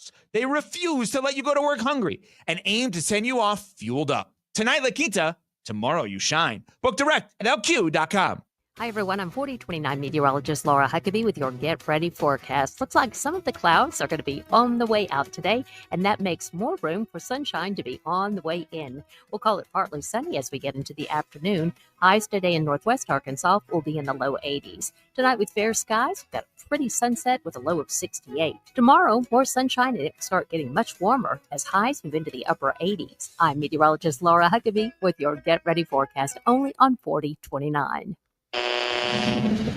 balls. They refuse to let you go to work hungry and aim to send you off fueled up. Tonight, La Quinta. Tomorrow, you shine. Book direct at LQ.com. Hi, everyone. I'm 4029 meteorologist Laura Huckabee with your Get Ready forecast. Looks like some of the clouds are going to be on the way out today, and that makes more room for sunshine to be on the way in. We'll call it partly sunny as we get into the afternoon. Highs today in northwest Arkansas will be in the low 80s. Tonight with fair skies, we've got a pretty sunset with a low of 68. Tomorrow, more sunshine and it will start getting much warmer as highs move into the upper 80s. I'm meteorologist Laura Huckabee with your Get Ready forecast only on 4029.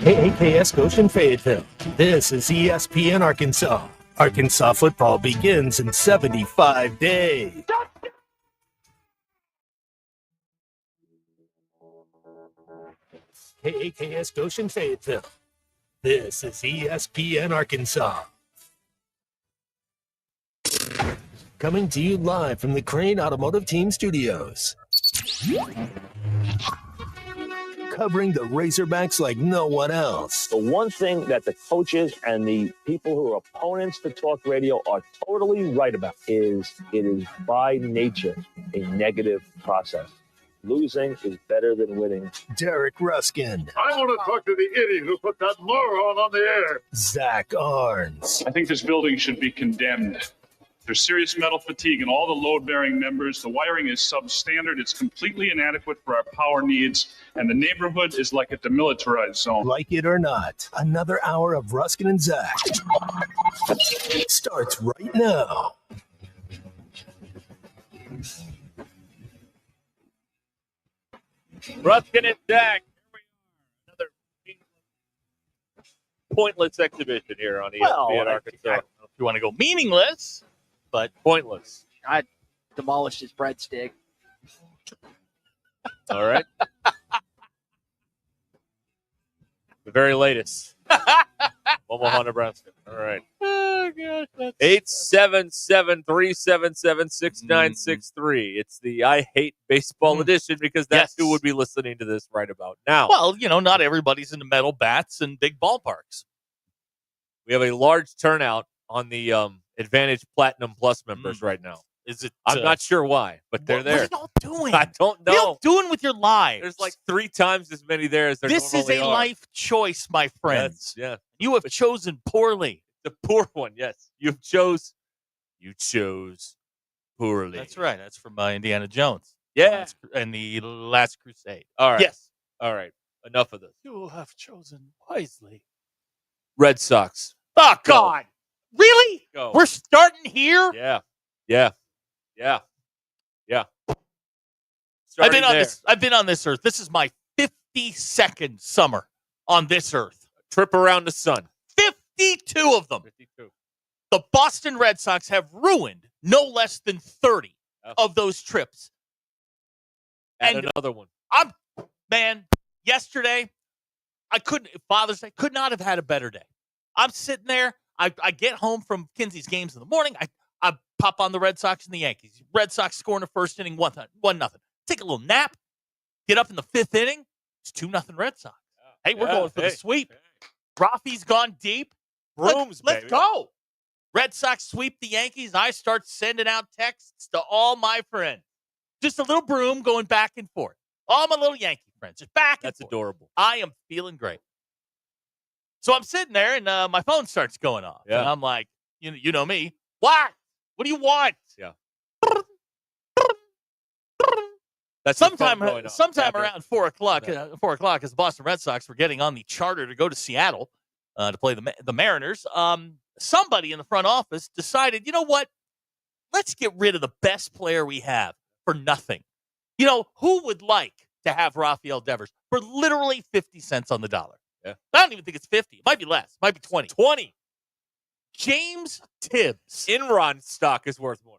KAKS Goshen Fayetteville. This is ESPN Arkansas. Arkansas football begins in 75 days. KAKS Goshen Fayetteville. This is ESPN Arkansas. Coming to you live from the Crane Automotive Team Studios. Covering the Razorbacks like no one else. The one thing that the coaches and the people who are opponents to talk radio are totally right about is it is by nature a negative process. Losing is better than winning. Derek Ruscin. I want to talk to the idiot who put that moron on the air. Zach Arns. I think this building should be condemned. There's serious metal fatigue in all the load-bearing members. The wiring is substandard. It's completely inadequate for our power needs. And the neighborhood is like a demilitarized zone. Like it or not, another hour of Ruskin and Zach starts right now. Ruskin and Zach. Here we are. Another pointless exhibition here on ESPN Arkansas. I don't know if you want to go meaningless, but pointless. I demolished his breadstick. All right. The very latest. Omaha, Nebraska. All right. oh gosh, 877-377-6963. It's the I Hate Baseball edition because that's who would be listening to this right about now. Well, not everybody's into metal bats and big ballparks. We have a large turnout on the Advantage Platinum Plus members right now. Is it? I'm not sure why, but they're there. What are y'all doing? I don't know. What are you doing with your lives? There's like 3 times as many there as there This is normally a are. life choice, my friends. Yeah. You have chosen poorly. The poor one, yes. You chose poorly. That's right. That's from Indiana Jones. Yeah. And the Last Crusade. All right. Yes. All right. Enough of this. You have chosen wisely. Red Sox. Oh, God. Really? Go. We're starting here? Yeah. I've been on this earth. This is my 52nd summer on this earth. Trip around the sun. 52 of them. 52. The Boston Red Sox have ruined no less than 30 of those trips. And another one. Yesterday, Father's Day, could not have had a better day. I'm sitting there. I get home from Kinsey's games in the morning. I pop on the Red Sox and the Yankees. Red Sox score in the first inning, 1-0. Take a little nap. Get up in the 5th inning. It's 2-0 Red Sox. Hey, we're going for the sweep. Rafi's gone deep. Brooms, Let's go. Red Sox sweep the Yankees. I start sending out texts to all my friends. Just a little broom going back and forth. All my little Yankee friends. Just back and forth. That's adorable. I am feeling great. So I'm sitting there, and my phone starts going off. Yeah. And I'm like, you know me. What? What do you want? Yeah. That's sometime around 4 o'clock. 4 o'clock, as the Boston Red Sox were getting on the charter to go to Seattle to play the Mariners. Somebody in the front office decided, you know what? Let's get rid of the best player we have for nothing. Who would like to have Rafael Devers for literally 50 cents on the dollar? Yeah. I don't even think it's 50. It might be less. It might be 20. 20. James Tibbs. Enron stock is worth more.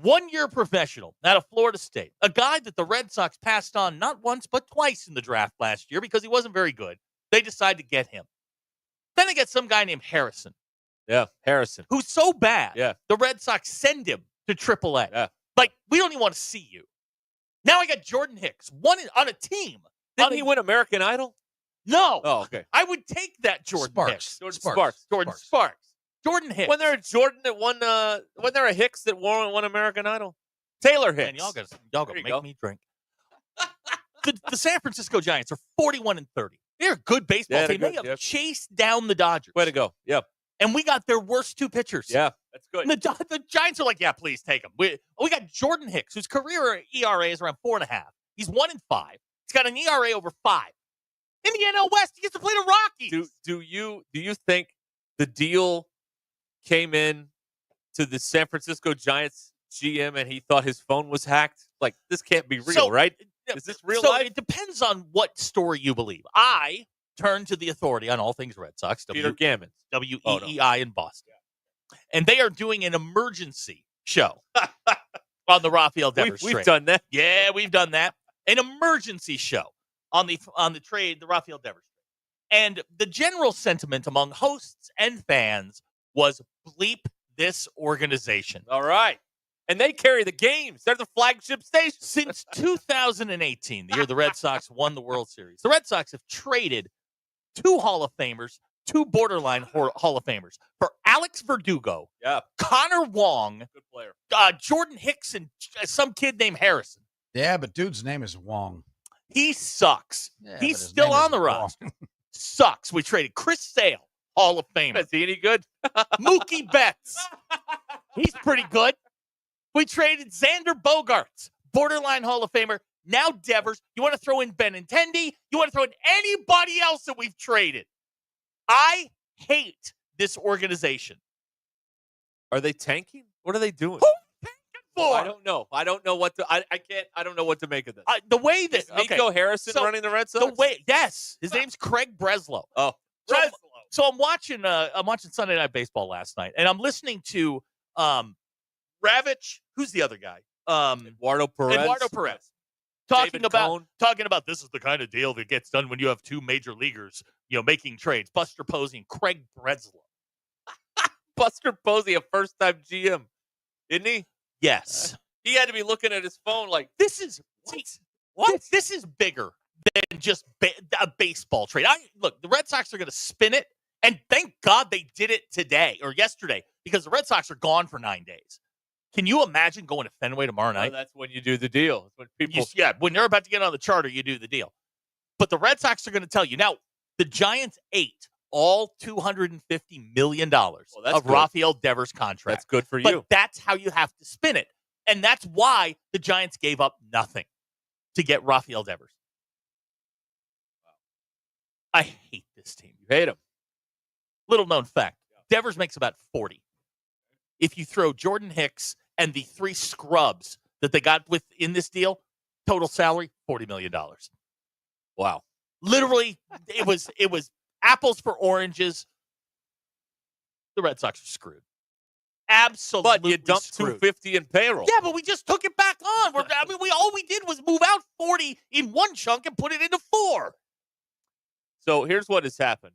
1-year professional out of Florida State. A guy that the Red Sox passed on not once but twice in the draft last year because he wasn't very good. They decided to get him. Then they get some guy named Harrison. Yeah, Harrison. Who's so bad, Yeah. the Red Sox send him to AAA. Yeah. Like, we don't even want to see you. Now I got Jordan Hicks, one on a team. Didn't he win American Idol? No. Oh, okay. I would take that Jordan Sparks. Hicks. Jordan Sparks. Jordan Hicks. When they're a Jordan that won, when they're a Hicks that won American Idol. Taylor Hicks. Man, y'all gotta make go. me drink. The San Francisco Giants are 41-30. They're a good baseball team. They have chased down the Dodgers. Way to go. Yep. And we got their worst two pitchers. Yeah, that's good. And the Giants are like, yeah, please take them. We got Jordan Hicks, whose career ERA is around 4.5. He's 1-5. He's got an ERA over 5. In the NL West, he gets to play the Rockies. Do you think the deal came in to the San Francisco Giants GM and he thought his phone was hacked? Like, this can't be real, right? Is this real life? It depends on what story you believe. I turn to the authority on all things Red Sox, Peter Gammons, WEEI in Boston. And they are doing an emergency show on the Rafael Devers trade. We've done that. Yeah, we've done that. An emergency show on the trade, the Rafael Devers trade. And the general sentiment among hosts and fans was bleep this organization. All right. And they carry the games. They're the flagship station. Since 2018, the year the Red Sox won the World Series, the Red Sox have traded 2 Hall of Famers, 2 borderline Hall of Famers for Alex Verdugo, Connor Wong, good player, Jordan Hicks, and some kid named Harrison. Yeah, but dude's name is Wong. He sucks. Yeah, He's still on the roster. Sucks. We traded Chris Sale, Hall of Famer. Is he any good? Mookie Betts. He's pretty good. We traded Xander Bogaerts, borderline Hall of Famer. Now Devers. You want to throw in Benintendi? You want to throw in anybody else that we've traded? I hate this organization. Are they tanking? What are they doing? Who tanking for? I don't know. I don't know what to. I don't know what to make of this. The way that Nico Harrison running the Red Sox. Yes, his name's Craig Breslow. Oh, Breslow. So I'm watching Sunday Night Baseball last night, and I'm listening to Ravitch. Who's the other guy? Eduardo Perez. Talking about this is the kind of deal that gets done when you have 2 major leaguers, making trades. Buster Posey and Craig Breslow. Buster Posey, a first-time GM, isn't he? Yes. He had to be looking at his phone like, this is what? This is bigger than just a baseball trade. Look, the Red Sox are going to spin it, and thank God they did it today or yesterday because the Red Sox are gone for 9 days. Can you imagine going to Fenway tomorrow night? That's when you do the deal. When when you're about to get on the charter, you do the deal. But the Red Sox are going to tell you. Now, the Giants ate all $250 million of Rafael Devers' contract. That's good for you. But that's how you have to spin it. And that's why the Giants gave up nothing to get Rafael Devers. I hate this team. You hate him. Little known fact. Devers makes about 40. If you throw Jordan Hicks and the 3 scrubs that they got in this deal, total salary, $40 million. Wow. Literally, it was apples for oranges. The Red Sox are screwed. Absolutely. But you dumped screwed. $250 in payroll. Yeah, but we just took it back on. All we did was move out 40 in one chunk and put it into 4. So here's what has happened.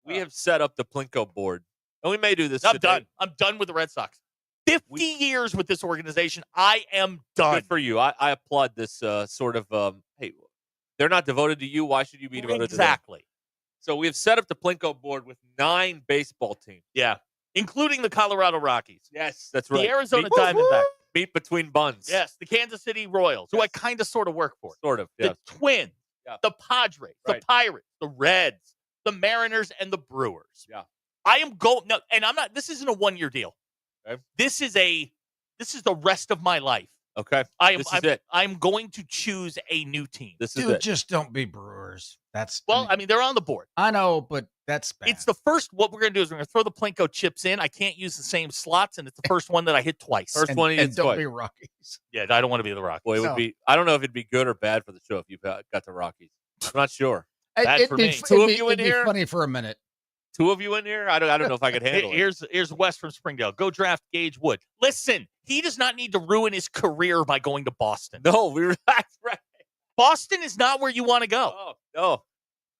We have set up the Plinko board. And we may do this today. I'm done with the Red Sox. 50 years with this organization. I am done. Good for you. I applaud this sort of, hey, they're not devoted to you. Why should you be devoted to them? Exactly. So we have set up the Plinko board with 9 baseball teams. Yeah. Including the Colorado Rockies. Yes, that's right. The Arizona Diamondbacks. Meet between buns. Yes. The Kansas City Royals, who I kind of sort of work for. Sort of, The Twins. Yeah. The Padres. The Pirates. The Reds. The Mariners. And the Brewers. Yeah. I am going no, and I'm not. This isn't a 1-year deal. Okay. This is the rest of my life. Okay. I'm going to choose a new team. Just don't be Brewers. They're on the board. I know, but that's bad. It's the first. What we're going to do is we're going to throw the Plinko chips in. I can't use the same slots, and it's the first one that I hit twice. First one you hit don't twice. be Rockies. Yeah, I don't want to be the Rockies. Boy, it would be. I don't know if it'd be good or bad for the show if you got the Rockies. I'm not sure. Bad for me. Two of you in here. Funny for a minute. 2 of you in here? I don't know if I could handle it. Here's Wes from Springdale. Go draft Gage Wood. Listen, he does not need to ruin his career by going to Boston. No, that's right. Boston is not where you want to go. Oh, no.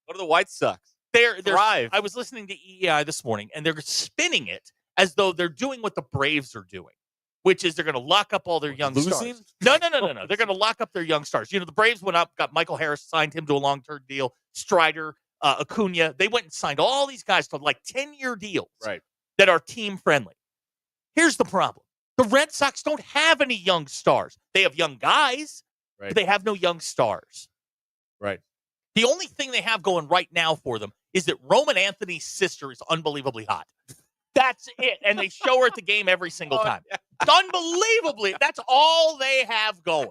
Go to the White Sox. They're Thrive. I was listening to EEI this morning, and they're spinning it as though they're doing what the Braves are doing, which is they're going to lock up all their young stars. No. They're going to lock up their young stars. The Braves went up, got Michael Harris, signed him to a long-term deal. Strider, Acuna. They went and signed all these guys to like 10-year deals Right. that are team friendly. Here's the problem. The Red Sox don't have any young stars. They have young guys, Right. but they have no young stars. Right. The only thing they have going right now for them is that Roman Anthony's sister is unbelievably hot. That's it. And they show her at the game every single time. Yeah. Unbelievably. That's all they have going.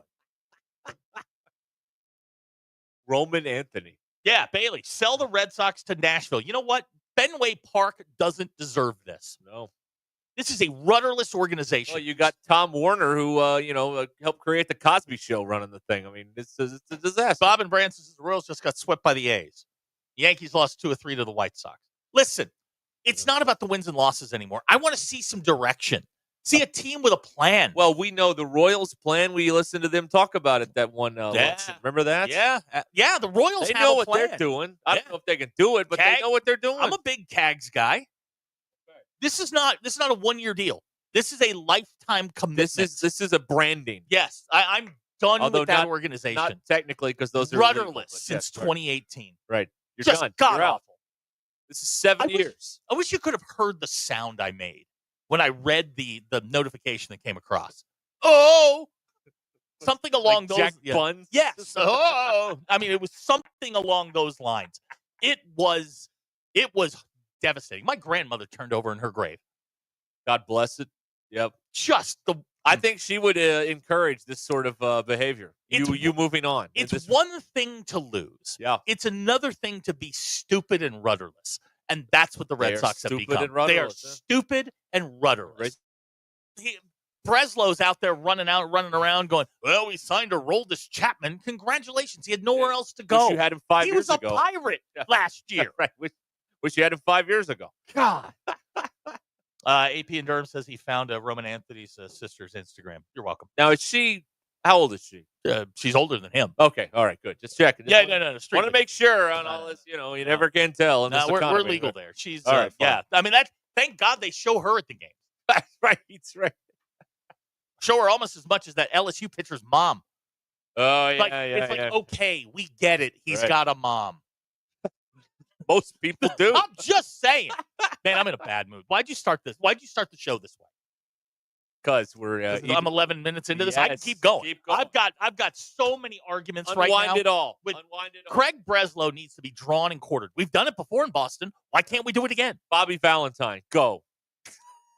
Roman Anthony. Yeah, Bailey, sell the Red Sox to Nashville. You know what? Fenway Park doesn't deserve this. No. This is a rudderless organization. Well, you got Tom Warner, who helped create the Cosby Show, running the thing. I mean, it's a disaster. Bob and Branson says the Royals just got swept by the A's. The Yankees lost 2 or 3 to the White Sox. Listen, it's not about the wins and losses anymore. I want to see some direction. See a team with a plan. Well, we know the Royals' plan. We listened to them talk about it that one. Lesson. Remember that? Yeah. Yeah, the Royals They have know a what plan. they're doing. I don't know if they can do it, but they know what they're doing. I'm a big Cags guy. This is not a 1-year deal. This is a lifetime commitment. This is a branding. Yes, I'm done with that organization. Not technically, because those are rudderless illegal, since yes, 2018. Right. You're just done. god You're out. awful. This is 7 years. I wish you could have heard the sound I made when I read the notification that came across. Oh, something along like those Jack Buns. Yes. Oh, I mean, it was something along those lines. It was devastating. My grandmother turned over in her grave. God bless it. Yep. I think she would encourage this sort of behavior. You moving on. It's one thing to lose. Yeah. It's another thing to be stupid and rudderless. And that's what the Red Sox have become. They are stupid and rudderless. Breslow's out there running around going, well, we signed to Roldis Chapman. Congratulations. He had nowhere else to go. Wish you had him 5 years ago. He was a pirate last year. Right. Wish you had him 5 years ago. God. AP in Durham says he found Roman Anthony's sister's Instagram. You're welcome. Now, how old is she? She's older than him. Okay. All right. Good. Just checking. No. Want to make sure on all this. You never can tell. In this we're economy, legal there. She's all right, yeah. I mean, thank God they show her at the game. That's right. That's right. Show her almost as much as that LSU pitcher's mom. Oh, yeah, It's like, okay, we get it. He's got a mom. Most people do. I'm just saying. Man, I'm in a bad mood. Why'd you start this? Why'd you start the show this way? Because we're I'm 11 minutes into this. I can keep going. I've got so many arguments right now. Unwind it all. Craig Breslow needs to be drawn and quartered. We've done it before in Boston. Why can't we do it again? Bobby Valentine, go.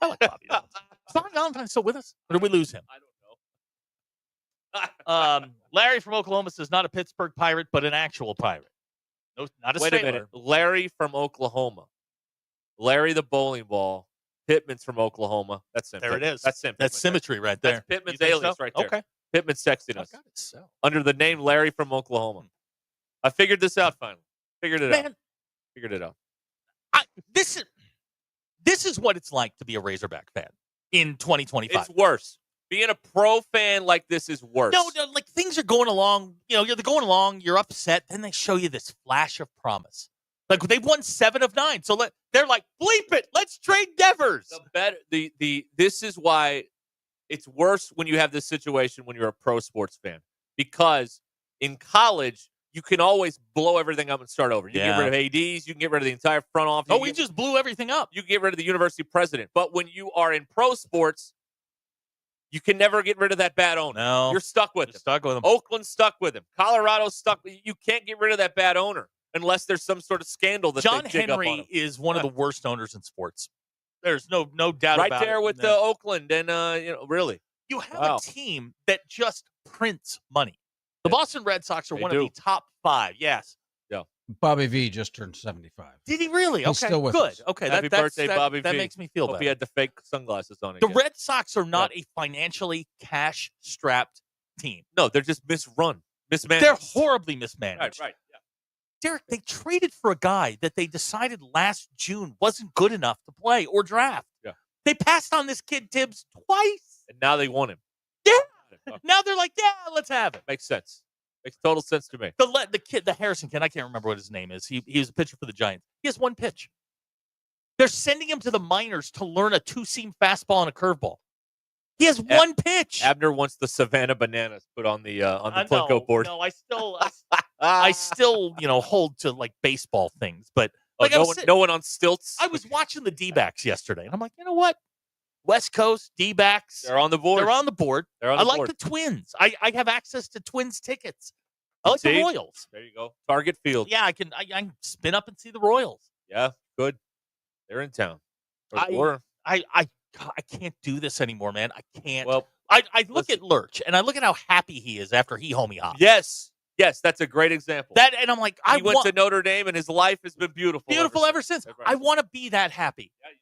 I like Bobby Valentine. Is Bobby Valentine still with us? Or did we lose him? I don't know. Larry from Oklahoma says not a Pittsburgh Pirate, but an actual pirate. No, not a Wait sailor. a minute. Larry from Oklahoma. Larry the bowling ball. Pittman's from Oklahoma. That's Sam. There it is. That's Sam. That's symmetry right there. That's Pittman's You think alias so? right there. Okay. Pittman's texting us under the name Larry from Oklahoma. I figured this out finally. Figured it out. Figured it out. This is what it's like to be a Razorback fan in 2025. It's worse. Being a pro fan like this is worse. No, like things are going along. They're going along. You're upset. Then they show you this flash of promise. Like they've won 7 of 9. So they're like, bleep it. Let's trade Devers. This is why it's worse when you have this situation when you're a pro sports fan. Because in college, you can always blow everything up and start over. You can get rid of ADs. You can get rid of the entire front office. We just blew everything up. You can get rid of the university president. But when you are in pro sports, you can never get rid of that bad owner. No. You're stuck with him. Stuck with him. Oakland's stuck with him. Colorado's stuck. You can't get rid of that bad owner unless there's some sort of scandal that John they dig up on him. Henry is one of the worst owners in sports. There's no doubt about it. Right there with Oakland and really. You have a team that just prints money. The Boston Red Sox are one of the top 5. Yes. Yeah. Bobby V just turned 75. Did he really? He's still with good. us. Okay, Happy birthday, Bobby That V. makes me feel Hope better. he had the fake sunglasses on The again. Red Sox are not a financially cash-strapped team. No, they're just mismanaged. They're horribly mismanaged. Right. Yeah. Derek, they traded for a guy that they decided last June wasn't good enough to play or draft. Yeah. They passed on this kid Tibbs twice. And now they want him. Yeah. Now they're like, yeah, let's have it. Makes sense. Makes total sense to me. The kid, the Harrison kid, I can't remember what his name is. He was a pitcher for the Giants. He has 1 pitch. They're sending him to the minors to learn a 2-seam fastball and a curveball. He has one pitch. Abner wants the Savannah Bananas put on the Plinko board. No, I still, hold to like baseball things, but like no one on stilts. I was watching the D-backs yesterday, and I'm like, you know what? West Coast D-backs, they're on the board. They're on the board. I like board. the Twins. I have access to Twins tickets. I like the Royals. There you go. Target Field. Yeah, I can spin up and see the Royals. Yeah, good. They're in town. I can't do this anymore, man. I can't. Well, I look at Lurch, and I look at how happy he is after he homie hopped. Yes, that's a great example. And I'm like, he went to Notre Dame, and his life has been beautiful. Beautiful ever since. Right. I want to be that happy. Yeah, you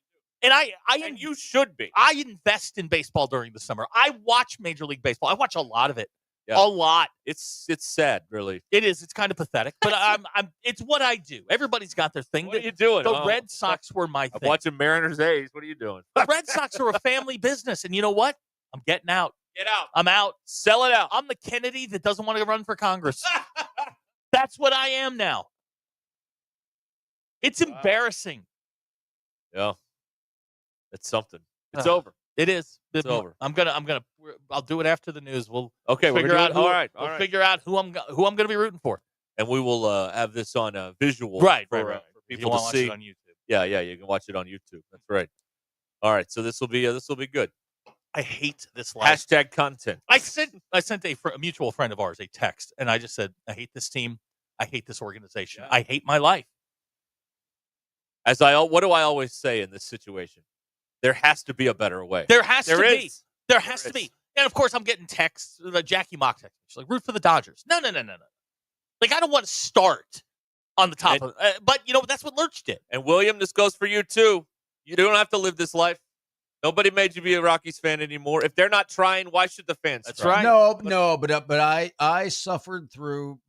do. And you should be. I invest in baseball during the summer. I watch Major League Baseball. I watch a lot of it. Yeah. A lot. It's sad, really. It is. It's kind of pathetic, but it's what I do. Everybody's got their thing. What are you doing? The Red Sox were my thing. I'm watching Mariners A's. What are you doing? The Red Sox are a family business, and you know what? I'm getting out. Get out. I'm out. Sell it out. I'm the Kennedy that doesn't want to run for Congress. That's what I am now. It's embarrassing. Yeah. It's something. It's over. It is. It's over. I'll do it after the news. We'll figure out. All right. Figure out who I'm going to be rooting for, and we will have this on visual, right, for people to see. Watch it on YouTube. Yeah, you can watch it on YouTube. That's right. All right, so this will be good. I hate this life. Hashtag content. I sent a mutual friend of ours a text, and I just said, I hate this team. I hate this organization. Yeah. I hate my life. What do I always say in this situation? There has to be a better way. There has to be. There has to be. And, of course, I'm getting texts. Jackie Mock text. She's like, root for the Dodgers. No. Like, I don't want to start on the top of it. But, that's what Lurch did. And, William, this goes for you, too. You don't have to live this life. Nobody made you be a Rockies fan anymore. If they're not trying, why should the fans try? Right. But I suffered through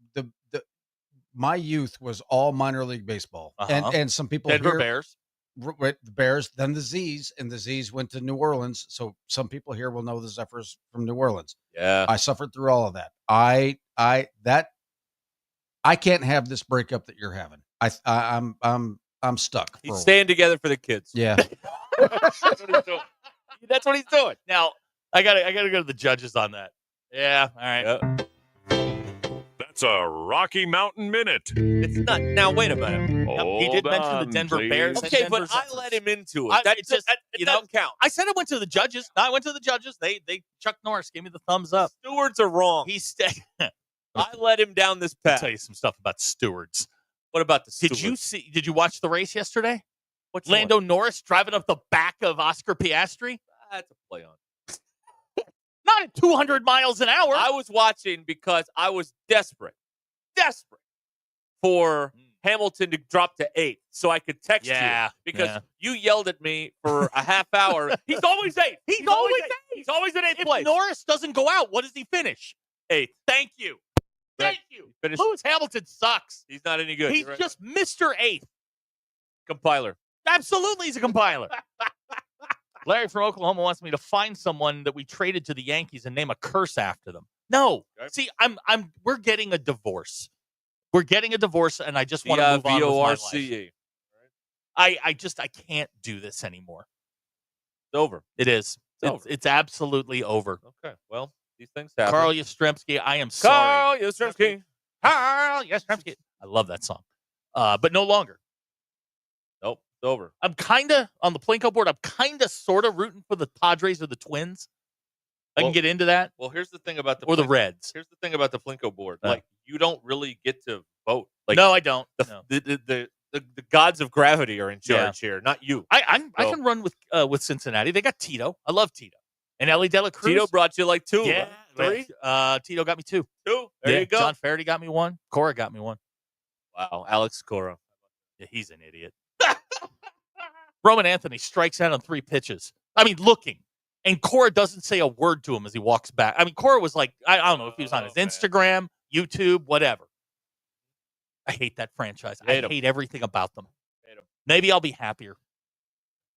my youth was all minor league baseball. And some people Denver Bears. The Bears, then the Z's, and the Z's went to New Orleans. So some people here will know the Zephyrs from New Orleans. Yeah, I suffered through all of that. I can't have this breakup that you're having. I'm stuck. He's staying together for the kids. Yeah, that's what he's doing. That's what he's doing. Now I gotta go to the judges on that. Yeah, all right. Yep. It's a Rocky Mountain Minute. It's not. Now, wait a minute. He did mention the Denver Bears. Okay, but I let him into it. That doesn't count. I said I went to the judges. No, I went to the judges. They Chuck Norris gave me the thumbs up. Stewards are wrong. I let him down this path. I'll tell you some stuff about stewards. What about the stewards? Did you watch the race yesterday? Lando Norris driving up the back of Oscar Piastri? That's a play on. Not at 200 miles an hour. I was watching because I was desperate for Hamilton to drop to 8 so I could text you because you yelled at me for a half hour. He's always 8. He's always 8. He's always in 8th place. If Norris doesn't go out, what does he finish? 8th. Thank you. Thank you. Lewis Hamilton sucks. He's not any good. He's just Mr. 8th. Compiler. Absolutely, he's a compiler. Larry from Oklahoma wants me to find someone that we traded to the Yankees and name a curse after them. No. Okay. See, we're getting a divorce. We're getting a divorce, and I just want to move on with my life. I can't do this anymore. It's over. It is. It's absolutely over. Okay. Well, these things happen. Carl Yastrzemski, I am sorry. Carl Yastrzemski. I love that song. But no longer. Nope. It's over. I'm kind of, on the Plinko board, I'm kind of sort of rooting for the Padres or the Twins. I can get into that. Well, here's the thing about the Reds. Here's the thing about the Plinko board. Like, you don't really get to vote. Like, no, I don't. The gods of gravity are in charge here, not you. I can run with Cincinnati. They got Tito. I love Tito. And Ellie De La Cruz. Tito brought you like 2. Yeah. 3? Tito got me 2. 2? There you go. John Faraday got me 1. Cora got me 1. Wow. Alex Cora. Yeah, he's an idiot. Roman Anthony strikes out on 3 pitches. I mean, looking. And Cora doesn't say a word to him as he walks back. I mean, Cora was like, I don't know if he was on his Instagram, YouTube, whatever. I hate that franchise. I hate everything about them. Maybe I'll be happier.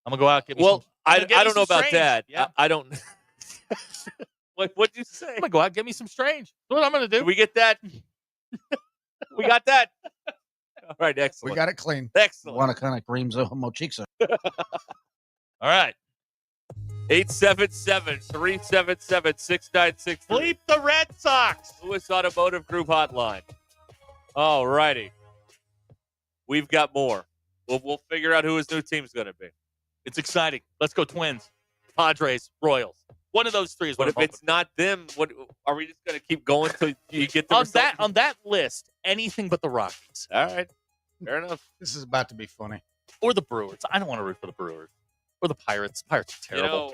I'm going to go out and get me some. I don't know about Strange. that. Yeah. I don't. What'd you say? I'm going to go out and get me some Strange. That's what I'm going to do. Did we get that? We got that. All right, excellent. We got it clean. Excellent. Want to kind of cream the mochixa. All right. 877-377-6963. Bleep the Red Sox. Lewis Automotive Group hotline. All righty. We've got more. We'll figure out who his new team's going to be. It's exciting. Let's go Twins, Padres, Royals. One of those three is what But if it's not them, what are we just going to keep going till you get the result? On that list, anything but the Rockies. All right. Fair enough. This is about to be funny. Or the Brewers. I don't want to root for the Brewers. Or the Pirates. Pirates are terrible.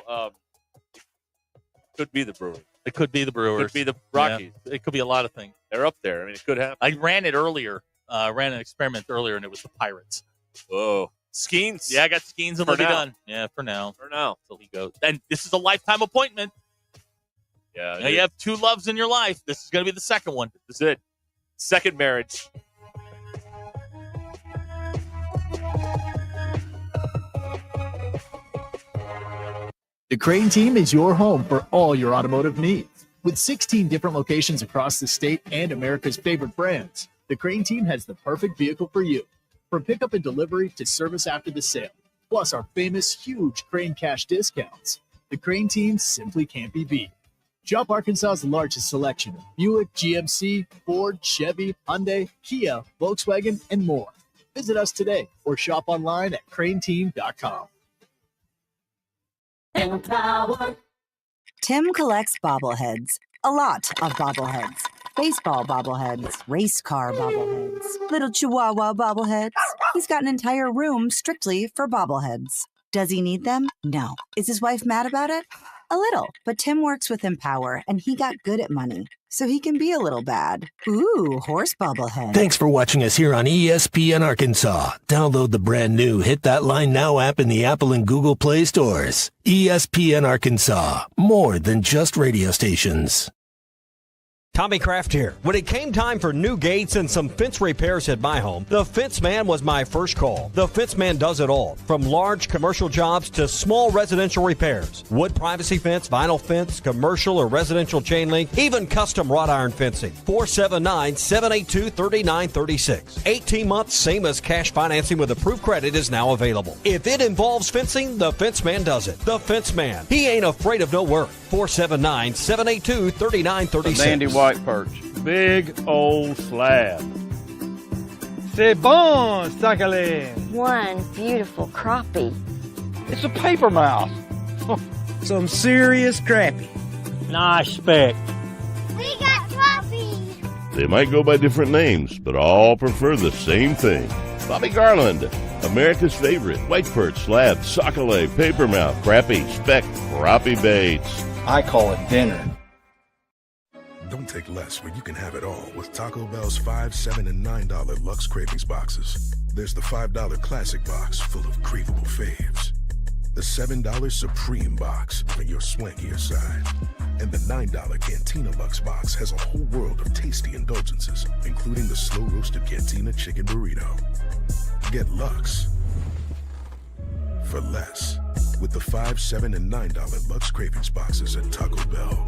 Could be the Brewers. It could be the Brewers. Could be the Rockies. Yeah, it could be a lot of things. They're up there. I mean, it could happen. I ran it earlier. Ran an experiment earlier, and it was the Pirates. Whoa. Skeens. Yeah, I got Skeens and For Libby now. done. Yeah, for now. For now. Until he goes. And this is a lifetime appointment. Yeah. Now you have two loves in your life. This is going to be the second one. This is it. Second marriage. The Crane team is your home for all your automotive needs. With 16 different locations across the state and America's favorite brands, the Crane team has the perfect vehicle for you. From pickup and delivery to service after the sale, plus our famous huge Crane cash discounts. The Crane team simply can't be beat. Shop Arkansas's largest selection of Buick, GMC, Ford, Chevy, Hyundai, Kia, Volkswagen, and more. Visit us today or shop online at craneteam.com. Tim collects bobbleheads. A lot of bobbleheads. Baseball bobbleheads. Race car bobbleheads. Little chihuahua bobbleheads. He's got an entire room strictly for bobbleheads. Does he need them? No. Is his wife mad about it? A little. But Tim works with Empower, and he got good at money. So he can be a little bad. Ooh, horse bobblehead. Thanks for watching us here on ESPN Arkansas. Download the brand new Hit That Line Now app in the Apple and Google Play stores. ESPN Arkansas. More than just radio stations. Tommy Kraft here. When it came time for new gates and some fence repairs at my home, the Fence Man was my first call. The Fence Man does it all, from large commercial jobs to small residential repairs. Wood privacy fence, vinyl fence, commercial or residential chain link, even custom wrought iron fencing. 479-782-3936. 18 months, same as cash financing with approved credit is now available. If it involves fencing, the Fence Man does it. The Fence Man. He ain't afraid of no work. 479-782-3936. Dandy white perch. Big old slab. C'est bon, sacalé. One beautiful crappie. It's a paper mouse. Some serious crappie. Nice speck. We got crappie. They might go by different names, but all prefer the same thing. Bobby Garland, America's favorite. White perch, slab, sockeye, papermouth, crappie, speck, crappie baits. I call it dinner. Don't take less when you can have it all with Taco Bell's $5, $7, and $9 Luxe Cravings boxes. There's the $5 Classic box full of craveable faves. The $7 Supreme box for your swankier side. And the $9 Cantina Luxe box has a whole world of tasty indulgences, including the slow-roasted Cantina Chicken Burrito. Get Luxe for less with the $5, $7, and $9 Luxe Cravings boxes at Taco Bell.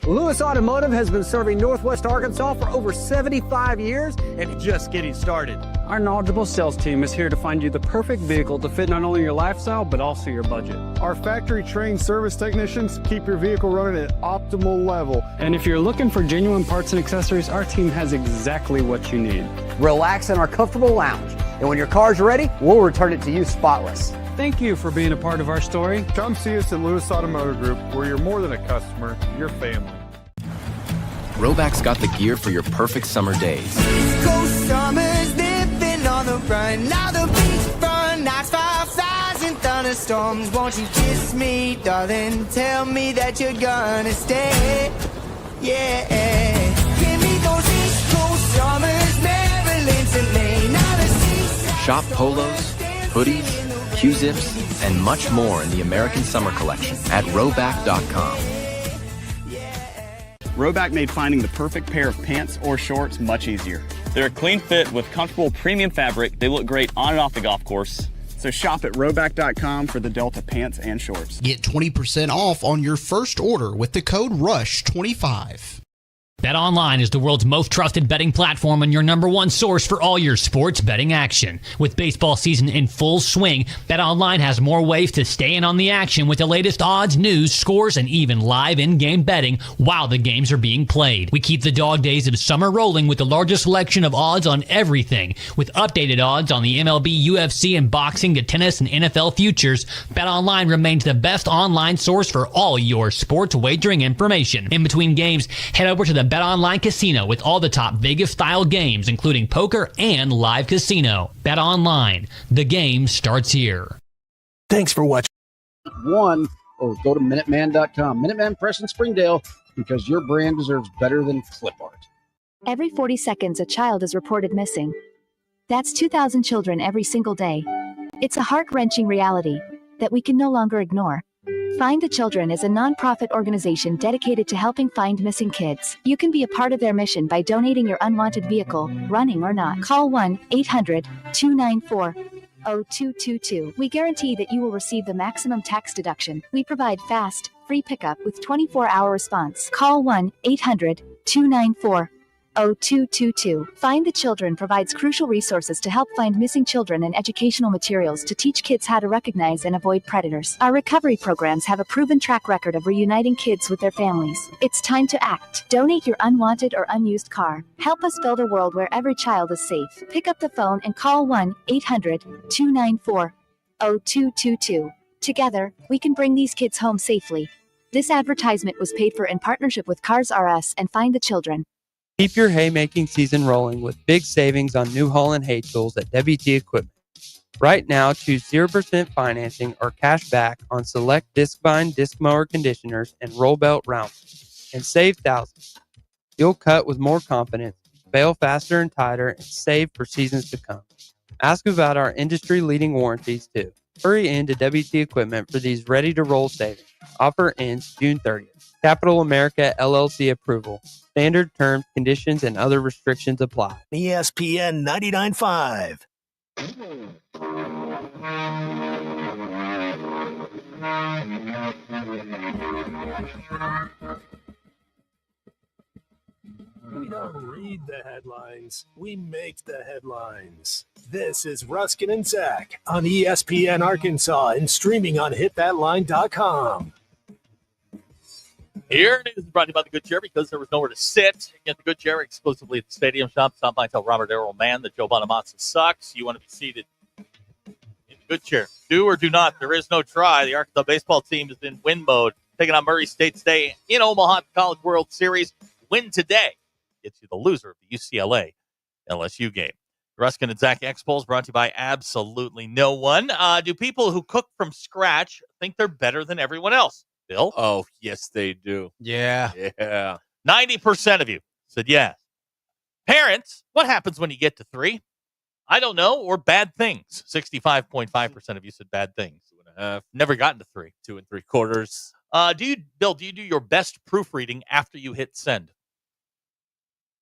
Lewis Automotive has been serving Northwest Arkansas for over 75 years and just getting started. Our knowledgeable sales team is here to find you the perfect vehicle to fit not only your lifestyle, but also your budget. Our factory-trained service technicians keep your vehicle running at optimal level. And if you're looking for genuine parts and accessories, our team has exactly what you need. Relax in our comfortable lounge, and when your car's ready, we'll return it to you spotless. Thank you for being a part of our story. Come see us at Lewis Automotive Group, where you're more than a customer, you're family. Roback's got the gear for your perfect summer days. East Coast summers living on the run. Now the beachfront nights, fireflies and thunderstorms. Won't you kiss me, darling? Tell me that you're gonna stay. Yeah. Give me those East Coast summers, Maryland to Maine. Now the seaside. Shop polos, hoodies, Q-zips, and much more in the American Summer Collection at Roback.com. Roback made finding the perfect pair of pants or shorts much easier. They're a clean fit with comfortable premium fabric. They look great on and off the golf course. So shop at Roback.com for the Delta pants and shorts. Get 20% off on your first order with the code RUSH25. BetOnline is the world's most trusted betting platform and your number one source for all your sports betting action. With baseball season in full swing, BetOnline has more ways to stay in on the action with the latest odds, news, scores, and even live in-game betting while the games are being played. We keep the dog days of summer rolling with the largest selection of odds on everything. With updated odds on the MLB, UFC, and boxing to tennis and NFL futures, BetOnline remains the best online source for all your sports wagering information. In between games, head over to the BetOnline Casino with all the top Vegas-style games, including poker and live casino. BetOnline. The game starts here. Thanks for watching. One, or go to Minuteman.com. Minuteman Press in Springdale, because your brand deserves better than clip art. Every 40 seconds, a child is reported missing. That's 2,000 children every single day. It's a heart-wrenching reality that we can no longer ignore. Find the Children is a non-profit organization dedicated to helping find missing kids. You can be a part of their mission by donating your unwanted vehicle, running or not. Call 1-800-294-0222. We guarantee that you will receive the maximum tax deduction. We provide fast, free pickup with 24-hour response. Call 1-800-294-0222. Find the Children provides crucial resources to help find missing children and educational materials to teach kids how to recognize and avoid predators. Our recovery programs have a proven track record of reuniting kids with their families. It's time to act. Donate your unwanted or unused car. Help us build a world where every child is safe. Pick up the phone and call 1-800-294-0222. Together, we can bring these kids home safely. This advertisement was paid for in partnership with Cars R Us and Find the Children. Keep your haymaking season rolling with big savings on New Holland hay tools at WT Equipment. Right now, choose 0% financing or cash back on select Discvine disc mower conditioners and roll belt rounders, and save thousands. You'll cut with more confidence, bale faster and tighter, and save for seasons to come. Ask about our industry-leading warranties, too. Hurry into WT Equipment for these ready-to-roll savings. Offer ends June 30th. Capital America LLC approval. Standard terms, conditions, and other restrictions apply. ESPN 99.5. We don't read the headlines. We make the headlines. This is Ruskin and Zach on ESPN Arkansas and streaming on hitthatline.com. Here it is, brought to you by the Good Chair, because there was nowhere to sit. Get the Good Chair exclusively at the Stadium Shop. Stop by and tell Robert Errol Mann that Joe Bonamassa sucks. You want to be seated in the Good Chair. Do or do not. There is no try. The Arkansas baseball team is in win mode, taking on Murray State today in Omaha at the College World Series. Win today gets you the loser of the UCLA LSU game. Ruskin and Zach X-Polls brought to you by absolutely no one. Do people who cook from scratch think they're better than everyone else? Bill? Oh, yes, they do. Yeah. Yeah. 90% of you said yes. Parents, what happens when you get to 3? I don't know, or bad things. 65.5% of you said bad things. 2.5. Never gotten to 3. 2 3/4. Bill, do you do your best proofreading after you hit send?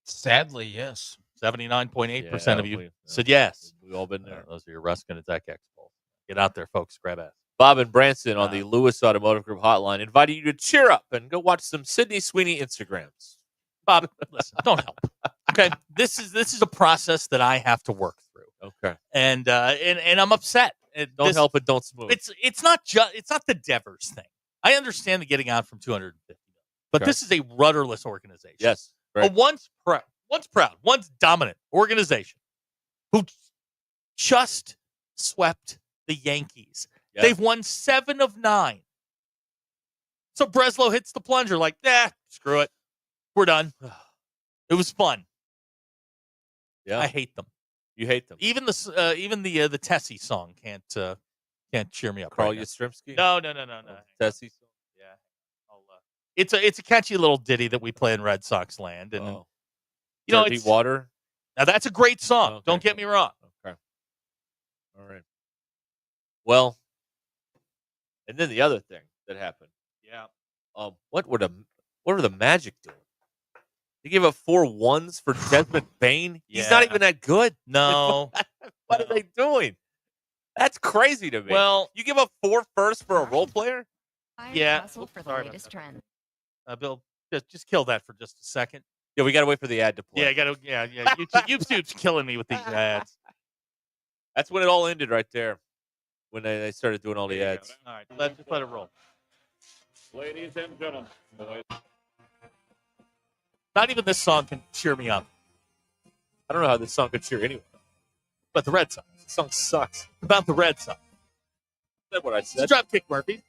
Sadly, yes. 79.8% of you said yes. We've all been there. Those are your Ruskin and Zach X-Polls. Get out there, folks. Grab ass. Bob and Branson on the Lewis Automotive Group hotline inviting you to cheer up and go watch some Sydney Sweeney Instagrams. Bob, listen, don't help. Okay, this is a process that I have to work through. Okay, and I'm upset. Don't help it, don't smooth. It's not the Devers thing. I understand the getting out from 250, but this is a rudderless organization. Yes, a once proud, once dominant organization who just swept the Yankees. Yeah. They've won 7 of 9. So Breslow hits the plunger like, screw it. We're done. It was fun. Yeah. I hate them. You hate them. Even the Tessie song can't cheer me up. Carl right Yastrzemski? No. Tessie song? Yeah. It's a catchy little ditty that we play in Red Sox land. And Dirty Water? Now that's a great song. Okay. Don't get me wrong. Okay. All right. Well, and then the other thing that happened. Yeah. What were the Magic doing? They gave up 4 1s for Desmond Bain. Yeah. He's not even that good. No. What are they doing? That's crazy to me. Well, you give up 4 firsts for a role player? Yeah. For the latest trend. Bill, just kill that for just a second. Yeah, we got to wait for the ad to play. Yeah, I got to. Yeah. YouTube's killing me with these ads. That's when it all ended right there. When they started doing all the ads. All right, let's let it roll. Ladies and gentlemen. Not even this song can cheer me up. I don't know how this song could cheer anyone up. But the Red Sox. The song sucks. About the Red Sox. That's what I said. Dropkick Murphy.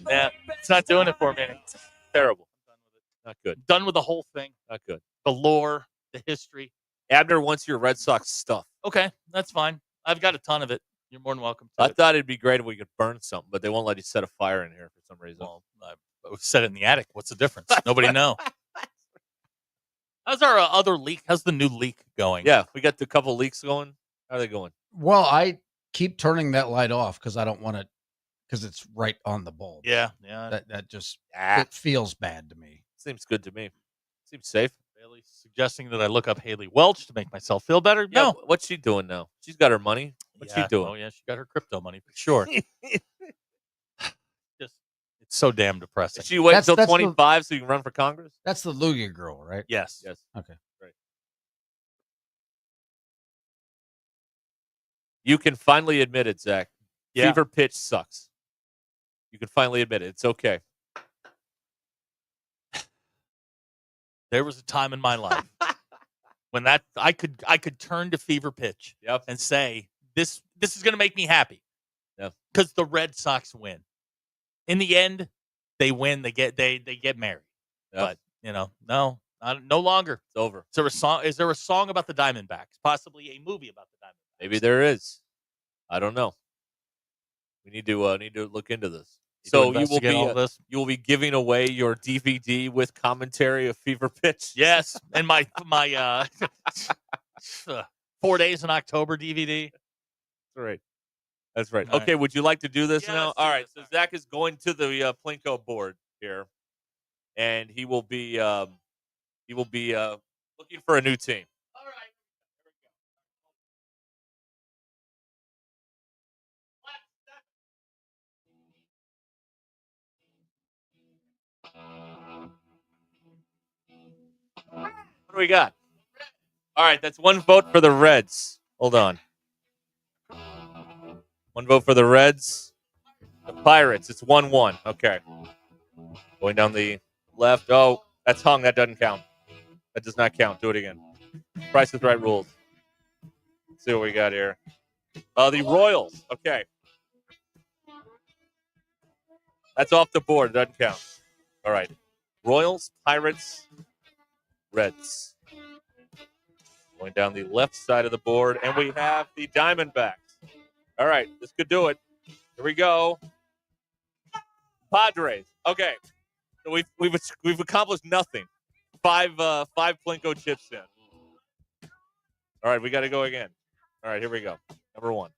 Yeah, it's not doing it for me. Terrible. Not good. Done with the whole thing. Not good. The lore, the history. Abner wants your Red Sox stuff. Okay, that's fine. I've got a ton of it. You're more than welcome to I it. thought it'd be great if we could burn something, but they won't let you set a fire in here for some reason. Well, I set it in the attic. What's the difference? Nobody know. How's our other leak? How's the new leak going? Yeah, we got the couple leaks going. How are they going? Well, I keep turning that light off because I don't want it because it's right on the bulb. Yeah. That just it feels bad to me. Seems good to me. Seems safe. Bailey's suggesting that I look up Haley Welch to make myself feel better. Yeah, No. what's she doing now? She's got her money. What's she doing? Oh, yeah, she got her crypto money for sure. Just, it's so damn depressing. Did she wait until 25 so you can run for Congress? That's the Lugia girl, right? Yes. Yes. Okay. Right. You can finally admit it, Zach. Yeah. Fever pitch sucks. You can finally admit it. It's okay. There was a time in my life when that I could turn to fever pitch and say this is going to make me happy. Yeah. Because the Red Sox win. In the end, they win. They get married. Yep. But no longer. It's over. Is there a song about the Diamondbacks? Possibly a movie about the Diamondbacks. Maybe there is. I don't know. We need to look into this. So you will be giving away your DVD with commentary of Fever Pitch. Yes, and my 4 Days in October DVD. That's right. All Okay, right. would you like to do this now? let's All do right. this. So Zach is going to the Plinko board here, and he will be looking for a new team. All right. What do we got? All right, that's one vote for the Reds. Hold on. One vote for the Reds. The Pirates, it's 1-1. Okay. Going down the left. Oh, that's hung. That doesn't count. That does not count. Do it again. Price is Right rules. Let's see what we got here. The Royals. Okay. That's off the board. It doesn't count. All right. Royals, Pirates, Reds. Going down the left side of the board, and we have the Diamondbacks. All right, this could do it. Here we go. Padres. Okay, so we've accomplished nothing. Five Plinko chips in. All right, we got to go again. All right, here we go. Number one,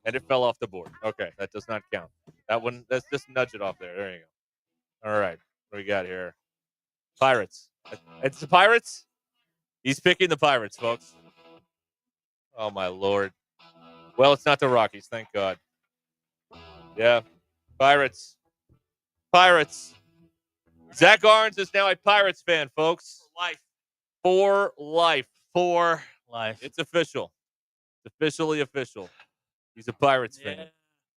and it fell off the board. Okay, that does not count. That one. Let's just nudge it off there. There you go. All right, what do we got here? Pirates. It's the Pirates. He's picking the Pirates, folks. Oh, my Lord. Well, it's not the Rockies, thank God. Yeah, Pirates. Pirates. Zach Arns is now a Pirates fan, folks. For life. For life. It's official. It's officially official. He's a Pirates fan.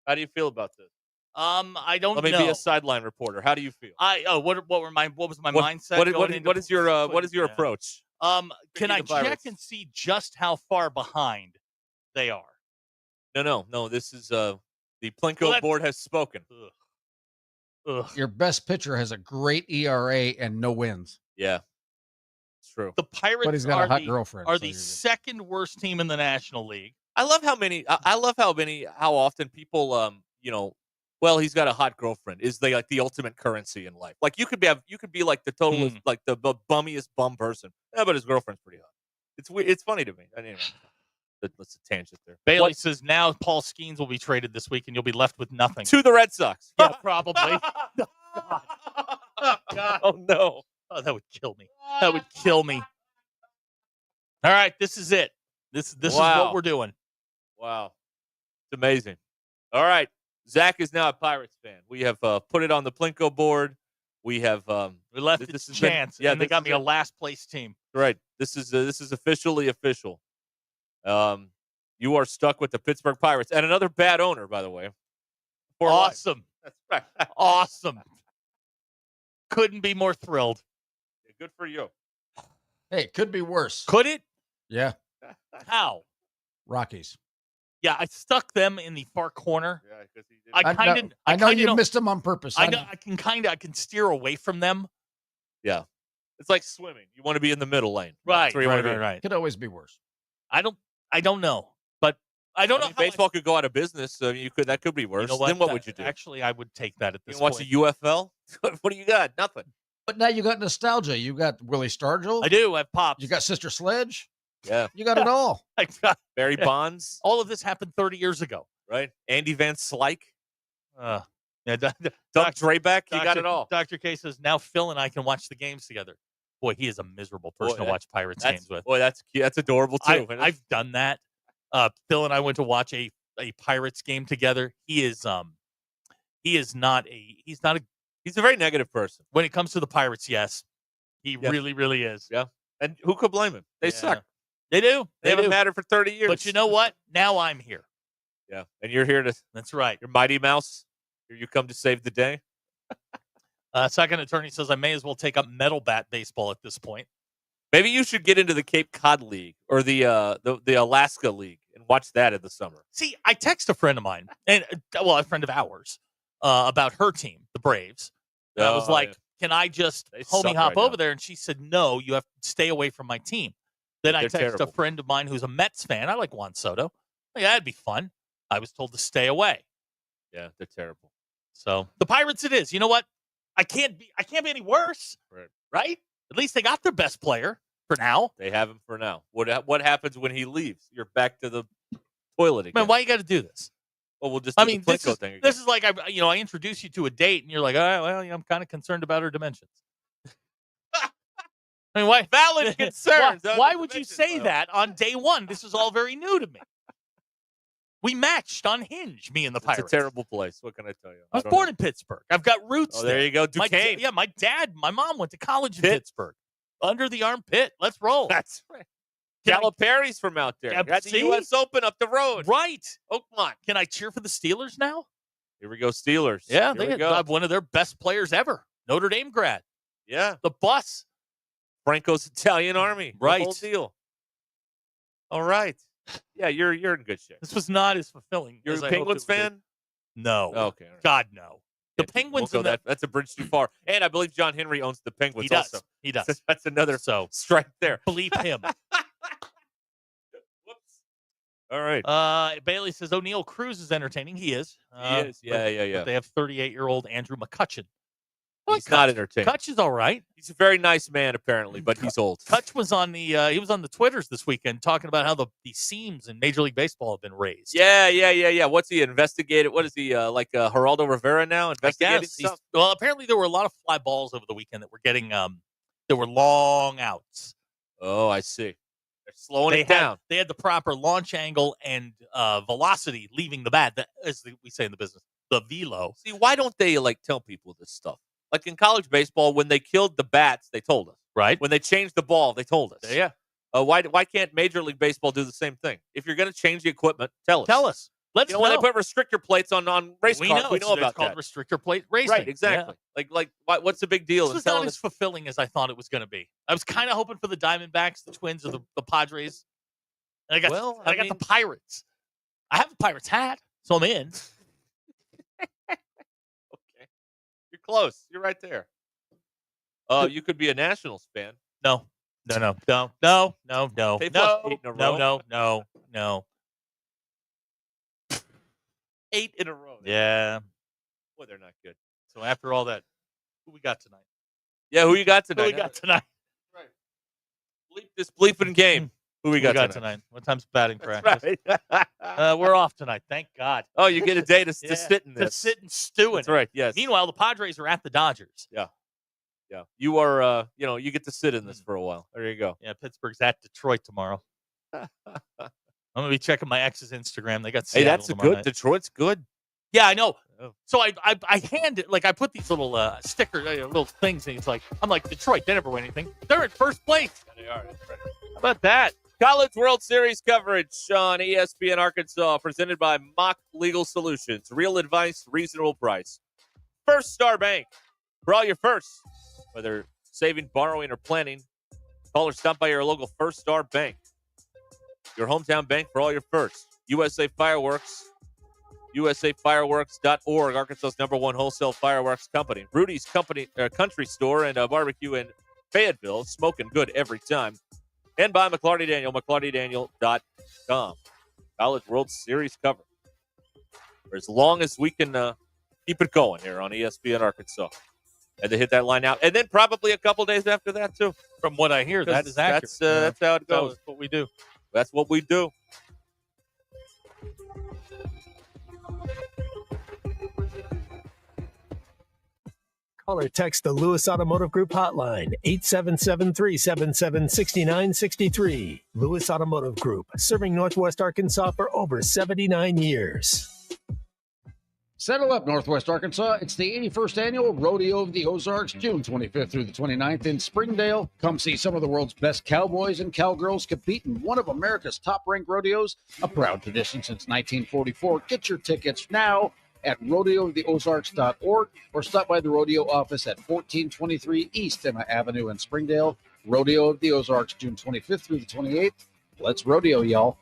How do you feel about this? I don't know. Let me be a sideline reporter. How do you feel? What was my mindset? What is your approach? Can I check and see just how far behind they are? No. This is the Plinko board has spoken. Ugh. Your best pitcher has a great ERA and no wins. Yeah, it's true. The Pirates But he's got a hot girlfriend, are so the you're good. second worst team in the National League. I love how often people well, he's got a hot girlfriend is like the ultimate currency in life. Like you could be like the total like the bummiest bum person. Yeah, but his girlfriend's pretty hot. It's funny to me. Anyway, that's a tangent there. Bailey says now Paul Skeens will be traded this week and you'll be left with nothing. To the Red Sox. Yeah, probably. God. Oh no. Oh, that would kill me. That would kill me. All right, this is it. This is what we're doing. Wow. It's amazing. All right. Zach is now a Pirates fan. We have put it on the Plinko board. We have we left its chance. And they got me a last place team. Right. This is officially official. You are stuck with the Pittsburgh Pirates and another bad owner, by the way. Awesome. That's right. Awesome. Couldn't be more thrilled. Yeah, good for you. Hey, it could be worse. Could it? Yeah. How? Rockies. Yeah, I stuck them in the far corner. Yeah, because he did. I know you missed them on purpose. I know. I can steer away from them. Yeah, it's like swimming. You want to be in the middle lane. Right. Right. Could always be worse. I don't know, but I don't know. How baseball could go out of business. So that could be worse. You know what? Then what would you do? Actually, I would take that at this point. Watch the UFL. What do you got? Nothing. But now you got nostalgia. You got Willie Stargell. I do. I have Pops. You got Sister Sledge. Yeah. You got it all. I got Barry Bonds. All of this happened 30 years ago. Right. Andy Van Slyke. Yeah. Doug Drabeck. You got it all. Dr. K says, now Phil and I can watch the games together. Boy, he is a miserable person to watch Pirates games with. Boy, that's cute. That's adorable, too. I've done that. Phil and I went to watch a Pirates game together. He's a very negative person. When it comes to the Pirates, yes. He really, really is. Yeah. And who could blame him? They suck. They do. They haven't mattered for 30 years. But you know what? Now I'm here. Yeah. And you're here to. That's right. You're Mighty Mouse. Here you come to save the day. Second attorney says I may as well take up metal bat baseball at this point. Maybe you should get into the Cape Cod League or the Alaska League and watch that in the summer. See, I text a friend of mine, and a friend of ours, about her team, the Braves. And I was like, can I just homie hop over there? And she said, no, you have to stay away from my team. Then I text a friend of mine who's a Mets fan. I like Juan Soto. Yeah, that'd be fun. I was told to stay away. Yeah, they're terrible. So the Pirates it is. You know what? I can't be any worse. Right? At least they got their best player for now. They have him for now. What happens when he leaves? You're back to the toilet again. Man, why you got to do this? Well, we'll just do the Plinko thing again. This is like I introduce you to a date and you're like, I'm kind of concerned about her dimensions. I mean, why? Valid concerns. Why would you say that on day one? This is all very new to me. We matched on Hinge, me and the Pirates. It's a terrible place. What can I tell you? I was born in Pittsburgh. I've got roots there. There you go. Duquesne. My mom went to college in Pittsburgh. Under the armpit. Let's roll. That's right. Calipari's from out there. Got the U.S. Open up the road. Right. Oakmont. Can I cheer for the Steelers now? Here we go, Steelers. Yeah, they got one of their best players ever. Notre Dame grad. Yeah. The bus. Franco's Italian Army. Right. The whole deal. All right. Yeah, you're in good shape. This was not as fulfilling. You're a Penguins fan? No. Okay. Right. God, no. The Penguins. That's a bridge too far. And I believe John Henry owns the Penguins. He does. Also. He does. That's another strike there. Bleep him. Whoops. All right. Bailey says O'Neal Cruz is entertaining. He is. He is. Yeah. But they have 38-year-old Andrew McCutchen. He's not entertaining. Kutch is all right. He's a very nice man, apparently, but he's old. Kutch was on the Twitters this weekend talking about how the seams in Major League Baseball have been raised. Yeah. What's he investigated? What is he like Geraldo Rivera now investigating stuff? Well, apparently there were a lot of fly balls over the weekend that were getting there were long outs. Oh, I see. They're slowing it down. They had the proper launch angle and velocity leaving the bat, as we say in the business, the velo. See, why don't they tell people this stuff? Like in college baseball, when they killed the bats, they told us. Right. When they changed the ball, they told us. Yeah. Why can't Major League Baseball do the same thing? If you're going to change the equipment, tell us. Tell us. Let's know. When they put restrictor plates on race cars, we know about it's called that. restrictor plate racing. Right, exactly. Yeah. What's the big deal? This was not as fulfilling as I thought it was going to be. I was kind of hoping for the Diamondbacks, the Twins, or the Padres. And I got the Pirates. I have a Pirates hat, so I'm in. Okay. You're close. You're right there. You could be a Nationals fan. No. They've lost 8 in a row. No. 8 in a row. Yeah. Boy, they're not good. So after all that, who we got tonight? Yeah, who you got tonight? Who we got tonight? Right. Bleep this bleeping game. Who we got tonight? What time's batting practice? Right. We're off tonight. Thank God. Oh, you get a day to sit in this. To sit and stew in That's right, yes. Meanwhile, the Padres are at the Dodgers. Yeah. You are, you get to sit in this for a while. There you go. Yeah, Pittsburgh's at Detroit tomorrow. I'm going to be checking my ex's Instagram. They got Seattle that's tomorrow good. night. Detroit's good. Yeah, I know. So I hand it, like I put these little sticker, little things, and I'm like, Detroit, they never win anything. They're in first place. They are. How about that? College World Series coverage on ESPN Arkansas, presented by Mock Legal Solutions. Real advice, reasonable price. First Star Bank. For all your firsts, whether saving, borrowing, or planning, call or stop by your local First Star Bank. Your hometown bank for all your firsts. USA Fireworks. USAFireworks.org, Arkansas's #1 wholesale fireworks company. Rudy's Country Store and barbecue in Fayetteville, smoking good every time. And by McLarty Daniel, McLartyDaniel.com. College World Series cover. For as long as we can keep it going here on ESPN Arkansas. Had to hit that line out. And then probably a couple days after that, too. From what I hear, that is accurate. That's how it goes. That's what we do. That's what we do. Call or text the Lewis Automotive Group hotline, 877-377-6963. Lewis Automotive Group, serving Northwest Arkansas for over 79 years. Settle up, Northwest Arkansas. It's the 81st Annual Rodeo of the Ozarks, June 25th through the 29th in Springdale. Come see some of the world's best cowboys and cowgirls compete in one of America's top-ranked rodeos, a proud tradition since 1944. Get your tickets now at rodeooftheozarks.org or stop by the rodeo office at 1423 East Emma Avenue in Springdale. Rodeo of the Ozarks, June 25th through the 28th. Let's rodeo, y'all.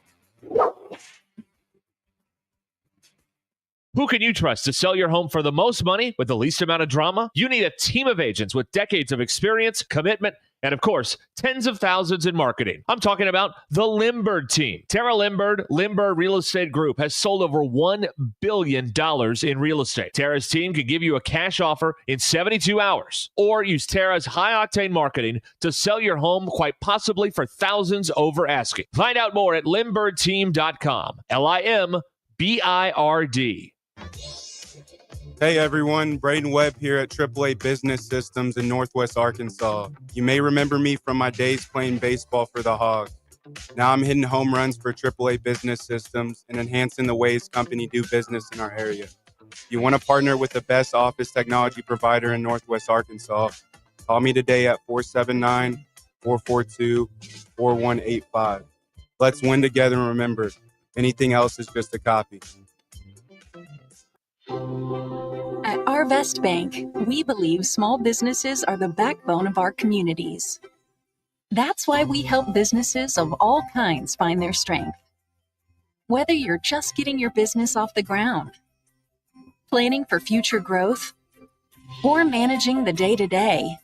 Who can you trust to sell your home for the most money with the least amount of drama? You need a team of agents with decades of experience, commitment, and of course, tens of thousands in marketing. I'm talking about the Limbird team. Tara Limbird Real Estate Group has sold over $1 billion in real estate. Tara's team can give you a cash offer in 72 hours or use Tara's high-octane marketing to sell your home quite possibly for thousands over asking. Find out more at LimbirdTeam.com. LIMBIRD. Hey everyone, Braden Webb here at AAA Business Systems in Northwest Arkansas. You may remember me from my days playing baseball for the Hogs. Now I'm hitting home runs for AAA Business Systems and enhancing the ways companies do business in our area. If you want to partner with the best office technology provider in Northwest Arkansas, call me today at 479-442-4185. Let's win together, and remember, anything else is just a copy. At Arvest Bank, we believe small businesses are the backbone of our communities. That's why we help businesses of all kinds find their strength. Whether you're just getting your business off the ground, planning for future growth, or managing the day-to-day,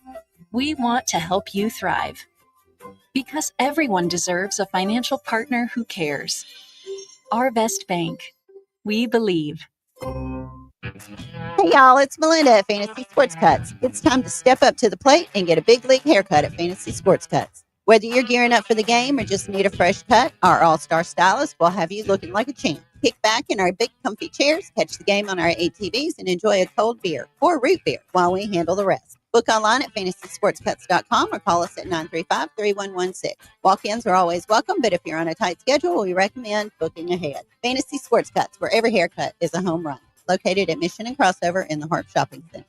we want to help you thrive. Because everyone deserves a financial partner who cares. Arvest Bank. We believe. Hey y'all, it's Melinda at Fantasy Sports Cuts. It's time to step up to the plate and get a big league haircut at Fantasy Sports Cuts. Whether you're gearing up for the game or just need a fresh cut, our all-star stylist will have you looking like a champ. Kick back in our big comfy chairs, catch the game on our ATVs, and enjoy a cold beer or root beer while we handle the rest. Book online at fantasysportscuts.com or call us at 935-3116. Walk-ins are always welcome, but if you're on a tight schedule, we recommend booking ahead. Fantasy Sports Cuts, where every haircut is a home run. Located at Mission and Crossover in the Harp Shopping Center.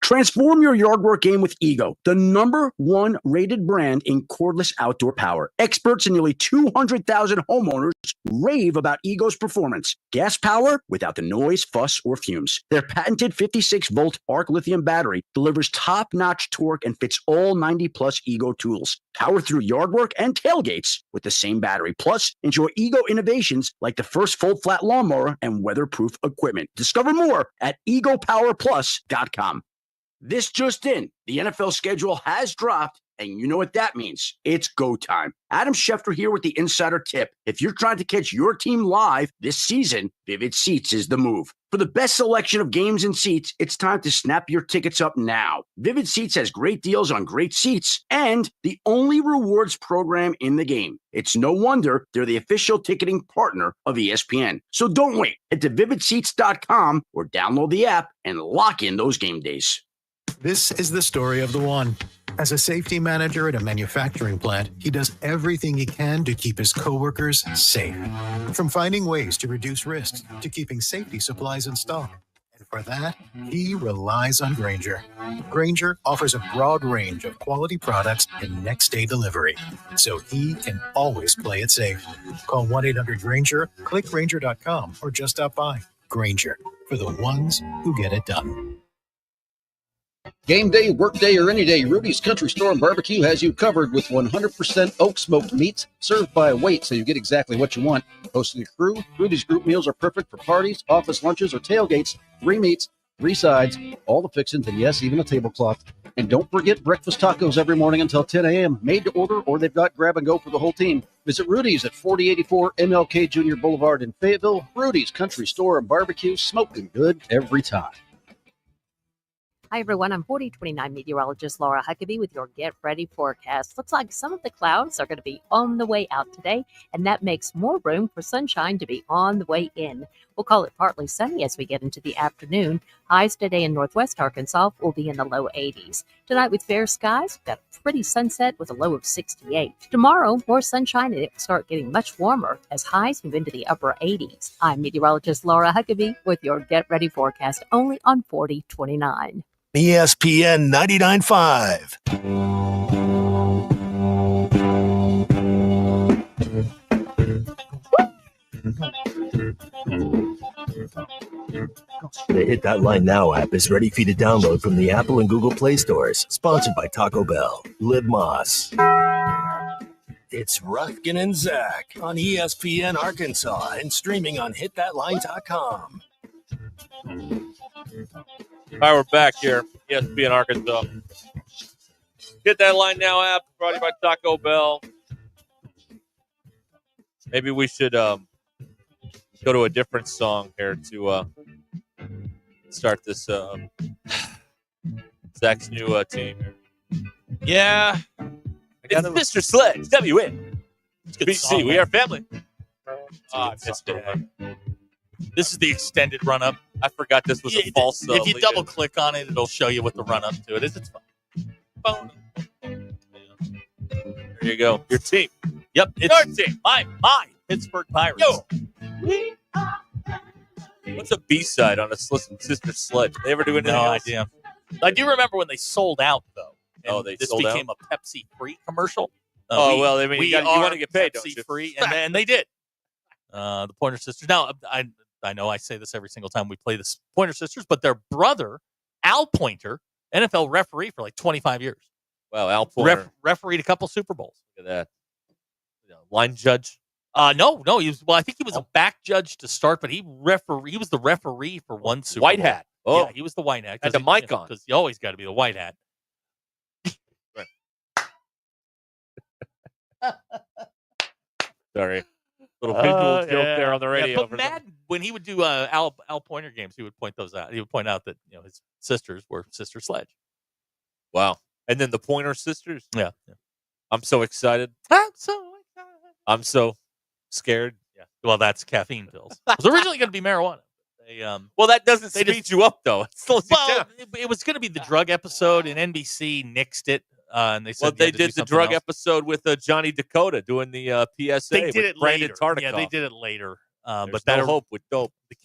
Transform your yard work game with Ego, the #1 rated brand in cordless outdoor power. Experts and nearly 200,000 homeowners rave about Ego's performance. Gas power without the noise, fuss, or fumes. Their patented 56-volt arc lithium battery delivers top-notch torque and fits all 90-plus Ego tools. Power through yard work and tailgates with the same battery. Plus, enjoy Ego innovations like the first fold-flat lawnmower and weatherproof equipment. Discover more at egopowerplus.com. This just in, the NFL schedule has dropped, and you know what that means. It's go time. Adam Schefter here with the Insider Tip. If you're trying to catch your team live this season, Vivid Seats is the move. For the best selection of games and seats, it's time to snap your tickets up now. Vivid Seats has great deals on great seats and the only rewards program in the game. It's no wonder they're the official ticketing partner of ESPN. So don't wait. Head to vividseats.com or download the app and lock in those game days. This is the story of the one. As a safety manager at a manufacturing plant, he does everything he can to keep his coworkers safe. From finding ways to reduce risks to keeping safety supplies in stock. And for that, he relies on Grainger. Grainger offers a broad range of quality products and next-day delivery, so he can always play it safe. Call 1-800-GRAINGER, click Grainger.com, or just stop by. Grainger, for the ones who get it done. Game day, work day, or any day, Rudy's Country Store and Barbecue has you covered with 100% oak smoked meats served by weight so you get exactly what you want. Hosting a crew, Rudy's group meals are perfect for parties, office lunches, or tailgates. 3 meats, 3 sides, all the fixings, and yes, even a tablecloth. And don't forget breakfast tacos every morning until 10 a.m. Made to order, or they've got grab and go for the whole team. Visit Rudy's at 4084 MLK Jr. Boulevard in Fayetteville. Rudy's Country Store and Barbecue, smoking good every time. Hi, everyone. I'm 4029 meteorologist Laura Huckabee with your Get Ready forecast. Looks like some of the clouds are going to be on the way out today, and that makes more room for sunshine to be on the way in. We'll call it partly sunny as we get into the afternoon. Highs today in northwest Arkansas will be in the low 80s. Tonight with fair skies, we've got a pretty sunset with a low of 68. Tomorrow, more sunshine, and it will start getting much warmer as highs move into the upper 80s. I'm meteorologist Laura Huckabee with your Get Ready forecast only on 4029. ESPN 99.5. The Hit That Line Now app is ready for you to download from the Apple and Google Play stores. Sponsored by Taco Bell. Live Moss. It's Ruscin and Zach on ESPN Arkansas and streaming on hitthatline.com. All right, we're back here. ESPN Arkansas. Hit That Line Now app brought to you by Taco Bell. Maybe we should go to a different song here to start this Zach's new team. Yeah. It's Mr. Sledge, WN. BC, we are family. I missed it. This is the extended run-up. I forgot this was a false. If you double-click on it, it'll show you what the run-up to it is. It's fun. There you go. Your team. Yep. It's your team. My Pittsburgh Pirates. Yo. What's a B-side on a Sister Sledge? They ever do anything else? Idea. I do remember when they sold out, though. This became a Pepsi-free commercial. You want to get paid, don't you? Pepsi-free, and they did. The Pointer Sisters. Now, I know I say this every single time we play the Pointer Sisters, but their brother, Al Pointer, NFL referee for like 25 years. Wow, Al Pointer. Refereed a couple Super Bowls. Look at that. Line judge? No. I think he was a back judge to start, but he was the referee for one Super Bowl. White hat. Oh. Yeah, he was the white hat. Had the mic on. Because you always got to be the white hat. Sorry. Little visual joke there on the radio. Yeah, but Madden, when he would do Al Pointer games, he would point those out. He would point out that his sisters were Sister Sledge. Wow. And then the Pointer Sisters? Yeah. I'm so excited. I'm so scared. Yeah. Well, that's caffeine pills. It was originally going to be marijuana. Well, that doesn't speed you up, though. It was going to be the drug episode, and NBC nixed it. And they said they did the drug episode with Johnny Dakota doing the PSA. They did it Brandon later. Tartikoff. Yeah, they did it later. But no hope with dope. The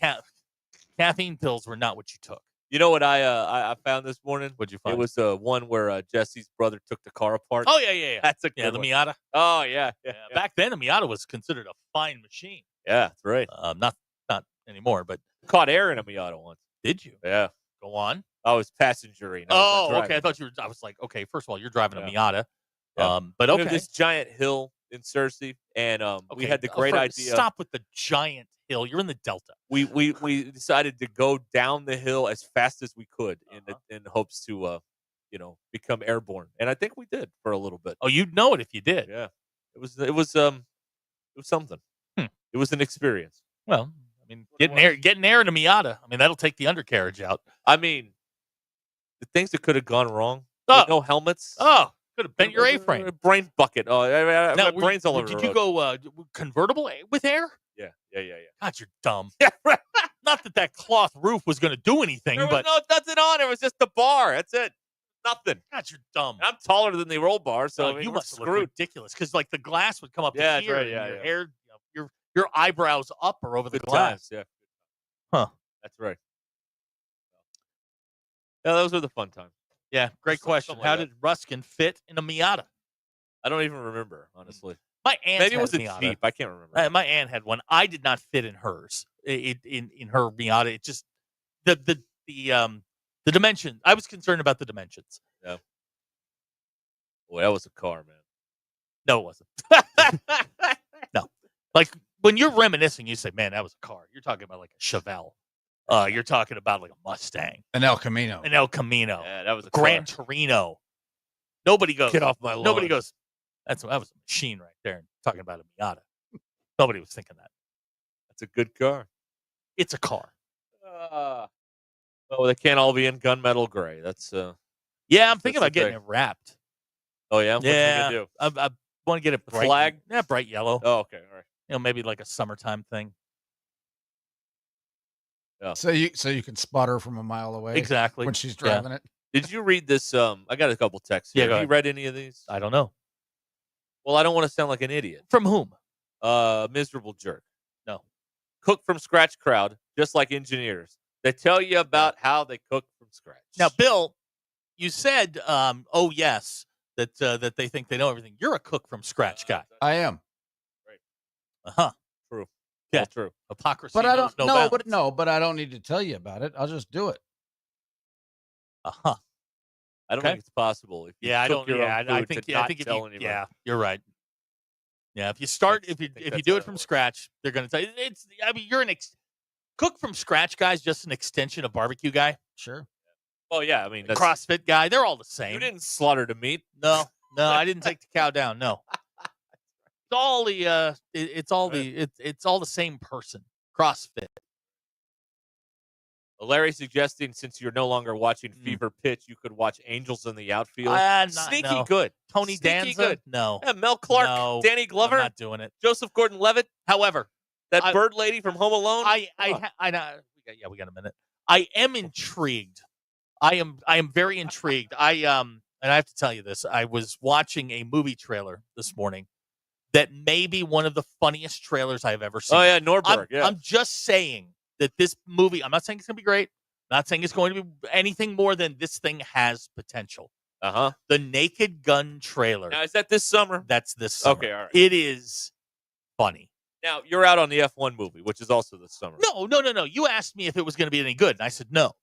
caffeine pills were not what you took. You know what I found this morning? What'd you find? It was one where Jesse's brother took the car apart. Oh yeah. That's a the one. Miata. Oh yeah. Back then, the Miata was considered a fine machine. Yeah, that's right. Not anymore, but caught air in a Miata once. Did you? Yeah. Go on. I was passengering. Okay. I thought you were. I was like, okay. First of all, you're driving a Miata. Yeah. But okay. This giant hill in Searcy, and we had the great idea. Stop with the giant hill. You're in the Delta. We decided to go down the hill as fast as we could in hopes to become airborne, and I think we did for a little bit. Oh, you'd know it if you did. Yeah. It was something. It was an experience. Well, I mean, getting air in a Miata. I mean, that'll take the undercarriage out. I mean, the things that could have gone wrong. No helmets. Oh, could have bent your A-frame. Brain bucket. Oh, my brain's all over. Did you go convertible with air? Yeah. God, you're dumb. Yeah, right. Not that cloth roof was going to do anything, There was but nothing on. It was just the bar. That's it. nothing. God, you're dumb. And I'm taller than the roll bar, so I mean, you we're must look screwed. ridiculous because like the glass would come up Yeah, to that's here, right, and yeah, your yeah. hair, your eyebrows up or over the Good glass. times, yeah. Huh. That's right. Yeah, those are the fun times. Yeah, great question. something like How that. did Ruskin fit in a Miata? I don't even remember, honestly. My aunt Maybe it had was a Miata. Jeep. I can't remember. My aunt had one. I did not fit in hers. In her Miata, it just the dimension. I was concerned about the dimensions. Yeah. Boy, that was a car, man. No, it wasn't. No, like when you're reminiscing, you say, "Man, that was a car." You're talking about like a Chevelle. You're talking about like a Mustang, An El Camino. Yeah, that was a Gran Torino. Nobody goes. Get off my lawn. Nobody goes. That was a machine right there. Talking about a Miata. Nobody was thinking that. That's a good car. It's a car. Oh, they can't all be in gunmetal gray. That's Yeah, I'm thinking that's about the getting thing. it wrapped. Oh yeah, What you Yeah, gonna do? I want to get it The bright. flag? Yeah, bright yellow. Oh, okay, all right. Maybe like a summertime thing. Yeah. So you can spot her from a mile away. Exactly. When she's driving it. Did you read this? I got a couple texts. Here. Yeah, go Have you ahead. read any of these? I don't know. Well, I don't want to sound like an idiot. From whom? Miserable jerk. No. Cook from scratch crowd, just like engineers. They tell you about how they cook from scratch. Now, Bill, you said, "Oh yes," that they think they know everything. You're a cook from scratch guy. I am. True. Yeah, All true. Hypocrisy. But I knows don't no bounds. but I don't need to tell you about it. I'll just do it. I don't Okay. think it's possible. If you Yeah, I cook don't. your Yeah, own I food think. to Yeah, I not think if tell you. anybody. Yeah, you're right. Yeah, if you start, if you that's do how it it from works. scratch, they're going to tell you. It's. I mean, you're cook from scratch guy's just an extension of barbecue guy. Sure. Oh yeah, I mean that's, CrossFit guy. They're all the same. you didn't slaughter the meat. No, I didn't take the cow down. No, it's all the. It's all the same person. CrossFit. Larry suggesting since you're no longer watching Fever Pitch, you could watch Angels in the Outfield. Sneaky no. good. Tony Sneaky Danza. good. No. Yeah, Mel Clark, No, Danny Glover, I'm not doing it. Joseph Gordon-Levitt, However, that bird lady from Home Alone. I we got a minute. I am intrigued. I am very intrigued. And I have to tell you this. I was watching a movie trailer this morning that may be one of the funniest trailers I've ever seen. Oh yeah, Norberg. I'm just saying that this movie, I'm not saying it's going to be great. I'm not saying it's going to be anything more than this thing has potential. The Naked Gun trailer. Now is that this summer? That's this summer. Okay, all right. It is funny. Now you're out on the F1 movie, which is also this summer. No. You asked me if it was going to be any good, and I said no.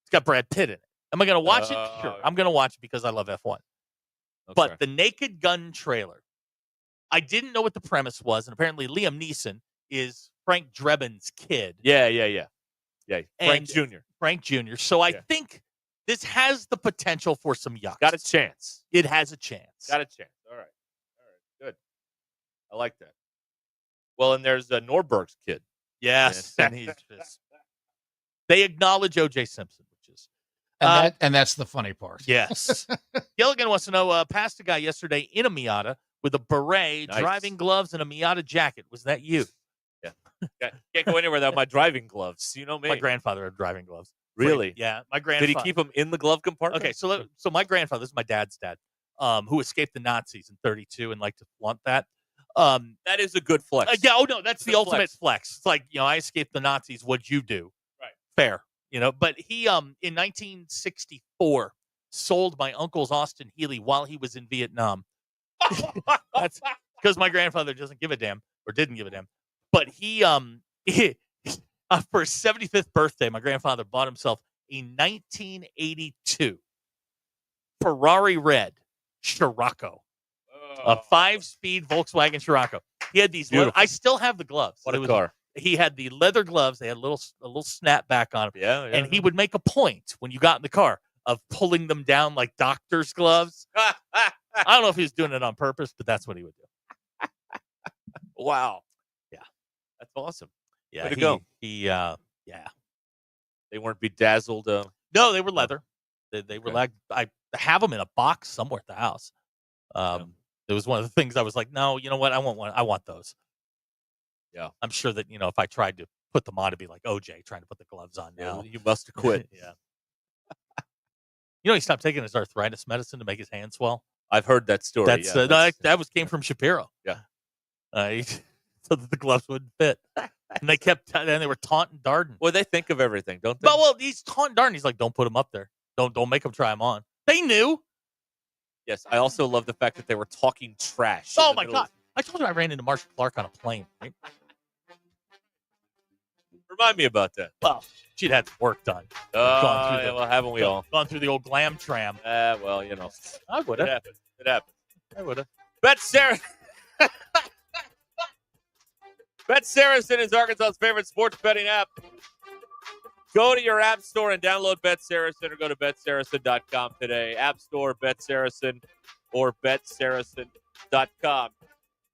It's got Brad Pitt in it. Am I going to watch it? Sure. I'm going to watch it because I love F1. Okay. But the Naked Gun trailer, I didn't know what the premise was, and apparently Liam Neeson is Frank Drebin's kid. Yeah. Frank Jr. Frank Jr. So I think this has the potential for some yucks. Got a chance. It has a chance. Got a chance. All right. Good. I like that. Well, and there's Norberg's kid. Yes, and he's just. They acknowledge O.J. Simpson, which is. And that's the funny part. Yes. Gilligan wants to know, passed a guy yesterday in a Miata with a beret, Nice. driving gloves, and a Miata jacket. Was that you? Yeah. Can't go anywhere without my driving gloves. You know me. My grandfather had driving gloves. Really? Yeah, my grandfather. Did he keep them in the glove compartment? Okay, so my grandfather, this is my dad's dad, who escaped the Nazis in 1932 and liked to flaunt that. That is a good flex. That's the ultimate flex. It's like, I escaped the Nazis. What'd you do? Right. Fair. But he, in 1964, sold my uncle's Austin Healey while he was in Vietnam. That's because my grandfather doesn't give a damn, or didn't give a damn. But he for his 75th birthday, my grandfather bought himself a 1982 Ferrari red Scirocco, a 5-speed Volkswagen Scirocco. He had these. I still have the gloves. What a car! He had the leather gloves. They had a little snapback on them. Yeah. And he would make a point when you got in the car of pulling them down like doctor's gloves. I don't know if he was doing it on purpose, but that's what he would do. Wow. Yeah. That's awesome. Yeah. Way to go. Yeah. They weren't bedazzled. No, they were leather. They were like, I have them in a box somewhere at the house. It was one of the things I was like, no, you know what? I want one. I want those. Yeah. I'm sure that, if I tried to put them on, it'd be like OJ trying to put the gloves on now. You must have quit. Yeah. You know, he stopped taking his arthritis medicine to make his hand swell. I've heard that story. That's that came from Shapiro. Yeah. So that the gloves wouldn't fit, and they were taunting Darden. Well, they think of everything, don't they? But he's taunting Darden. He's like, "Don't put him up there. Don't make him try him on." They knew. Yes, I also love the fact that they were talking trash. Oh my God! I told you I ran into Marcia Clark on a plane. Right? Remind me about that. Well, she'd had work done. Haven't we all? Gone through the old glam tram. Well, you know. I would have. It happened. I would have. Bet Saracen is Arkansas's favorite sports betting app. Go to your app store and download Bet Saracen or go to betsaracen.com today. App Store, Bet Saracen, or betsaracen.com.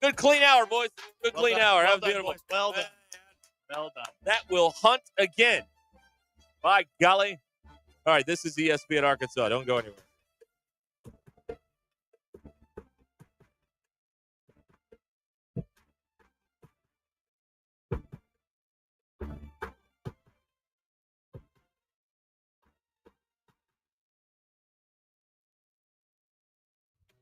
Good clean hour, boys. Good clean hour. Have a beautiful. Well done. Well done. That will hunt again. By golly. All right, this is ESPN Arkansas. Don't go anywhere.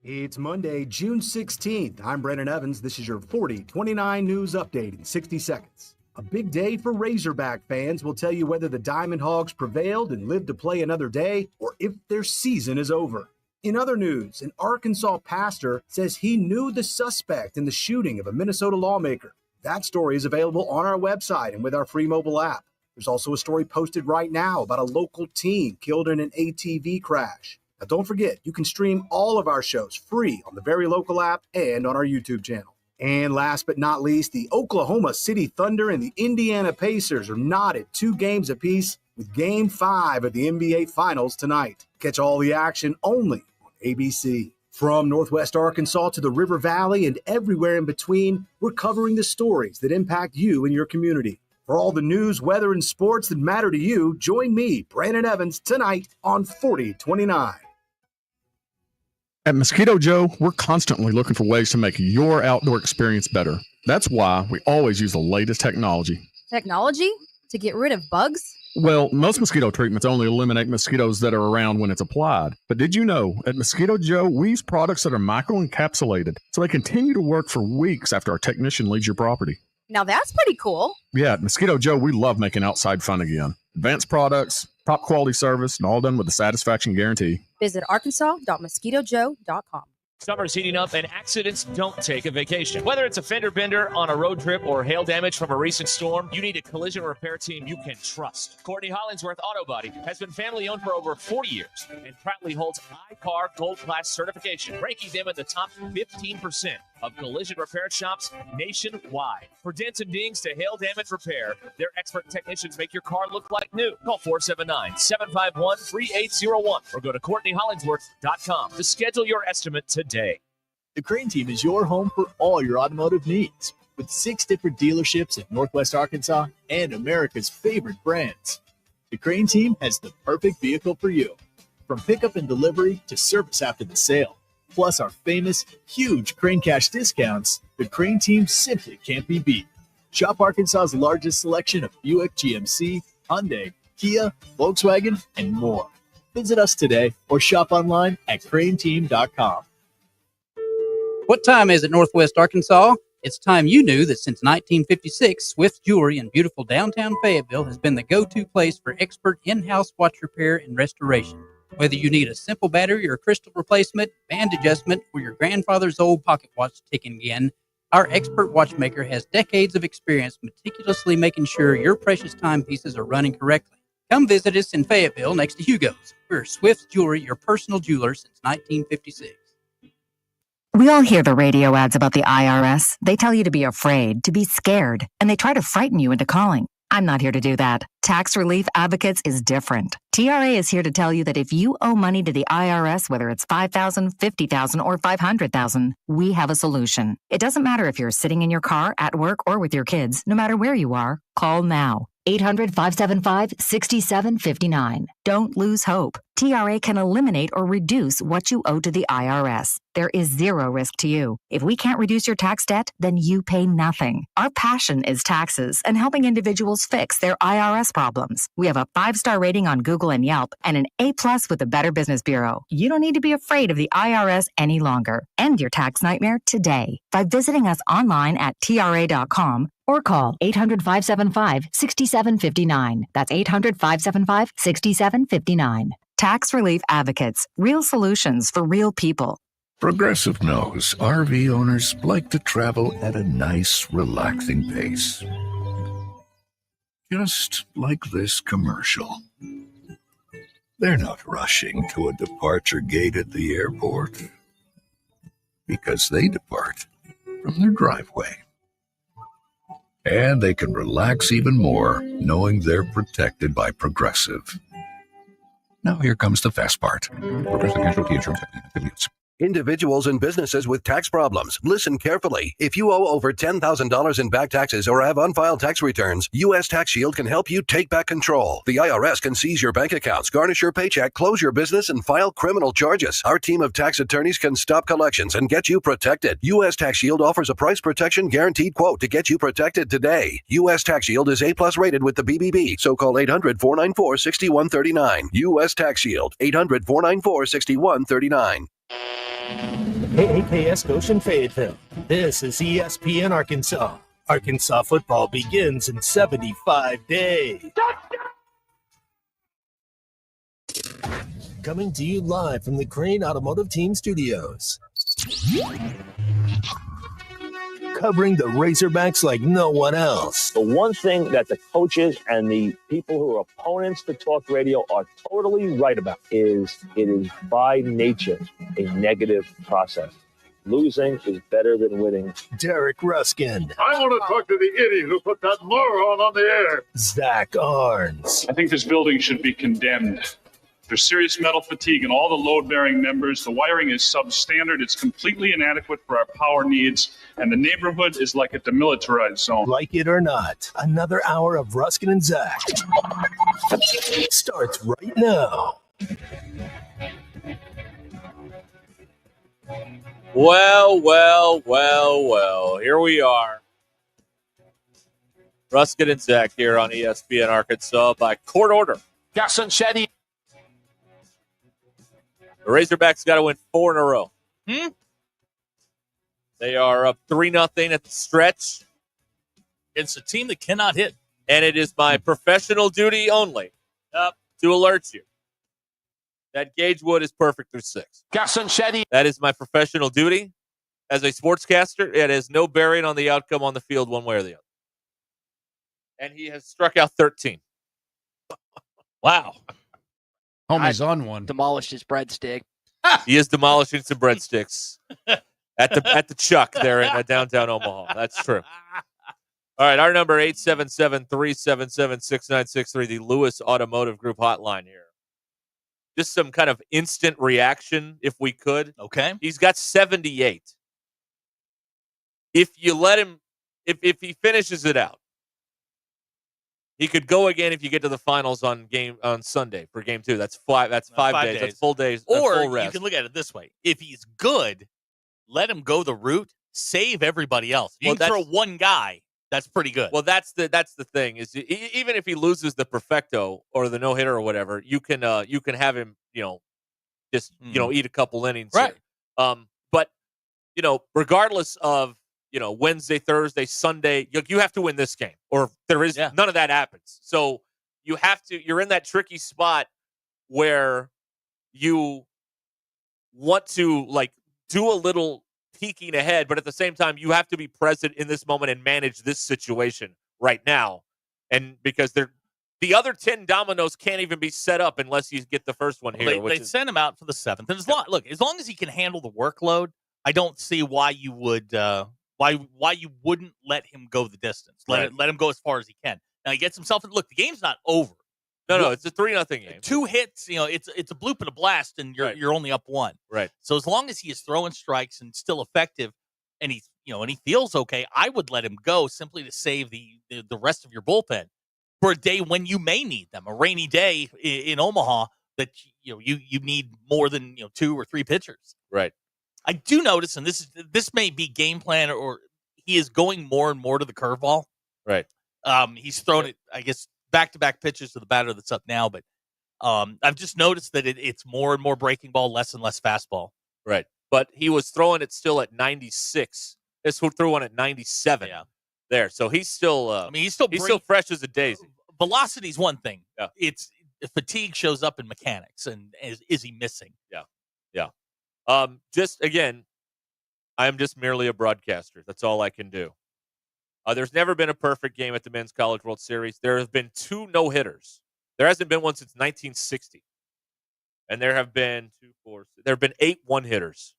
It's Monday, June 16th. I'm Brandon Evans. This is your 40-29 news update in 60 seconds. A big day for Razorback fans. Will tell you whether the Diamond Hogs prevailed and lived to play another day or if their season is over. In other news, an Arkansas pastor says he knew the suspect in the shooting of a Minnesota lawmaker. That story is available on our website and with our free mobile app. There's also a story posted right now about a local teen killed in an ATV crash. Now, don't forget, you can stream all of our shows free on the Very Local app and on our YouTube channel. And last but not least, the Oklahoma City Thunder and the Indiana Pacers are knotted 2 games apiece with Game 5 of the NBA Finals tonight. Catch all the action only on ABC. From Northwest Arkansas to the River Valley and everywhere in between, we're covering the stories that impact you and your community. For all the news, weather, and sports that matter to you, join me, Brandon Evans, tonight on 4029. At Mosquito Joe, we're constantly looking for ways to make your outdoor experience better. That's why we always use the latest technology. Technology? To get rid of bugs? Well, most mosquito treatments only eliminate mosquitoes that are around when it's applied. But did you know, at Mosquito Joe, we use products that are microencapsulated, so they continue to work for weeks after our technician leaves your property. Now that's pretty cool. Yeah, at Mosquito Joe, we love making outside fun again. Advanced products, top quality service, and all done with a satisfaction guarantee. Visit arkansas.mosquitojoe.com. Summer's heating up and accidents don't take a vacation. Whether it's a fender bender on a road trip or hail damage from a recent storm, you need a collision repair team you can trust. Courtney Hollingsworth Auto Body has been family owned for over 40 years and proudly holds I-CAR Gold Class certification, ranking them in the top 15% of collision repair shops nationwide. For dents and dings to hail damage repair, their expert technicians make your car look like new. Call 479-751-3801 or go to CourtneyHollingsworth.com to schedule your estimate today. The Crane Team is your home for all your automotive needs, with 6 different dealerships in Northwest Arkansas and America's favorite brands. The Crane Team has the perfect vehicle for you, from pickup and delivery to service after the sale. Plus our famous, huge Crane Cash discounts, the Crane Team simply can't be beat. Shop Arkansas's largest selection of Buick, GMC, Hyundai, Kia, Volkswagen, and more. Visit us today or shop online at craneteam.com. What time is it, Northwest Arkansas? It's time you knew that since 1956, Swift Jewelry in beautiful downtown Fayetteville has been the go-to place for expert in-house watch repair and restoration. Whether you need a simple battery or crystal replacement, band adjustment, or your grandfather's old pocket watch ticking again, our expert watchmaker has decades of experience meticulously making sure your precious timepieces are running correctly. Come visit us in Fayetteville next to Hugo's. We're Swift Jewelry, your personal jeweler since 1956. We all hear the radio ads about the IRS. They tell you to be afraid, to be scared, and they try to frighten you into calling. I'm not here to do that. Tax Relief Advocates is different. TRA is here to tell you that if you owe money to the IRS, whether it's $5,000, $50,000, or $500,000, we have a solution. It doesn't matter if you're sitting in your car, at work, or with your kids. No matter where you are, call now. 800-575-6759. Don't lose hope. TRA can eliminate or reduce what you owe to the IRS. There is zero risk to you. If we can't reduce your tax debt, then you pay nothing. Our passion is taxes and helping individuals fix their IRS problems. We have a 5-star rating on Google and Yelp and an A+ with the Better Business Bureau. You don't need to be afraid of the IRS any longer. End your tax nightmare today by visiting us online at TRA.com or call 800-575-6759. That's 800-575-6759. Tax Relief Advocates. Real solutions for real people. Progressive knows RV owners like to travel at a nice, relaxing pace. Just like this commercial. They're not rushing to a departure gate at the airport because they depart from their driveway. And they can relax even more knowing they're protected by Progressive. Now here comes the fast part. Progressive Casualty Insurance Company affiliates. Individuals and businesses with tax problems, listen carefully. If you owe over $10,000 in back taxes or have unfiled tax returns, U.S. Tax Shield can help you take back control. The IRS can seize your bank accounts, garnish your paycheck, close your business, and file criminal charges. Our team of tax attorneys can stop collections and get you protected. U.S. Tax Shield offers a price protection guaranteed quote to get you protected today. U.S. Tax Shield is A+ rated with the BBB, so call 800-494-6139. U.S. Tax Shield, 800-494-6139. KAKS Goshen Fayetteville. This is ESPN Arkansas. Arkansas football begins in 75 days. Coming to you live from the Crane Automotive Team Studios. Covering the Razorbacks like no one else. The one thing that the coaches and the people who are opponents to talk radio are totally right about is it is by nature a negative process. Losing is better than winning. Derek Ruskin. I want to talk to the idiot who put that moron on the air. Zach Arns. I think this building should be condemned. There's serious metal fatigue in all the load-bearing members. The wiring is substandard. It's completely inadequate for our power needs. And the neighborhood is like a demilitarized zone. Like it or not, another hour of Ruskin and Zach starts right now. Well. Here we are. Ruskin and Zach here on ESPN Arkansas by court order. Garson Shetty. The Razorbacks got to win 4 in a row. They are up 3-0 at the stretch. It's a team that cannot hit. And it is my professional duty only to alert you that Gage Wood is perfect through 6. Garson Shetty. That is my professional duty. As a sportscaster, it has no bearing on the outcome on the field one way or the other. And he has struck out 13. Wow. Homie's on one. Demolished his breadstick. He is demolishing some breadsticks at the Chuck there in downtown Omaha. That's true. All right, our number 877-377-6963, the Lewis Automotive Group hotline here. Just some kind of instant reaction, if we could. Okay. He's got 78. If you let him, if he finishes it out, he could go again if you get to the finals on Sunday for game 2. That's 5 days. That's full days. Or full rest. you can look at it this way. If he's good, let him go the route, save everybody else. You can throw one guy, that's pretty good. Well, that's the thing is even if he loses the perfecto or the no-hitter or whatever, you can have him, just eat a couple innings. Right. Here. But regardless of Wednesday, Thursday, Sunday, you have to win this game, or there is none of that happens. So you're in that tricky spot where you want to do a little peeking ahead, but at the same time, you have to be present in this moment and manage this situation right now. And because the other 10 dominoes can't even be set up unless you get the first one here. They sent him out for the 7th. And as long as he can handle the workload, I don't see why you would why you wouldn't let him go the distance. Let him go as far as he can. Now he gets himself. Look, the game's not over. No, it's a 3-0 game. 2 hits, it's a bloop and a blast, and you're only up 1. Right. So as long as he is throwing strikes and still effective, and he feels okay, I would let him go simply to save the rest of your bullpen. for a day when you may need them, a rainy day in Omaha that you need more than 2 or 3 pitchers. Right. I do notice, and this may be game plan, or he is going more and more to the curveball. Right. He's thrown it, I guess, back-to-back pitches to the batter that's up now, but I've just noticed that it's more and more breaking ball, less and less fastball. Right. But he was throwing it still at 96. This threw one at 97. Yeah. There. So he's still he's still fresh as a daisy. Velocity's one thing. Yeah. It's fatigue shows up in mechanics, and is he missing? Yeah. Yeah. Just again, I am just merely a broadcaster. That's all I can do. There's never been a perfect game at the Men's College World Series. There have been 2 no-hitters. There hasn't been one since 1960. And there have been 8 one-hitters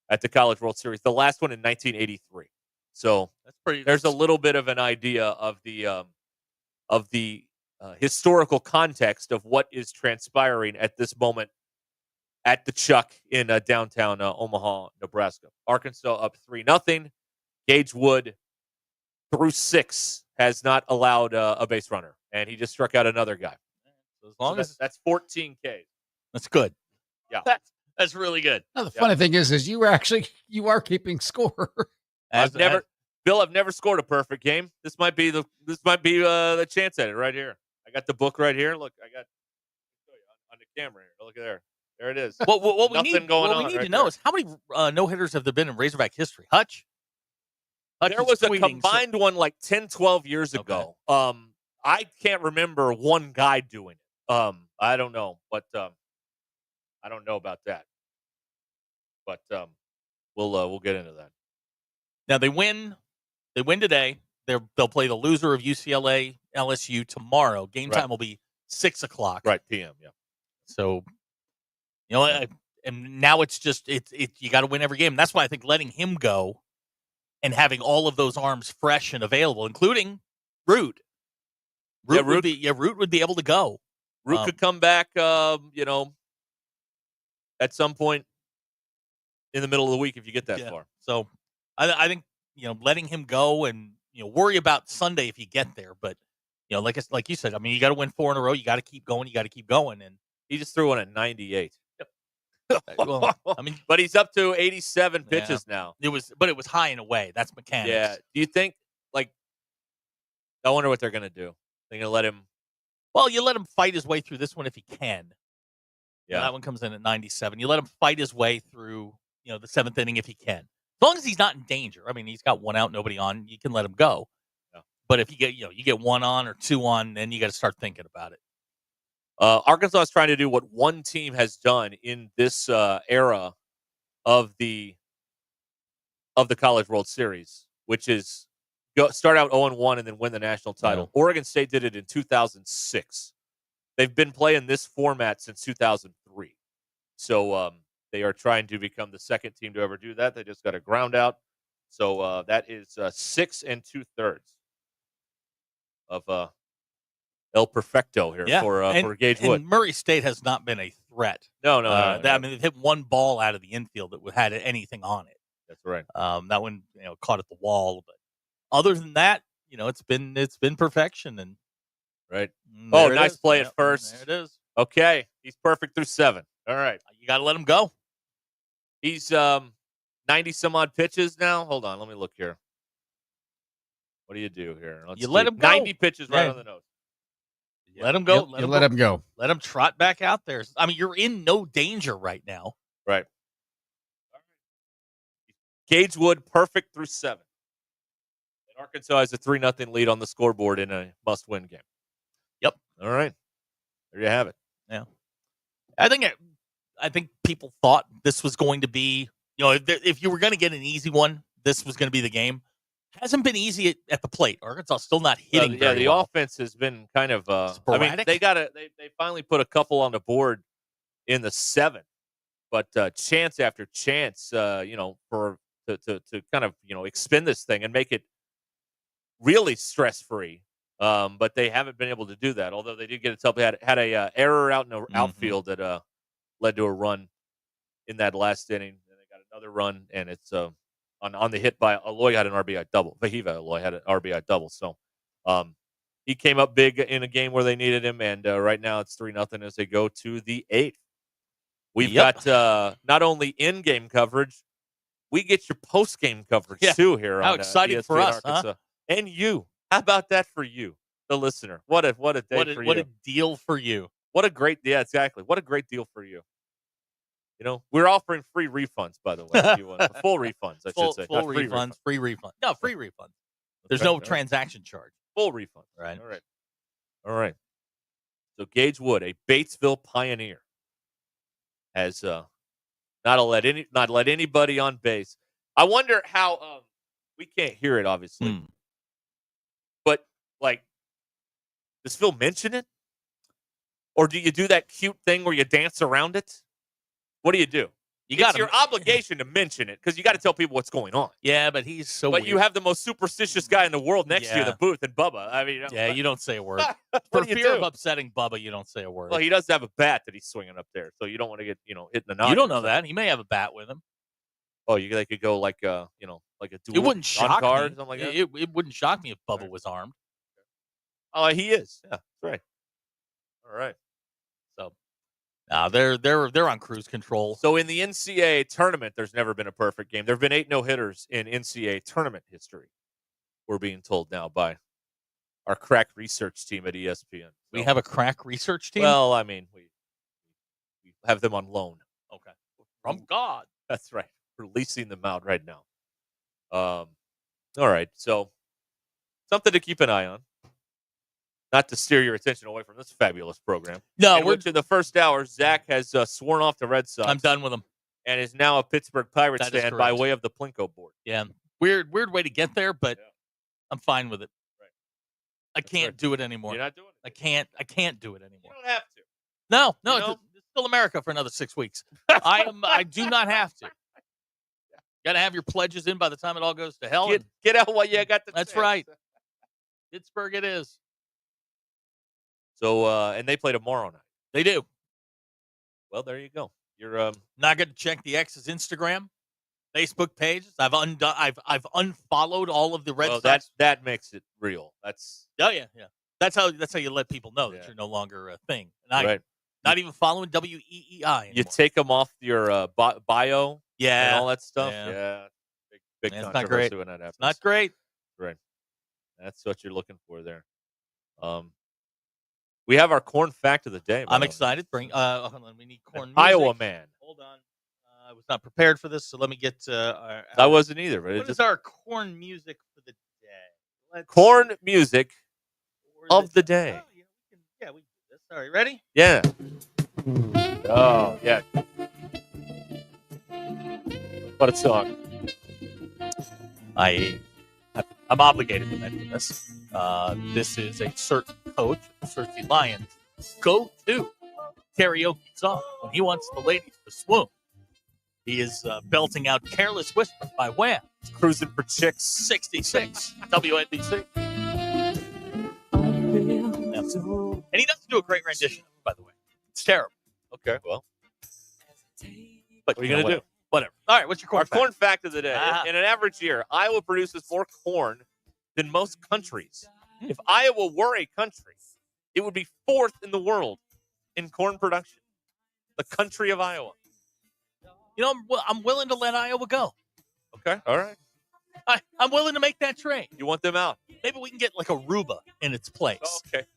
at the College World Series. The last one in 1983. So there's a little bit of an idea of the historical context of what is transpiring at this moment at the Chuck in downtown Omaha, Nebraska. Arkansas up 3-0. Gage Wood through 6 has not allowed a base runner, and he just struck out another guy. So as long as that's 14 Ks. That's good. Yeah, that's really good. Now, the funny thing is you are keeping score. I've never scored a perfect game. This might be the chance at it right here. I got the book right here. Look, I got on the camera here. Look at there. There it is. What we Nothing need, going what we on need right to know there. is how many no-hitters have there been in Razorback history? Hutch There is was a tweeting, combined one like 10, 12 years ago. I can't remember one guy doing it. I don't know, but I don't know about that. But we'll get into that. Now they win today. They'll play the loser of UCLA LSU tomorrow. Game time will be 6:00. Right, PM. Yeah. So, and now it's just you got to win every game. That's why I think letting him go and having all of those arms fresh and available, including Root. Root would be able to go. Root could come back, at some point in the middle of the week if you get that far. So I think, letting him go and, worry about Sunday if you get there. But, like you said, I mean, you got to win 4 in a row. You got to keep going. And he just threw one at 98. Well, I mean, but he's up to 87 pitches now. It was high and away. That's mechanics. Yeah. Do you think, I wonder what they're going to do. They're going to let him. Well, you let him fight his way through this one if he can. Yeah. That one comes in at 97. You let him fight his way through, the 7th inning if he can. As long as he's not in danger. I mean, he's got 1 out, nobody on. You can let him go. Yeah. But if you get 1 on or 2 on, then you got to start thinking about it. Arkansas is trying to do what one team has done in this era of the College World Series, which is start out 0-1 and then win the national title. Yeah. Oregon State did it in 2006. They've been playing this format since 2003. So they are trying to become the second team to ever do that. They just got a ground out. So that is 6 2/3 of El Perfecto here for Gage Wood. And Murray State has not been a threat. No. I mean, they've hit 1 ball out of the infield that had anything on it. That's right. That one, caught at the wall. But other than that, it's been perfection. And right. Oh, nice play at Yep, first. there it is. Okay, he's perfect through 7. All right, you got to let him go. He's 90 some odd pitches now. Hold on, let me look here. What do you do here? You let him go. 90 pitches right on the nose. Let him go. Let him go. Let him trot back out there. I mean, you're in no danger right now. Right. Gage Wood, perfect through 7. And Arkansas has a 3-0 lead on the scoreboard in a must-win game. Yep. All right. There you have it. Yeah. I think people thought this was going to be, if you were going to get an easy one, this was going to be the game. Hasn't been easy at the plate. Arkansas still not hitting. The offense has been kind of. Sporadic? They finally put a couple on the board in the 7th, but chance after chance, to kind of expend this thing and make it really stress free. But they haven't been able to do that. Although they did get a couple, had a error out in the outfield that led to a run in that last inning. And they got another run, and it's on the hit by Aloy had an RBI double. Vahiva Aloy had an RBI double. So He came up big in a game where they needed him, and right now it's 3-0 as they go to the 8th. We've got not only in-game coverage, we get your post-game coverage too here How on exciting ESPN for us, Arkansas. huh? And you. How about that for you, the listener? What a day for you. What a deal for you. What a great exactly. What a great deal for you. You know, we're offering free refunds, by the way. If you want. Full refunds, I should say. Full refunds, free refund. No, free refund. There's no transaction charge. Full refund. Right. All right. So Gage Wood, a Batesville pioneer, has not let anybody on base. I wonder how we can't hear it, obviously. But does Phil mention it? Or do you do that cute thing where you dance around it? What do you do? It's your obligation to mention it because you got to tell people what's going on. Yeah, but he's so But weird. you have the most superstitious guy in the world next to you in the booth, and Bubba. I mean, you don't say a word. For fear of upsetting Bubba, you don't say a word. Well, he does have a bat that he's swinging up there, so you don't want to get hit in the nose. You don't know that. He may have a bat with him. Oh, they could go like a duel. It wouldn't shock card, me. Something like that? It wouldn't shock me if Bubba was armed. Oh, he is. Yeah, that's right. All right. So, they're on cruise control. So in the NCAA tournament, there's never been a perfect game. There have been 8 no-hitters in NCAA tournament history. We're being told now by our crack research team at ESPN. We have a crack research team? Well, I mean, we have them on loan. Okay. From God. That's right. We're leasing them out right now. All right. So something to keep an eye on. Not to steer your attention away from this fabulous program. No, in which in the first hour, Zach has sworn off the Red Sox. I'm done with him. And is now a Pittsburgh Pirates That is fan by correct. way of the Plinko board. Yeah. Weird way to get there, but I'm fine with it. Right. I can't do it anymore. You're not doing it. I can't do it anymore. You don't have to. No, You it's know? still America for another 6 weeks. I do not have to. Got to have your pledges in by the time it all goes to hell. Get out while you got the That's chance. right. Pittsburgh it is. So, and they play tomorrow night. They do. Well, there you go. You're not going to check the X's Instagram, Facebook pages. I've unfollowed all of the Red Sox. That makes it real. That's yeah. That's how you let people know that you're no longer a thing. And I'm not even following WEEI anymore. You take them off your bio, and all that stuff. Yeah. Big Man, it's not controversy great. when that happens. Not great. Right. That's what you're looking for there. We have our corn fact of the day. I'm excited. Hold on. We need corn music. Iowa man. Hold on. I was not prepared for this, so let me get. I wasn't either. But what is our corn music for the day? Corn music of the day. Oh, we can do this. All right, ready? Yeah. Oh yeah. What a song. I'm obligated to mention this. This is a certain coach of the Cersei Lions go-to karaoke song when he wants the ladies to swoon. He is belting out "Careless Whisper" by Wham. Cruising for chicks. 66 WNBC. And he doesn't do a great rendition, by the way. It's terrible. Okay, well. But what are you going to do? Whatever. All right, what's your corn Our fact? corn fact of the day. In an average year, Iowa produces more corn than most countries. If Iowa were a country, it would be 4th in the world in corn production. The country of Iowa. You know, I'm willing to let Iowa go. Okay, all right. I'm willing to make that trade. You want them out? Maybe we can get like Aruba in its place. Oh, okay.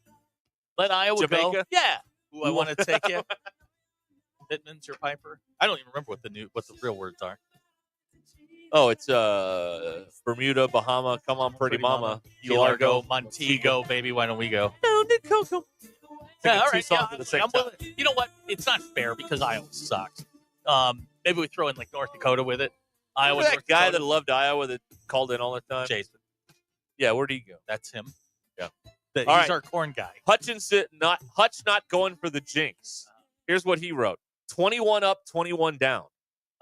Let Iowa go. Jamaica? Yeah. Who I want to take you. Pittman's or Piper? I don't even remember what the real words are. Oh, it's Bermuda, Bahama, Come On Pretty Mama, Key Largo, Montego, baby, why don't we go? Yeah, all right. songs at the same time. You know what? It's not fair because Iowa sucks. Maybe we throw in like North Dakota with it. Iowa. Remember that North guy Dakota? that loved Iowa that called in all the time? Jason. Yeah, where'd he go? That's him. Yeah. He's All right. our corn guy. Hutch not going for the jinx. Here's what he wrote. 21 up, 21 down.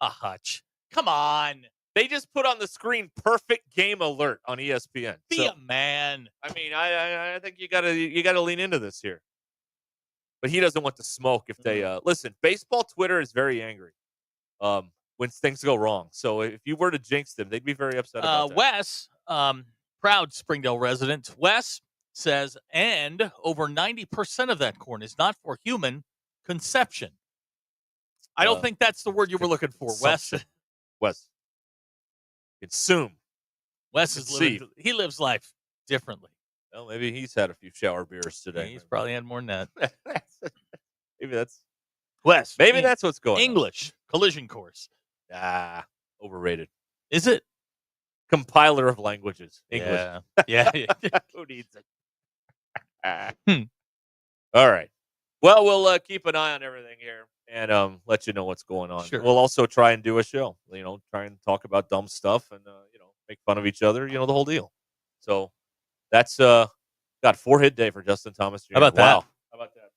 Hutch. Come on. They just put on the screen perfect game alert on ESPN. Be a man. I mean, I think you gotta lean into this here. But he doesn't want to smoke if they listen. Baseball Twitter is very angry when things go wrong. So if you were to jinx them, they'd be very upset about that. Wes, proud Springdale resident. Wes, says, and over 90% of that corn is not for human conception. I don't think that's the word you were looking for, Wes. Wes. Consume. Wes is he lives life differently. Well, maybe he's had a few shower beers today. He's probably had more than that. Maybe that's Wes. Maybe that's what's going on. English collision course. Overrated. Is it? Compiler of languages. English. Yeah. Who needs it? All right. Well, we'll keep an eye on everything here and let you know what's going on. Sure. We'll also try and do a show. Try and talk about dumb stuff and make fun of each other. The whole deal. So that's got 4-hit day for Justin Thomas Jr. How about that? Wow. How about that?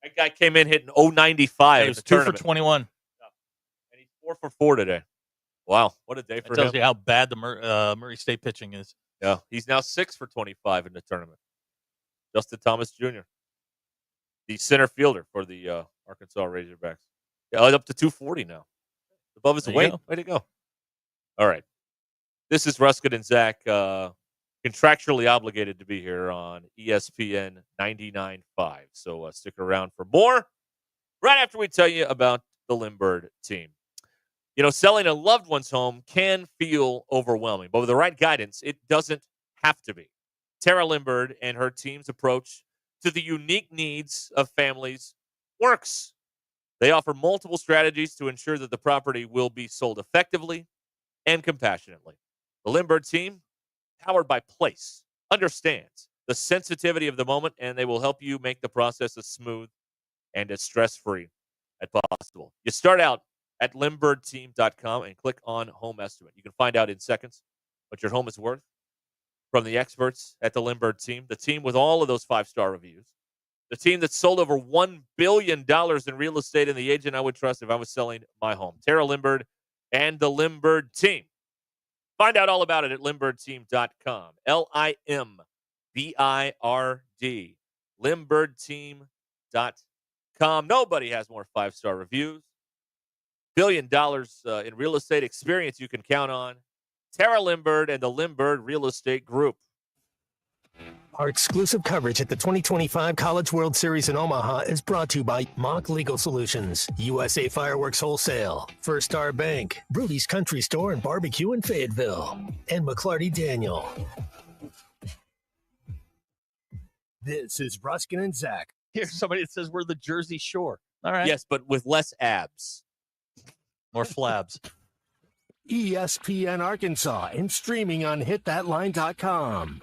That guy came in hitting 095. He was 2 for 21. And he's 4 for 4 today. Wow, what a day for him. Tells you how bad the Murray State pitching is. Yeah, he's now 6 for 25 in the tournament. Justin Thomas Jr., the center fielder for the Arkansas Razorbacks. Yeah, up to 240 now. Above his weight. Way to go. All right. This is Ruscin and Zach, contractually obligated to be here on ESPN 99.5. So stick around for more right after we tell you about the Limbird team. Selling a loved one's home can feel overwhelming, but with the right guidance, it doesn't have to be. Tara Limbird and her team's approach to the unique needs of families works. They offer multiple strategies to ensure that the property will be sold effectively and compassionately. The Limbird team, powered by Place, understands the sensitivity of the moment, and they will help you make the process as smooth and as stress-free as possible. You start out at LimbirdTeam.com and click on Home Estimate. You can find out in seconds what your home is worth from the experts at the Limbird team, the team with all of those 5-star reviews, the team that sold over $1 billion in real estate, and the agent I would trust if I was selling my home. Tara Limbird and the Limbird team. Find out all about it at LimbirdTeam.com. LIMBIRD. LimbirdTeam.com. Nobody has more 5-star reviews. $1 billion in real estate experience you can count on. Tara Limbird and the Limbird Real Estate Group. Our exclusive coverage at the 2025 College World Series in Omaha is brought to you by Mock Legal Solutions, USA Fireworks Wholesale, First Star Bank, Rudy's Country Store and Barbecue in Fayetteville, and McClarty Daniel. This is Ruscin and Zach. Here's somebody that says we're the Jersey Shore. All right. Yes, but with less abs. More flabs. ESPN Arkansas and streaming on hitthatline.com.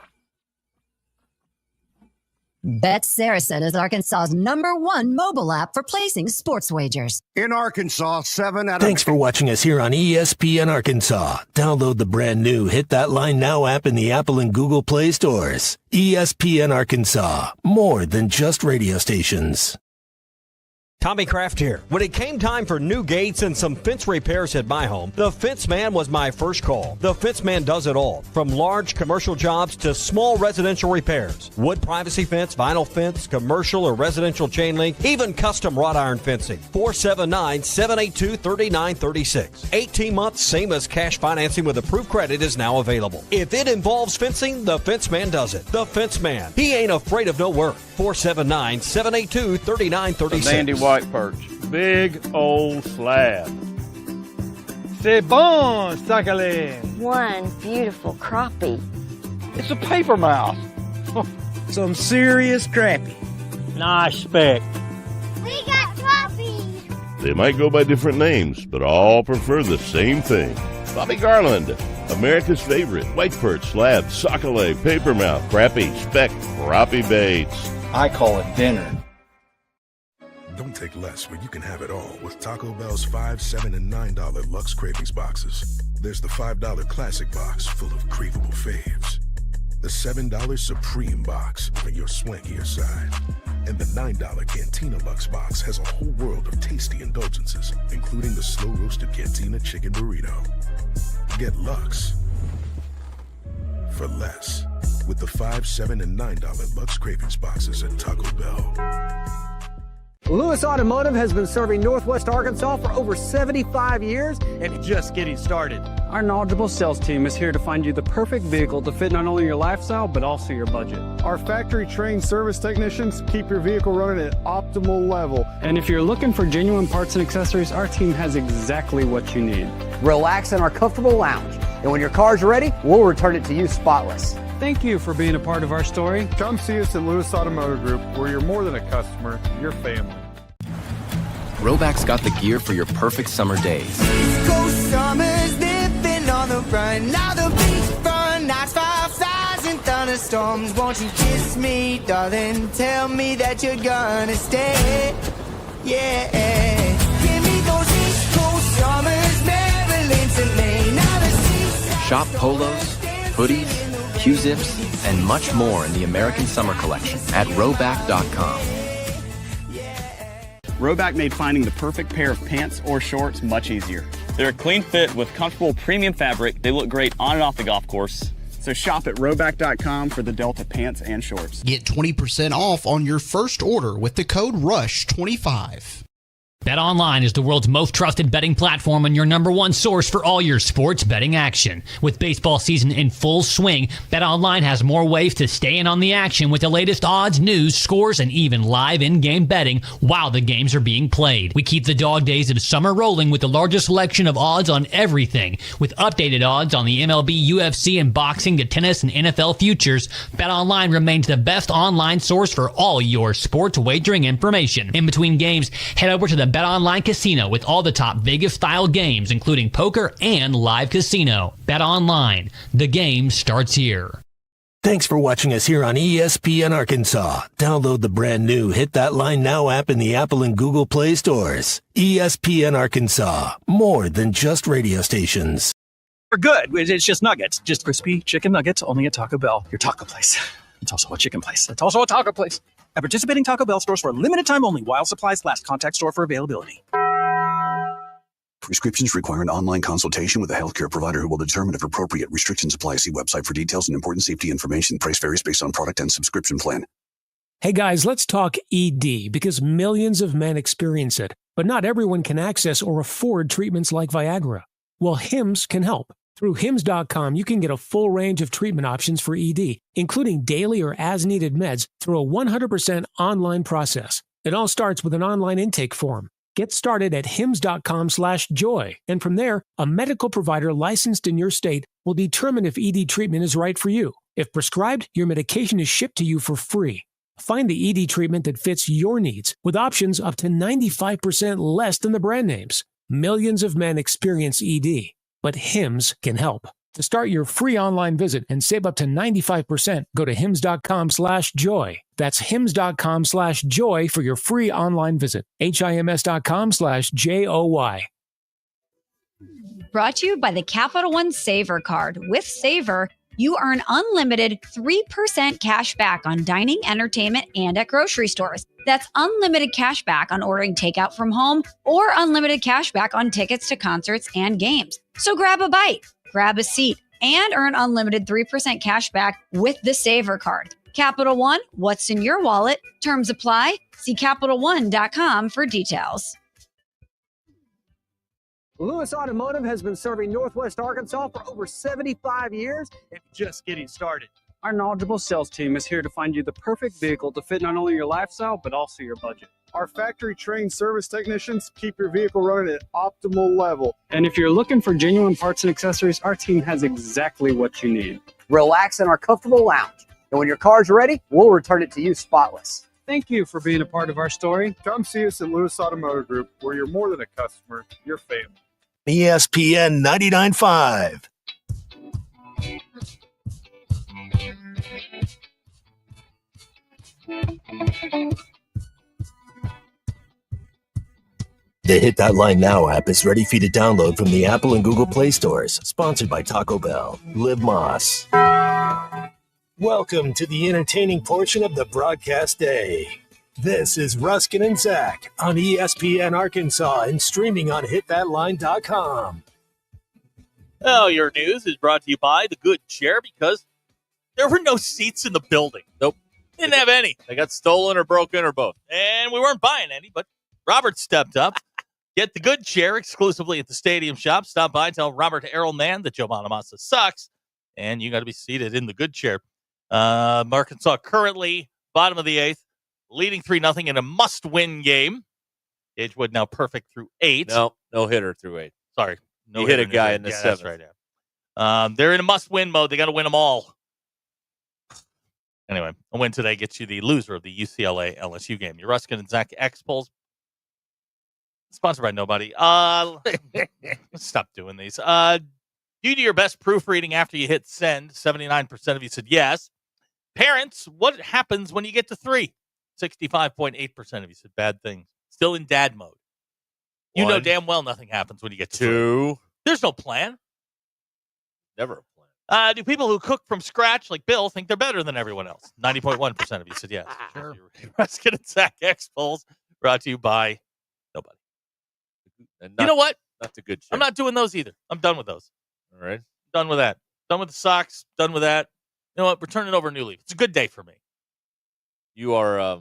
Bet Saracen is Arkansas's #1 mobile app for placing sports wagers. In Arkansas, 7 out of... Thanks for watching us here on ESPN Arkansas. Download the brand new Hit That Line Now app in the Apple and Google Play stores. ESPN Arkansas, more than just radio stations. Tommy Kraft here. When it came time for new gates and some fence repairs at my home, the Fence Man was my first call. The Fence Man does it all, from large commercial jobs to small residential repairs. Wood privacy fence, vinyl fence, commercial or residential chain link, even custom wrought iron fencing. 479-782-3936. 18 months, same as cash financing with approved credit is now available. If it involves fencing, the Fence Man does it. The Fence Man. He ain't afraid of no work. 479-782-3936. Sandy White Perch. Big old slab. C'est bon, sacalé. One beautiful crappie. It's a paper mouse. Some serious crappie. Nice speck. We got crappies. They might go by different names, but all prefer the same thing. Bobby Garland, America's favorite. White perch, slab, sockeye, papermouth, crappie, speck, crappie baits. I call it dinner. Don't take less when you can have it all with Taco Bell's $5, $7, and $9 Luxe Cravings boxes. There's the $5 Classic box full of craveable faves. The $7 Supreme box for your swankier side. And the $9 Cantina Luxe box has a whole world of tasty indulgences, including the slow-roasted Cantina Chicken Burrito. Get Luxe for less with the $5, $7, and $9 Luxe Cravings boxes at Taco Bell. Lewis Automotive has been serving Northwest Arkansas for over 75 years and just getting started. Our knowledgeable sales team is here to find you the perfect vehicle to fit not only your lifestyle, but also your budget. Our factory-trained service technicians keep your vehicle running at optimal level. And if you're looking for genuine parts and accessories, our team has exactly what you need. Relax in our comfortable lounge. And when your car's ready, we'll return it to you spotless. Thank you for being a part of our story. Come see us at Lewis Automotive Group, where you're more than a customer, you're family. Roback's got the gear for your perfect summer days. East Coast summers living on the run. Now the beachfront nights, fireflies and thunderstorms. Won't you kiss me, darling? Tell me that you're gonna stay. Yeah. Give me those East Coast summers, Maryland to Maine. Now the seaside. Shop polos, hoodies, Q-zips, and much more in the American Summer Collection at Roback.com. Roback made finding the perfect pair of pants or shorts much easier. They're a clean fit with comfortable premium fabric. They look great on and off the golf course. So shop at Roback.com for the Delta pants and shorts. Get 20% off on your first order with the code RUSH25. BetOnline is the world's most trusted betting platform and your number one source for all your sports betting action. With baseball season in full swing, BetOnline has more ways to stay in on the action with the latest odds, news, scores, and even live in-game betting while the games are being played. We keep the dog days of summer rolling with the largest selection of odds on everything. With updated odds on the MLB, UFC, and boxing to tennis and NFL futures, BetOnline remains the best online source for all your sports wagering information. In between games, head over to the BetOnline Casino with all the top Vegas-style games, including poker and live casino. BetOnline. The game starts here. Thanks for watching us here on ESPN Arkansas. Download the brand new Hit That Line Now app in the Apple and Google Play stores. ESPN Arkansas. More than just radio stations. We're good. It's just nuggets. Just crispy chicken nuggets only at Taco Bell. Your taco place. It's also a chicken place. It's also a taco place. At participating Taco Bell stores for a limited time only while supplies last. Contact store for availability. Prescriptions require an online consultation with a healthcare provider who will determine if appropriate. Restrictions apply. See website for details and important safety information. Price varies based on product and subscription plan. Hey guys, let's talk ED because millions of men experience it, but not everyone can access or afford treatments like Viagra. Well, Hims can help. Through Hims.com, you can get a full range of treatment options for ED, including daily or as-needed meds through a 100% online process. It all starts with an online intake form. Get started at Hims.com/joy, and from there, a medical provider licensed in your state will determine if ED treatment is right for you. If prescribed, your medication is shipped to you for free. Find the ED treatment that fits your needs with options up to 95% less than the brand names. Millions of men experience ED. But Hims can help. To start your free online visit and save up to 95%, go to Hims.com/joy. That's Hims.com/joy for your free online visit. HIMS.com/JOY. Brought to you by the Capital One Saver Card. With Saver, you earn unlimited 3% cash back on dining, entertainment, and at grocery stores. That's unlimited cash back on ordering takeout from home or unlimited cash back on tickets to concerts and games. So grab a bite, grab a seat, and earn unlimited 3% cash back with the Saver Card. Capital One, what's in your wallet? Terms apply. See CapitalOne.com for details. Lewis Automotive has been serving Northwest Arkansas for over 75 years and just getting started. Our knowledgeable sales team is here to find you the perfect vehicle to fit not only your lifestyle, but also your budget. Our factory-trained service technicians keep your vehicle running at optimal level. And if you're looking for genuine parts and accessories, our team has exactly what you need. Relax in our comfortable lounge. And when your car's ready, we'll return it to you spotless. Thank you for being a part of our story. Come see us at Lewis Automotive Group, where you're more than a customer, you're family. ESPN 99.5. The Hit That Line Now app is ready for you to download from the Apple and Google Play stores. Sponsored by Taco Bell. Live Moss. Welcome to the entertaining portion of the broadcast day. This is Ruscin and Zach on ESPN Arkansas and streaming on hitthatline.com. Well, your news is brought to you by the Good Chair because there were no seats in the building. Nope. Didn't have any. They got stolen or broken or both. And we weren't buying any, but Robert stepped up. Get the good chair exclusively at the Stadium Shop. Stop by and tell Robert Errolman that Joe Bonamassa sucks, and you got to be seated in the good chair. Arkansas currently bottom of the 8th, leading 3-0 in a must-win game. Gage Wood now perfect through 8. No hitter through 8. Sorry. He hit a guy in the 7th. That's right. Yeah. They're in a must-win mode. They got to win them all. Anyway, a win today gets you the loser of the UCLA LSU game. Your Ruscin and Zach X polls. Sponsored by nobody. Let's stop doing these. Do you do your best proofreading after you hit send? 79% of you said yes. Parents, what happens when you get to 3? 65.8% of you said bad things. Still in dad mode. You know damn well nothing happens when you get to 2. 3. There's no plan. Never a plan. Do people who cook from scratch, like Bill, think they're better than everyone else? 90.1% of you said yes. Sure. Ruscin and Zach X polls brought to you by nobody. You know what? Not the good shit. I'm not doing those either. I'm done with those. All right. Done with that. Done with the socks. Done with that. You know what? We're turning over a new leaf. It's a good day for me. You are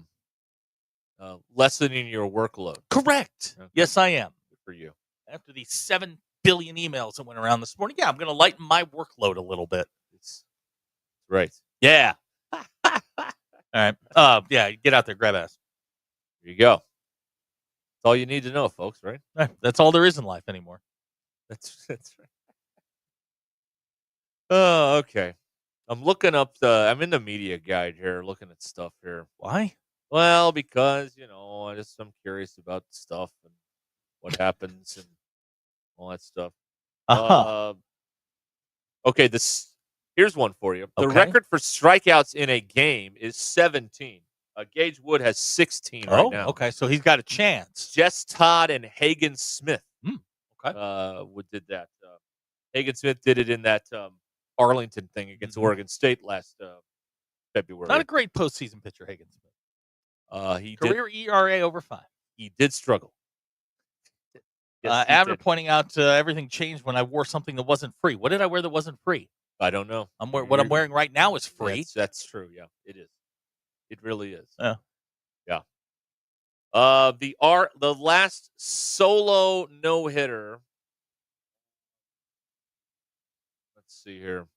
lessening your workload. Correct. Okay. Yes, I am. Good for you. After the 7 billion emails that went around this morning, I'm going to lighten my workload a little bit. Right. Yeah. All right. Yeah, get out there, grab ass. There you go. That's all you need to know, folks, right? That's all there is in life anymore. That's right. Oh, okay. I'm looking up I'm in the media guide here, looking at stuff here. Why? Well, because, I'm curious about stuff and what happens and all that stuff. Okay, here's one for you. The record for strikeouts in a game is 17. Gage Wood has 16 right now. Okay, so he's got a chance. Jess Todd and Hagen Smith okay. did that. Hagen Smith did it in that Arlington thing against Oregon State last February. Not a great postseason pitcher, Hagen Smith. He Career ERA over 5. He did struggle. Yes, Abner pointing out everything changed when I wore something that wasn't free. What did I wear that wasn't free? I don't know. What I'm wearing right now is free. That's true. Yeah, it is. It really is. Yeah. Yeah. The last solo no-hitter. Let's see here.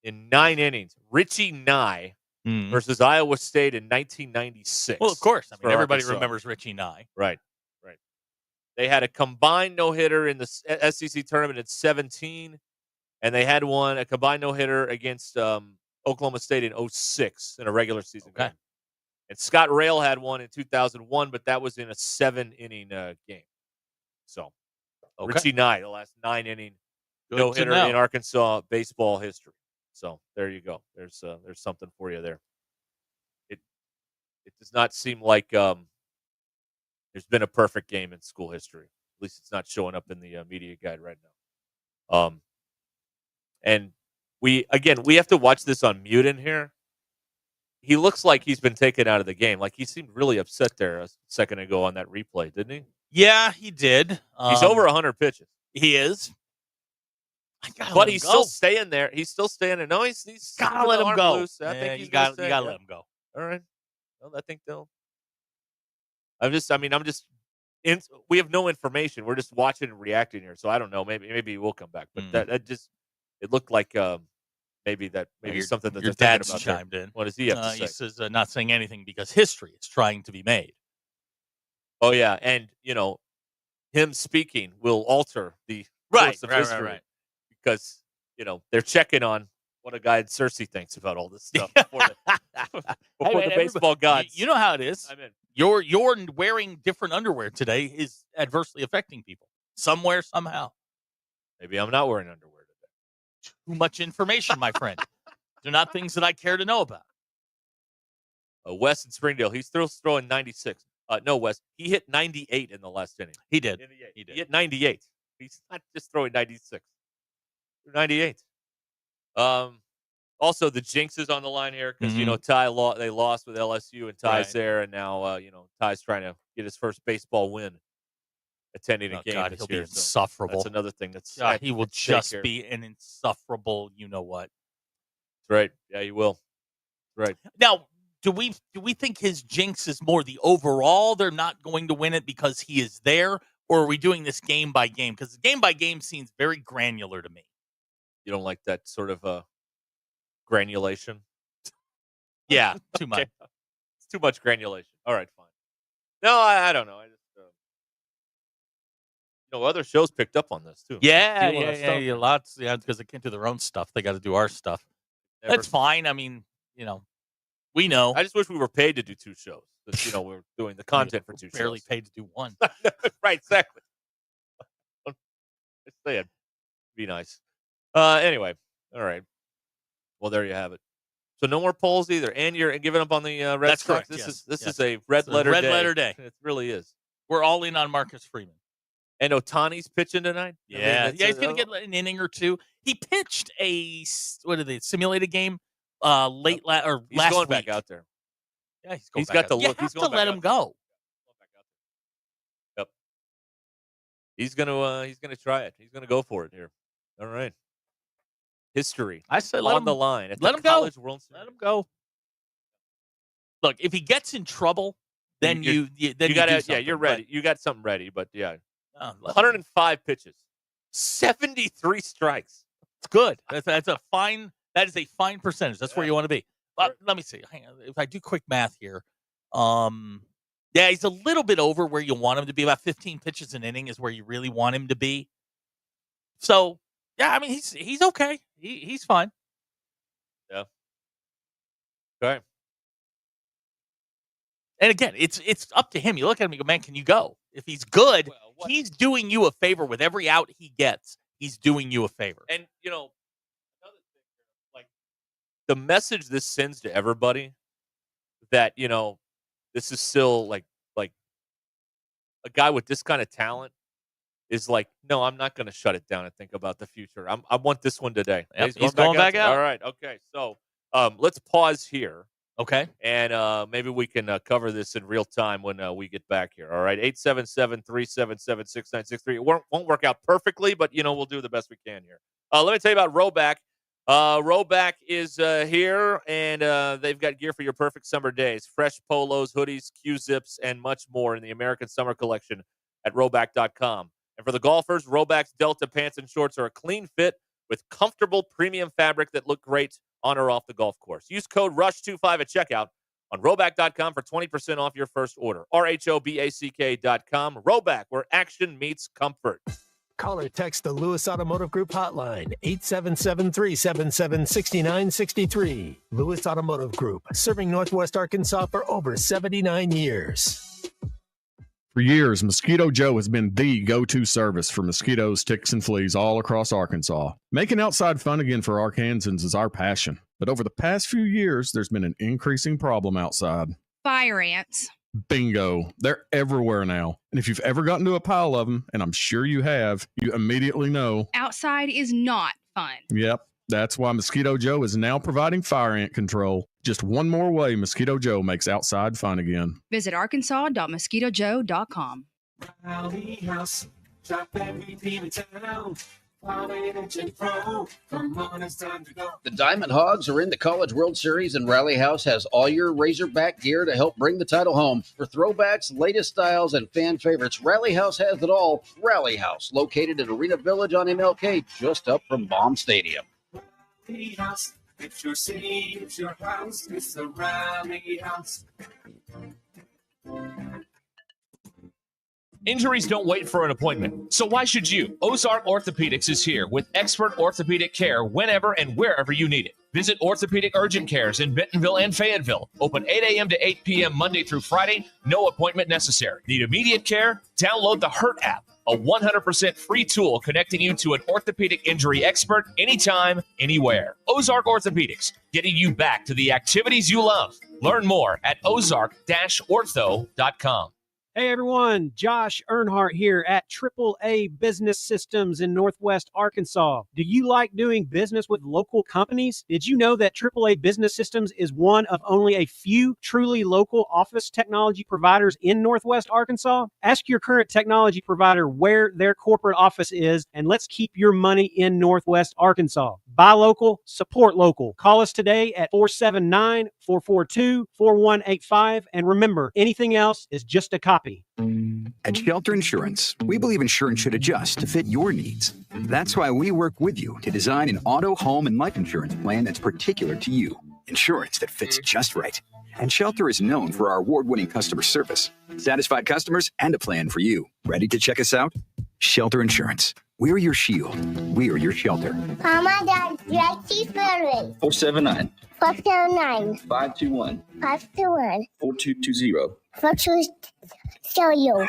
In 9 innings, Richie Nye versus Iowa State in 1996. Well, of course. I mean, everybody Arkansas. remembers Richie Nye. Right. They had a combined no-hitter in the SEC tournament at 17, and they had a combined no-hitter against Oklahoma State in 06 in a regular season game. And Scott Rail had one in 2001, but that was in a 7-inning game. So, Richie Nye, the last 9-inning no-hitter in Arkansas baseball history. So, there you go. There's something for you there. It does not seem like there's been a perfect game in school history. At least it's not showing up in the media guide right now. And we have to watch this on mute in here. He looks like he's been taken out of the game. Like he seemed really upset there a second ago on that replay, didn't he? Yeah, he did. He's over 100 pitches. He is. But he's still staying there. He's still staying there. No, he's gotta let him go. Loose. I think you gotta let him go. All right. Well, I think they'll. We have no information. We're just watching and reacting here. So I don't know. Maybe we'll come back. But that just, it looked like maybe something that your they're dad's thinking about chimed there. in. What does he have to say? He says not saying anything because history is trying to be made. Oh yeah, and him speaking will alter the course of history because they're checking on what a guy in Cersei thinks about all this stuff before the baseball gods. You know how it is. I'm in. You're wearing different underwear today is adversely affecting people somewhere, somehow. Maybe I'm not wearing underwear today. Too much information, my friend. They're not things that I care to know about. Wes in Springdale, he's still throwing 96. No, Wes, he hit 98 in the last inning. He did. He hit 98. He's not just throwing 96. 98. Also, the jinx is on the line here because, they lost with LSU and Ty's there. And now, Ty's trying to get his first baseball win attending a game God, this he'll year. be insufferable. So that's another thing that's he will just be an insufferable you-know-what. That's right. Yeah, he will. Right. Now, do we think his jinx is more the overall they're not going to win it because he is there? or are we doing this game by game? Because the game by game seems very granular to me. You don't like that sort of granulation? Yeah, too much. Okay. It's too much granulation. All right, fine. No, I don't know. I just other shows picked up on this too. Yeah, lots. Yeah, because they can't do their own stuff. They got to do our stuff. That's fine. I mean, we know. I just wish we were paid to do 2 shows. But, we're doing the content for 2 shows. Barely paid to do 1. Right, exactly. Just saying. Be nice. Anyway, all right. Well, there you have it. So no more polls either, and you're giving up on the Red That's Sox. correct. This is a red letter day. It really is. We're all in on Marcus Freeman. And Otani's pitching tonight. Yeah, he's going to get an inning or 2. He pitched a simulated game last week. He's going back out there. Yeah, he's got the look. You have to let him go. Yep. He's gonna try it. He's gonna go for it here. All right. History. I said on the line. Let him go. Let him go. Look, if he gets in trouble, then you got to. Yeah, you're ready. You got something ready, but yeah. 105 pitches, 73 strikes. It's good. That's a fine. That is a fine percentage. That's where you want to be. Let me see. Hang on. If I do quick math here, yeah, he's a little bit over where you want him to be. About 15 pitches an inning is where you really want him to be. So, yeah, I mean, he's okay. He's fine. Yeah. Okay. And again, it's up to him. You look at him, you go, man, can you go? If he's good, he's doing you a favor with every out he gets. He's doing you a favor. And another thing, like the message this sends to everybody that this is still like a guy with this kind of talent is like, no, I'm not going to shut it down and think about the future. I want this one today. Yep, he's going back out. All right. Okay. So let's pause here. Okay. And maybe we can cover this in real time when we get back here. All right. 877-377-6963. It won't work out perfectly, but, we'll do the best we can here. Let me tell you about Razorback. Razorback is here, and they've got gear for your perfect summer days. Fresh polos, hoodies, Q-zips, and much more in the American Summer Collection at Razorback.com. And for the golfers, Razorback's Delta pants and shorts are a clean fit with comfortable premium fabric that look great on or off the golf course. Use code RUSH25 at checkout on Razorback.com for 20% off your first order. RHOBACK.com. Razorback, where action meets comfort. Call or text the Lewis Automotive Group hotline, 877-377-6963. Lewis Automotive Group, serving Northwest Arkansas for over 79 years. For years, Mosquito Joe has been the go-to service for mosquitoes, ticks, and fleas all across Arkansas. Making outside fun again for Arkansans is our passion. But over the past few years, there's been an increasing problem outside. Fire ants. Bingo. They're everywhere now. And if you've ever gotten to a pile of them, and I'm sure you have, you immediately know. Outside is not fun. Yep. That's why Mosquito Joe is now providing fire ant control. Just one more way Mosquito Joe makes outside fun again. Visit arkansas.mosquitojoe.com. Rally House, drop every team in town. The Diamond Hogs are in the College World Series, and Rally House has all your Razorback gear to help bring the title home. For throwbacks, latest styles, and fan favorites, Rally House has it all. Rally House, located in Arena Village on MLK, just up from Baum Stadium. Rally House, it's your city, it's your house, it's the Rally House. Injuries don't wait for an appointment, so why should you? Ozark Orthopedics is here with expert orthopedic care whenever and wherever you need it. Visit Orthopedic Urgent Cares in Bentonville and Fayetteville. Open 8 a.m. to 8 p.m. Monday through Friday. No appointment necessary. Need immediate care? Download the HURT app, a 100% free tool connecting you to an orthopedic injury expert anytime, anywhere. Ozark Orthopedics, getting you back to the activities you love. Learn more at ozark-ortho.com. Hey everyone, Josh Earnhardt here at AAA Business Systems in Northwest Arkansas. Do you like doing business with local companies? Did you know that AAA Business Systems is one of only a few truly local office technology providers in Northwest Arkansas? Ask your current technology provider where their corporate office is, and let's keep your money in Northwest Arkansas. Buy local, support local. Call us today at 479-442-4185, and remember, anything else is just a copy. choppy. At Shelter Insurance, we believe insurance should adjust to fit your needs. That's why we work with you to design an auto, home, and life insurance plan that's particular to you. Insurance that fits just right. And Shelter is known for our award-winning customer service, satisfied customers, and a plan for you. Ready to check us out? Shelter Insurance. We're your shield. We're your shelter. Mama, Dad, let's 479 479 521 521 4220. for to show you.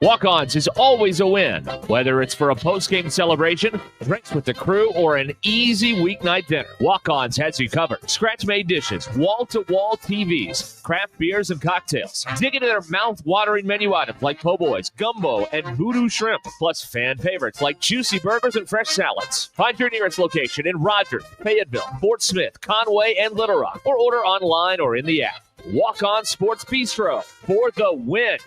Walk-Ons is always a win, whether it's for a post-game celebration, drinks with the crew, or an easy weeknight dinner. Walk-Ons has you covered. Scratch-made dishes, wall-to-wall TVs, craft beers and cocktails. Dig into their mouth-watering menu items like po' boys, gumbo, and voodoo shrimp, plus fan favorites like juicy burgers and fresh salads. Find your nearest location in Rogers, Fayetteville, Fort Smith, Conway, and Little Rock, or order online or in the app. Walk-On Sports Bistro for the win.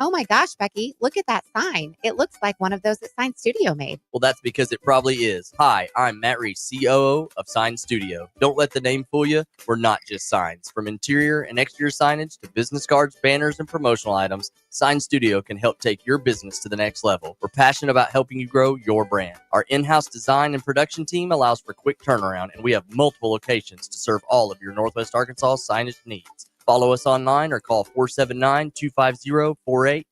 Oh my gosh, Becky, look at that sign. It looks like one of those that Sign Studio made. Well, that's because it probably is. Hi, I'm Matt Reese, COO of Sign Studio. Don't let the name fool you. We're not just signs. From interior and exterior signage to business cards, banners, and promotional items, Sign Studio can help take your business to the next level. We're passionate about helping you grow your brand. Our in-house design and production team allows for quick turnaround, and we have multiple locations to serve all of your Northwest Arkansas signage needs. Follow us online or call 479-250-4844.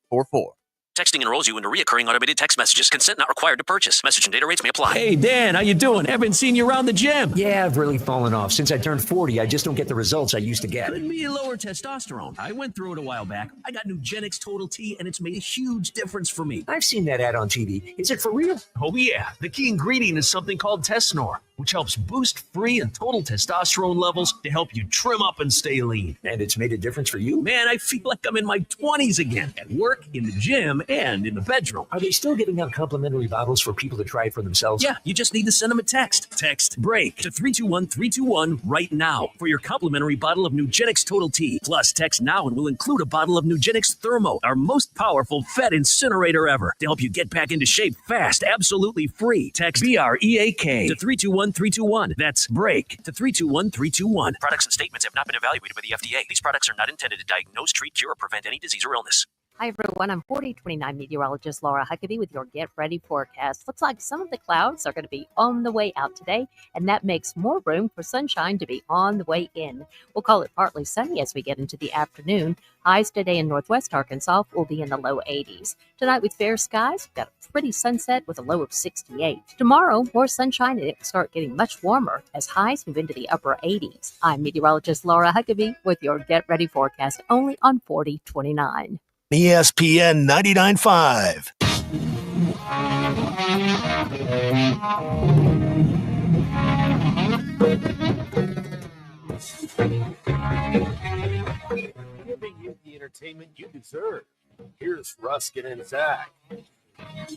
Texting enrolls you into recurring automated text messages. Consent not required to purchase. Message and data rates may apply. Hey, Dan, how you doing? Haven't seen you around the gym. Yeah, I've really fallen off. Since I turned 40, I just don't get the results I used to get. Could be lower testosterone. I went through it a while back. I got Nugenix Total T, and it's made a huge difference for me. I've seen that ad on TV. Is it for real? Oh, yeah. The key ingredient is something called Tesnor, which helps boost free and total testosterone levels to help you trim up and stay lean. And it's made a difference for you? Man, I feel like I'm in my 20s again, at work, in the gym, and in the bedroom. Are they still giving out complimentary bottles for people to try it for themselves? Yeah, you just need to send them a text. Text BREAK to 321-321 right now for your complimentary bottle of Nugenix Total T. Plus, text now and we'll include a bottle of Nugenix Thermo, our most powerful fat incinerator ever, to help you get back into shape fast, absolutely free. Text BREAK to 321-321. That's BREAK to 321-321. Products and statements have not been evaluated by the FDA. These products are not intended to diagnose, treat, cure, or prevent any disease or illness. Hi, everyone. I'm 4029 meteorologist Laura Huckabee with your Get Ready forecast. Looks like some of the clouds are going to be on the way out today, and that makes more room for sunshine to be on the way in. We'll call it partly sunny as we get into the afternoon. Highs today in northwest Arkansas will be in the low 80s. Tonight with fair skies, we've got a pretty sunset with a low of 68. Tomorrow, more sunshine and it will start getting much warmer as highs move into the upper 80s. I'm meteorologist Laura Huckabee with your Get Ready forecast only on 4029. ESPN 99.5. Giving you the entertainment you deserve. Here's Ruscin and Zach.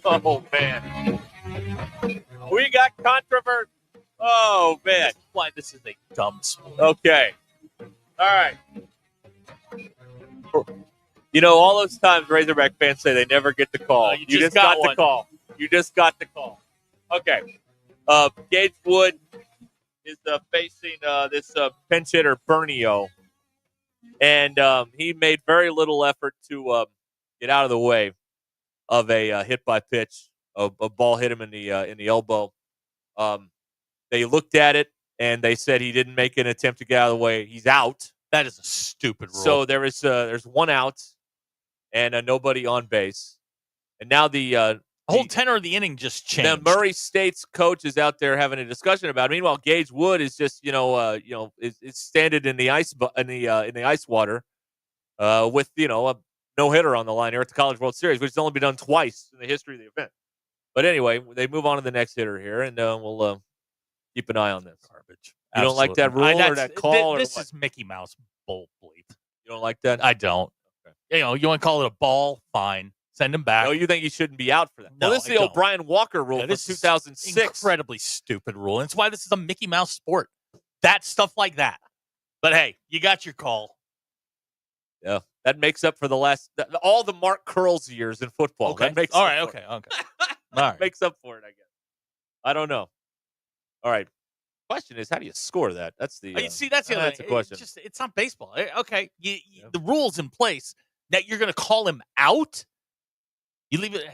Oh, man. We got controversy. Oh, man. Why this is a dumb sport. Okay. All right. You know, all those times Razorback fans say they never get the call. You just got the call. You just got the call. Okay. Gage Wood is facing this pinch hitter, Bernio. And he made very little effort to get out of the way of a hit by pitch. A ball hit him in the elbow. They looked at it, and they said he didn't make an attempt to get out of the way. He's out. That is a stupid rule. So there's one out and nobody on base. And now the whole tenor of the inning just changed. The Murray State's coach is out there having a discussion about it. Meanwhile, Gage Wood is just is standing in the ice water with a no hitter on the line here at the College World Series, which has only been done twice in the history of the event. But anyway, they move on to the next hitter here, and we'll keep an eye on this. Garbage. You don't like that rule or that call? This is Mickey Mouse bull bleep. You don't like that? I don't. Okay. You want to call it a ball? Fine. Send him back. No, you think he shouldn't be out for that? No, well, this is the O'Brien Walker rule from 2006. Incredibly stupid rule. And it's why this is a Mickey Mouse sport. That stuff like that. But hey, you got your call. Yeah, that makes up for all the Mark Curls years in football. Okay. That makes All right. All right. Makes up for it, I guess. I don't know. All right. question is, how do you score that? That's the you see, that's the other that's the question. It's not baseball. Okay, the rules in place that you're going to call him out. You leave it.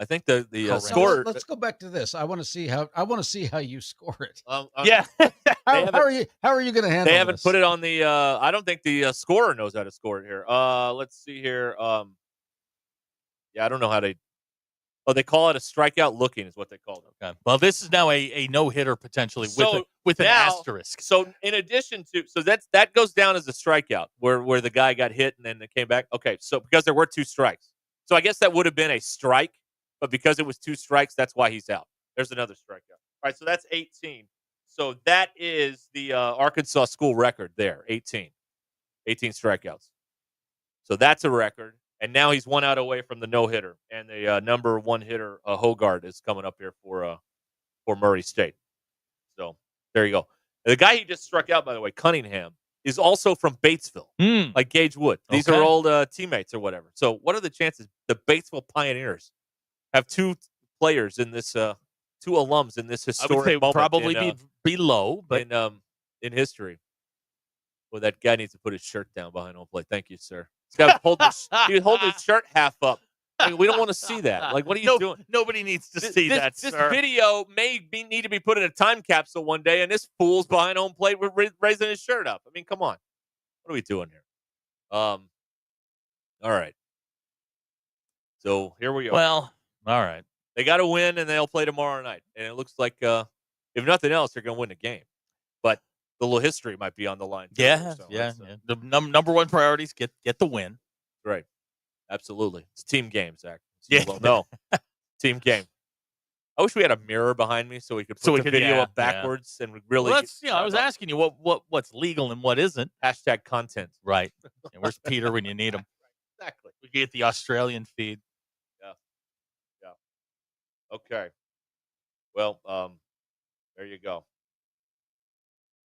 I think the So score. Let's go back to this. I want to see how you score it. Yeah. How are you going to handle? They haven't this? put it on the. I don't think the scorer knows how to score it here. Let's see here. Yeah, I don't know how they. Oh, they call it a strikeout looking is what they call it. Okay. Well, this is now a no-hitter potentially with an asterisk. So in addition to that goes down as a strikeout where the guy got hit and then it came back. Okay, so because there were 2 strikes, so I guess that would have been a strike, but because it was 2 strikes, that's why he's out. There's another strikeout. All right, so that's 18. So that is the Arkansas school record there, 18 strikeouts. So that's a record. And now he's 1 out away from the no-hitter. And the number 1 hitter, Hogard, is coming up here for Murray State. So there you go. The guy he just struck out, by the way, Cunningham, is also from Batesville, like Gage Wood. These are old teammates or whatever. So what are the chances the Batesville Pioneers have 2 players in this 2 alums in this historic I would say moment? probably be low, but in history. Well, that guy needs to put his shirt down behind home plate. Thank you, sir. He's got to hold his shirt half up. I mean, we don't want to see that. Like, what are you doing? Nobody needs to see that, This sir. video need to be put in a time capsule one day, and this fool's behind home plate raising his shirt up. I mean, come on. What are we doing here? All right. So here we go. Well, all right. They got to win, and they'll play tomorrow night. And it looks like, if nothing else, they're going to win the game. But the little history might be on the line. Too, Yeah. so The number one priority is get the win. Right. Absolutely. It's a team game, Zach. Yeah. Well, no. Team game. I wish we had a mirror behind me so we could put the video up backwards and really. Well, I was asking you what's legal and what isn't. Hashtag content. Right. And where's Peter when you need him? Exactly. We get the Australian feed. Yeah. Okay. Well, there you go.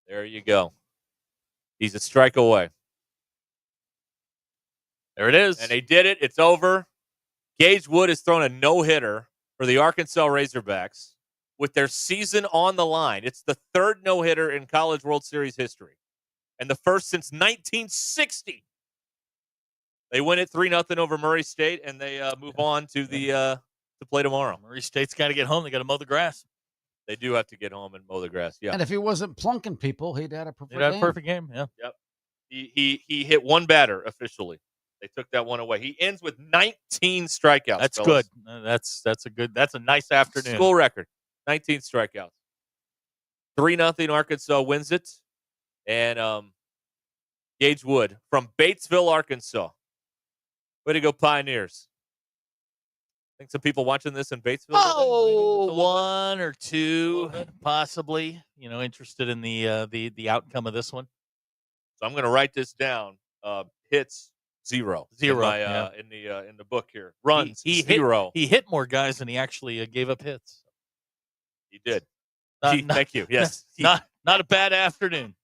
There you go. He's a strike away. There it is. And they did it. It's over. Gage Wood has thrown a no-hitter for the Arkansas Razorbacks with their season on the line. It's the 3rd no-hitter in College World Series history and the first since 1960. They win it 3-0 over Murray State, and they move on to to play tomorrow. Murray State's got to get home. They got to mow the grass. They do have to get home and mow the grass. Yeah. And if he wasn't plunking people, he'd had a perfect game. Yeah. Yep. He hit 1 batter officially. They took that one away. He ends with 19 strikeouts. That's fellas. good. That's a nice afternoon. School record. 19 strikeouts. 3-0 Arkansas wins it. And Gage Wood from Batesville, Arkansas. Way to go, Pioneers. I think some people watching this in Batesville. Oh, 1 or 2 possibly. Interested in the outcome of this one. So I'm going to write this down. Hits 0. In the book here. Runs 0. He hit more guys than he actually gave up hits. He did. Thank you. Yes. Not a bad afternoon.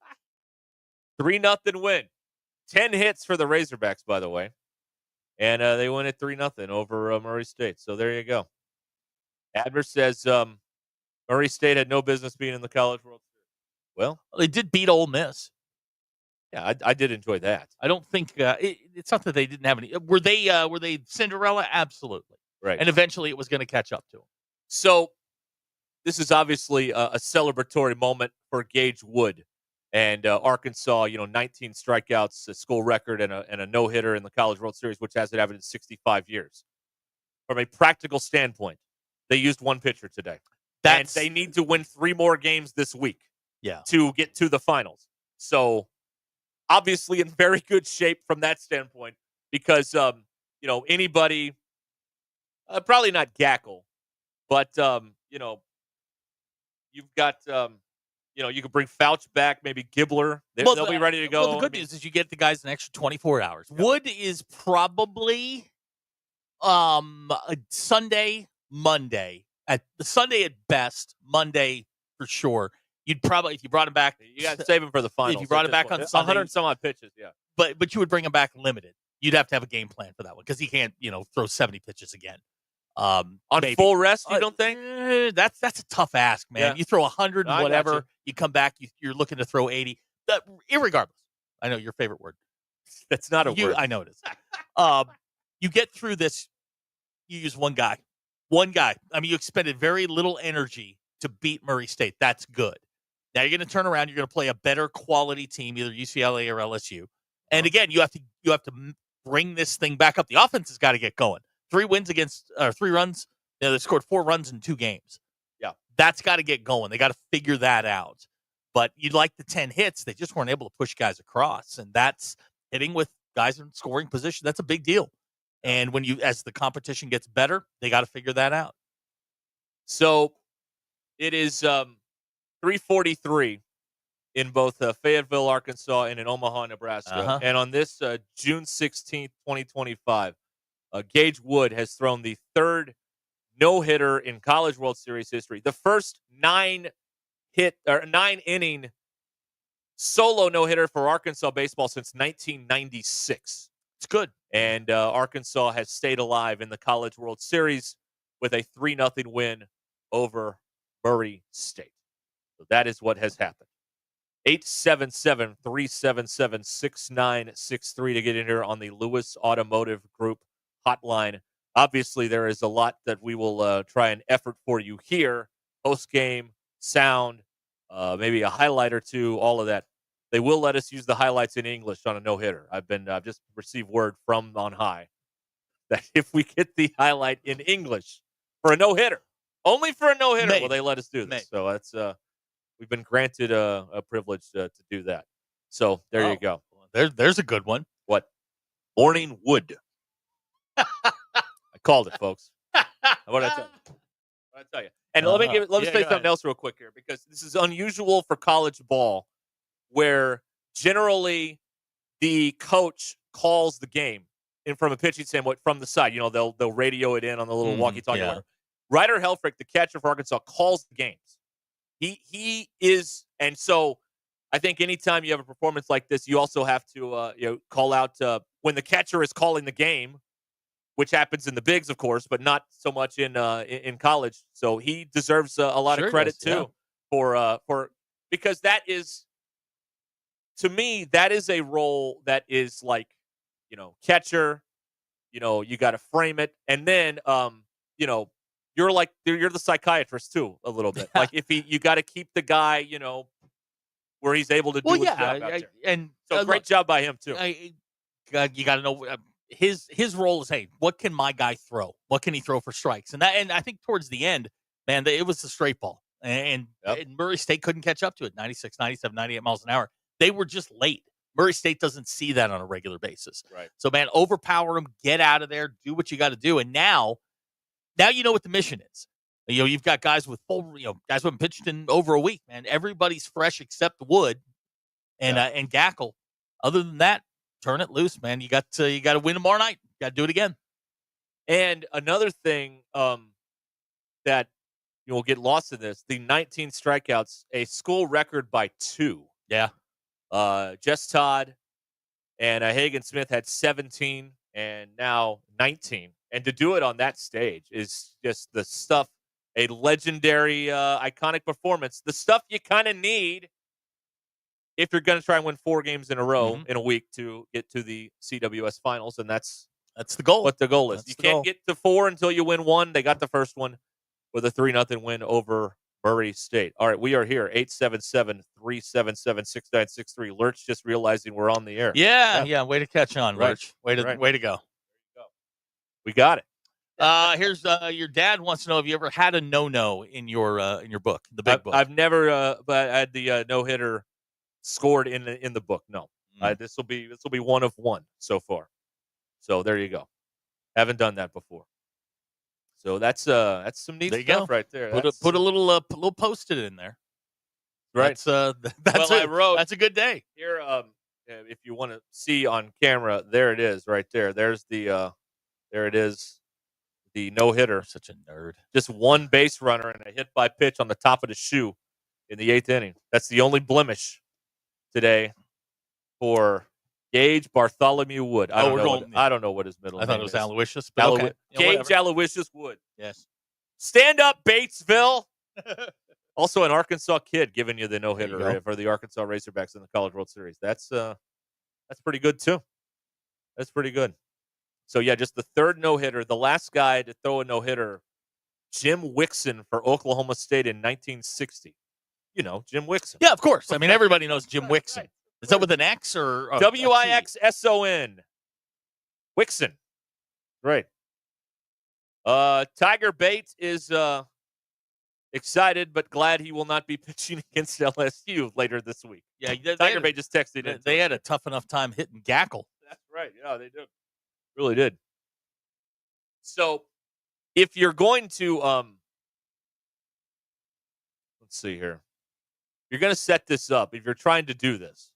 3-0 win. 10 hits for the Razorbacks, by the way. And they win it 3-0 over Murray State. So there you go. Adler says Murray State had no business being in the College World Series. Well, they did beat Ole Miss. Yeah, I did enjoy that. I don't think it's not that they didn't have any. Were they Cinderella? Absolutely. Right. And eventually it was going to catch up to them. So this is obviously a celebratory moment for Gage Wood and Arkansas. 19 strikeouts, a school record, and a no-hitter in the College World Series, which hasn't happened in 65 years. From a practical standpoint, they used 1 pitcher today. And they need to win 3 more games this week. Yeah. To get to the finals. So obviously in very good shape from that standpoint because, anybody, probably not Gackle, but, you've got, you could bring Fouch back, maybe Gibbler. They'll be ready to go. Well, the good news is you get the guys an extra 24 hours. Yep. Wood is probably Sunday, Monday. Sunday at best, Monday for sure. You'd probably, if you brought him back, you got to save him for the finals. If you brought him back on Sunday, 100 some odd pitches, yeah. But you would bring him back limited. You'd have to have a game plan for that one because he can't, throw 70 pitches again. On maybe. full rest, you don't think? That's a tough ask, man. Yeah. You throw 100 and I got whatever, you come back, you're looking to throw 80. Irregardless, I know your favorite word. That's not a word. I know it is. You get through this, you use one guy. One guy. I mean, you expended very little energy to beat Murray State. That's good. Now you're going to turn around, you're going to play a better quality team, either UCLA or LSU. And again, you have to bring this thing back up. The offense has got to get going. 3 runs. They scored 4 runs in 2 games. Yeah. That's got to get going. They got to figure that out. But you'd like the 10 hits. They just weren't able to push guys across. And that's hitting with guys in scoring position. That's a big deal. And as the competition gets better, they got to figure that out. So it is 3:43 in both Fayetteville, Arkansas, and in Omaha, Nebraska. Uh-huh. And on this June 16th, 2025, Gage Wood has thrown the 3rd no-hitter in College World Series history. The first 9-inning solo no-hitter for Arkansas baseball since 1996. It's good. And Arkansas has stayed alive in the College World Series with a 3-0 win over Murray State. So that is what has happened. 877-377-6963 to get in here on the Lewis Automotive Group hotline. Obviously, there is a lot that we will try and effort for you here. Post-game, sound, maybe a highlight or two, all of that. They will let us use the highlights in English on a no-hitter. I've just received word from on high that if we get the highlight in English for a no-hitter, only for a no-hitter, will they let us do this. So that's we've been granted a privilege to do that. So there you go. There's a good one. What? Morning Wood. I called it, folks. What did I tell you? And let me say something else real quick here, because this is unusual for college ball, where generally the coach calls the game from a pitching standpoint from the side. You know, they'll radio it in on the little walkie-talkie. Yeah. Ryder Helfrich, the catcher for Arkansas, calls the games. He is, and so I think anytime you have a performance like this, you also have to call out when the catcher is calling the game, which happens in the bigs, of course, but not so much in college. So he deserves a lot of credit too for because that is, to me, that is a role that is like, catcher. You got to frame it, and then you're the psychiatrist too a little bit. Like if you got to keep the guy, where he's able to do his job out there. And so great job by him too. You got to know his role is, hey, what can my guy throw? What can he throw for strikes? And I think towards the end, man, it was a straight ball, and Murray State couldn't catch up to it. 96, 97, 98 miles an hour. They were just late. Murray State doesn't see that on a regular basis. Right. So, man, overpower them, get out of there, do what you got to do. And now you know what the mission is. You've got guys with guys who haven't pitched in over a week, man. Everybody's fresh except Wood and Gackle. Other than that, turn it loose, man. You got to win tomorrow night. You got to do it again. And another thing that will get lost in this, the 19 strikeouts, a school record by 2. Yeah. Jess Todd and Hagen Smith had 17 and now 19. And to do it on that stage is just the stuff, a legendary, iconic performance, the stuff you kind of need if you're going to try and win 4 games in a row in a week to get to the CWS finals. And that's the goal. What the goal is. You can't get to 4 until you win 1. They got the first one with a 3-0 win over Murray State. All right, we are here, 877-377-6963. Lurch just realizing we're on the air. Yeah. Way to catch on, Lurch. Way to go. We got it. Here's your dad wants to know, have you ever had a no-no in your book, the big book? I've never, but I had the no-hitter scored in the book. No, this will be one of one so far. So there you go. Haven't done that before. So that's some neat stuff right there. Put a little Post-it in there. Right. I wrote. That's a good day. Here, if you want to see on camera, there it is, right there. There's the there it is, the no hitter. Such a nerd. Just one base runner and a hit by pitch on the top of the shoe in the 8th inning. That's the only blemish today for Gage Bartholomew Wood. I don't know what his middle I name is. thought it was Aloysius. But okay. Gage Aloysius Wood. Yes. Stand up, Batesville. Also an Arkansas kid giving you the no-hitter go. for the Arkansas Razorbacks in the College World Series. That's pretty good, too. That's pretty good. So, yeah, just the third no-hitter. The last guy to throw a no-hitter, Jim Wixon for Oklahoma State in 1960. You know, Jim Wixon. Yeah, of course. I mean, everybody knows Jim Wixon. Is that with an X or Wixson? Wixon. Right. Tiger Bates is excited but glad he will not be pitching against LSU later this week. Yeah, Tiger Bates just texted in. They had a tough enough time hitting Gackle. That's right. Yeah, they did. Really did. So, if you're going to, let's see here. You're going to set this up. If you're trying to do this,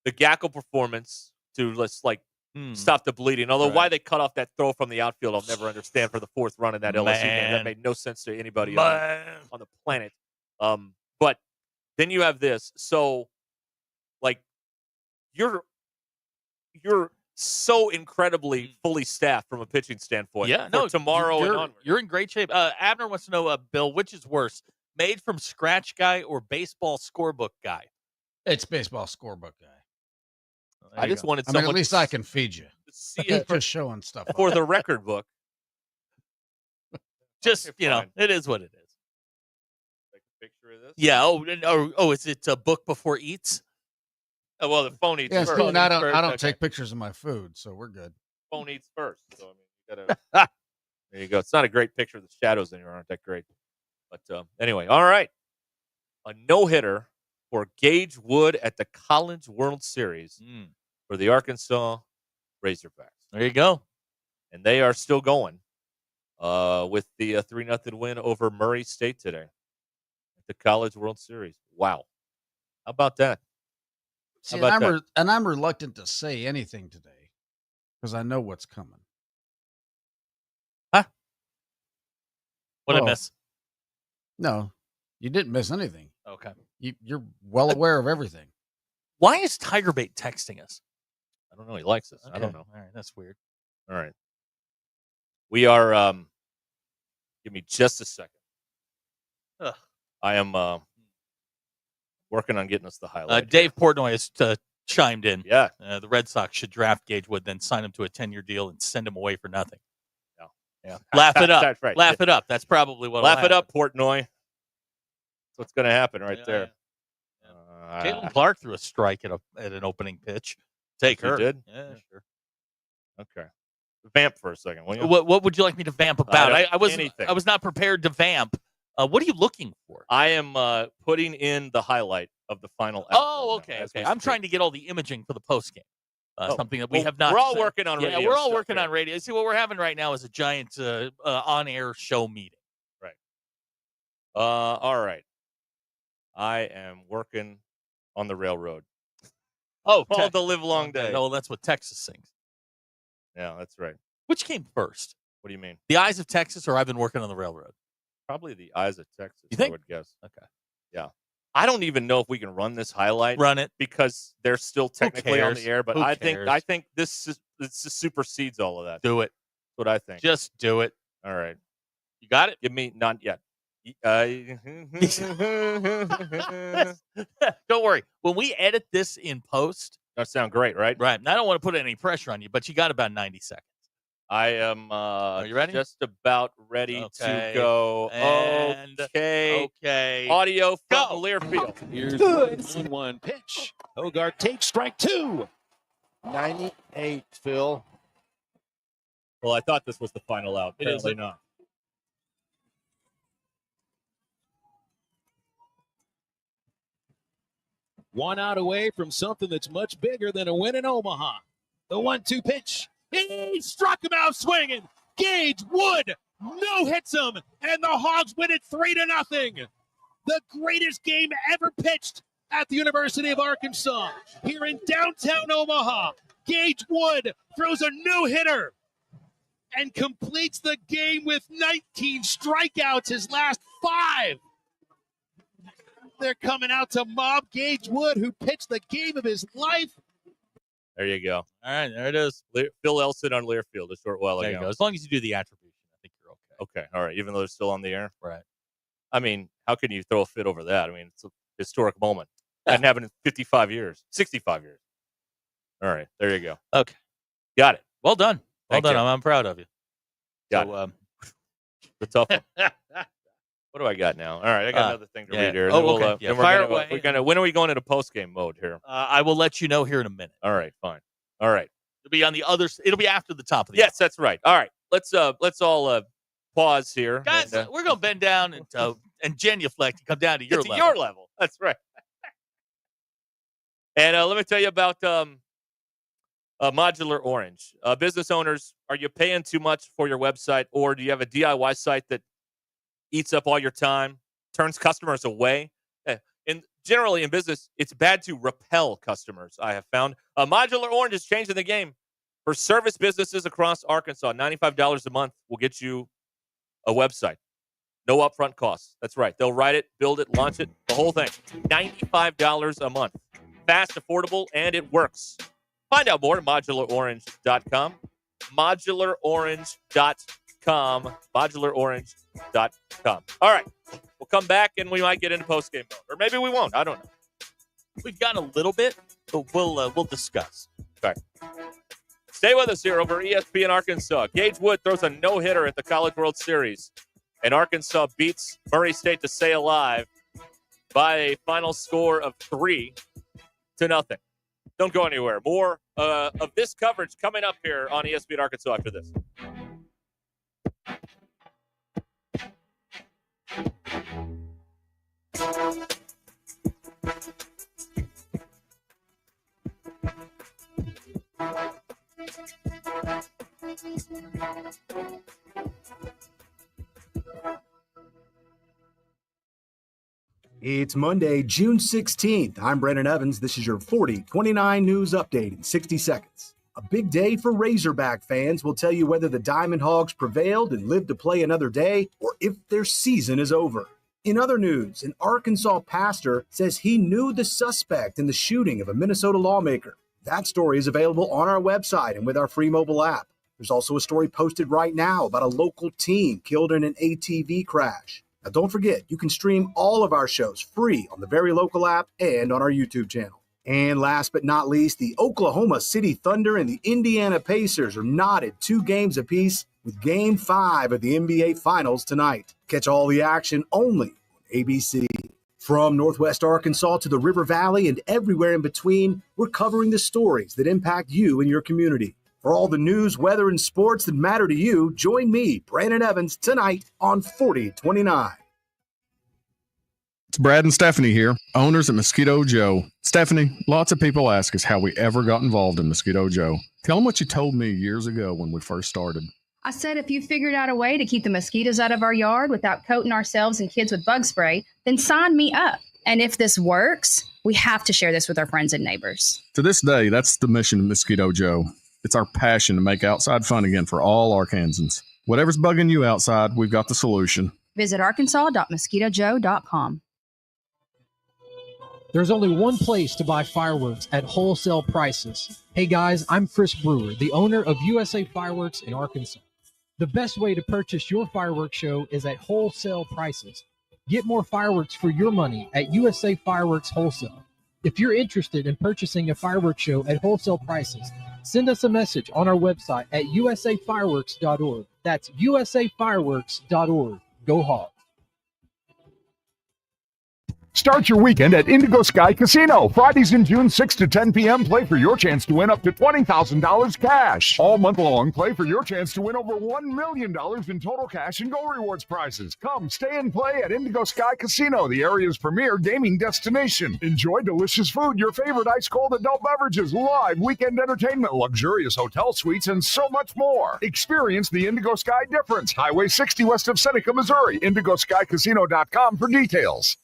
the Gackle performance to stop the bleeding. Although why they cut off that throw from the outfield, I'll never understand for the fourth run in that LSU game. That made no sense to anybody on the planet. But then you have this. So, you're so incredibly fully staffed from a pitching standpoint. Yeah, for tomorrow and onward. You're in great shape. Abner wants to know, Bill, which is worse, made from scratch guy or baseball scorebook guy? It's baseball scorebook guy. I just wanted at someone. least I can feed you. See it just showing stuff for the record book. Just it is what it is. Take a picture of this. Yeah. Is it a book before eats? Oh, well, the phone eats yes, first. And I don't take pictures of my food, so we're good. Phone eats first. So I mean, you gotta. There you go. It's not a great picture. The shadows in here aren't that great. But anyway, all right. A no-hitter for Gage Wood at the College World Series for the Arkansas Razorbacks. There you go. And they are still going with the 3-0 win over Murray State today at the College World Series. Wow. How about that? See, I'm reluctant to say anything today because I know what's coming. Huh? What did I miss? No, you didn't miss anything. Okay. You're well aware of everything. Why is Tiger Bait texting us? I don't know. He likes us. Okay. I don't know. All right. That's weird. All right. We are, give me just a second. Ugh. I am working on getting us the highlight. Dave Portnoy has chimed in. Yeah. The Red Sox should draft Gage Wood, then sign him to a 10-year deal and send him away for nothing. No. Yeah. Laugh it up. That's right. Laugh it up. That's probably what. Laugh it up, Portnoy. That's what's going to happen right there. Yeah. Caitlin Clark threw a strike at an opening pitch. Take her. Did? Yeah, sure. Okay. Vamp for a second, will you? What would you like me to vamp about? I was not prepared to vamp. What are you looking for? I am putting in the highlight of the final. Oh, okay. I'm trying to get all the imaging for the post game. Something that we have not. We're all working on radio. Yeah, we're all working on radio. See, what we're having right now is a giant on-air show meeting. Right. All right. I am working on the railroad. Oh, all the live long day. No, that's what Texas sings. Yeah, that's right. Which came first? What do you mean? The Eyes of Texas, or I've been working on the railroad? Probably the Eyes of Texas. You think? I would guess. Okay. Yeah. I don't even know if we can run this highlight. Run it because they're still technically on the air. But I cares? think this supersedes all of that. Do it. That's what I think. Just do it. All right. You got it? Give me not yet. Don't worry. When we edit this in post, that sound great, right? Right. And I don't want to put any pressure on you, but you got about 90 seconds. I am Are you ready? Just about ready to go. And okay. Audio from Learfield. Here's the 1-1 pitch. Hogart takes strike 2. 98, Phil. Well, I thought this was the final out. Apparently not. One out away from something that's much bigger than a win in Omaha. The 1-2 pitch. He struck him out swinging. Gage Wood no hits him, and the Hogs win it 3-0. The greatest game ever pitched at the University of Arkansas. Here in downtown Omaha, Gage Wood throws a no-hitter and completes the game with 19 strikeouts, his last 5. They're coming out to mob Gage Wood, who pitched the game of his life. There you go. All right, there it is. Phil Elson on Learfield a short while There ago. you go. As long as you do the attribution, I think you're okay. Okay, all right. Even though they're still on the air? Right. I mean, how can you throw a fit over that? I mean, it's a historic moment. Hadn't happened in 55 years, 65 years. All right, there you go. Okay. Got it. Well done. Well Thank done. you. I'm proud of you. Got it. The tough one. What do I got now? All right, I got another thing to read here. Okay. Fire away. When are we going into postgame mode here? I will let you know here in a minute. All right, fine. All right. It'll be on the other. It'll be after the top of the. Yes, that's right. All right. Let's all pause here, guys. We're gonna bend down and genuflect and come down to your level. Your level. That's right. And let me tell you about Modular Orange. Business owners, are you paying too much for your website, or do you have a DIY site that eats up all your time, turns customers away? And generally in business, it's bad to repel customers, I have found. Modular Orange is changing the game for service businesses across Arkansas. $95 a month will get you a website. No upfront costs. That's right. They'll write it, build it, launch it, the whole thing. $95 a month. Fast, affordable, and it works. Find out more at modularorange.com. Modularorange.com. Modularorange.com. All right. We'll come back and we might get into postgame mode. Or maybe we won't. I don't know. We've gone a little bit, but we'll discuss. Okay. Stay with us here over ESPN Arkansas. Gage Wood throws a no-hitter at the College World Series. And Arkansas beats Murray State to stay alive by a final score of 3-0. Don't go anywhere. More of this coverage coming up here on ESPN Arkansas after this. It's Monday, June 16th. I'm Brandon Evans. This is your 40-29 news update in 60 seconds. A big day for Razorback fans. Will tell you whether the Diamond Hogs prevailed and lived to play another day or if their season is over. In other news, an Arkansas pastor says he knew the suspect in the shooting of a Minnesota lawmaker. That story is available on our website and with our free mobile app. There's also a story posted right now about a local teen killed in an ATV crash. Now, don't forget, you can stream all of our shows free on the Very Local app and on our YouTube channel. And last but not least, the Oklahoma City Thunder and the Indiana Pacers are knotted 2 games apiece with Game 5 of the NBA Finals tonight. Catch all the action only on ABC. From Northwest Arkansas to the River Valley and everywhere in between, we're covering the stories that impact you and your community. For all the news, weather, and sports that matter to you, join me, Brandon Evans, tonight on 4029. It's Brad and Stephanie here, owners at Mosquito Joe. Stephanie, lots of people ask us how we ever got involved in Mosquito Joe. Tell them what you told me years ago when we first started. I said if you figured out a way to keep the mosquitoes out of our yard without coating ourselves and kids with bug spray, then sign me up. And if this works, we have to share this with our friends and neighbors. To this day, that's the mission of Mosquito Joe. It's our passion to make outside fun again for all Arkansans. Whatever's bugging you outside, we've got the solution. Visit arkansas.mosquitojoe.com. There's only one place to buy fireworks at wholesale prices. Hey guys, I'm Chris Brewer, the owner of USA Fireworks in Arkansas. The best way to purchase your fireworks show is at wholesale prices. Get more fireworks for your money at USA Fireworks Wholesale. If you're interested in purchasing a fireworks show at wholesale prices, send us a message on our website at usafireworks.org. That's usafireworks.org. Go Hogs. Start your weekend at Indigo Sky Casino. Fridays in June 6 to 10 p.m. Play for your chance to win up to $20,000 cash. All month long, play for your chance to win over $1 million in total cash and Go Rewards prizes. Come, stay and play at Indigo Sky Casino, the area's premier gaming destination. Enjoy delicious food, your favorite ice-cold adult beverages, live weekend entertainment, luxurious hotel suites, and so much more. Experience the Indigo Sky difference. Highway 60 west of Seneca, Missouri. IndigoSkyCasino.com for details.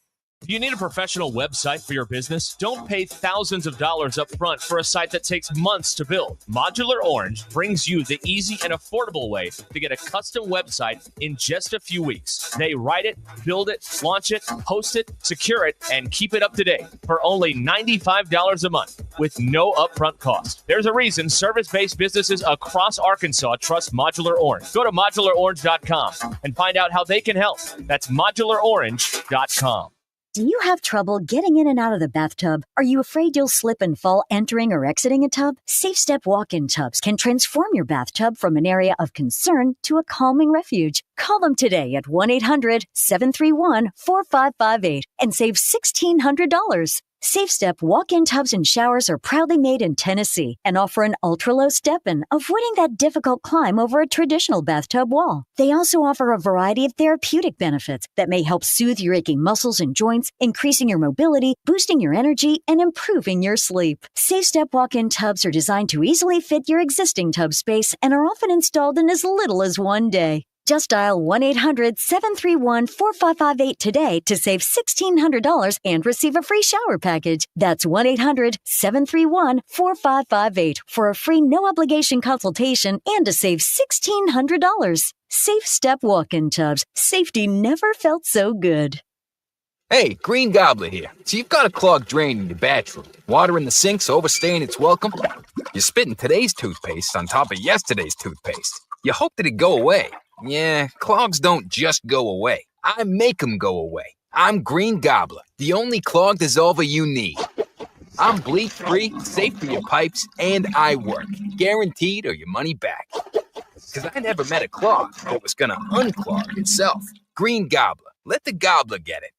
Do you need a professional website for your business? Don't pay thousands of dollars up front for a site that takes months to build. Modular Orange brings you the easy and affordable way to get a custom website in just a few weeks. They write it, build it, launch it, host it, secure it, and keep it up to date for only $95 a month with no upfront cost. There's a reason service-based businesses across Arkansas trust Modular Orange. Go to modularorange.com and find out how they can help. That's modularorange.com. Do you have trouble getting in and out of the bathtub? Are you afraid you'll slip and fall entering or exiting a tub? Safe Step walk-in tubs can transform your bathtub from an area of concern to a calming refuge. Call them today at 1-800-731-4558 and save $1,600. Safe Step walk-in tubs and showers are proudly made in Tennessee and offer an ultra-low step-in, avoiding that difficult climb over a traditional bathtub wall. They also offer a variety of therapeutic benefits that may help soothe your aching muscles and joints, increasing your mobility, boosting your energy, and improving your sleep. Safe Step walk-in tubs are designed to easily fit your existing tub space and are often installed in as little as one day. Just dial 1-800-731-4558 today to save $1,600 and receive a free shower package. That's 1-800-731-4558 for a free no-obligation consultation and to save $1,600. Safe Step walk-in tubs. Safety never felt so good. Hey, Green Gobbler here. So you've got a clogged drain in your bathroom. Water in the sink's overstaying its welcome. You're spitting today's toothpaste on top of yesterday's toothpaste. You hope that it go away. Yeah, clogs don't just go away. I make them go away. I'm Green Gobbler, the only clog dissolver you need. I'm bleach-free, safe for your pipes, and I work. Guaranteed or your money back. Because I never met a clog that was going to unclog itself. Green Gobbler. Let the gobbler get it.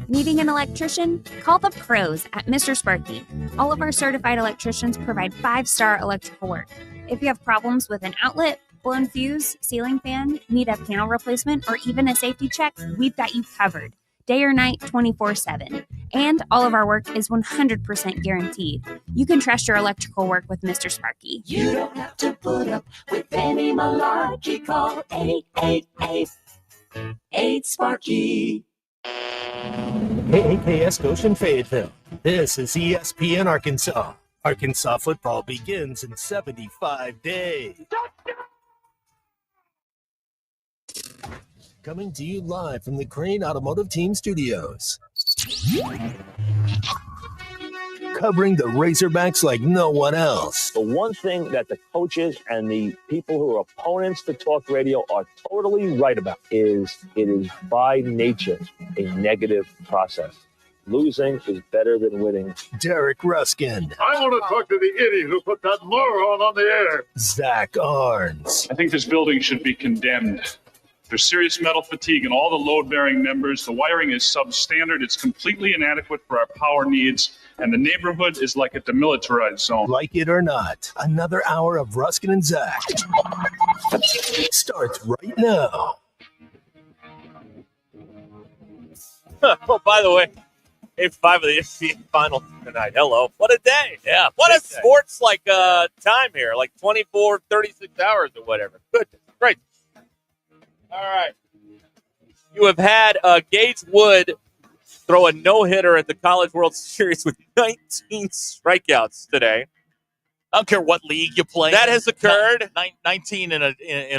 Needing an electrician? Call the pros at Mr. Sparky. All of our certified electricians provide 5-star electrical work. If you have problems with an outlet, blown fuse, ceiling fan, need a panel replacement, or even a safety check, we've got you covered. Day or night, 24/7. And all of our work is 100% guaranteed. You can trust your electrical work with Mr. Sparky. You don't have to put up with any malarkey. Call 888-8-SPARKY. KAKS Goshen Fayetteville. This is ESPN Arkansas. Arkansas football begins in 75 days. Coming to you live from the Crane Automotive Team Studios. Covering the Razorbacks like no one else. The one thing that the coaches and the people who are opponents to talk radio are totally right about is it is by nature a negative process. Losing is better than winning. Derek Ruskin. I want to talk to the idiot who put that moron on the air. Zach Arns. I think this building should be condemned. There's serious metal fatigue in all the load-bearing members. The wiring is substandard. It's completely inadequate for our power needs. And the neighborhood is like a demilitarized zone. Like it or not, another hour of Ruskin and Zach starts right now. Oh, by the way, Game 5 of the NBA Finals tonight. Hello. What a day. Yeah. What a sports time here. Like 24, 36 hours or whatever. Goodness. Great. All right. You have had Gage Wood throw a no-hitter at the College World Series with 19 strikeouts today. I don't care what league you play. That has occurred. 19 in a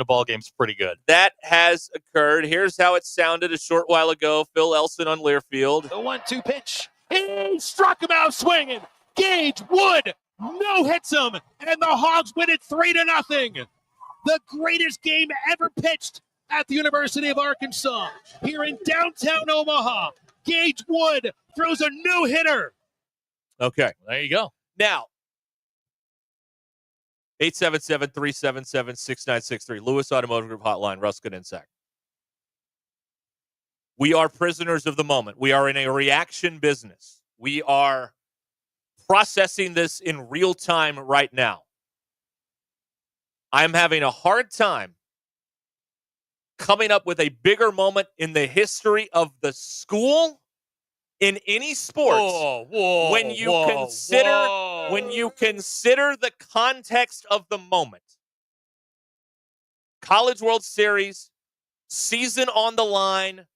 ball game is pretty good. That has occurred. Here's how it sounded a short while ago. Phil Elson on Learfield. The 1-2 pitch. He struck him out swinging. Gage Wood no hits him, and the Hogs win it 3-0. The greatest game ever pitched at the University of Arkansas here in downtown Omaha. Gage Wood throws a no-hitter. Okay. There you go. Now, 877-377-6963. Lewis Automotive Group Hotline, Ruskin and Zach. We are prisoners of the moment. We are in a reaction business. We are processing this in real time right now. I'm having a hard time coming up with a bigger moment in the history of the school in any sports when you consider the context of the moment. College World Series, season on the line,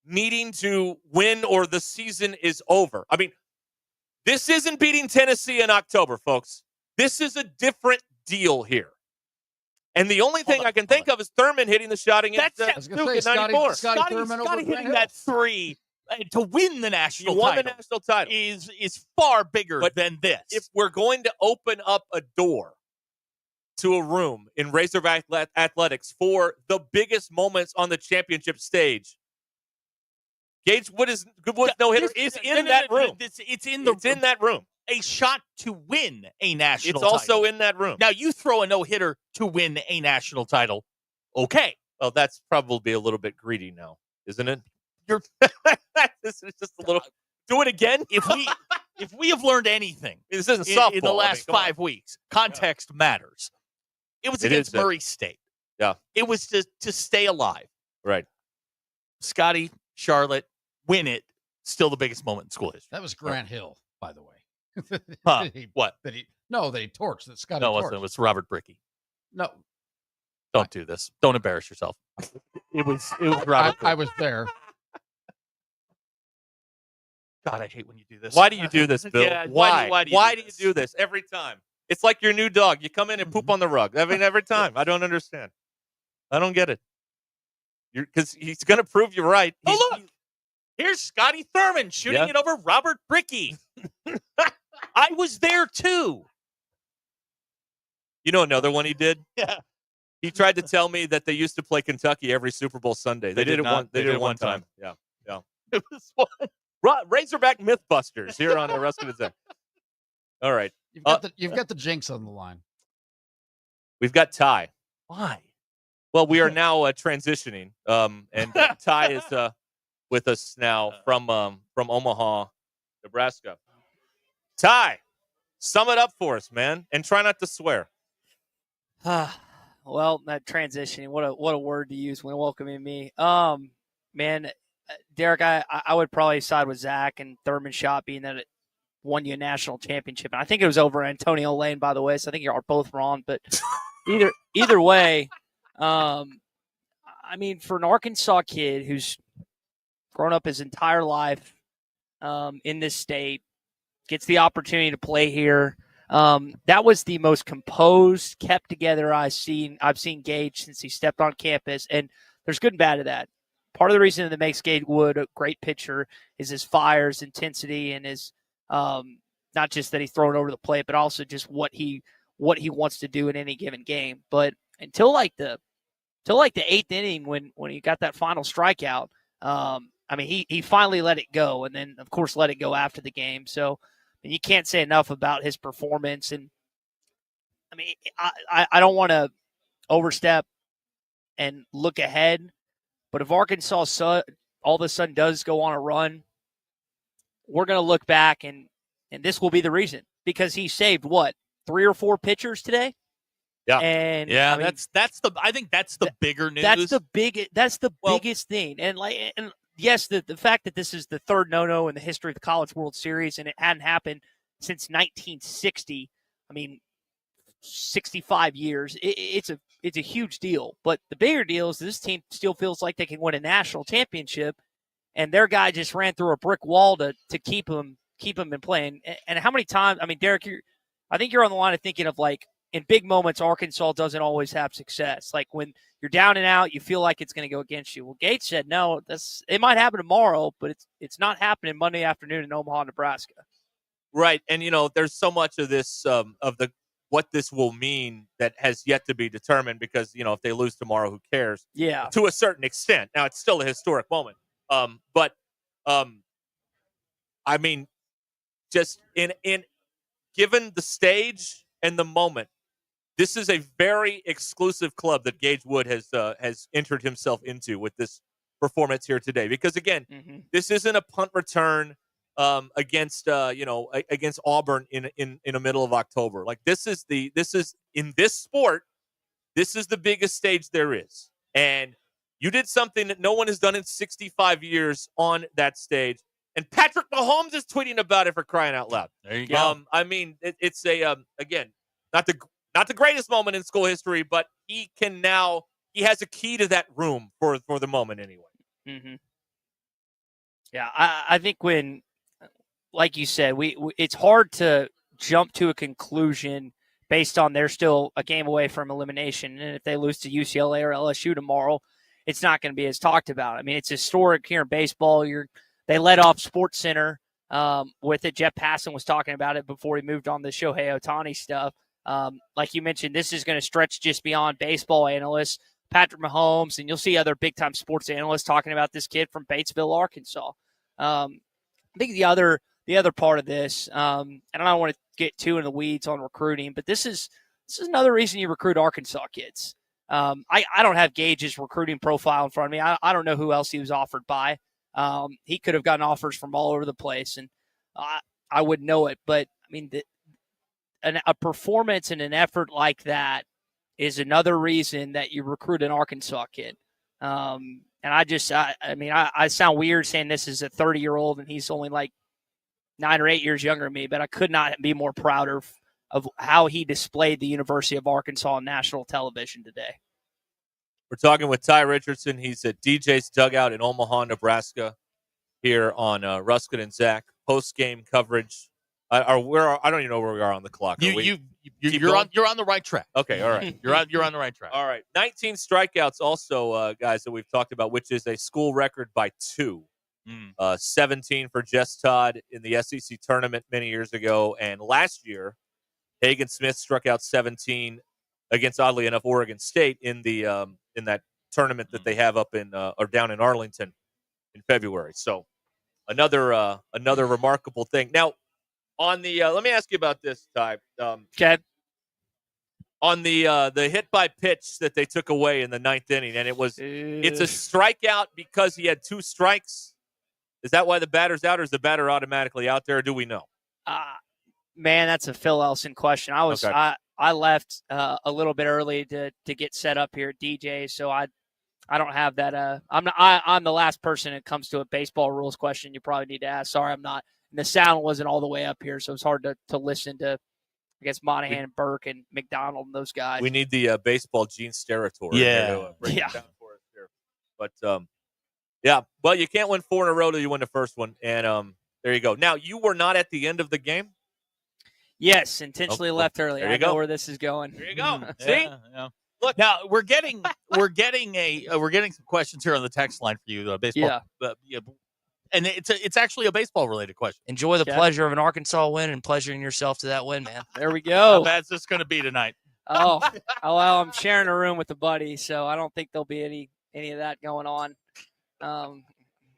needing to win or the season is over. I mean, this isn't beating Tennessee in October, folks. This is a different deal here. And the only thing I can think of is Thurman hitting the shot against Duke at 94. Scotty hitting that three to win the national You won title. the national title. Is far bigger than this. If we're going to open up a door to a room in Razorback athletics for the biggest moments on the championship stage, Gage Wood's no-hitter is in that room. It's in that room. A shot to win a national It's also title. in that room. Now, you throw a no-hitter to win a national title. Okay. Well, that's probably a little bit greedy now, isn't it? This is just a little. Do it again. If we have learned anything this isn't softball. in the last 5 weeks, context matters. It was against Murray State. Yeah. It was to stay alive. Right. Scotty, Charlotte, win it. Still the biggest moment in school history. That was Grant Hill, by the way. Huh. What? That he torched. That Scotty No, torched. it was Robert Brickey. No. Don't do this. Don't embarrass yourself. It was Robert. I was there. God, I hate when you do this. Why do you do this, Bill? Yeah, why? Why do you do this every time? It's like your new dog. You come in and poop on the rug. I mean, every time. I don't understand. I don't get it. Because he's going to prove you're right. Look. Here's Scotty Thurman shooting it over Robert Brickey. I was there, too. You know another one he did? Yeah. He tried to tell me that they used to play Kentucky every Super Bowl Sunday. They did it one time. Yeah. It was one. Razorback Mythbusters here on the Ruscin and Zach. All right. You've got the jinx on the line. We've got Ty. Why? Well, we are now transitioning, and Ty is with us now from Omaha, Nebraska. Ty, sum it up for us, man, and try not to swear. Well, that transitioning, what a word to use when welcoming me. Man, Derek, I would probably side with Zach and Thurman shot being that it won you a national championship. And I think it was over Antonio Lane, by the way, so I think you are both wrong. But either way, I mean, for an Arkansas kid who's grown up his entire life in this state, gets the opportunity to play here, that was the most composed, kept together I've seen Gage since he stepped on campus. And there's good and bad to that. Part of the reason that makes Gage Wood a great pitcher is his fire, his intensity, and his not just that he's thrown over the plate, but also just what he wants to do in any given game. But until the 8th inning when he got that final strikeout, I mean he finally let it go, and then of course let it go after the game. So you can't say enough about his performance. And I mean I don't want to overstep and look ahead. But if Arkansas all of a sudden does go on a run, we're going to look back and this will be the reason, because he saved 3 or 4 pitchers today. Yeah, and I mean, I think that's the bigger news. That's the biggest thing. And yes, the fact that this is the third no-no in the history of the College World Series and it hadn't happened since 1960. I mean, 65 years. It's a huge deal. But the bigger deal is this team still feels like they can win a national championship, and their guy just ran through a brick wall to keep him in playing. And how many times? I mean, Derek, I think you're on the line of thinking of in big moments, Arkansas doesn't always have success. Like when you're down and out, you feel like it's going to go against you. Well, Gates said no. It might happen tomorrow, but it's not happening Monday afternoon in Omaha, Nebraska. Right, and there's so much of this what this will mean that has yet to be determined, because if they lose tomorrow, who cares? Yeah, to a certain extent. Now it's still a historic moment, but I mean, just in given the stage and the moment, this is a very exclusive club that Gage Wood has entered himself into with this performance here today. Because again, this isn't a punt return against Auburn in the middle of October. Like this is in this sport, this is the biggest stage there is, and you did something that no one has done in 65 years on that stage. And Patrick Mahomes is tweeting about it, for crying out loud. There you go. I mean, it's again, not the greatest moment in school history, but he has a key to that room for the moment anyway. Mm-hmm. Yeah, I think when, like you said, we it's hard to jump to a conclusion based on they're still a game away from elimination. And if they lose to UCLA or LSU tomorrow, it's not going to be as talked about. I mean, it's historic here in baseball. They let off Sports Center with it. Jeff Passan was talking about it before he moved on the Shohei Ohtani stuff. Like you mentioned, this is going to stretch just beyond baseball analysts, Patrick Mahomes, and you'll see other big-time sports analysts talking about this kid from Batesville, Arkansas. I think the other part of this, and I don't want to get too in the weeds on recruiting, but this is another reason you recruit Arkansas kids. I don't have Gage's recruiting profile in front of me. I don't know who else he was offered by. He could have gotten offers from all over the place, and I wouldn't know it. But, I mean, a performance and an effort like that is another reason that you recruit an Arkansas kid. And I sound weird saying this is a 30-year-old and he's only like 9 or 8 years younger than me, but I could not be more proud of how he displayed the University of Arkansas on national television today. We're talking with Ty Richardson. He's at DJ's Dugout in Omaha, Nebraska, here on Ruscin and Zach. Post-game coverage. I don't even know where we are on the clock. You're on the right track. Okay, all right. You're on the right track. All right. 19 strikeouts also, guys, that we've talked about, which is a school record by 2. 17 for Jess Todd in the SEC tournament many years ago. And last year, Hagen Smith struck out 17 against, oddly enough, Oregon State in that tournament that they have up in or down in Arlington in February. So another remarkable thing. Now, on the let me ask you about this, Ty. Okay. On the hit by pitch that they took away in the 9th inning, and it's a strikeout because he had 2 strikes. Is that why the batter's out, or is the batter automatically out there, or do we know? Man, that's a Phil Elson question. I left a little bit early to get set up here at DJ, so I don't have that. I'm the last person that comes to a baseball rules question you probably need to ask. Sorry, I'm not. And the sound wasn't all the way up here, so it's hard to listen to, I guess, Monahan and Burke and McDonald and those guys. We need the baseball Gene Steratore. Yeah. Break it down for us here. But, yeah, well, you can't win 4 in a row till you win the first one. And there you go. Now, you were not at the end of the game? Yes, intentionally left early. There you I know go. where this is going. There you go. See? Yeah. Look, now we're getting some questions here on the text line for you, baseball. Yeah. And it's actually a baseball related question. Enjoy the pleasure of an Arkansas win and pleasuring yourself to that win, man. There we go. How bad's this going to be tonight? Well, I'm sharing a room with a buddy, so I don't think there'll be any of that going on.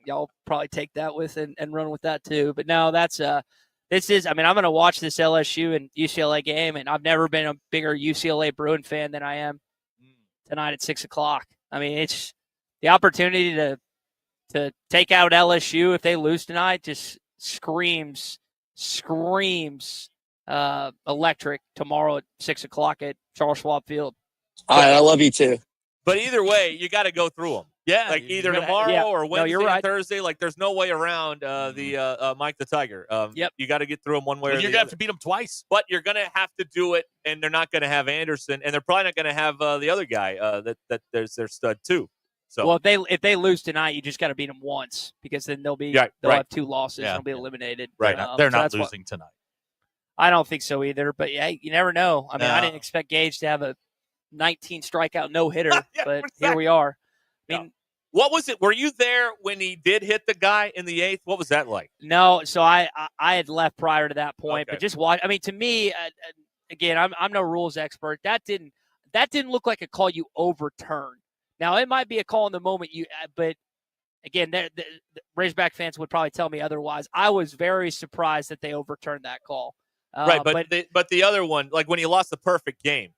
Y'all probably take that with and run with that too. But no, that's I'm going to watch this LSU and UCLA game, and I've never been a bigger UCLA Bruin fan than I am tonight at 6:00. I mean, it's the opportunity to take out LSU if they lose tonight. Just screams electric tomorrow at 6:00 at Charles Schwab Field. All right, I love you too. But either way, you got to go through them. Yeah, like either tomorrow or Wednesday or Thursday. Like there's no way around the Mike the Tiger. Yep. You got to get through them one way or the other. You're going to have to beat them twice. But you're going to have to do it, and they're not going to have Anderson, and they're probably not going to have the other guy that there's their stud too. So well, if they lose tonight, you just got to beat them once because then they'll have 2 losses. Yeah. They'll be eliminated. Right. They're not losing tonight. I don't think so either. But yeah, you never know. I mean, I didn't expect Gage to have a 19 strikeout no hitter, but here we are. I mean, what was it? Were you there when he did hit the guy in the 8th? What was that like? No, so I had left prior to that point, Okay. but just watch. I mean, to me, again, I'm no rules expert. That didn't look like a call you overturned. Now it might be a call in the moment but again, the Razorback fans would probably tell me otherwise. I was very surprised that they overturned that call. Right, but the other one, like when he lost the perfect game,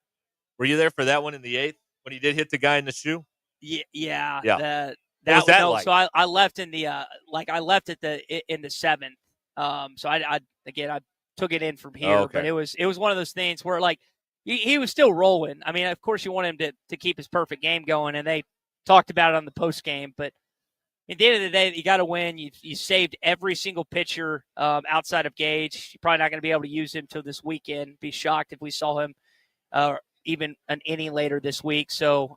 were you there for that one in the 8th when he did hit the guy in the shoe? Yeah. What was that like? So I left in the I left in the 7th. So I took it in from here, but it was one of those things where like he was still rolling. I mean, of course you want him to keep his perfect game going, and they talked about it on the post game. But at the end of the day, you got to win. You saved every single pitcher outside of Gage. You're probably not going to be able to use him till this weekend. Be shocked if we saw him even an inning later this week. So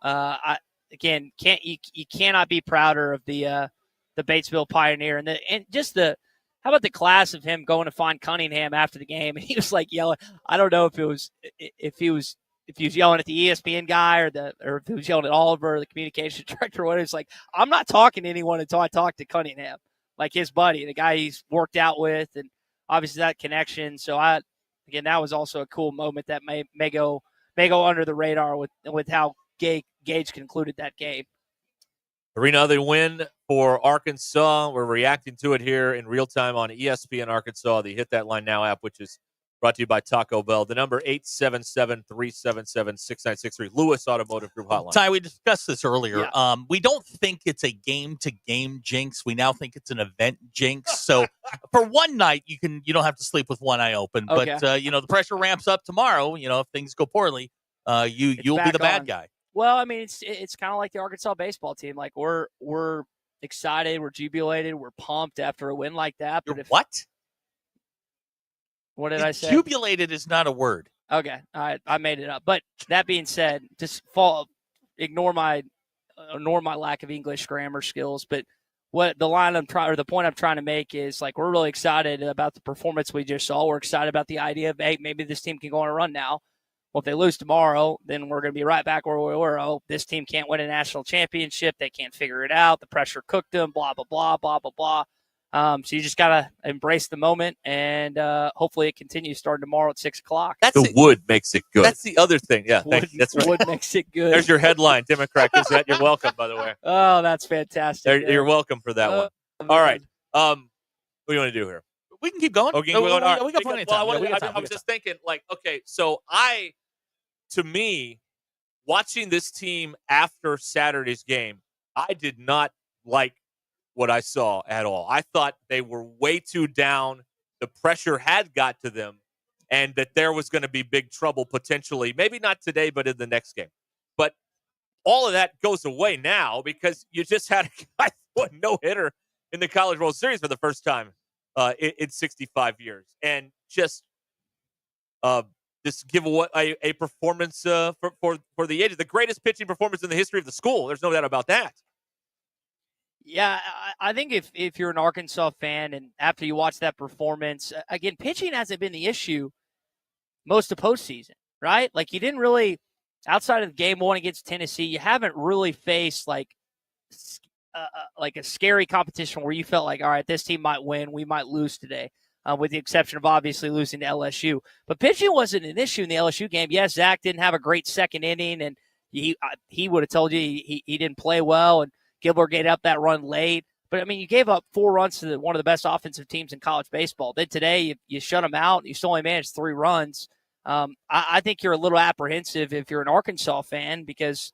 you cannot be prouder of the the Batesville Pioneer, and how about the class of him going to find Cunningham after the game, and he was like yelling. I don't know if he was yelling at the ESPN guy or if he was yelling at Oliver, the communications director, or whatever. It's like, I'm not talking to anyone until I talk to Cunningham, like his buddy, the guy he's worked out with, and obviously that connection. So again, that was also a cool moment that may go under the radar with how Gage concluded that game. 3-0 win for Arkansas. We're reacting to it here in real time on ESPN Arkansas, the Hit That Line Now app, which is brought to you by Taco Bell. The number 877-377-6963, Lewis Automotive Group Hotline. Ty, we discussed this earlier. Yeah. We don't think it's a game-to-game jinx. We now think it's an event jinx. So for one night, you don't have to sleep with one eye open. Okay. But the pressure ramps up tomorrow. If things go poorly, you'll be the bad guy. Well, I mean, it's kind of like the Arkansas baseball team. Like we're excited, we're jubilated, we're pumped after a win like that. But what? What did I say? Jubilated is not a word. Okay, I made it up. But that being said, just ignore my lack of English grammar skills. But what the point I'm trying to make is, like, we're really excited about the performance we just saw. We're excited about the idea of, hey, maybe this team can go on a run now. Well, if they lose tomorrow, then we're going to be right back where we were. Oh, this team can't win a national championship. They can't figure it out. The pressure cooked them, blah, blah, blah, blah, blah, blah. So you just got to embrace the moment, and hopefully it continues starting tomorrow at 6 o'clock. Wood makes it good. That's the other thing. Yeah, that's right. Wood makes it good. There's your headline, Democrat Gazette. You're welcome, by the way. Oh, that's fantastic. You're welcome for that one. All right. What do you want to do here? We can keep going. Okay, we got plenty of time. I was just thinking, like, okay, so to me, watching this team after Saturday's game, I did not like what I saw at all. I thought they were way too down. The pressure had got to them, and that there was going to be big trouble potentially. Maybe not today, but in the next game. But all of that goes away now because you just had a guy throw a no-hitter in the College World Series for the first time in 65 years. And just give away a performance for the ages. The greatest pitching performance in the history of the school. There's no doubt about that. Yeah, I think if you're an Arkansas fan and after you watch that performance, again, pitching hasn't been the issue most of postseason, right? Like, you didn't really, outside of game one against Tennessee, you haven't really faced like a scary competition where you felt like, all right, this team might win, we might lose today, with the exception of obviously losing to LSU. But pitching wasn't an issue in the LSU game. Yes, Zach didn't have a great second inning, and he would have told you he didn't play well, and Gilbert gave up that run late. But, I mean, you gave up 4 runs to one of the best offensive teams in college baseball. Then today you shut them out. You still only managed 3 runs. I think you're a little apprehensive if you're an Arkansas fan because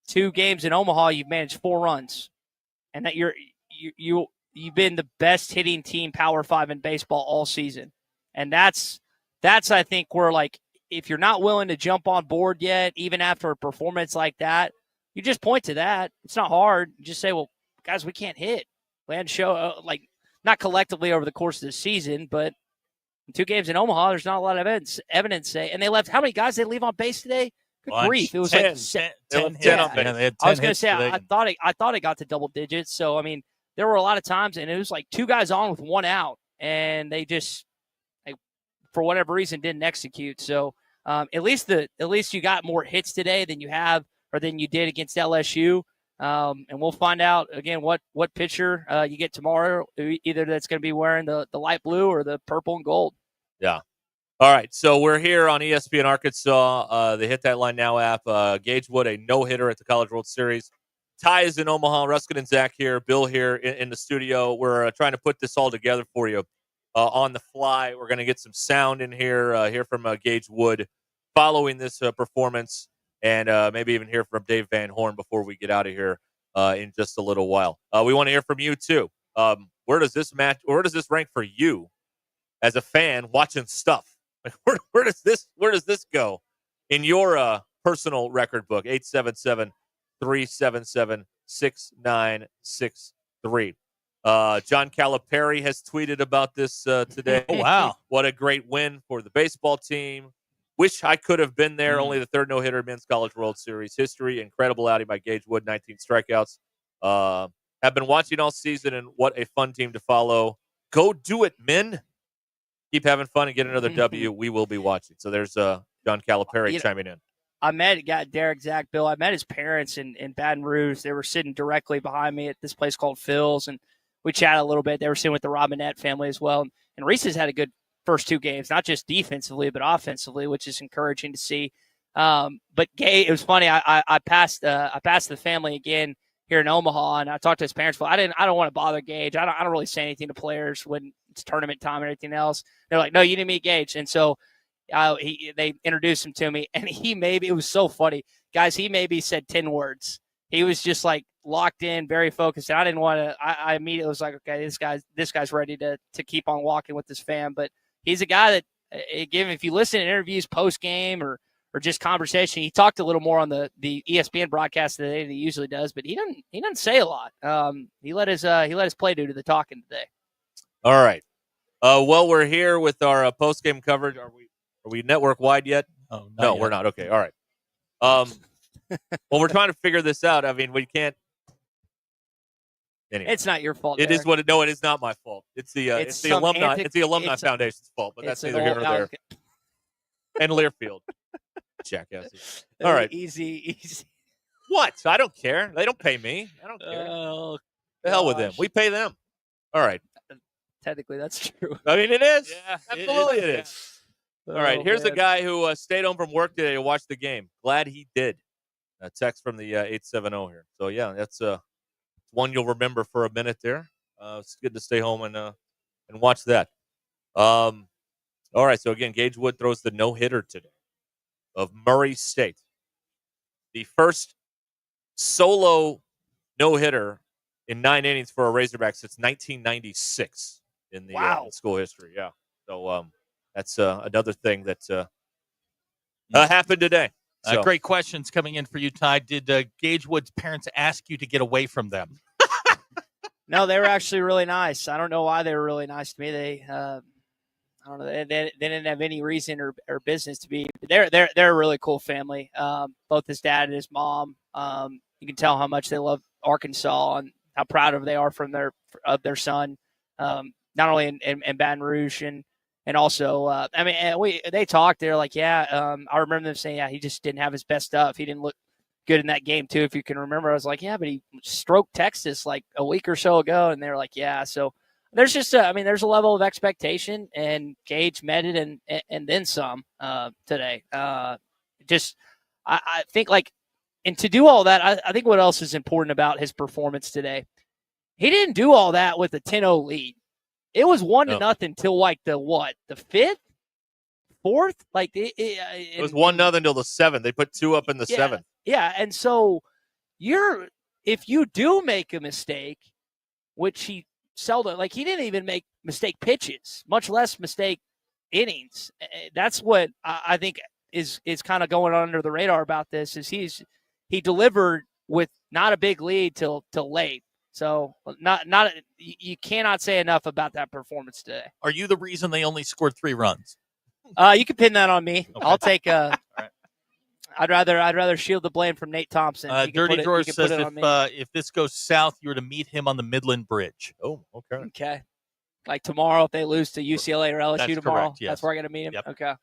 2 games in Omaha, you've managed 4 runs. And that you've been the best hitting team Power 5 in baseball all season. And that's I think, where, like, if you're not willing to jump on board yet, even after a performance like that, you just point to that. It's not hard. You just say, well, guys, we can't hit. We had to show, not collectively over the course of the season, but in 2 games in Omaha, there's not a lot of evidence. And they left, how many guys they leave on base today? Good grief. It was 10 like 10 on base. I was going to say, I thought it got to double digits. So, I mean, there were a lot of times, and it was like 2 guys on with 1 out, and they just, for whatever reason, didn't execute. So, at least you got more hits today than you did against LSU. And we'll find out, again, what pitcher you get tomorrow, either that's going to be wearing the light blue or the purple and gold. Yeah. All right, so we're here on ESPN Arkansas, the Hit That Line Now app. Gage Wood, a no-hitter at the College World Series. Ty is in Omaha. Ruscin and Zach here. Bill here in the studio. We're trying to put this all together for you on the fly. We're going to get some sound in here, hear from Gage Wood following this performance. And maybe even hear from Dave Van Horn before we get out of here in just a little while. We want to hear from you too. Where does this rank for you as a fan watching stuff? Where does this go in your personal record book? 877-377-6963. John Calipari has tweeted about this today. Oh, wow. What a great win for the baseball team. Wish I could have been there. Only the 3rd no-hitter in Men's College World Series history. Incredible outing by Gage Wood, 19 strikeouts. Have been watching all season, and what a fun team to follow. Go do it, men. Keep having fun and get another W. We will be watching. So there's John Calipari chiming in. I got Derek, Zach, Bill. I met his parents in Baton Rouge. They were sitting directly behind me at this place called Phil's, and we chatted a little bit. They were sitting with the Robinette family as well. And Reese has had a good first two games, not just defensively, but offensively, which is encouraging to see. But Gage, it was funny. I passed the family again here in Omaha, and I talked to his parents. Well, I don't want to bother Gage. I don't really say anything to players when it's tournament time and everything else. They're like, no, you didn't meet Gage. And so they introduced him to me, and it was so funny. Guys, he maybe said 10 words. He was just like locked in, very focused. And I didn't want to, I immediately was like, okay, this guy's ready to keep on walking with this fan. But he's a guy that, again, if you listen to interviews post-game or just conversation, he talked a little more on the ESPN broadcast today than he usually does, but he doesn't say a lot. He let his play do the talking today. All right. Well, we're here with our post-game coverage. Are we network wide yet? Oh, no, we're not. Okay. All right. Well, we're trying to figure this out. I mean, we can't. Anyway, it's not your fault. It is what it. No, it is not my fault. It's the alumni. It's the alumni foundation's fault. But that's neither here nor there. And Learfield, jackasses. All right, easy. What? I don't care. They don't pay me. I don't care. Oh, the hell with them. We pay them. All right. Technically, that's true. I mean, it is. Yeah, absolutely, it is. All right. Here's a guy who stayed home from work today to watch the game. Glad he did. A text from the 870 here. So yeah, that's one you'll remember for a minute there. It's good to stay home and watch that. All right. So again, Gage Wood throws the no-hitter today of Murray State. The first solo no-hitter in 9 innings for a Razorback since 1996 in the school history. Yeah. So that's another thing that happened today. So. Great questions coming in for you, Ty. Did Gage Wood's parents ask you to get away from them? No, they were actually really nice. I don't know why they were really nice to me. They, I don't know, they didn't have any reason or business to be. They're a really cool family. Both his dad and his mom. You can tell how much they love Arkansas and how proud of they are of their son. Not only in Baton Rouge and also, they talked. They're like, I remember them saying, he just didn't have his best stuff. He didn't look good in that game, too, if you can remember. I was like, but he stroked Texas like a week or so ago. And they were like, So there's just, there's a level of expectation, and Gage met it and then some today. I think, and to do all that, I think what else is important about his performance today, he didn't do all that with a 10-0 lead. It was 1-0 till the fifth, fourth? It was 1-0 until the 7th. They put 2 up in the 7th. Yeah, and so if you do make a mistake, which he seldom, he didn't even make mistake pitches, much less mistake innings. That's what I think is kind of going under the radar about this. Is he delivered with not a big lead till late. So you cannot say enough about that performance today. Are you the reason they only scored 3 runs? You can pin that on me. Okay. I'll take right. I'd rather shield the blame from Nate Thompson. Dirty George says if this goes south, you're to meet him on the Midland Bridge. Oh, okay. Okay. Like tomorrow, if they lose to UCLA or LSU tomorrow, correct, yes. That's where I got to meet him. Yep. Okay.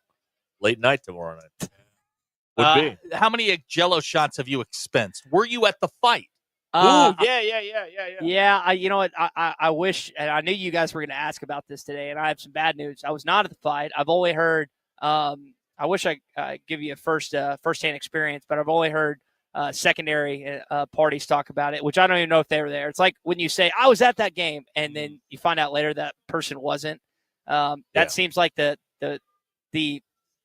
Late night tomorrow night. Would be. How many Jello shots have you expensed? Were you at the fight? Yeah. Yeah, you know what? I wish, and I knew you guys were going to ask about this today, and I have some bad news. I was not at the fight. I've only heard. I wish I give you a firsthand experience, but I've only heard secondary parties talk about it, which I don't even know if they were there. It's like when you say I was at that game, and then you find out later that person wasn't. That seems like the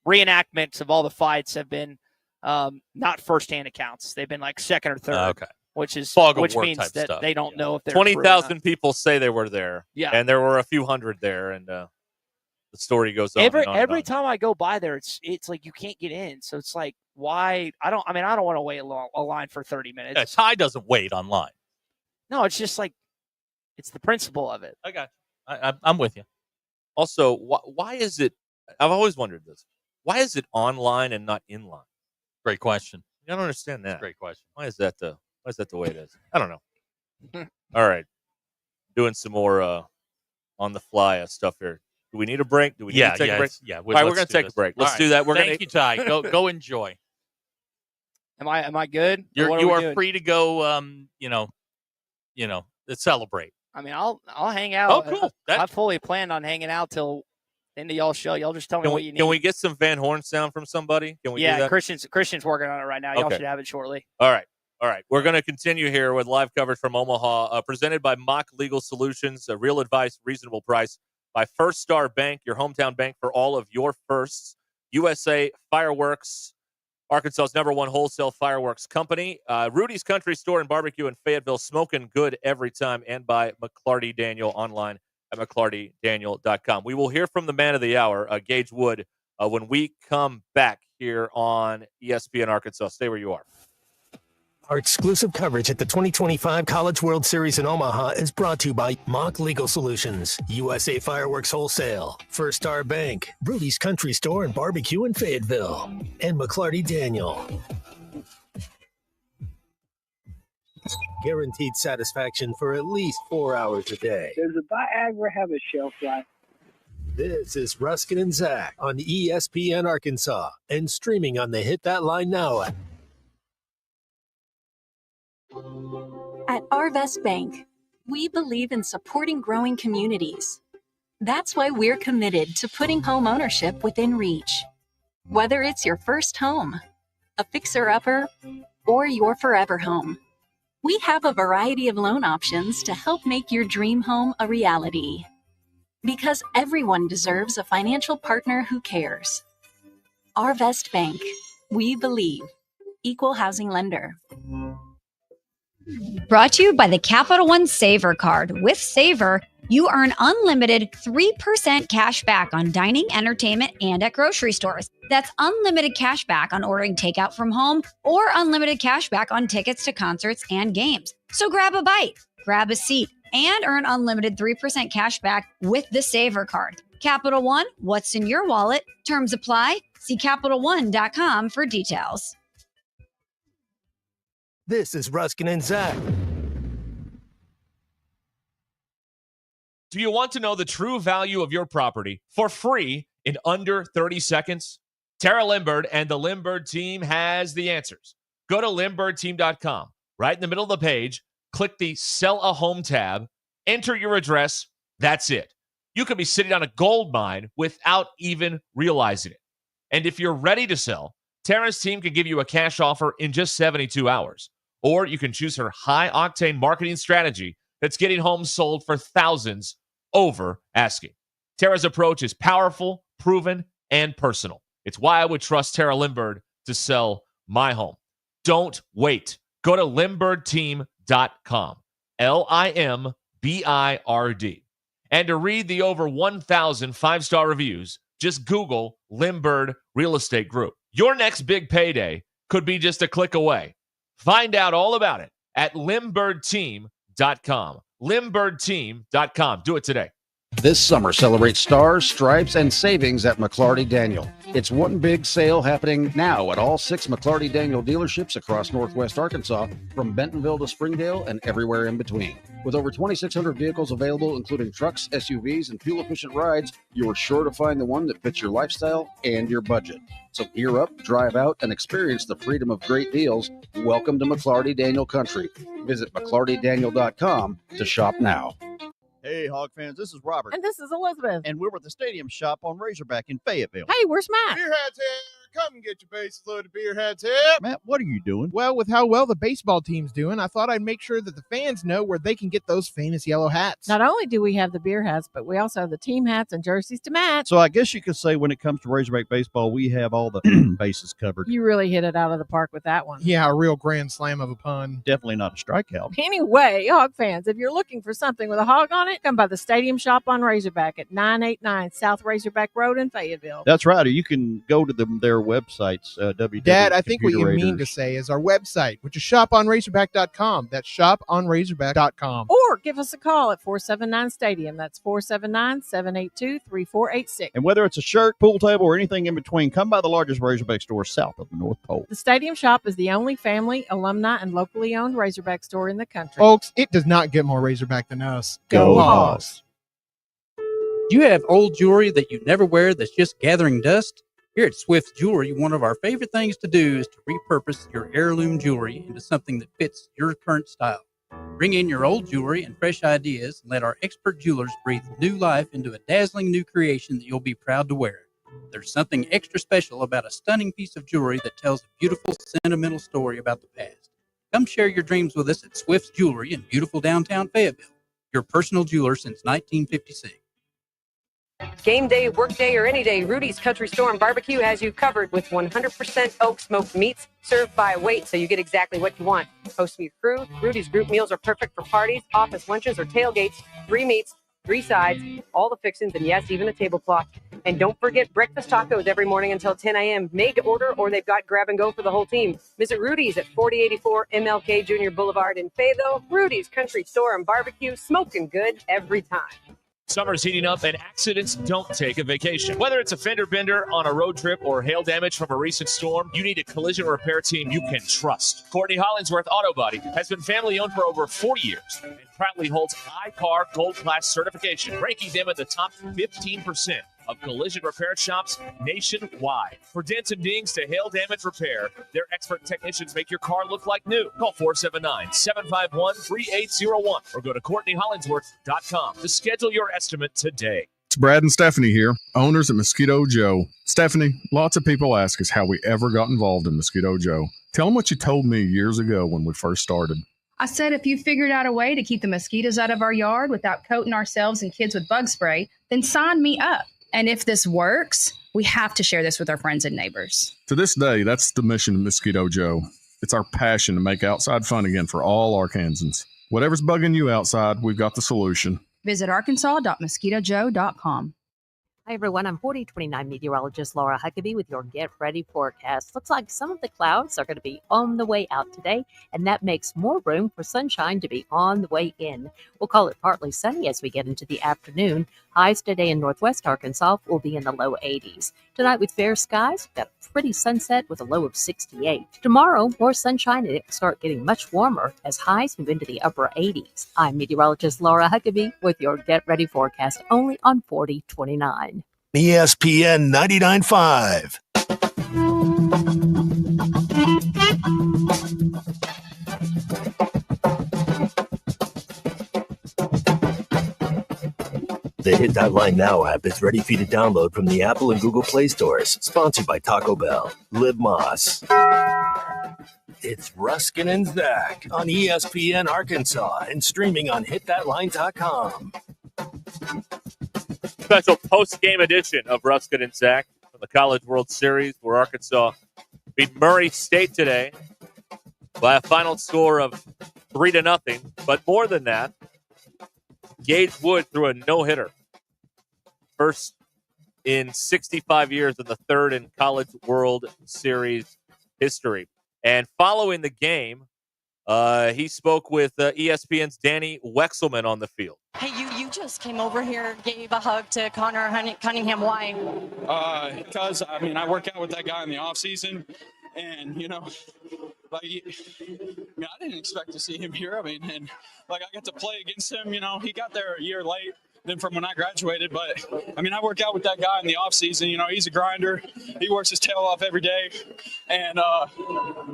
reenactments of all the fights have been not firsthand accounts. They've been like second or third. Okay. Which means that stuff. they don't know if they're 20,000 people say they were there. Yeah. And there were a few hundred there, and the story goes on. Every time I go by there, it's like you can't get in. So it's like, why? I don't want to wait a line for 30 minutes. Yeah, Ty doesn't wait online. No, it's just like it's the principle of it. I got you. I'm with you. Also, why is it? I've always wondered this. Why is it online and not inline? Great question. I don't understand that. Great question. Why is that the way it is? I don't know. All right. Doing some more on the fly stuff here. Do we need a break? Do we need to take a break? Yeah. All right, we're going to take a break. Let's do that. Thank you, Ty. Go enjoy. Am I good? You What are we doing? free to go. Celebrate. I mean, I'll hang out. Oh, cool. I fully planned on hanging out till the end of y'all's show. Y'all just tell me what you need. Can we get some Van Horn sound from somebody? Can we do that? Christian's working on it right now. Y'all Okay. should have it shortly. All right. We're going to continue here with live coverage from Omaha, presented by Mock Legal Solutions. Real advice, reasonable price. By First Star Bank, your hometown bank for all of your firsts. USA Fireworks, Arkansas's #1 wholesale fireworks company. Rudy's Country Store and Barbecue in Fayetteville, smoking good every time. And by McClarty Daniel online at McClartyDaniel.com. We will hear from the man of the hour, Gage Wood, when we come back here on ESPN Arkansas. Stay where you are. Our exclusive coverage at the 2025 College World Series in Omaha is brought to you by Mock Legal Solutions, USA Fireworks Wholesale, First Star Bank, Rudy's Country Store and Barbecue in Fayetteville, and McClarty Daniel. Guaranteed satisfaction for at least 4 hours a day. Does the Viagra have a shelf life? This is Ruscin and Zach on ESPN Arkansas and streaming on the Hit That Line Now app. At Arvest Bank, we believe in supporting growing communities. That's why we're committed to putting home ownership within reach. Whether it's your first home, a fixer-upper, or your forever home, we have a variety of loan options to help make your dream home a reality. Because everyone deserves a financial partner who cares. Arvest Bank, we believe. Equal housing lender. Brought to you by the Capital One Saver Card. With Saver, you earn unlimited 3% cash back on dining, entertainment, and at grocery stores. That's unlimited cash back on ordering takeout from home or unlimited cash back on tickets to concerts and games. So grab a bite, grab a seat, and earn unlimited 3% cash back with the Saver Card. Capital One, what's in your wallet? Terms apply. See CapitalOne.com for details. This is Ruskin and Zach. Do you want to know the true value of your property for free in under 30 seconds? Tara Limbird and the Limbird team has the answers. Go to LimbIrdTeam.com. Right in the middle of the page, click the Sell a Home tab, enter your address. That's it. You could be sitting on a gold mine without even realizing it. And if you're ready to sell, Tara's team can give you a cash offer in just 72 hours. Or you can choose her high-octane marketing strategy that's getting homes sold for thousands over asking. Tara's approach is powerful, proven, and personal. It's why I would trust Tara Limbird to sell my home. Don't wait. Go to LimbIrdTeam.com. LIMBIRD. And to read the over 1,000 5-star reviews, just Google Limbird Real Estate Group. Your next big payday could be just a click away. Find out all about it at LimbIrdTeam.com. LimbIrdTeam.com. Do it today. This summer, celebrate stars, stripes, and savings at McClarty Daniel. It's one big sale happening now at all 6 McClarty Daniel dealerships across Northwest Arkansas, from Bentonville to Springdale and everywhere in between. With over 2,600 vehicles available, including trucks, SUVs, and fuel-efficient rides, you are sure to find the one that fits your lifestyle and your budget. So gear up, drive out, and experience the freedom of great deals. Welcome to McClarty Daniel Country. Visit McClartyDaniel.com to shop now. Hey, Hog fans, this is Robert. And this is Elizabeth. And we're at the Stadium Shop on Razorback in Fayetteville. Hey, where's Matt? Beer hats here. Come get your bases loaded beer hats here. Matt, what are you doing? Well, with how well the baseball team's doing, I thought I'd make sure that the fans know where they can get those famous yellow hats. Not only do we have the beer hats, but we also have the team hats and jerseys to match. So I guess you could say when it comes to Razorback baseball, we have all the bases covered. You really hit it out of the park with that one. Yeah, a real grand slam of a pun. Definitely not a strikeout. Anyway, Hog fans, if you're looking for something with a hog on it, come by the Stadium Shop on Razorback at 989 South Razorback Road in Fayetteville. That's right. Or you can go to their websites. Dad, I think what you mean to say is our website, which is shoponrazorback.com. That's shoponrazorback.com. Or give us a call at 479-STADIUM. That's 479-782-3486. And whether it's a shirt, pool table, or anything in between, come by the largest Razorback store south of the North Pole. The Stadium Shop is the only family, alumni, and locally owned Razorback store in the country. Folks, it does not get more Razorback than us. Go Hogs. Do you have old jewelry that you never wear that's just gathering dust? Here at Swift's Jewelry, one of our favorite things to do is to repurpose your heirloom jewelry into something that fits your current style. Bring in your old jewelry and fresh ideas and let our expert jewelers breathe new life into a dazzling new creation that you'll be proud to wear. There's something extra special about a stunning piece of jewelry that tells a beautiful, sentimental story about the past. Come share your dreams with us at Swift's Jewelry in beautiful downtown Fayetteville, your personal jeweler since 1956. Game day, work day, or any day, Rudy's Country Store and Barbecue has you covered with 100% oak smoked meats served by weight, so you get exactly what you want. Host your crew. Rudy's group meals are perfect for parties, office lunches, or tailgates. 3 meats, 3 sides, all the fixings, and yes, even a tablecloth. And don't forget breakfast tacos every morning until 10 a.m. Made to order, or they've got grab and go for the whole team. Visit Rudy's at 4084 MLK Jr. Boulevard in Fayetteville. Rudy's Country Store and Barbecue, smoking good every time. Summer's heating up and accidents don't take a vacation. Whether it's a fender bender on a road trip or hail damage from a recent storm, you need a collision repair team you can trust. Courtney Hollingsworth Auto Body has been family owned for over 40 years and proudly holds iCar Gold Class certification, ranking them in the top 15% of collision repair shops nationwide. For dents and dings to hail damage repair, their expert technicians make your car look like new. Call 479-751-3801 or go to CourtneyHollingsworth.com to schedule your estimate today. It's Brad and Stephanie here, owners at Mosquito Joe. Stephanie, lots of people ask us how we ever got involved in Mosquito Joe. Tell them what you told me years ago when we first started. I said if you figured out a way to keep the mosquitoes out of our yard without coating ourselves and kids with bug spray, then sign me up. And if this works, we have to share this with our friends and neighbors. To this day, that's the mission of Mosquito Joe. It's our passion to make outside fun again for all Arkansans. Whatever's bugging you outside, we've got the solution. Visit arkansas.mosquitojoe.com. Hi, everyone. I'm 4029 meteorologist Laura Huckabee with your Get Ready forecast. Looks like some of the clouds are going to be on the way out today, and that makes more room for sunshine to be on the way in. We'll call it partly sunny as we get into the afternoon. Highs today in northwest Arkansas will be in the low 80s. Tonight with fair skies, we've got a pretty sunset with a low of 68. Tomorrow, more sunshine and it'll start getting much warmer as highs move into the upper 80s. I'm meteorologist Laura Huckabee with your Get Ready forecast only on 4029. ESPN 99.5. The Hit That Line Now app is ready for you to download from the Apple and Google Play stores. Sponsored by Taco Bell. Liv Moss. It's Ruscin and Zach on ESPN Arkansas and streaming on hitthatline.com. Special post-game edition of Ruscin and Zach from the College World Series, where Arkansas beat Murray State today by a final score of 3-0. But more than that, Gage Wood threw a no-hitter. First in 65 years and the third in College World Series history. And following the game, he spoke with ESPN's Danny Wexelman on the field. Hey, you just came over here, gave a hug to Connor Cunningham. Why? Because, I work out with that guy in the offseason. And, I didn't expect to see him here. I got to play against him. He got there a year late than from when I graduated. But, I work out with that guy in the offseason. He's a grinder. He works his tail off every day. And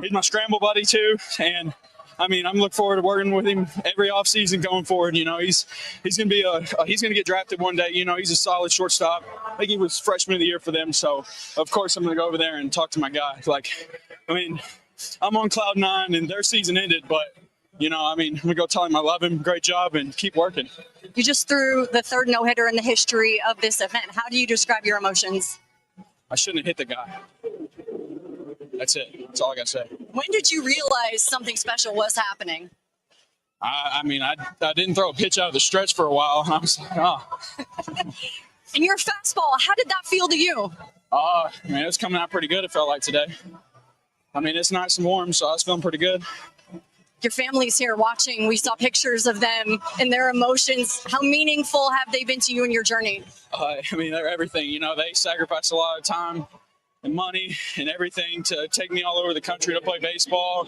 he's my scramble buddy, too. And, I'm looking forward to working with him every offseason going forward. He's going to be he's going to get drafted one day. He's a solid shortstop. I think he was freshman of the year for them. So, of course, I'm going to go over there and talk to my guy. I'm on cloud 9 and their season ended, but, I'm going to go tell him I love him. Great job and keep working. You just threw the third no-hitter in the history of this event. How do you describe your emotions? I shouldn't have hit the guy. That's it. That's all I got to say. When did you realize something special was happening? I didn't throw a pitch out of the stretch for a while. And I was like, oh. And your fastball, how did that feel to you? I mean, it was coming out pretty good, it felt like today. I mean, it's nice and warm, so I was feeling pretty good. Your family's here watching. We saw pictures of them and their emotions. How meaningful have they been to you in your journey? I mean, they're everything. They sacrifice a lot of time and money and everything to take me all over the country to play baseball,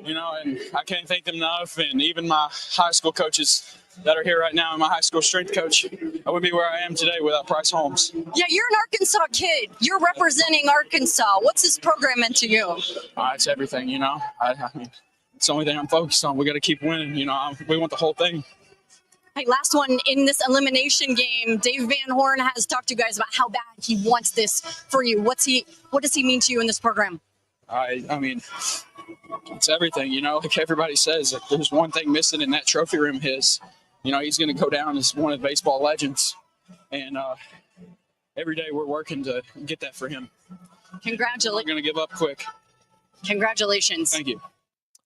and I can't thank them enough. And even my high school coaches that are here right now, and my high school strength coach, I wouldn't be where I am today without Bryce Holmes. Yeah, you're an Arkansas kid. You're representing Arkansas. What's this program meant to you? It's everything, I mean, it's the only thing I'm focused on. We got to keep winning. We want the whole thing. Hey, last one in this elimination game. Dave Van Horn has talked to you guys about how bad he wants this for you. What does he mean to you in this program? I mean, it's everything. Like everybody says, if there's one thing missing in that trophy room, he's going to go down as one of the baseball legends. And every day we're working to get that for him. Congratulations. We're going to give up quick. Congratulations. Thank you.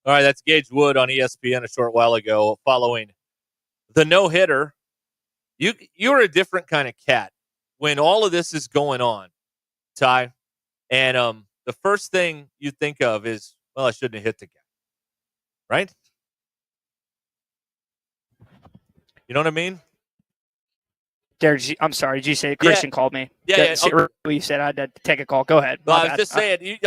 All right, that's Gage Wood on ESPN a short while ago following the no-hitter. You're a different kind of cat when all of this is going on, Ty. And the first thing you think of is, well, I shouldn't have hit the guy. Right? You know what I mean? Derek, I'm sorry. Did you say Christian called me? Yeah. Okay. You said I had to take a call. Go ahead. Well, I was just saying,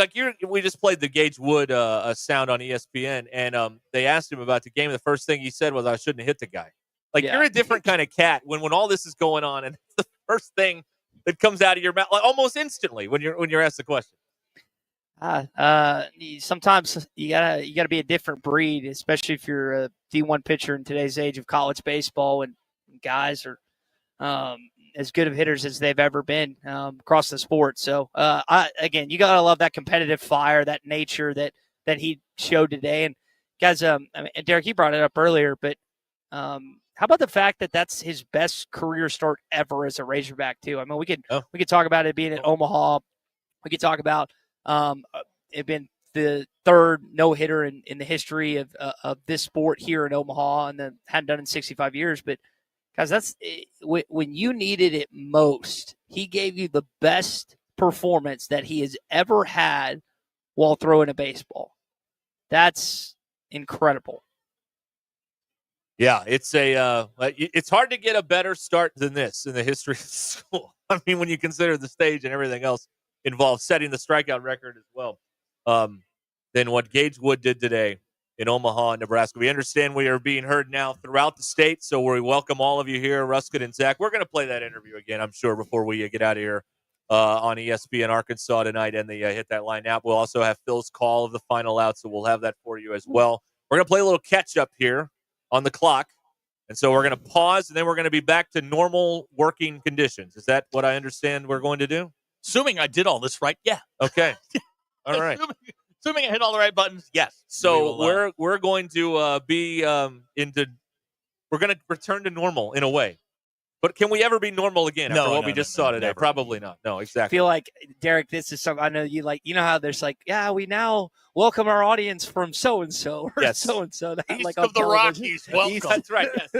we just played the Gage Wood sound on ESPN, and they asked him about the game. The first thing he said was, I shouldn't have hit the guy. You're a different kind of cat when all this is going on, and it's the first thing that comes out of your mouth, almost instantly when you're asked the question. Sometimes you gotta be a different breed, especially if you're a D1 pitcher in today's age of college baseball, and guys are as good of hitters as they've ever been across the sport. So again, you gotta love that competitive fire, that nature that he showed today. And guys, I mean, Derek, you brought it up earlier, but how about the fact that that's his best career start ever as a Razorback too? I mean, we could talk about it being at Omaha. We could talk about it being the third no-hitter in the history of this sport here in Omaha, and then hadn't done it in 65 years. But guys, that's when you needed it most. He gave you the best performance that he has ever had while throwing a baseball. That's incredible. Yeah, it's it's hard to get a better start than this in the history of the school. I mean, when you consider the stage and everything else involved, setting the strikeout record as well, than what Gage Wood did today in Omaha, Nebraska. We understand we are being heard now throughout the state, so we welcome all of you here, Ruscin and Zach. We're going to play that interview again, I'm sure, before we get out of here on ESPN Arkansas tonight and the Hit That Line app. We'll also have Phil's call of the final out, so we'll have that for you as well. We're going to play a little catch-up here on the clock, and so we're going to pause, and then we're going to be back to normal working conditions. Is that what I understand we're going to do? Assuming I did all this right, yeah. Okay. All right. Assuming I hit all the right buttons, yes. So we're going to be we're going to return to normal in a way. But can we ever be normal again after what we just saw today? Never. Probably not. No, exactly. I feel like, Derek, this is something I know you like. You know how there's we now welcome our audience from so-and-so or so-and-so. East of the Rockies, welcome. That's right, yes.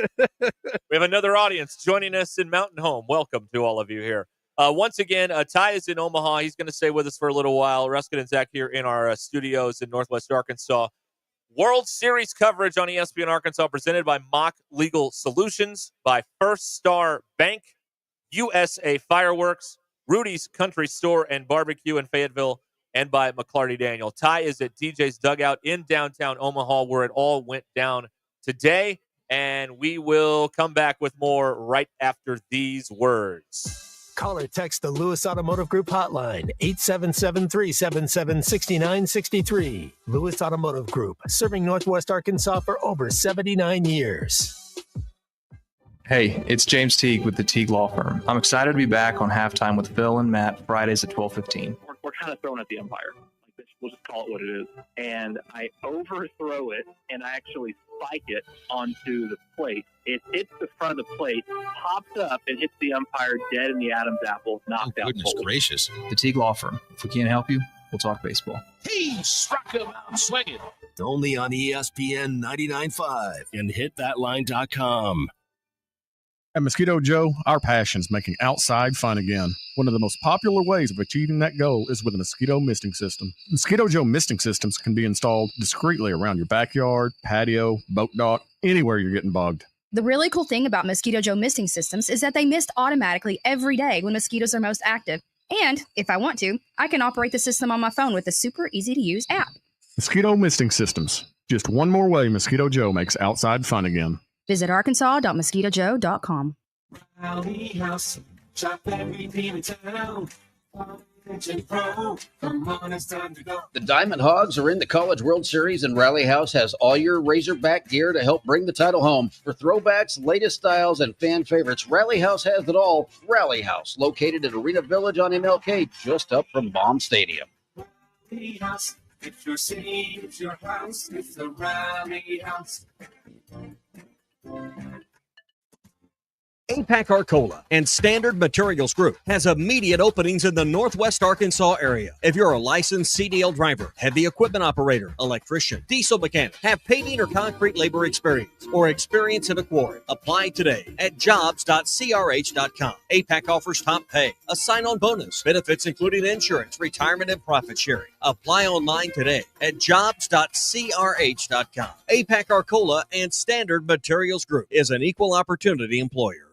We have another audience joining us in Mountain Home. Welcome to all of you here. Once again, Ty is in Omaha. He's going to stay with us for a little while. Ruscin and Zach here in our studios in Northwest Arkansas. World Series coverage on ESPN Arkansas presented by Mock Legal Solutions, by First Star Bank, USA Fireworks, Rudy's Country Store and Barbecue in Fayetteville, and by McClarty Daniel. Ty is at DJ's Dugout in downtown Omaha, where it all went down today, and we will come back with more right after these words. Call or text the Lewis Automotive Group hotline, 877-377-6963. Lewis Automotive Group, serving Northwest Arkansas for over 79 years. Hey, it's James Teague with the Teague Law Firm. I'm excited to be back on Halftime with Phil and Matt Fridays at 12:15. We're kind of throwing at the umpire. We'll just call it what it is. And I overthrow it, and I actually spike it onto the plate. It hits the front of the plate, pops up, and hits the umpire dead in the Adam's apple, knocked out. Goodness gracious. The Teague Law Firm. If we can't help you, we'll talk baseball. He struck him out swinging. Only on ESPN 99.5 and hitthatline.com. At Mosquito Joe, our passion's making outside fun again. One of the most popular ways of achieving that goal is with a mosquito misting system. Mosquito Joe misting systems can be installed discreetly around your backyard, patio, boat dock, anywhere you're getting bugged. The really cool thing about Mosquito Joe misting systems is that they mist automatically every day when mosquitoes are most active. And if I want to, I can operate the system on my phone with a super easy-to-use app. Mosquito misting systems. Just one more way Mosquito Joe makes outside fun again. Visit arkansas.mosquitojoe.com. Rally House, shop everything in town. Come on, it's time to go. The Diamond Hogs are in the College World Series, and Rally House has all your Razorback gear to help bring the title home. For throwbacks, latest styles, and fan favorites, Rally House has it all. Rally House, located at Arena Village on MLK, just up from Baum Stadium. Rally House, it's your city, it's your house, it's the Rally House. APAC Arcola and Standard Materials Group has immediate openings in the Northwest Arkansas area. If you're a licensed CDL driver, heavy equipment operator, electrician, diesel mechanic, have paving or concrete labor experience, or experience in a quarry, apply today at jobs.crh.com. APAC offers top pay, a sign-on bonus, benefits including insurance, retirement, and profit sharing. Apply online today at jobs.crh.com. APAC Arcola and Standard Materials Group is an equal opportunity employer.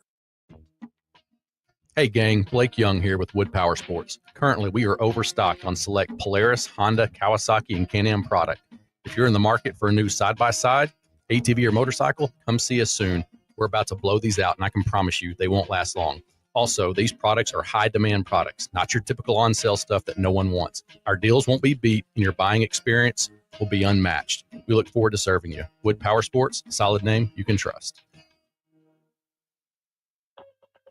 Hey gang, Blake Young here with Wood Power Sports. Currently, we are overstocked on select Polaris, Honda, Kawasaki, and Can-Am product. If you're in the market for a new side-by-side, ATV, or motorcycle, come see us soon. We're about to blow these out, and I can promise you they won't last long. Also, these products are high-demand products, not your typical on-sale stuff that no one wants. Our deals won't be beat, and your buying experience will be unmatched. We look forward to serving you. Wood Power Sports, solid name you can trust.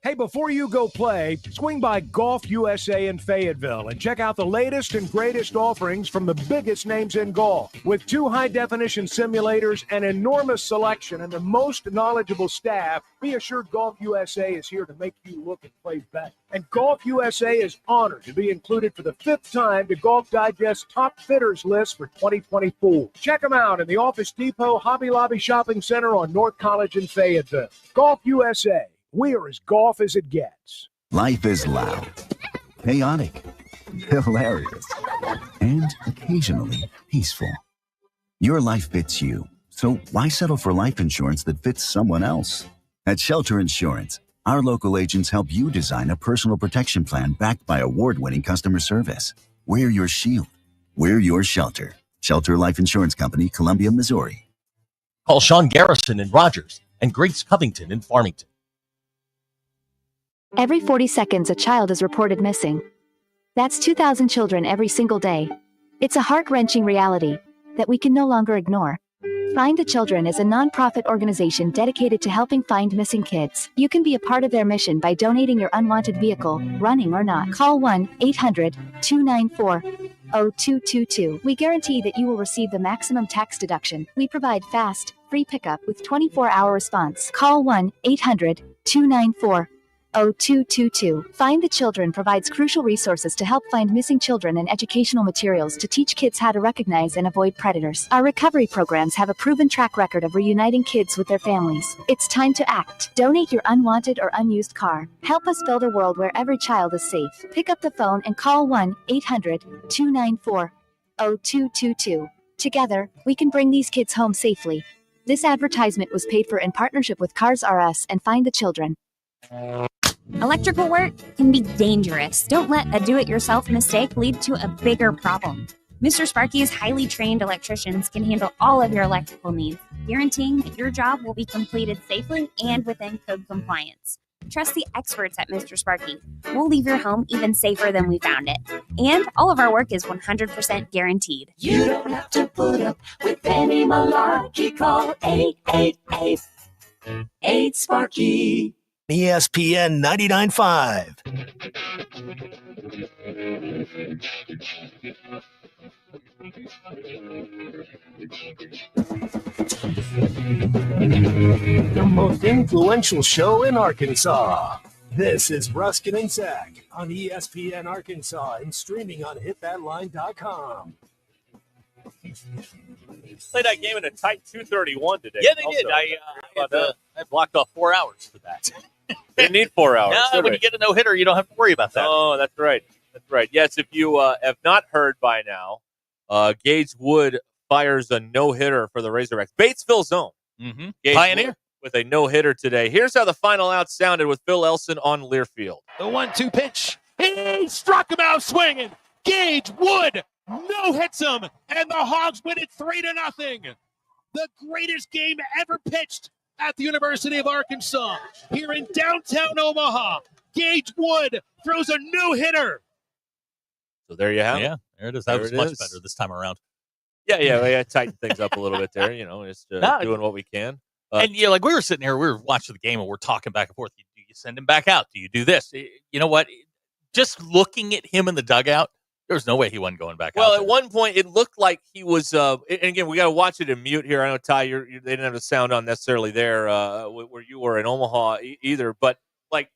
Hey, before you go play, swing by Golf USA in Fayetteville and check out the latest and greatest offerings from the biggest names in golf. With 2 high-definition simulators, an enormous selection, and the most knowledgeable staff, be assured Golf USA is here to make you look and play better. And Golf USA is honored to be included for the 5th time to Golf Digest's Top Fitters list for 2024. Check them out in the Office Depot Hobby Lobby Shopping Center on North College in Fayetteville. Golf USA. We're as golf as it gets. Life is loud, chaotic, hilarious, and occasionally peaceful. Your life fits you, so why settle for life insurance that fits someone else? At Shelter Insurance, our local agents help you design a personal protection plan backed by award-winning customer service. We're your shield. We're your shelter. Shelter Life Insurance Company, Columbia, Missouri. Call Sean Garrison in Rogers and Grace Covington in Farmington. Every 40 seconds, a child is reported missing. That's 2,000 children every single day. It's a heart-wrenching reality that we can no longer ignore. Find the Children is a nonprofit organization dedicated to helping find missing kids. You can be a part of their mission by donating your unwanted vehicle, running or not. Call 1-800-294-0222. We guarantee that you will receive the maximum tax deduction. We provide fast, free pickup with 24-hour response. Call 1-800-294-0222. Find the Children provides crucial resources to help find missing children and educational materials to teach kids how to recognize and avoid predators. Our recovery programs have a proven track record of reuniting kids with their families. It's time to act. Donate your unwanted or unused car. Help us build a world where every child is safe. Pick up the phone and call 1-800-294-0222. Together, we can bring these kids home safely. This advertisement was paid for in partnership with Cars R Us and Find the Children. Electrical work can be dangerous. Don't let a do-it-yourself mistake lead to a bigger problem. Mr. Sparky's highly trained electricians can handle all of your electrical needs, guaranteeing that your job will be completed safely and within code compliance. Trust the experts at Mr. Sparky. We'll leave your home even safer than we found it. And all of our work is 100% guaranteed. You don't have to put up with any malarkey. Call 888-8-SPARKY. ESPN 99.5. The most influential show in Arkansas. This is Ruscin and Zach on ESPN Arkansas and streaming on hitthatline.com. Played that game in a tight 2:31 today. Yeah, they also. did. I blocked off 4 hours for that. They need 4 hours. No, when you get a no-hitter, you don't have to worry about that. Oh, that's right. That's right. Yes, if you have not heard by now, Gage Wood fires a no-hitter for the Razorbacks. Batesville's own. Mm-hmm. Gage Pioneer. Wood with a no-hitter today. Here's how the final out sounded with Phil Elson on Learfield. The 1-2 pitch. He struck him out swinging. Gage Wood no-hits him, and the Hogs win it 3-0. The greatest game ever pitched at the University of Arkansas. Here in downtown Omaha, Gage Wood throws a no-hitter. So there you have it. Yeah, there it is. That There was it much is. better this time around. Yeah, we tightened things up a little bit there, just doing what we can. And like we were sitting here, we were watching the game, and we're talking back and forth. Do you send him back out? Do you do this? You know what? Just looking at him in the dugout, there was no way he wasn't going back out. Well, there. at one point, it looked like he was. And again, we got to watch it in mute here. I know Ty, they didn't have the sound on necessarily there where you were in Omaha either. But like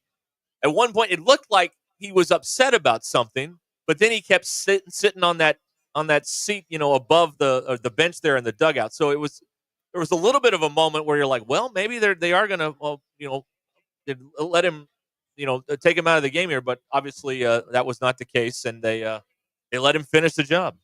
at one point, it looked like he was upset about something, but then he kept sitting on that seat, above the bench there in the dugout. So there was a little bit of a moment where you're like, well, maybe they are going to, let him, take him out of the game here. But obviously, that was not the case, and they let him finish the job.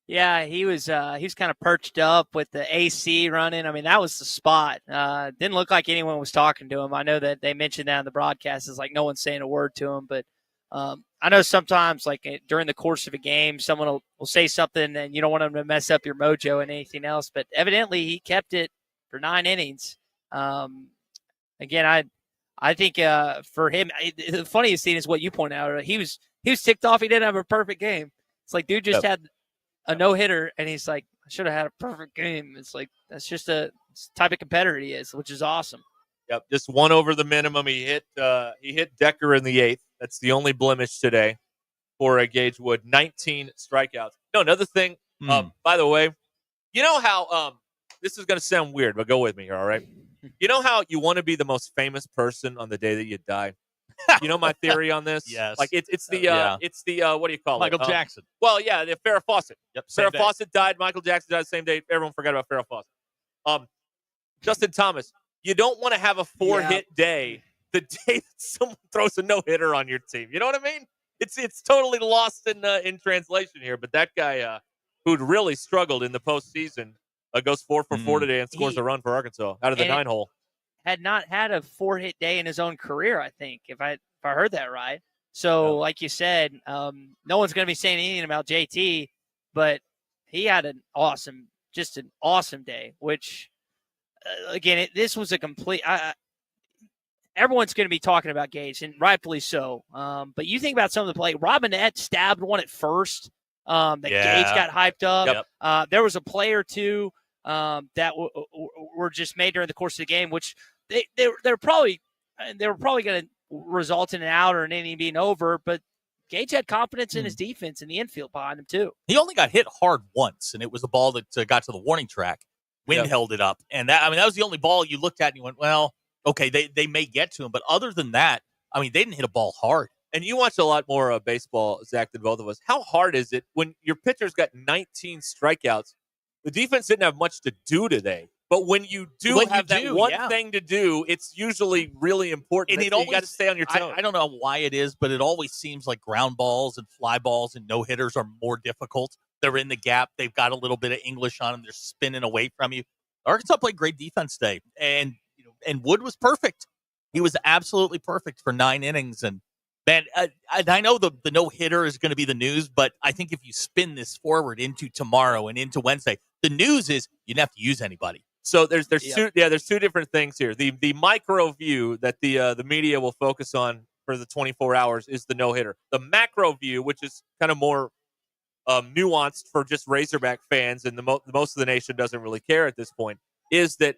Yeah, he was kind of perched up with the AC running. I mean, that was the spot. Didn't look like anyone was talking to him. I know that they mentioned that in the broadcast. It's like no one's saying a word to him. But I know sometimes, like during the course of a game, someone will say something and you don't want them to mess up your mojo and anything else. But evidently, he kept it for 9 innings. Again, I think for him, the funniest thing is what you point out. He was ticked off. He didn't have a perfect game. It's like, dude just had a no-hitter, and he's like, I should have had a perfect game. It's like, that's just a type of competitor he is, which is awesome. Yep, just one over the minimum. He hit Decker in the 8th. That's the only blemish today for Gage Wood. 19 strikeouts. No, another thing, by the way, you know how this is going to sound weird, but go with me here, all right? You know how you want to be the most famous person on the day that you die? You know my theory on this? Yes. Like it's the what do you call Michael it? Jackson. Well, yeah, the Farrah Fawcett. Yep. Farrah Fawcett died. Michael Jackson died the same day. Everyone forgot about Farrah Fawcett. Justin Thomas. You don't want to have a 4-hit day the day that someone throws a no-hitter on your team. You know what I mean? It's totally lost in translation here. But that guy who'd really struggled in the postseason goes 4 for 4 today and scores a run for Arkansas out of the 9-hole. Had not had a 4-hit day in his own career, I think, if I heard that right. So, like you said, no one's going to be saying anything about JT, but he had an awesome day, which, again, this was a complete everyone's going to be talking about Gage, and rightfully so. But you think about some of the play. Robinette stabbed one at first that Gage got hyped up. Yep. There was a play or two that were just made during the course of the game, which they were probably going to result in an out or an inning being over, but Gage had confidence in his defense and the infield behind him too. He only got hit hard once, and it was a ball that got to the warning track. Wind held it up, and that was the only ball you looked at and you went, well, okay, they may get to him, but other than that, I mean, they didn't hit a ball hard. And you watch a lot more baseball, Zach, than both of us. How hard is it when your pitcher's got 19 strikeouts? The defense didn't have much to do today. But when you have that one thing to do, it's usually really important. And you got to stay on your toes. I don't know why it is, but it always seems like ground balls and fly balls and no-hitters are more difficult. They're in the gap. They've got a little bit of English on them. They're spinning away from you. Arkansas played great defense today, and Wood was perfect. He was absolutely perfect for 9 innings. And, man, I know the no-hitter is going to be the news, but I think if you spin this forward into tomorrow and into Wednesday, the news is you didn't have to use anybody. So there's two different things here. The micro view that the media will focus on for the 24 hours is the no-hitter. The macro view, which is kind of more nuanced for just Razorback fans, and most of the nation doesn't really care at this point, is that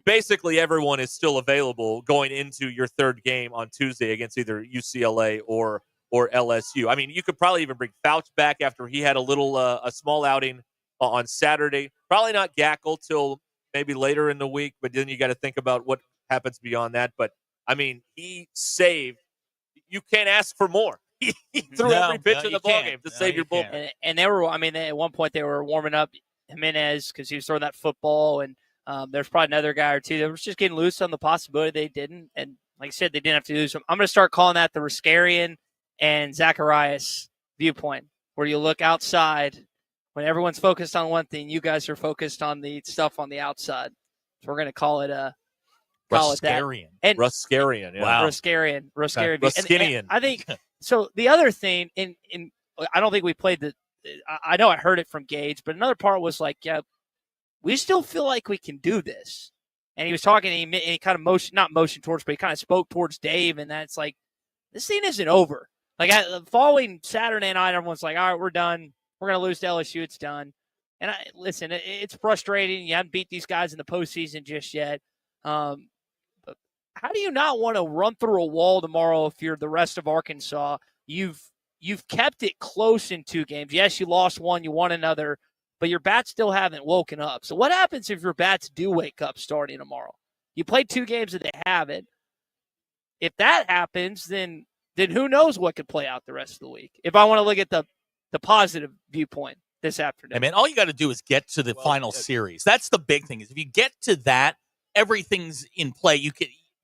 basically everyone is still available going into your third game on Tuesday against either UCLA or LSU. I mean, you could probably even bring Fouch back after he had a small outing on Saturday. Probably not Gackle till maybe later in the week, but then you got to think about what happens beyond that. But, I mean, he saved. You can't ask for more. He threw every pitch in the ballgame to save your bullpen. And they were, at one point they were warming up Jimenez because he was throwing that football, and there's probably another guy or two that was just getting loose on the possibility they didn't. And Like I said, they didn't have to lose them. I'm going to start calling that the Ruscin and Zacharias viewpoint, where you look outside when everyone's focused on one thing. You guys are focused on the stuff on the outside. So we're going to call it that. And Ruscarian, yeah. Wow. Ruscarian. Ruskinian. I think so. The other thing, I don't think we played I know I heard it from Gage, but another part was like, yeah, we still feel like we can do this. And he was talking, and he kind of not motion towards, but he kind of spoke towards Dave, and that's like, this thing isn't over. Like, following Saturday night, everyone's like, all right, we're done. We're going to lose to LSU. It's done. And listen, it's frustrating. You haven't beat these guys in the postseason just yet. But how do you not want to run through a wall tomorrow if you're the rest of Arkansas? You've kept it close in 2 games. Yes, you lost one, you won another, but your bats still haven't woken up. So what happens if your bats do wake up starting tomorrow? You played 2 games and they haven't. If that happens, then who knows what could play out the rest of the week. If I want to look at the positive viewpoint this afternoon. Hey, man, all you got to do is get to the final series. That's the big thing, is if you get to that, everything's in play.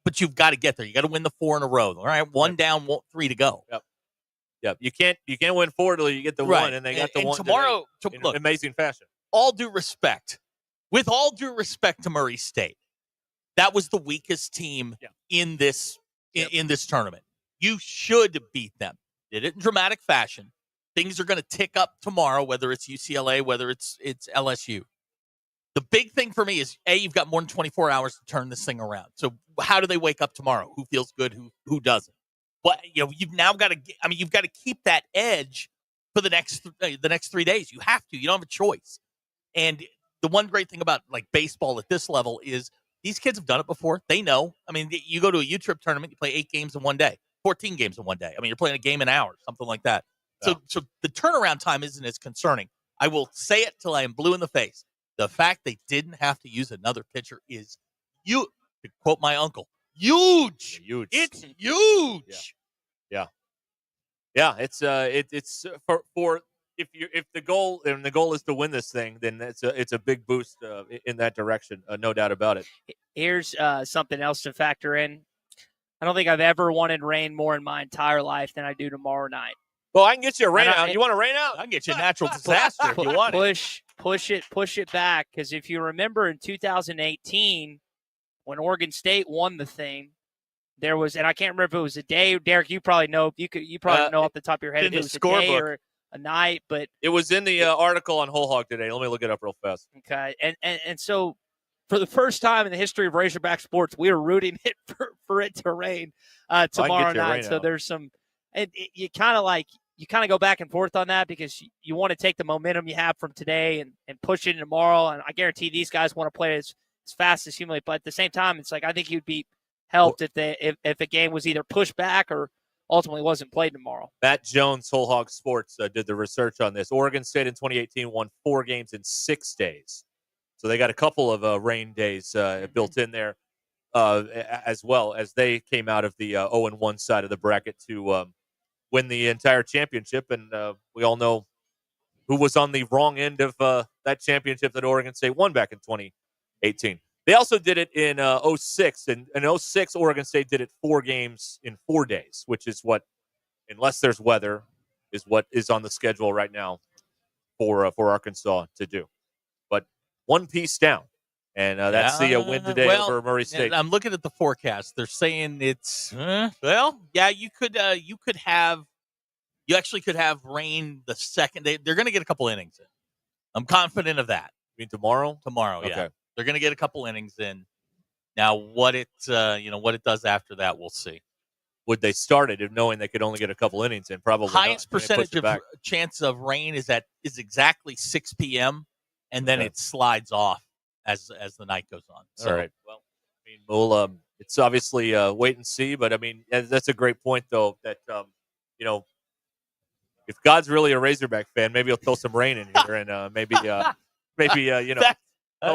But you've got to get there. You got to win the 4 in a row. All right, 1 down, 3 to go. Yep. You can't win 4 till you get the 1, and they got the 1 tomorrow. In amazing fashion. With all due respect to Murray State, that was the weakest team in this tournament. You should beat them. Did it in dramatic fashion. Things are going to tick up tomorrow, whether it's UCLA, whether it's LSU. The big thing for me is, you've got more than 24 hours to turn this thing around. So how do they wake up tomorrow? Who feels good? Who doesn't? But you've now got to. You've got to keep that edge for the next 3 days. You have to. You don't have a choice. And the one great thing about like baseball at this level is these kids have done it before. They know. I mean, you go to a U-Trip tournament, you play 8 games in one day, 14 games in one day. I mean, you're playing a game an hour, something like that. Yeah. So the turnaround time isn't as concerning. I will say it till I am blue in the face. The fact they didn't have to use another pitcher is, to quote my uncle, huge. Huge. It's huge. Yeah. It's for if the goal is to win this thing, then it's a big boost in that direction. No doubt about it. Here's something else to factor in. I don't think I've ever wanted rain more in my entire life than I do tomorrow night. Well, I can get you a rain out. You want a rain out? I can get you a natural disaster if you want it. Push it back, because if you remember in 2018 when Oregon State won the thing, there was, and I can't remember if it was a day. Derek, you probably know. You probably know off the top of your head if it was a day or a night, but it was in the article on Whole Hog today. Let me look it up real fast. Okay, and so for the first time in the history of Razorback sports, we are rooting it for it to rain tomorrow night. So there's some, and you kind of go back and forth on that, because you want to take the momentum you have from today and push it in tomorrow. And I guarantee these guys want to play as fast as humanly. But at the same time, it's like, I think you'd be helped if a game was either pushed back or ultimately wasn't played tomorrow. Matt Jones, Whole Hog Sports, did the research on this. Oregon State in 2018 won 4 games in 6 days. So they got a couple of rain days built in there as well, as they came out of the 0-1 side of the bracket to win the entire championship. And we all know who was on the wrong end of that championship that Oregon State won back in 2018. They also did it in 06. And in 06, Oregon State did it 4 games in 4 days, which is what, unless there's weather, is what is on the schedule right now for Arkansas to do. But 1 piece down. And that's the win today over Murray State. I'm looking at the forecast. They're saying it's you actually could have rain the second day. They're going to get a couple innings in. I'm confident of that. You mean tomorrow? Tomorrow, okay. Yeah. They're going to get a couple innings in. Now, what it does after that, we'll see. Would they start it knowing they could only get a couple innings in? Probably highest percentage of chance of rain is exactly 6 p.m. and then it slides off as the night goes on. So, all right. Well, I mean, we'll it's obviously wait and see, but I mean, that's a great point though. That if God's really a Razorback fan, maybe he'll throw some rain in here and maybe help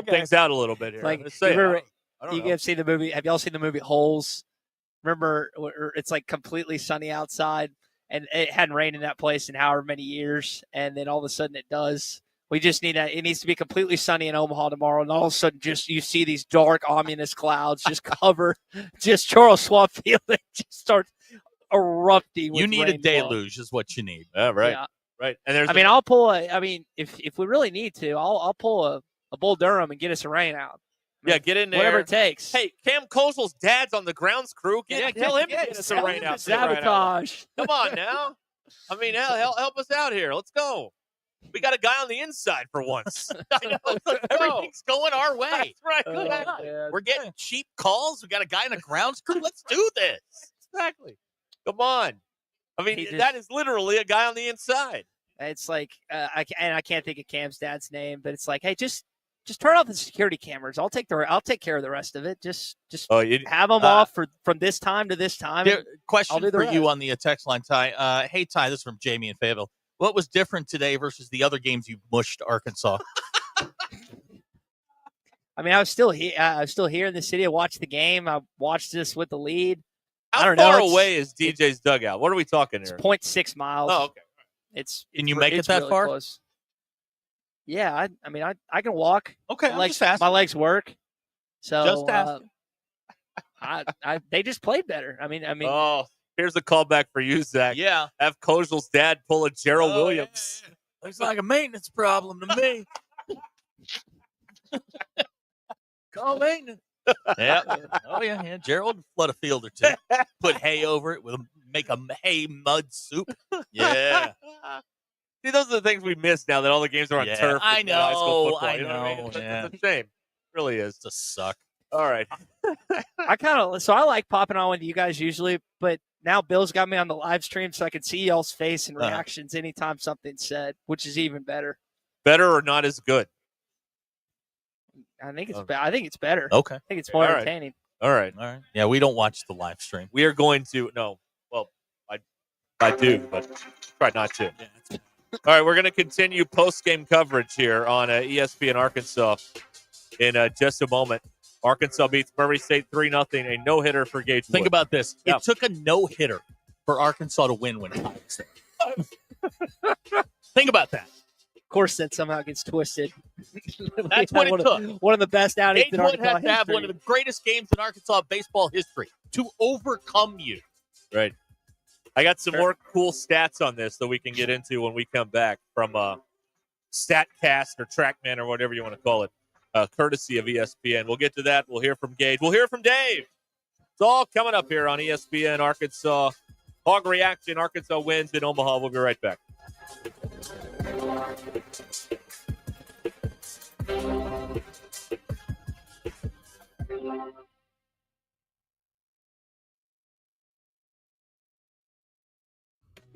things out a little bit here. Like, have seen the movie? Have y'all seen the movie Holes? Remember, it's like completely sunny outside, and it hadn't rained in that place in however many years, and then all of a sudden it does We just need that. It needs to be completely sunny in Omaha tomorrow, and all of a sudden, just you see these dark, ominous clouds just cover just Charles Schwab Field and just start erupting. With You need a rain below. deluge, is what you need. Right. Yeah. Right. And there's I'll pull if we really need to, I'll pull a Bull Durham and get us a rain out. Yeah, get in there. Whatever it takes. Hey, Cam Kozel's dad's on the grounds crew. Tell him to get us a rain out. Sabotage. Come on now. I mean, help us out here. Let's go. We got a guy on the inside for once. I know. Everything's going our way. That's right. man. We're getting cheap calls. We got a guy in the grounds crew. Let's do this. Exactly. Come on. I mean, just- that is literally a guy on the inside. It's like I can't think of Cam's dad's name, but it's like, hey, just turn off the security cameras. I'll take care of the rest of it. Just have them off from this time to this time. Question do the for you rest. on the text line, Ty. Hey, Ty, this is from Jamie in Fayetteville. What was different today versus the other games you mushed Arkansas? I mean, I was still here. I was still here in the city. I watched the game. I watched this with the lead. I How don't far know. away is DJ's dugout? What are we talking here? 0.6 miles. Oh, okay. Can you make it that really far? Close. Yeah, I can walk. Okay, my legs work. So Just asking. they just played better. I mean. Oh, here's a callback for you, Zach. Yeah. Have Kozel's dad pull a Gerald Williams. Looks like a maintenance problem to me. Call maintenance. Yeah. Oh, yeah. Gerald would flood a field or two. Put hay over it. Make a hay mud soup. Yeah. See, those are the things we miss now that all the games are on turf. I and high school football, know. you know what I mean? Yeah. It's a shame. It really is. It's a suck. All right. I like popping on with you guys usually, but now Bill's got me on the live stream so I can see y'all's face and reactions anytime something's said, which is even better. Better or not as good? I think it's I think it's better. Okay. I think it's more All right. entertaining. All right. Yeah, we don't watch the live stream. We are going to I do, but try not to. All right, we're going to continue post-game coverage here on ESPN Arkansas in just a moment. Arkansas beats Murray State 3-0, a no-hitter for Gage Wood. Think about this. Yeah. It took a no-hitter for Arkansas to win when Ty was there. Think about that. Of course, that somehow gets twisted. That's what it took. One of the best outings Gage in Wood Arkansas has to have history. one of the greatest games in Arkansas baseball history to overcome you. Right. I got some more cool stats on this that we can get into when we come back from StatCast or TrackMan or whatever you want to call it, courtesy of ESPN. We'll get to that. We'll hear from Gage. We'll hear from Dave. It's all coming up here on ESPN Arkansas. Hog Reaction. Arkansas wins in Omaha. We'll be right back.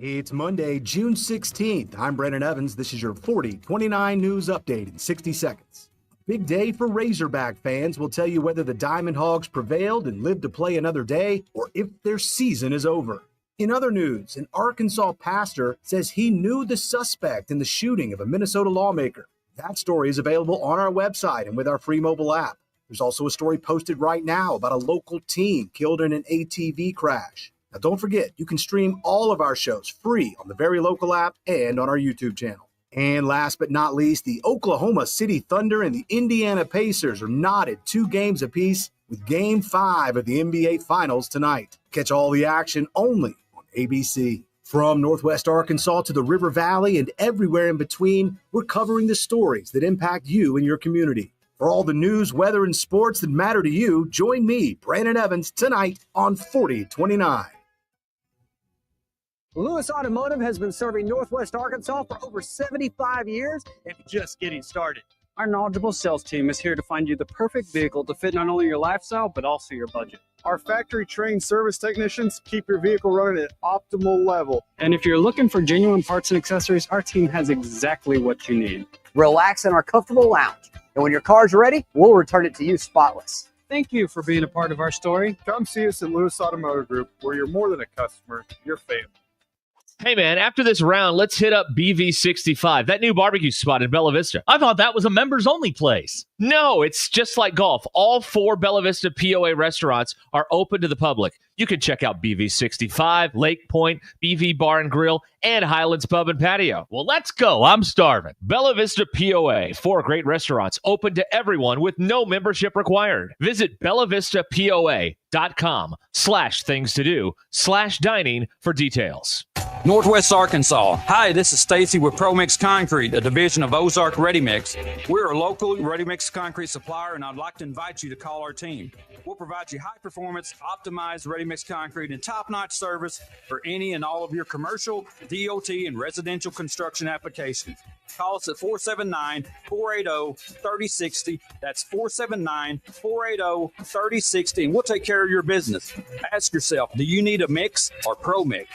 It's Monday, June 16th. I'm Brandon Evans. This is your 40-29 news update in 60 seconds. Big day for Razorback fans. We'll tell you whether the Diamond Hogs prevailed and lived to play another day or if their season is over. In other news, an Arkansas pastor says he knew the suspect in the shooting of a Minnesota lawmaker. That story is available on our website and with our free mobile app. There's also a story posted right now about a local teen killed in an ATV crash. Now, don't forget, you can stream all of our shows free on the Very Local app and on our YouTube channel. And last but not least, the Oklahoma City Thunder and the Indiana Pacers are knotted 2 games apiece with Game 5 of the NBA Finals tonight. Catch all the action only on ABC. From Northwest Arkansas to the River Valley and everywhere in between, we're covering the stories that impact you and your community. For all the news, weather, and sports that matter to you, join me, Brandon Evans, tonight on 4029. Lewis Automotive has been serving Northwest Arkansas for over 75 years and just getting started. Our knowledgeable sales team is here to find you the perfect vehicle to fit not only your lifestyle, but also your budget. Our factory-trained service technicians keep your vehicle running at optimal level. And if you're looking for genuine parts and accessories, our team has exactly what you need. Relax in our comfortable lounge. And when your car's ready, we'll return it to you spotless. Thank you for being a part of our story. Come see us at Lewis Automotive Group, where you're more than a customer, you're family. Hey, man, after this round, let's hit up BV65, that new barbecue spot in Bella Vista. I thought that was a members-only place. No, it's just like golf. All 4 Bella Vista POA restaurants are open to the public. You can check out BV65, Lake Point, BV Bar and Grill, and Highlands Pub and Patio. Well, let's go. I'm starving. Bella Vista POA, 4 great restaurants open to everyone with no membership required. Visit bellavistapoa.com/things-to-do/dining for details. Northwest Arkansas. Hi, this is Stacy with ProMix Concrete, a division of Ozark Ready Mix. We're a local ready mix concrete supplier, and I'd like to invite you to call our team. We'll provide you high performance, optimized ready mix concrete and top-notch service for any and all of your commercial, DOT, and residential construction applications. Call us at 479-480-3060. That's 479-480-3060, and we'll take care of your business. Ask yourself, do you need a mix or ProMix?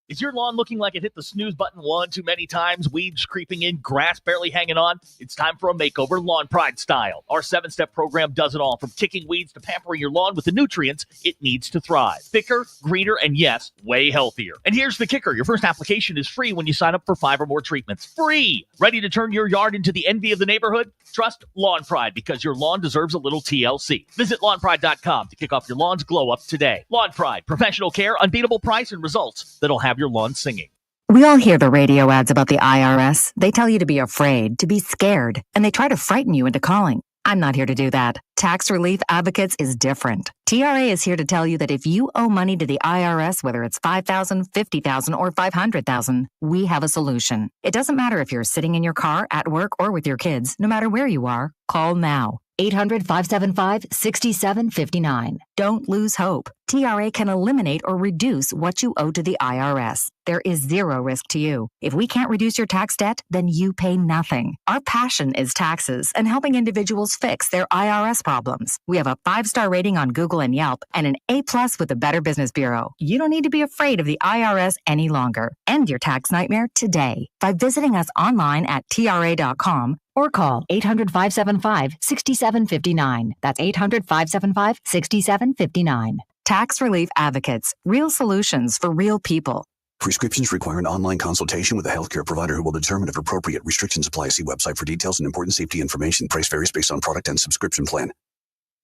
Is your lawn looking like it hit the snooze button one too many times, weeds creeping in, grass barely hanging on? It's time for a makeover, Lawn Pride style. Our 7-step program does it all, from kicking weeds to pampering your lawn with the nutrients it needs to thrive. Thicker, greener, and yes, way healthier. And here's the kicker. Your first application is free when you sign up for 5 or more treatments. Free! Ready to turn your yard into the envy of the neighborhood? Trust Lawn Pride, because your lawn deserves a little TLC. Visit lawnpride.com to kick off your lawn's glow up today. Lawn Pride, professional care, unbeatable price, and results that'll have your lawn singing. We all hear the radio ads about the IRS. They tell you to be afraid, to be scared, and they try to frighten you into calling. I'm not here to do that. Tax Relief Advocates is different. TRA is here to tell you that if you owe money to the IRS, whether it's $5,000, $50,000, or $500,000, we have a solution. It doesn't matter if you're sitting in your car, at work, or with your kids. No matter where you are, call now. 800-575-6759. Don't lose hope. TRA can eliminate or reduce what you owe to the IRS. There is zero risk to you. If we can't reduce your tax debt, then you pay nothing. Our passion is taxes and helping individuals fix their IRS problems. We have a 5-star rating on Google and Yelp and an A+ with the Better Business Bureau. You don't need to be afraid of the IRS any longer. End your tax nightmare today by visiting us online at TRA.com or call 800-575-6759. That's 800-575-6759. Tax Relief Advocates. Real solutions for real people. Prescriptions require an online consultation with a healthcare provider who will determine if appropriate. Restrictions apply. See website for details and important safety information. Price varies based on product and subscription plan.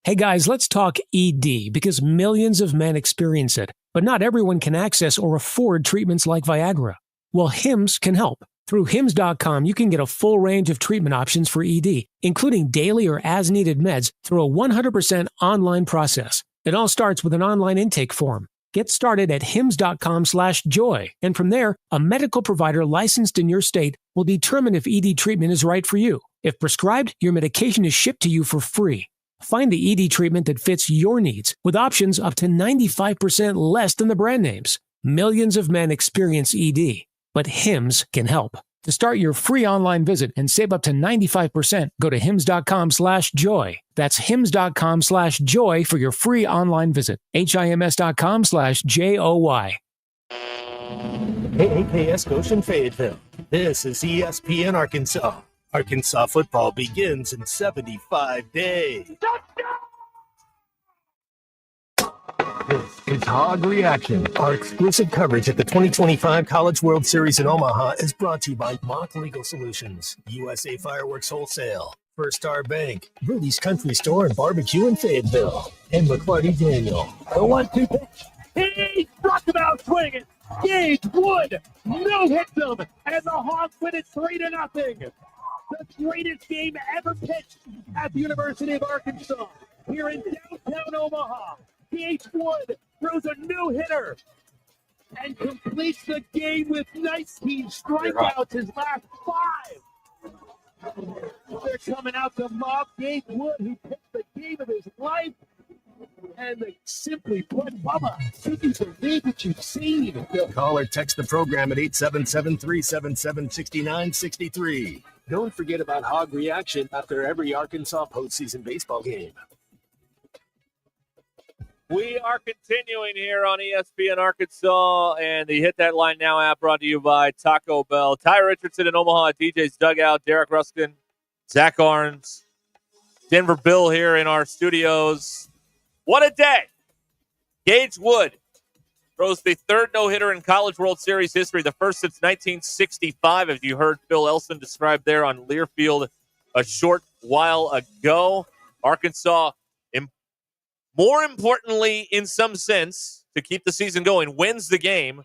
Hey guys, let's talk ED, because millions of men experience it, but not everyone can access or afford treatments like Viagra. Well, Hims can help. Through Hims.com, you can get a full range of treatment options for ED, including daily or as-needed meds, through a 100% online process. It all starts with an online intake form. Get started at hims.com/joy, and from there, a medical provider licensed in your state will determine if ED treatment is right for you. If prescribed, your medication is shipped to you for free. Find the ED treatment that fits your needs, with options up to 95% less than the brand names. Millions of men experience ED, but Hims can help. To start your free online visit and save up to 95%, go to hims.com/joy. That's hims.com/joy for your free online visit. HIMS.com/JOY. KAKS Goshen Fayetteville. This is ESPN Arkansas. Arkansas football begins in 75 days. This is Hog Reaction. Our exclusive coverage at the 2025 College World Series in Omaha is brought to you by Mock Legal Solutions, USA Fireworks Wholesale, First Star Bank, Rudy's Country Store and Barbecue in Fayetteville, and McClarty Daniel. The 1-2 pitch. He struck him out swinging. Gage Wood no hits him, and the Hawks win it 3-0. The greatest game ever pitched at the University of Arkansas here in downtown Omaha. Gage Wood throws a no-hitter and completes the game with 19 strikeouts, his last 5. They're coming out to mob Gage Wood, who pitched the game of his life. And they simply put, Bubba, can you believe what you've seen? Call or text the program at 877-377-6963. Don't forget about Hog Reaction after every Arkansas postseason baseball game. We are continuing here on ESPN Arkansas, and the Hit That Line Now app brought to you by Taco Bell. Ty Richardson in Omaha at DJ's Dugout, Derek Ruscin, Zach Arns, Denver Bill here in our studios. What a day. Gage Wood throws the 3rd no-hitter in College World Series history, the first since 1965, as you heard Phil Elson describe there on Learfield a short while ago. Arkansas more importantly, in some sense, to keep the season going, wins the game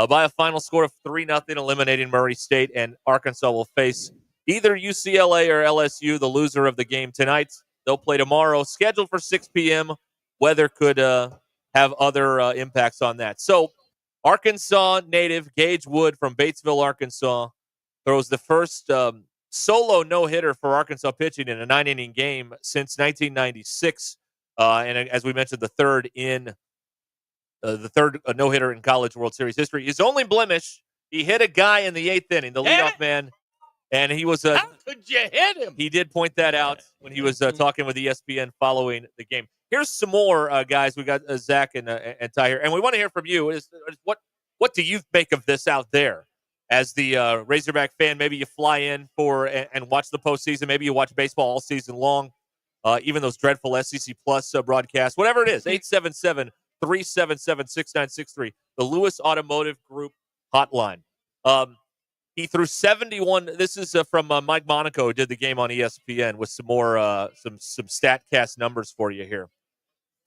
by a final score of 3-0, eliminating Murray State, and Arkansas will face either UCLA or LSU, the loser of the game tonight. They'll play tomorrow, scheduled for 6 p.m. Weather could have other impacts on that. So, Arkansas native Gage Wood from Batesville, Arkansas, throws the first solo no-hitter for Arkansas pitching in a 9-inning game since 1996. And as we mentioned, the third no-hitter in College World Series history. His only blemish, he hit a guy in the 8th inning, the leadoff man, and he was How could you hit him? He did point that out when he was talking with ESPN following the game. Here's some more, guys. We got Zach and Ty here, and we want to hear from you. What do you make of this out there? As the Razorback fan, maybe you fly in for and watch the postseason. Maybe you watch baseball all season long, even those dreadful SEC Plus broadcasts. Whatever it is, 877-377-6963, the Lewis Automotive Group hotline. He threw 71. This is from Mike Monaco, who did the game on ESPN, with some more some StatCast numbers for you here.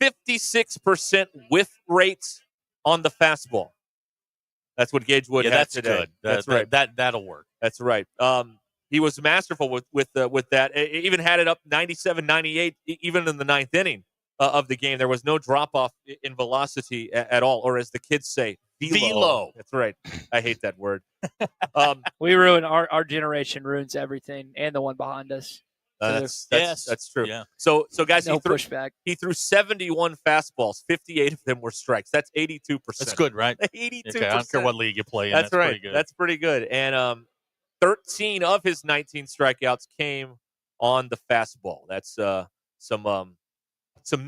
56% whiff rate on the fastball. That's what Gage Wood had today. Good. That's right. That'll work. That's right. He was masterful with that. It even had it up 97, 98, even in the 9th inning of the game. There was no drop-off in velocity at all, or as the kids say, velo. That's right. I hate that word. We ruin our generation ruins everything, and the one behind us. That's true. Yeah. So guys, no pushback. He threw 71 fastballs. 58 of them were strikes. That's 82%. That's good, right? 82%. Okay, I don't care what league you play in. That's right. Pretty good. That's pretty good. And 13 of his 19 strikeouts came on the fastball. That's some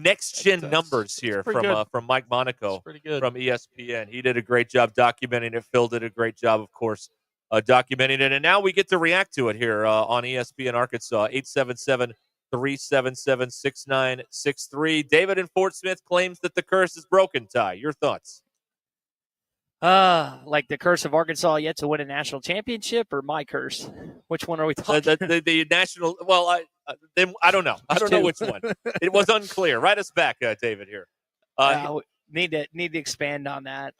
next gen numbers here from Mike Monaco from ESPN. He did a great job documenting it. Phil did a great job, of course, documenting it. And now we get to react to it here on ESPN Arkansas. 877-377-6963. David in Fort Smith claims that the curse is broken. Ty, your thoughts? Like the curse of Arkansas yet to win a national championship, or my curse? Which one are we talking about? The national. Well, I don't know. I don't know which one. It was unclear. Write us back, David. Here. Need to expand on that.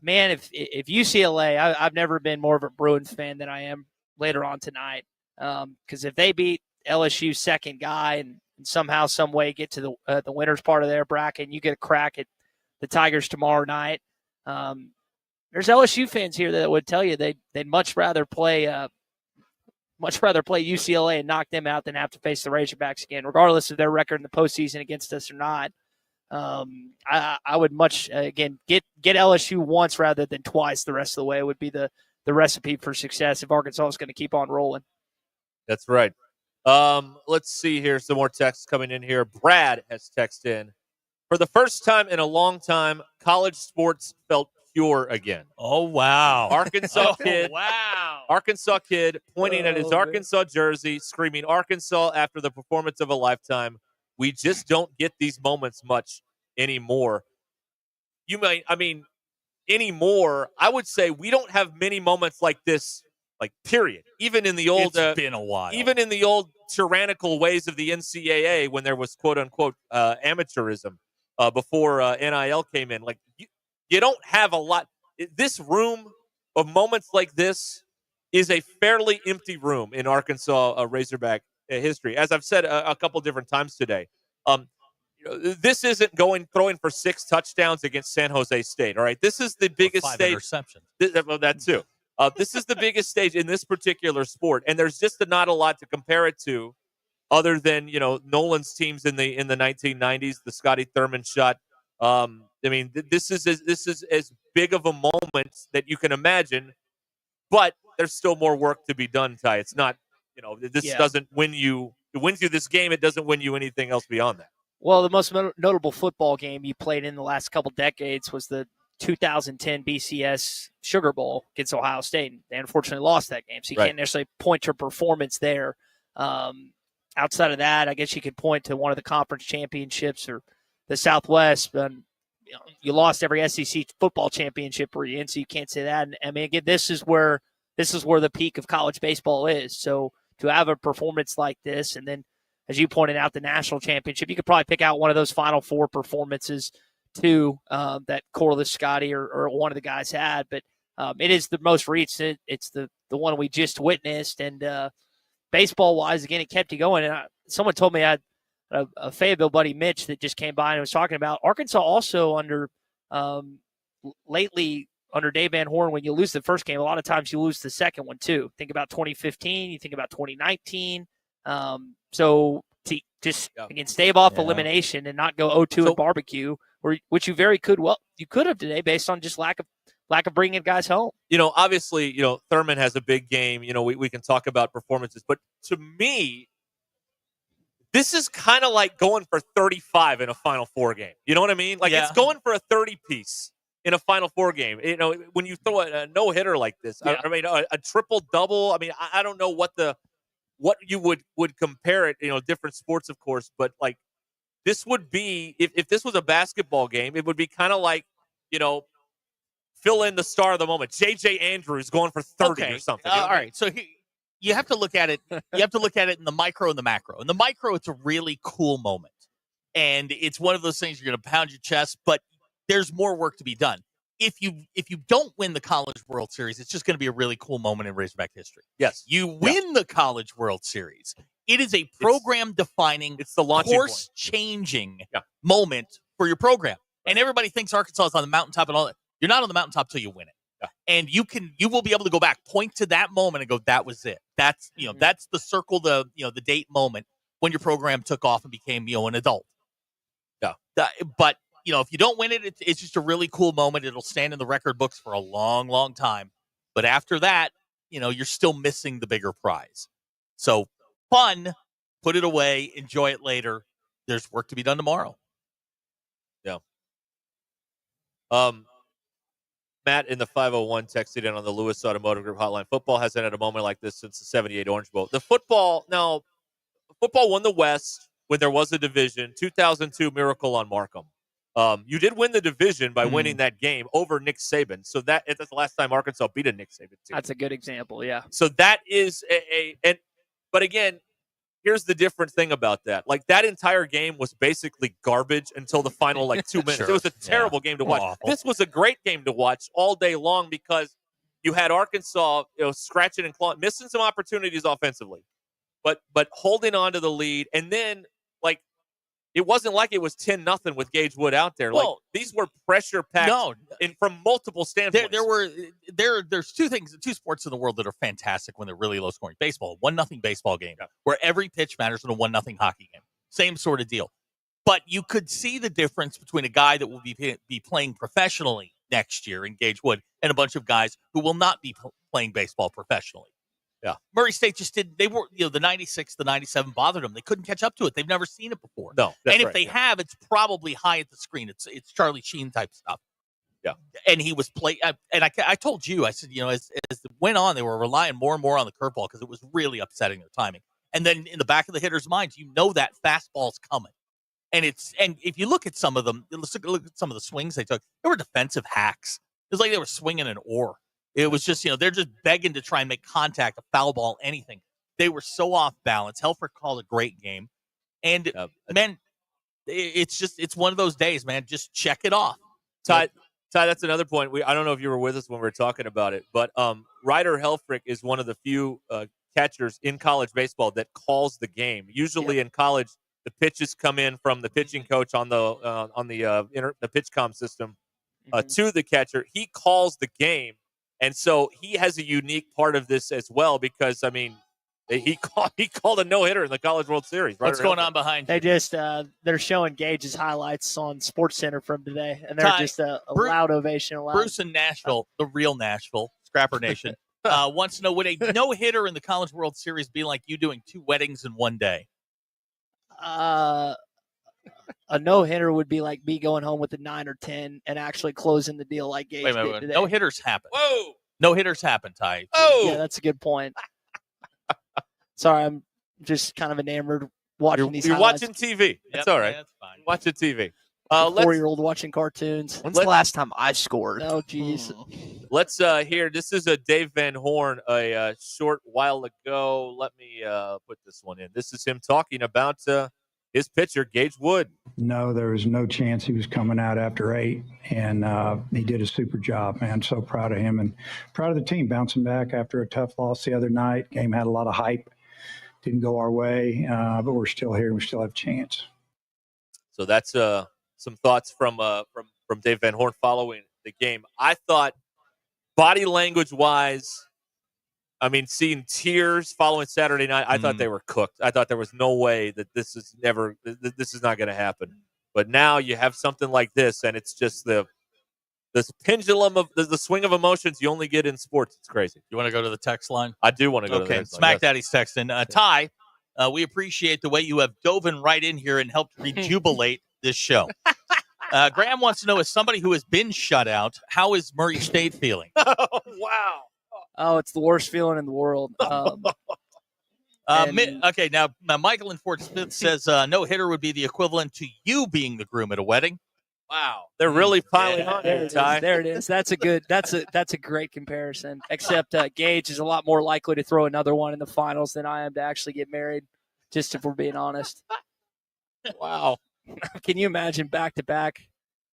Man, if UCLA, I've never been more of a Bruins fan than I am later on tonight. Because if they beat LSU's second guy and somehow, some way get to the winners part of their bracket, and you get a crack at the Tigers tomorrow night. There's LSU fans here that would tell you they'd much rather play UCLA and knock them out than have to face the Razorbacks again, regardless of their record in the postseason against us or not. I would much again get LSU once rather than twice the rest of the way would be the recipe for success if Arkansas is going to keep on rolling. That's right. Let's see here. Some more texts coming in here. Brad has texted in. For the first time in a long time, college sports felt pure again. Oh, wow. Arkansas kid. Wow. Arkansas kid pointing at his Arkansas jersey, screaming Arkansas after the performance of a lifetime. We just don't get these moments much anymore. Anymore, I would say we don't have many moments like this, like, period. Even in the old, it's been a while. Even in the old tyrannical ways of the NCAA when there was quote unquote amateurism before NIL came in. Like, you don't have a lot. This room of moments like this is a fairly empty room in Arkansas Razorback history. As I've said a couple different times today, this isn't throwing for 6 touchdowns against San Jose State. All right, this is the biggest stage. Well, that too. This is the biggest stage in this particular sport, and there's just not a lot to compare it to, other than Nolan's teams in the 1990s, the Scotty Thurman shot. This is as big of a moment that you can imagine, but there's still more work to be done, Ty. It's not, doesn't win you. It wins you this game. It doesn't win you anything else beyond that. Well, the most notable football game you played in the last couple decades was the 2010 BCS Sugar Bowl against Ohio State. And they unfortunately lost that game, so you can't necessarily point to performance there. Outside of that, I guess you could point to one of the conference championships or the Southwest. But, you lost every SEC football championship we're in, so you can't say that. And, again, this is where the peak of college baseball is. So to have a performance like this, and then as you pointed out, the national championship. You could probably pick out one of those Final Four performances too that Corliss, Scotty, or one of the guys had. But it is the most recent. It's the one we just witnessed. And baseball-wise, again, it kept you going. And someone told me I had a Fayetteville buddy, Mitch, that just came by and was talking about Arkansas also under lately under Dave Van Horn. When you lose the first game, a lot of times you lose the second one too. Think about 2015. You think about 2019. So to just again stave off elimination and not go 0-2 at barbecue, which you could have today based on just lack of bringing guys home. Obviously, Thurman has a big game. We can talk about performances, but to me, this is kind of like going for 35 in a Final Four game. You know what I mean? Like it's going for a 30-piece in a Final Four game. When you throw a no-hitter like this, I mean, a triple-double. I mean, I don't know what you would compare it. Different sports, of course, but like this would be if this was a basketball game, it would be kind of like fill in the star of the moment. J.J. Andrews going for 30 or something. All right, so you have to look at it. You have to look at it in the micro and the macro. In the micro, it's a really cool moment, and it's one of those things you're going to pound your chest. But there's more work to be done. If you don't win the College World Series, it's just going to be a really cool moment in Razorback history. Yes, you win the College World Series. It is a program-defining, it's the course-changing moment for your program. And everybody thinks Arkansas is on the mountaintop and all that. You're not on the mountaintop till you win it. And you will be able to go back, point to that moment and go, that was it. That's, that's the circle, the date moment when your program took off and became, an adult. Yeah. But, if you don't win it, it's just a really cool moment. It'll stand in the record books for a long, long time. But after that, you're still missing the bigger prize. So fun, put it away, enjoy it later. There's work to be done tomorrow. Yeah. Matt in the 501 texted in on the Lewis Automotive Group hotline. Football hasn't had a moment like this since the 78 Orange Bowl. Football won the West when there was a division. 2002 Miracle on Markham. You did win the division by winning that game over Nick Saban. So that's the last time Arkansas beat a Nick Saban team. That's a good example, yeah. So that is but again, here's the different thing about that. Like that entire game was basically garbage until the final 2 minutes. Sure. It was a terrible game to watch. Awful. This was a great game to watch all day long because you had Arkansas, scratching and clawing, missing some opportunities offensively, but holding on to the lead. And then it wasn't like it was 10-0 with Gage Wood out there. Well, these were pressure packed from multiple standpoints. There's two sports in the world that are fantastic when they're really low scoring. Baseball, 1-0 baseball game where every pitch matters in a 1-0 hockey game. Same sort of deal. But you could see the difference between a guy that will be playing professionally next year in Gage Wood and a bunch of guys who will not be playing baseball professionally. Yeah. Murray State just didn't. They were, the 96, the 97 bothered them. They couldn't catch up to it. They've never seen it before. No. And if they have, it's probably high at the screen. It's Charlie Sheen type stuff. Yeah. And he was I told you, I said, as it went on, they were relying more and more on the curveball because it was really upsetting their timing. And then in the back of the hitter's minds, that fastball's coming. And if you look at some of them, look at some of the swings they took, they were defensive hacks. It was like they were swinging an oar. It was just, they're just begging to try and make contact, a foul ball, anything. They were so off balance. Helfrich called a great game. And, man, it's one of those days, man. Just check it off. Ty, that's another point. I don't know if you were with us when we were talking about it, but Ryder Helfrich is one of the few catchers in college baseball that calls the game. Usually in college, the pitches come in from the pitching coach on the pitch comm system to the catcher. He calls the game. And so he has a unique part of this as well because, he called a no-hitter in the College World Series. What's going on behind you? They just they're showing Gage's highlights on Sports Center from today, and they're just a loud ovation. Bruce in Nashville, the real Nashville, Scrapper Nation, wants to know, would a no-hitter in the College World Series be like you doing 2 weddings in one day? A no-hitter would be like me going home with a 9 or 10 and actually closing the deal like Gage did today. No-hitters happen. Whoa! No-hitters happen, Ty. Oh! Yeah, that's a good point. Sorry, I'm just kind of enamored watching these highlights. Watching TV. That's all right. That's fine. Watching TV. 4-year-old watching cartoons. When's the last time I scored? Oh, jeez. Let's hear. This is a Dave Van Horn a short while ago. Let me put this one in. This is him talking about his pitcher, Gage Wood. No, there was no chance he was coming out after 8, and he did a super job, man. So proud of him and proud of the team bouncing back after a tough loss the other night. Game had a lot of hype. Didn't go our way, but we're still here. We still have a chance. So that's some thoughts from Dave Van Horn following the game. I thought body language-wise, I mean, seeing tears following Saturday night, I thought they were cooked. I thought there was no way that this is not going to happen. But now you have something like this, and it's just this pendulum of the swing of emotions you only get in sports. It's crazy. You want to go to the text line? I do want to go to the text line. Smack Daddy's texting. Ty, we appreciate the way you have dove right in here and helped rejubilate this show. Graham wants to know, as somebody who has been shut out, how is Murray State feeling? Oh, wow. Oh, it's the worst feeling in the world. Okay, now Michael in Fort Smith says no hitter would be the equivalent to you being the groom at a wedding. Wow, they're really piling on here, Ty. There it is. That's a great comparison. Except Gage is a lot more likely to throw another one in the finals than I am to actually get married. Just if we're being honest. Wow. Can you imagine back to back?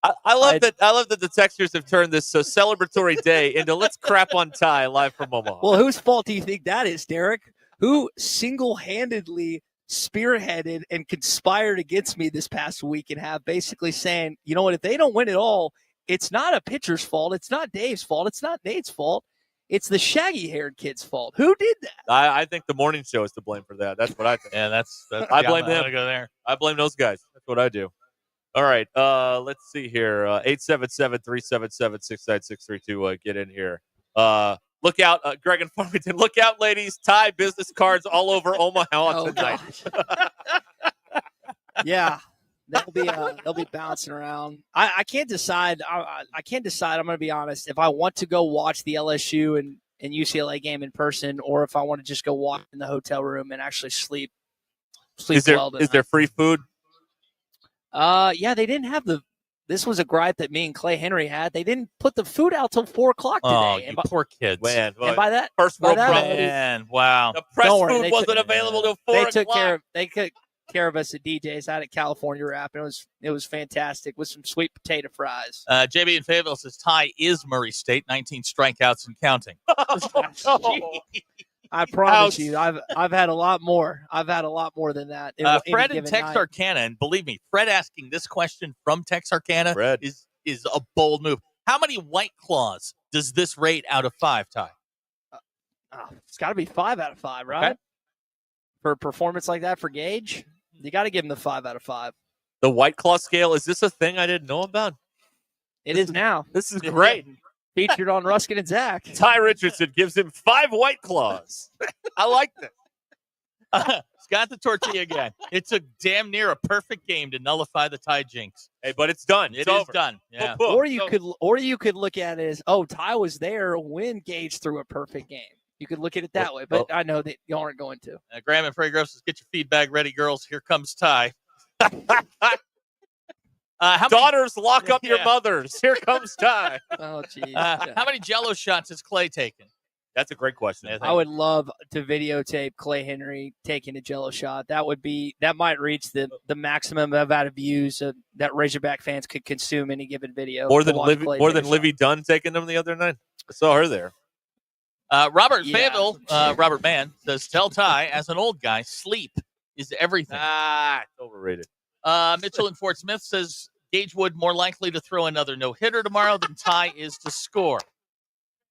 I love that the texters have turned this celebratory day into let's crap on Ty live from Omaha. Well, whose fault do you think that is, Derek? Who single-handedly spearheaded and conspired against me this past week and have basically saying, you know what, if they don't win it all, it's not a pitcher's fault. It's not Dave's fault. It's not Nate's fault. It's the shaggy-haired kid's fault. Who did that? I think the morning show is to blame for that. That's what I think. Yeah, that's I blame them. Go there. I blame those guys. That's what I do. All right. Let's see here. 877-377-6963 to get in here. Look out, Greg and Farmington. Look out, ladies. Ty business cards all over Omaha tonight. Yeah. They'll be bouncing around. I can't decide. I can't decide. I'm going to be honest. If I want to go watch the LSU and UCLA game in person, or if I want to just go walk in the hotel room and actually sleep Is there free food? Yeah, they didn't have this was a gripe that me and Clay Henry had. They didn't put the food out till 4:00 today. Oh, you poor kids. Man, and by that, first world problem. Man, wow. The press food wasn't available till 4:00. They took care of us at DJ's out at California Wrap, and it was fantastic with some sweet potato fries. JB in Fayetteville says Ty is Murray State, 19 strikeouts and counting. I promise you, I've had a lot more. I've had a lot more than that. Fred in Texarkana, and believe me, Fred asking this question from Texarkana is a bold move. How many White Claws does this rate out of 5, Ty? It's got to be 5 out of 5, right? Okay. For a performance like that for Gage, you got to give him the 5 out of 5. The White Claw scale, is this a thing I didn't know about? It is now. This is great. Featured on Ruscin and Zach. Ty Richardson gives him 5 White Claws. I like this. Scott the Tortilla again. It's a damn near a perfect game to nullify the Ty jinx. Hey, but it's done. It's over. Done. Yeah. Or you could look at it as, Ty was there when Gage threw a perfect game. You could look at it that way, but I know that you aren't going to. Graham and Frey Gross says, get your feedback ready, girls. Here comes Ty. Daughters, lock up your mothers. Here comes Ty. Oh, geez. How many Jello shots has Clay taken? That's a great question. I would love to videotape Clay Henry taking a Jello shot. That might reach the maximum amount of views that Razorback fans could consume any given video. More than Livy Dunn taking them the other night. I saw her there. Robert Fayetteville, Robert Mann says, tell Ty, as an old guy, sleep is everything. It's overrated. Mitchell in Fort Smith says Gage Wood more likely to throw another no-hitter tomorrow than Ty is to score.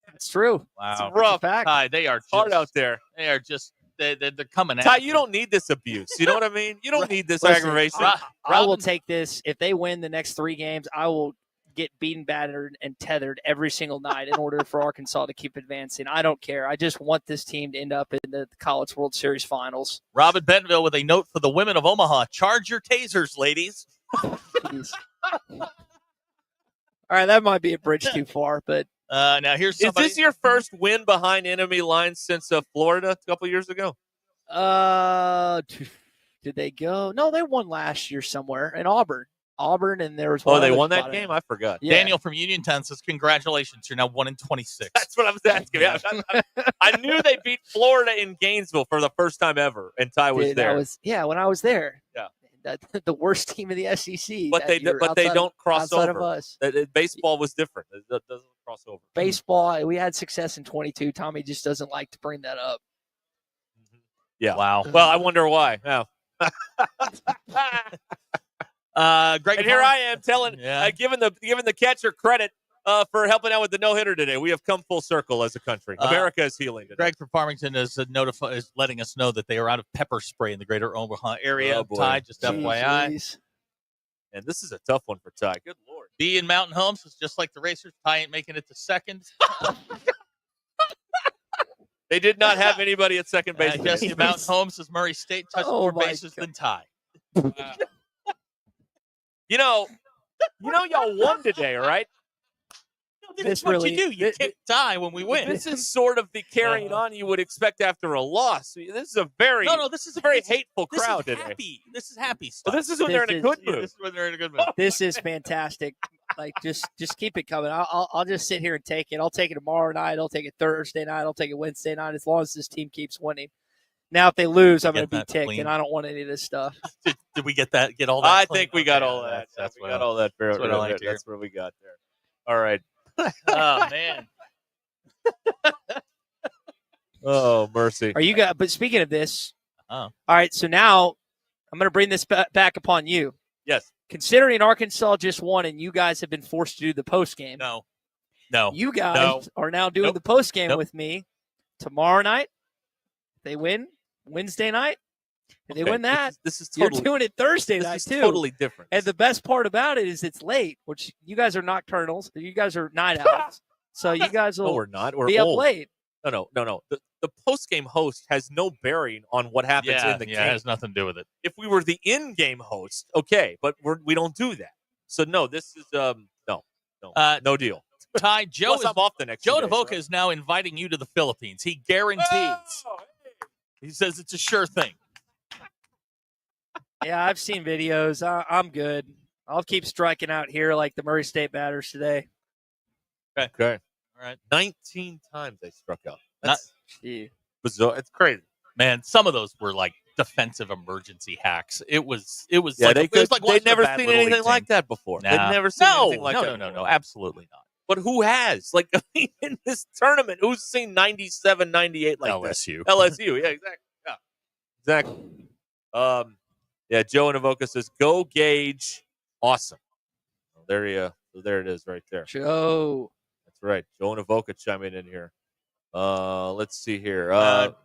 That's true. Wow. It's rough. Ty, they are hard out there. They are just they're coming at Ty, you. You don't need this abuse. You know what I mean? You don't need this aggravation. I will take this. If they win the next 3 games, I will get beaten, battered, and tethered every single night in order for Arkansas to keep advancing. I don't care. I just want this team to end up in the College World Series finals. Robin Bentonville with a note for the women of Omaha. Charge your tasers, ladies. All right, that might be a bridge too far, but now here's somebody. Is this your first win behind enemy lines since Florida a couple years ago? Did they go? No, they won last year somewhere in Auburn. Auburn, and there was Oh, one they other won that spot in game? it. I forgot. Yeah. Daniel from Uniontown says, congratulations, you're now 1-26. That's what I was asking. Yeah, I knew they beat Florida in Gainesville for the first time ever, and Ty was Dude, there. when I was there. Yeah. The worst team in the SEC. But they don't cross outside over. Of us. Baseball was different. It doesn't cross over. Baseball, we had success in 22. Tommy just doesn't like to bring that up. Yeah. Wow. Well, I wonder why. Yeah. Greg, and here I am giving the catcher credit for helping out with the no-hitter today. We have come full circle as a country. America is healing today. Greg from Farmington is letting us know that they are out of pepper spray in the greater Omaha area. Oh, boy. Ty, just FYI. Jeez. And this is a tough one for Ty. Good Lord. B in Mountain Homes is just like the Racers. Ty ain't making it to second. They did not have anybody at second base. Jesse Mountain Homes says Murray State touched more bases than Ty. You know, y'all won today, right? This what you do. You kick Ty when we win. This is sort of the carrying on you would expect after a loss. This is a very This is a very hateful crowd today. Happy. This is happy stuff. Well, this is when they're in a good mood. This is when they're in a good mood. This is fantastic. Like, just keep it coming. I'll just sit here and take it. I'll take it tomorrow night. I'll take it Thursday night. I'll take it Wednesday night, as long as this team keeps winning. Now, if they lose, I'm going to be ticked, and I don't want any of this stuff. Did we get that? Get all that? I think we got all that. That's we got all that. That's what I like to hear. That's what we got there. All right. Oh man. Oh mercy. Are you guys? But speaking of this, all right. So now I'm going to bring this back upon you. Yes. Considering Arkansas just won, and you guys have been forced to do the post game. No. You guys are now doing the post game with me tomorrow night. If they win Wednesday night. If they win that, this is totally, you're doing it Thursday night too. Totally different. And the best part about it is it's late, which you guys are nocturnals. You guys are night owls. So you guys will no, we're not. We're be old. up late. No. The post-game host has no bearing on what happens in the game. Yeah, it has nothing to do with it. If we were the in-game host, okay, but we don't do that. So no, this is no deal. Ty, Joe I'm off the next. Joe Devoca is now inviting you to the Philippines. He guarantees. Oh, hey. He says it's a sure thing. Yeah, I've seen videos. I'm good. I'll keep striking out here like the Murray State batters today. Okay. All right. 19 times they struck out. That's bizarre. It's crazy. Man, some of those were like defensive emergency hacks. It was Yeah, like, they'd never seen anything like that before. Nah. They'd never seen anything like that. No, absolutely not. But who has? Like, in this tournament, who's seen 97, 98 like LSU. This? LSU, yeah, exactly. Yeah, exactly. Yeah, Joe and Avoca says, "Go Gage, awesome." Well, there it is, right there. Joe, that's right. Joe and Avoca chiming in here. Let's see here.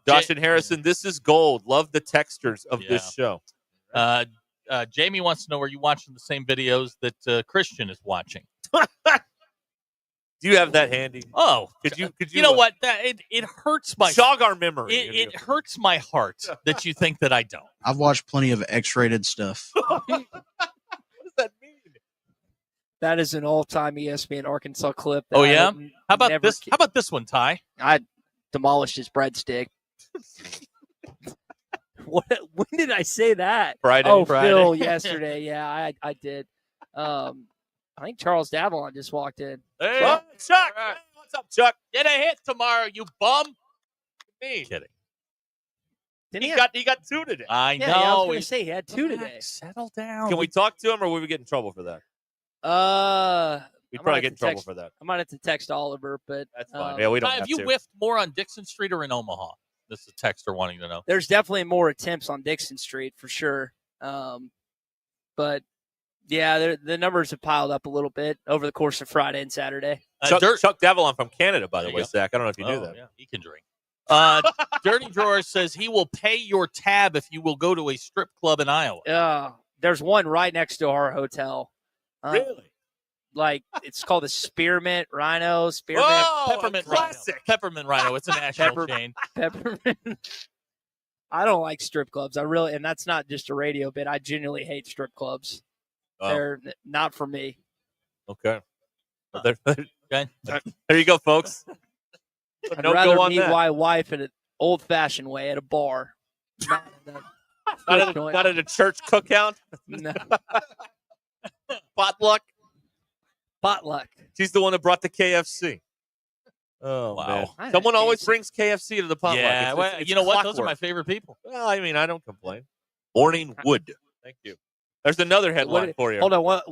Josh and Harrison, this is gold. Love the textures of this show. Jamie wants to know, are you watching the same videos that Christian is watching? Do you have that handy? Oh, could you? You know what? It hurts my jog our memory. It hurts my heart that you think that I don't. I've watched plenty of X-rated stuff. What does that mean? That is an all-time ESPN Arkansas clip. Oh yeah. How about this? How about this one, Ty? I demolished his breadstick. When did I say that? Friday. Oh, Friday. Phil, yesterday. Yeah, I did. I think Charles Davalon just walked in. Hey, Chuck. Hey, what's up, Chuck? Get a hit tomorrow, you bum. Me. Kidding. He got two today. I know. Yeah, I was going to say he had two today. Settle down. Can we talk to him, or will we get in trouble for that? We'd probably get in trouble for that. I might have to text Oliver, but that's fine. Yeah, we don't Ty, have you to. whiffed more on Dixon Street or in Omaha? This is a texter wanting to know. There's definitely more attempts on Dixon Street for sure. But yeah, the numbers have piled up a little bit over the course of Friday and Saturday. Chuck Davalon from Canada, by the way, Zach. I don't know if you knew that. Yeah, he can drink. Dirty Drawer says he will pay your tab if you will go to a strip club in Iowa. There's one right next to our hotel. Really? Like, it's called the Spearmint Rhino. Spearmint. Whoa, Peppermint Rhino. Peppermint Rhino. It's a national chain. Peppermint. I don't like strip clubs. And that's not just a radio bit. I genuinely hate strip clubs. Oh. They're not for me. Okay. Okay. There you go, folks. I'd rather meet my wife in an old-fashioned way at a bar. Not at a church cookout? No. Potluck. Potluck. She's the one that brought the KFC. Oh, Wow. man. Someone always brings KFC to the potluck. Yeah, It's- well, it's- it's you know what? Those are clockwork. my favorite people. Well, I mean, I don't complain. Morning Wood. Thank you. There's another headline for you. Hold on. What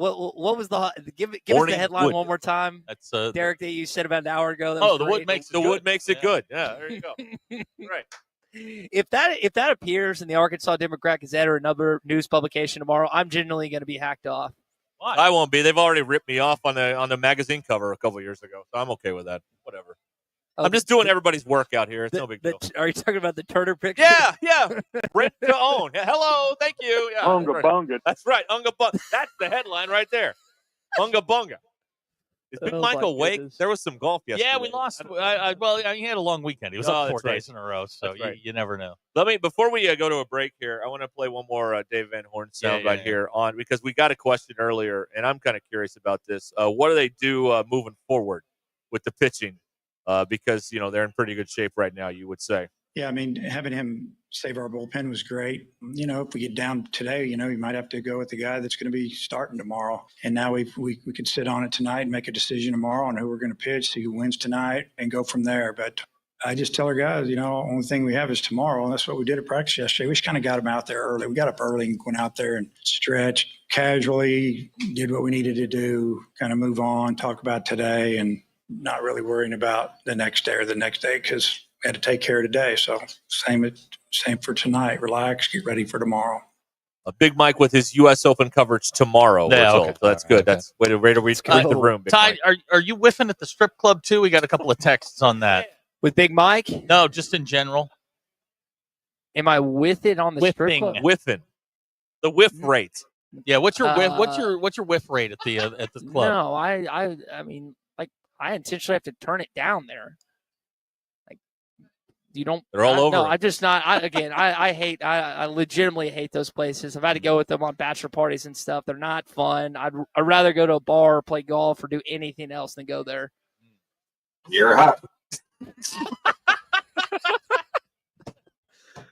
was the give us Morning the headline Wood. one more time? That's Derek that you said about an hour ago. That Oh, was the great. wood makes it The good. wood makes it good. Yeah, there you go. Right. If that appears in the Arkansas Democrat Gazette or another news publication tomorrow, I'm genuinely going to be hacked off. Why? I won't be. They've already ripped me off on the magazine cover a couple years ago, so I'm okay with that. Whatever. I'm just doing everybody's work out here. It's no big deal. Are you talking about the Turner picture? Yeah. Rent to own. Yeah, hello. Thank you. Yeah, Unga bunga. That's right. Unga bunga. That's the headline right there. Unga bunga. Is Big Oh, Michael my awake? goodness. Well, some golf yesterday. Yeah, we lost. He had a long weekend. He was Oh, up 4 that's right. days in a row, so That's right. you never know. Before we go to a break here, I want to play one more Dave Van Horn sound Yeah. here on, because we got a question earlier, and I'm kind of curious about this. What do they do moving forward with the pitching? Because, they're in pretty good shape right now, you would say. Yeah, I mean, having him save our bullpen was great. If we get down today, you might have to go with the guy that's going to be starting tomorrow. And now we could sit on it tonight and make a decision tomorrow on who we're going to pitch, see who wins tonight, and go from there. But I just tell our guys, only thing we have is tomorrow. And that's what we did at practice yesterday. We just kind of got them out there early. We got up early and went out there and stretched casually, did what we needed to do, kind of move on, talk about today, and not really worrying about the next day or the next day because we had to take care of today. So same for tonight. Relax, get ready for tomorrow. A Big Mike with his U.S. Open coverage tomorrow. Yeah, we're okay. told. So that's good. That's way to read the room. Big Ty, Mike. are you whiffing at the strip club too? We got a couple of texts on that. With Big Mike? No, just in general. Am I with it on the strip club? Whiffing. The whiff rate. Yeah, what's your whiff? What's your whiff rate at the club? No, I mean, like, I intentionally have to turn it down there. Like, you don't. They're all over No, it. I'm just not. I legitimately hate those places. I've had to go with them on bachelor parties and stuff. They're not fun. I'd rather go to a bar or play golf or do anything else than go there. You're hot.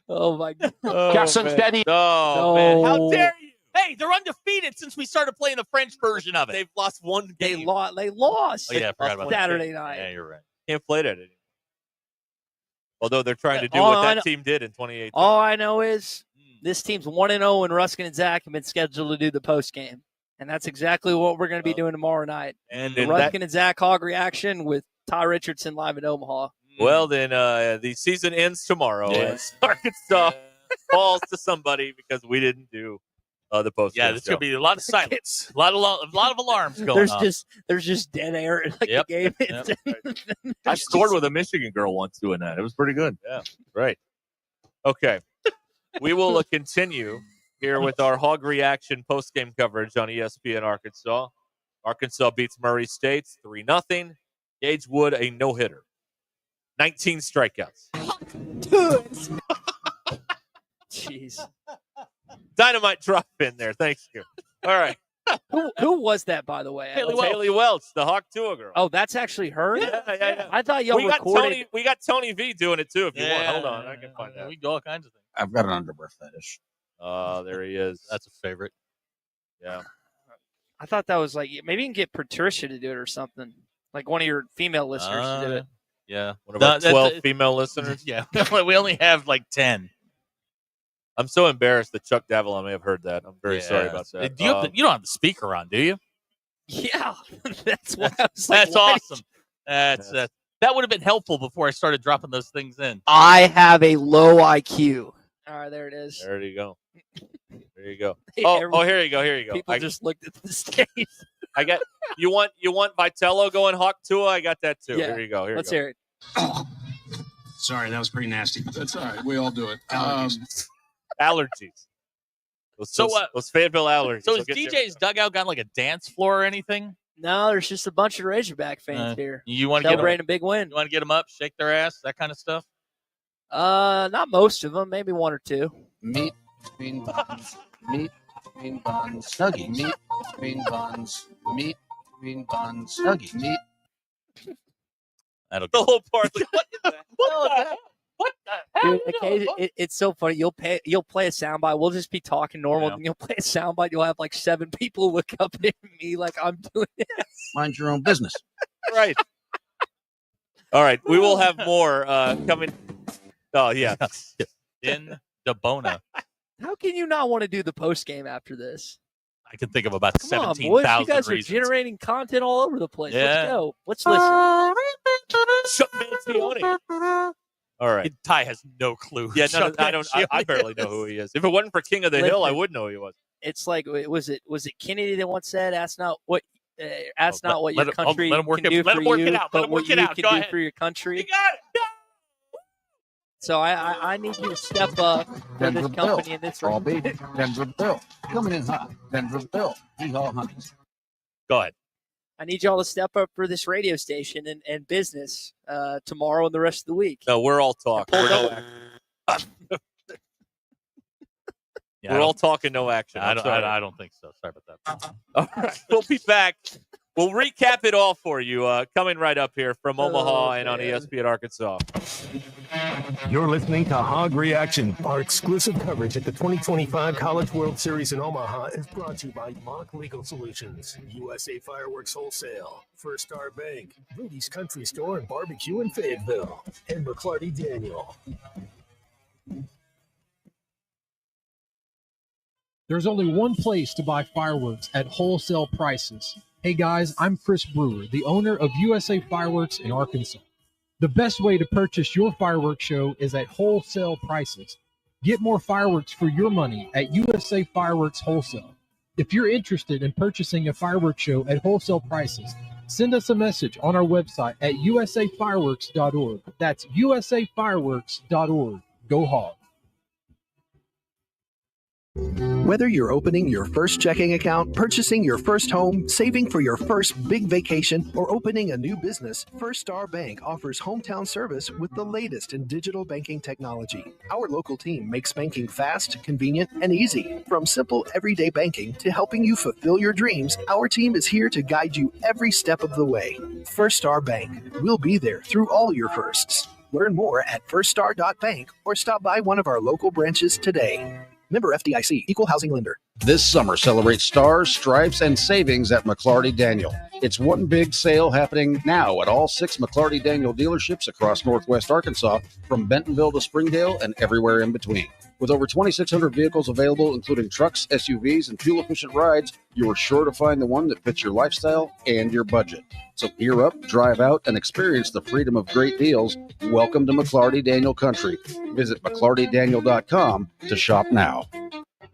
Oh my God! Gas and steady. Oh, man. How dare you? Hey, they're undefeated since we started playing the French version of it. They've lost one game. They lost. Oh, yeah, I forgot about that. Saturday night. Yeah, you're right. Can't play that anymore. Although they're trying to do All what I that know- team did in 2018. All I know is this team's 1-0, and Ruscin and Zach have been scheduled to do the post game, and that's exactly what we're going to be doing tomorrow night. And The in Ruscin that, and Zach Hog reaction with Ty Richardson live in Omaha. well, then the season ends tomorrow. Yeah. And Arkansas falls to somebody because we didn't do the post. Yeah, there's going to be a lot of silence, a lot of alarms going There's on. just dead air in Yep. the game. Yep. I scored with a Michigan girl once doing that. It was pretty good. Yeah, right. Okay, we will continue here with our Hog Reaction post-game coverage on ESPN Arkansas. Arkansas beats Murray State 3-0. Gage Wood, a no-hitter. 19 strikeouts. Jeez. Dynamite drop in there. Thank you. All right. Who was that, by the way? Haley Welch, the Hawk Tua girl. Oh, that's actually her? Yeah. I thought y'all recorded. We got Tony V doing it too. If you want, hold on, I can find that. We do all kinds of things. I've got an underwear fetish. There he is. That's a favorite. Yeah. I thought that was like, maybe you can get Patricia to do it or something. Like one of your female listeners to do it. Yeah. One of our 12 female listeners. Yeah. We only have like 10. I'm so embarrassed that Chuck Davalon may have heard that. I'm very sorry about that. Do you, you don't have the speaker on, do you? Yeah. That's what I was like. That's awesome. That would have been helpful before I started dropping those things in. I have a low IQ. All right, there it is. There you go. There you go. Hey, Oh, here you go. Here you go. People just looked at the stage. I got you want Vitello going Hawk Tua? I got that too. Yeah. Here you go. Let's hear it. Sorry, that was pretty nasty. That's all right. We all do it. Allergies. Those Fayetteville allergies. So will is get you. DJ's dugout got like a dance floor or anything? No, there's just a bunch of Razorback fans here. You want to get celebrating a big win? You want to get them up, shake their ass, that kind of stuff? Not most of them. Maybe one or two. Meat between buns. Meat between buns. Snuggie. Meat between buns. Meat between buns. Snuggie. Meat. That'll The whole part. Like, what is that? What the hell? It's so funny. You'll play a soundbite. We'll just be talking normal, and you'll play a soundbite. You'll have like 7 people look up at me like I'm doing it. Mind your own business. Right. All right. We will have more coming. Oh, yeah. In the Bona. How can you not want to do the post game after this? I can think of about Come on, 17,000 boys. You guys reasons. are generating content all over the place. Yeah. Let's go. Let's listen. All right. Ty has no clue. Yeah, I barely know who he is. If it wasn't for King of the Hill, I would know who he was. It's like, was it Kennedy that once said, "Ask not what your country let him work can it, do let for him work you, it out. but Let him what work it you out. can Go do ahead. for your country." You got it. So I need you to step up for this company in this All room. baby. Denver Bill. Coming in hot. Denver Bill. Hee-haw honeys. Go ahead. I need y'all to step up for this radio station and business tomorrow and the rest of the week. No, we're all talk. We're all talking, no action. I don't think so. Sorry about that. All right. We'll be back. We'll recap it all for you coming right up here from Omaha and on ESPN Arkansas. You're listening to Hog Reaction. Our exclusive coverage at the 2025 College World Series in Omaha is brought to you by Mock Legal Solutions, USA Fireworks Wholesale, First Star Bank, Rudy's Country Store and Barbecue in Fayetteville, and McClarty Daniel. There's only one place to buy fireworks at wholesale prices. Hey guys, I'm Chris Brewer, the owner of USA Fireworks in Arkansas. The best way to purchase your fireworks show is at wholesale prices. Get more fireworks for your money at USA Fireworks Wholesale. If you're interested in purchasing a fireworks show at wholesale prices, send us a message on our website at usafireworks.org. That's usafireworks.org. Go Hog. Whether you're opening your first checking account, purchasing your first home, saving for your first big vacation, or opening a new business, First Star Bank offers hometown service with the latest in digital banking technology. Our local team makes banking fast, convenient, and easy. From simple everyday banking to helping you fulfill your dreams, our team is here to guide you every step of the way. First Star Bank. We'll be there through all your firsts. Learn more at firststar.bank or stop by one of our local branches today. Member FDIC, Equal Housing Lender. This summer, celebrate stars, stripes, and savings at McClarty Daniel. It's one big sale happening now at all 6 McClarty Daniel dealerships across Northwest Arkansas, from Bentonville to Springdale and everywhere in between. With over 2,600 vehicles available, including trucks, SUVs, and fuel-efficient rides, you are sure to find the one that fits your lifestyle and your budget. So gear up, drive out, and experience the freedom of great deals. Welcome to McClarty Daniel Country. Visit McClartyDaniel.com to shop now.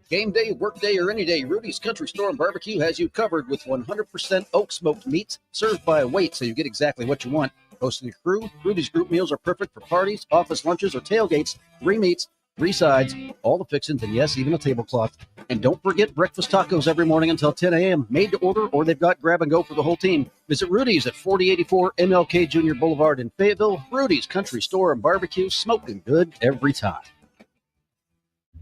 Game day, work day, or any day, Rudy's Country Store and Barbecue has you covered with 100% oak smoked meats served by weight, so you get exactly what you want. Hosting a crew, Rudy's group meals are perfect for parties, office lunches, or tailgates. 3 meats, 3 sides, all the fixings, and yes, even a tablecloth. And don't forget breakfast tacos every morning until 10 a.m. Made to order, or they've got grab and go for the whole team. Visit Rudy's at 4084 MLK Jr. Boulevard in Fayetteville. Rudy's Country Store and Barbecue, smoking good every time.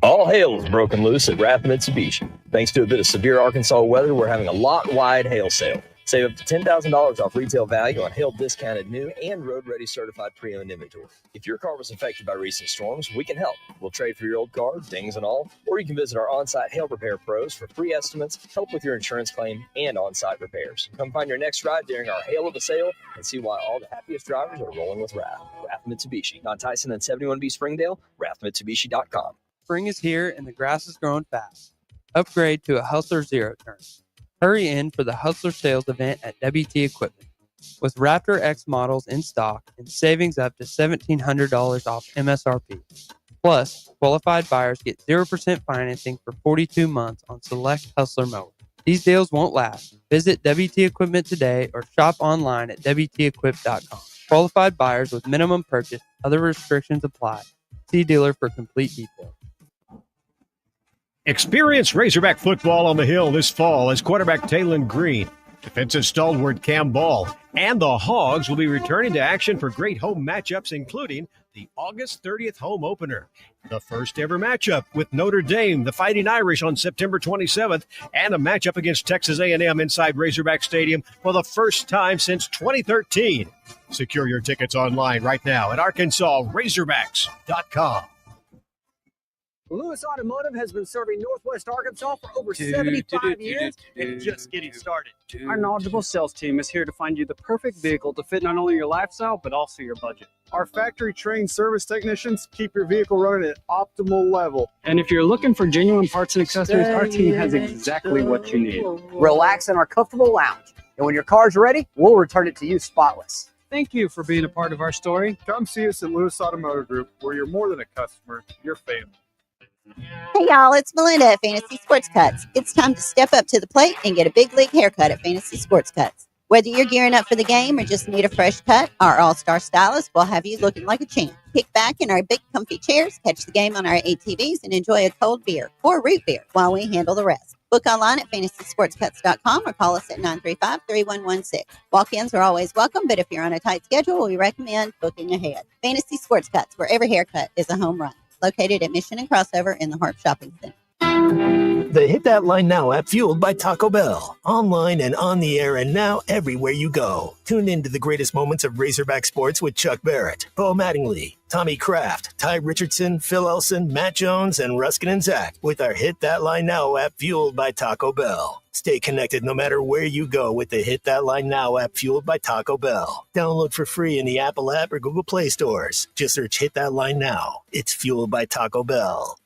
All hail is broken loose at Rath Mitsubishi. Thanks to a bit of severe Arkansas weather, we're having a lot-wide hail sale. Save up to $10,000 off retail value on hail discounted new and road-ready certified pre-owned inventory. If your car was affected by recent storms, we can help. We'll trade for your old car, dings and all, or you can visit our on-site hail repair pros for free estimates, help with your insurance claim, and on-site repairs. Come find your next ride during our hail of a sale and see why all the happiest drivers are rolling with Rath. Rath Mitsubishi, on Tyson and 71B Springdale, rathmitsubishi.com. Spring is here and the grass is growing fast. Upgrade to a Hustler Zero Turn. Hurry in for the Hustler sales event at WT Equipment. With Raptor X models in stock and savings up to $1,700 off MSRP. Plus, qualified buyers get 0% financing for 42 months on select Hustler mowers. These deals won't last. Visit WT Equipment today or shop online at WTEquip.com. Qualified buyers with minimum purchase, other restrictions apply. See dealer for complete details. Experience Razorback football on the Hill this fall as quarterback Taylon Green, defensive stalwart Cam Ball, and the Hogs will be returning to action for great home matchups, including the August 30th home opener. The first ever matchup with Notre Dame, the Fighting Irish, on September 27th, and a matchup against Texas A&M inside Razorback Stadium for the first time since 2013. Secure your tickets online right now at ArkansasRazorbacks.com. Lewis Automotive has been serving Northwest Arkansas for over 75 years and just getting started. Our knowledgeable sales team is here to find you the perfect vehicle to fit not only your lifestyle, but also your budget. Our factory-trained service technicians keep your vehicle running at optimal level. And if you're looking for genuine parts and accessories, our team has exactly what you need. Relax in our comfortable lounge. And when your car's ready, we'll return it to you spotless. Thank you for being a part of our story. Come see us at Lewis Automotive Group, where you're more than a customer, you're family. Hey y'all, it's Melinda at Fantasy Sports Cuts. It's time to step up to the plate and get a big league haircut at Fantasy Sports Cuts. Whether you're gearing up for the game or just need a fresh cut, our all-star stylist will have you looking like a champ. Kick back in our big comfy chairs, catch the game on our ATVs, and enjoy a cold beer or root beer while we handle the rest. Book online at fantasysportscuts.com or call us at 935-3116. Walk-ins are always welcome, but if you're on a tight schedule, we recommend booking ahead. Fantasy Sports Cuts, where every haircut is a home run. Located at Mission and Crossover in the Harp Shopping Center. The Hit That Line Now app, fueled by Taco Bell. Online and on the air and now everywhere you go. Tune in to the greatest moments of Razorback sports with Chuck Barrett, Bo Mattingly, Tommy Kraft, Ty Richardson, Phil Elson, Matt Jones, and Ruscin and Zach with our Hit That Line Now app, fueled by Taco Bell. Stay connected no matter where you go with the Hit That Line Now app, fueled by Taco Bell. Download for free in the Apple app or Google Play stores. Just search Hit That Line Now. It's fueled by Taco Bell.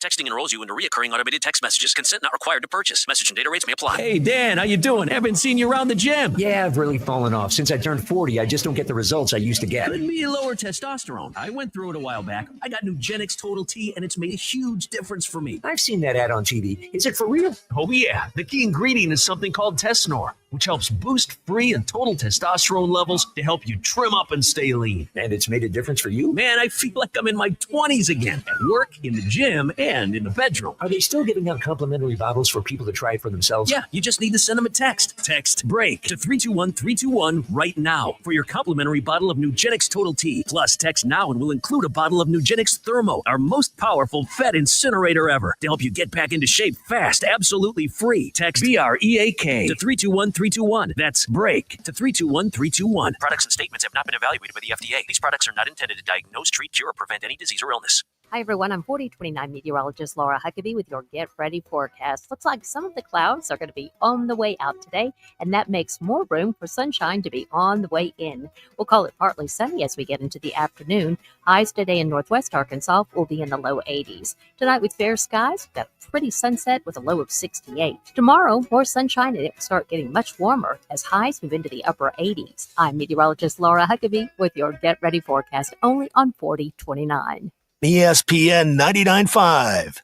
Texting enrolls you into recurring automated text messages. Consent not required to purchase. Message and data rates may apply. Hey, Dan, how you doing? Haven't seen you around the gym. Yeah, I've really fallen off. Since I turned 40, I just don't get the results I used to get. Could be lower testosterone. I went through it a while back. I got Nugenix Total T, and it's made a huge difference for me. I've seen that ad on TV. Is it for real? Oh, yeah. The key ingredient is something called Tesnor, which helps boost free and total testosterone levels to help you trim up and stay lean. And it's made a difference for you? Man, I feel like I'm in my 20s again. At work, in the gym, and in the bedroom. Are they still giving out complimentary bottles for people to try it for themselves? Yeah, you just need to send them a text. Text BREAK to 321-321 right now for your complimentary bottle of Nugenix Total T. Plus, text now and we'll include a bottle of Nugenix Thermo, our most powerful fat incinerator ever, to help you get back into shape fast, absolutely free. Text BREAK to 321-321. That's BREAK to 321-321. Products and statements have not been evaluated by the FDA. These products are not intended to diagnose, treat, cure, or prevent any disease or illness. Hi, everyone. I'm 4029 meteorologist Laura Huckabee with your Get Ready forecast. Looks like some of the clouds are going to be on the way out today, and that makes more room for sunshine to be on the way in. We'll call it partly sunny as we get into the afternoon. Highs today in northwest Arkansas will be in the low 80s. Tonight with fair skies, we've got a pretty sunset with a low of 68. Tomorrow, more sunshine, and it will start getting much warmer as highs move into the upper 80s. I'm meteorologist Laura Huckabee with your Get Ready forecast only on 4029. ESPN 99.5.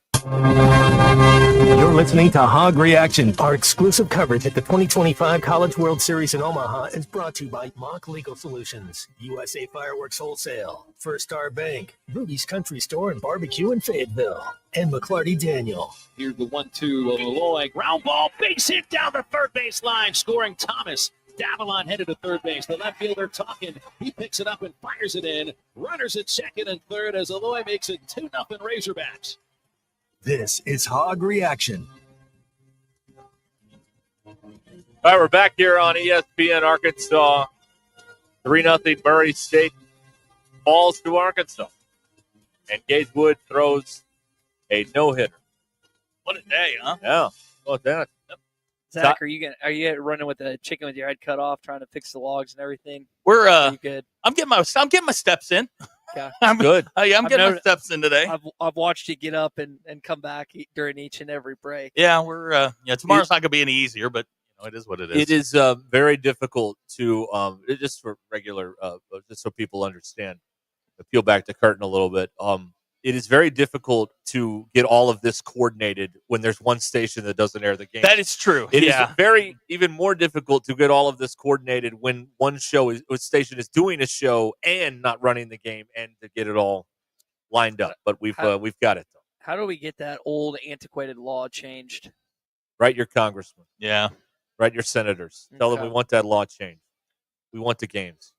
You're listening to Hog Reaction. Our exclusive coverage at the 2025 College World Series in Omaha is brought to you by Mock Legal Solutions, USA Fireworks Wholesale, First Star Bank, Rudy's Country Store and Barbecue in Fayetteville, and McClarty Daniel. Here's the 1-2 of Malloy. Ground ball, base hit down the third base line, scoring Thomas. Davalon headed to third base. The left fielder talking. He picks it up and fires it in. Runners at second and third as Aloy makes it 2-0 Razorbacks. This is Hog Reaction. All right, we're back here on ESPN Arkansas. 3-0 Murray State falls to Arkansas. And Gage Wood throws a no-hitter. What a day, huh? Yeah. Well, that. Zach, are you running with the chicken with your head cut off, trying to fix the logs and everything? We're good. I'm getting my steps in. Okay. I'm good. I'm getting my steps in today. I've watched you get up and come back during each and every break. Yeah, we're tomorrow's not gonna be any easier, but it is what it is. It is very difficult to just for regular just so people understand. Peel back the curtain a little bit. It is very difficult to get all of this coordinated when there's one station that doesn't air the game. That is true. It is even more difficult to get all of this coordinated when one station is doing a show and not running the game, and to get it all lined up. But we've got it though. How do we get that old antiquated law changed? Write your congressman. Yeah. Write your senators. Tell them we want that law changed. We want the games.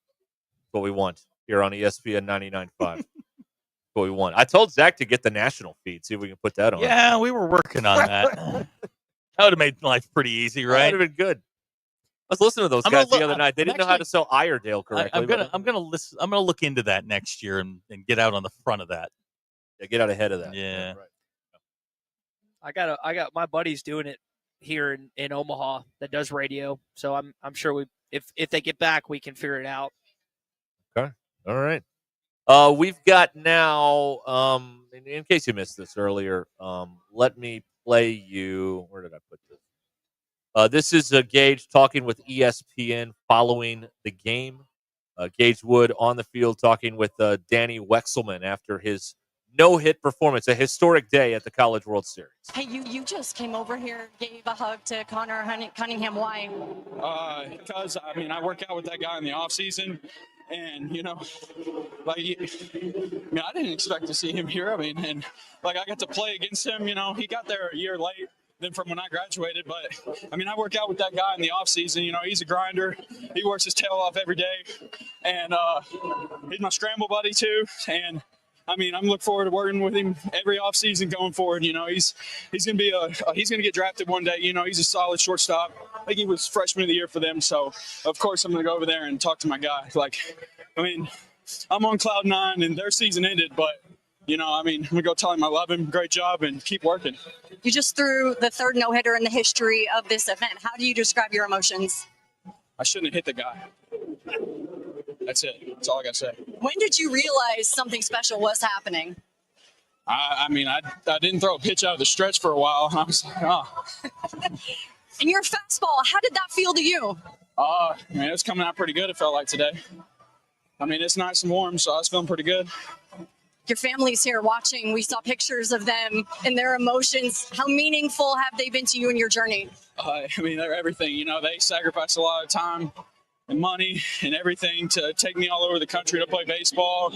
That's what we want. here on ESPN 99.5. What we want. I told Zach to get the national feed. See if we can put that on. Yeah, we were working on that. That would have made life pretty easy, right? That would have been good. I was listening to those guys the other night. They didn't know how to sell Iredale correctly. I'm gonna look into that next year and get out on the front of that. Yeah, get out ahead of that. Yeah. Right. I got my buddies doing it here in Omaha that does radio. So I'm sure if they get back, we can figure it out. Okay. All right. We've got now, in case you missed this earlier, let me play you. Where did I put this? This is Gage talking with ESPN following the game. Gage Wood on the field talking with Danny Wexelman after his no-hit performance, a historic day at the College World Series. Hey, you just came over here, gave a hug to Connor Cunningham. Why? Because, I work out with that guy in the off-season. And, I didn't expect to see him here. I got to play against him. He got there a year late than from when I graduated. But, I work out with that guy in the off-season. He's a grinder. He works his tail off every day. And he's my scramble buddy, too. And, I'm looking forward to working with him every offseason going forward. He's going to get drafted one day. He's a solid shortstop. I think he was freshman of the year for them. So, of course, I'm going to go over there and talk to my guy. I'm on cloud nine and their season ended, but, I'm going to go tell him I love him. Great job and keep working. You just threw the third no-hitter in the history of this event. How do you describe your emotions? I shouldn't have hit the guy. That's it. That's all I got to say. When did you realize something special was happening? I didn't throw a pitch out of the stretch for a while. And I was like, oh. And your fastball, how did that feel to you? It was coming out pretty good, it felt like today. It's nice and warm, so I was feeling pretty good. Your family's here watching. We saw pictures of them and their emotions. How meaningful have they been to you in your journey? They're everything. They sacrifice a lot of time and money and everything to take me all over the country to play baseball,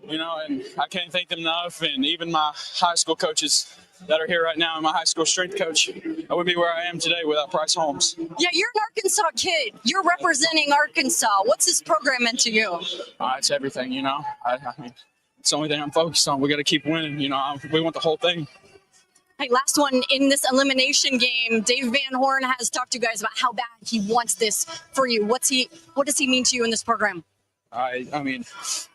and I can't thank them enough. And even my high school coaches that are here right now, and my high school strength coach, I wouldn't be where I am today without Price Holmes. Yeah, you're an Arkansas kid. You're representing Arkansas. What's this program meant to you? It's everything, it's the only thing I'm focused on. We got to keep winning. We want the whole thing. Hey, last one in this elimination game, Dave Van Horn has talked to you guys about how bad he wants this for you. What does he mean to you in this program? It's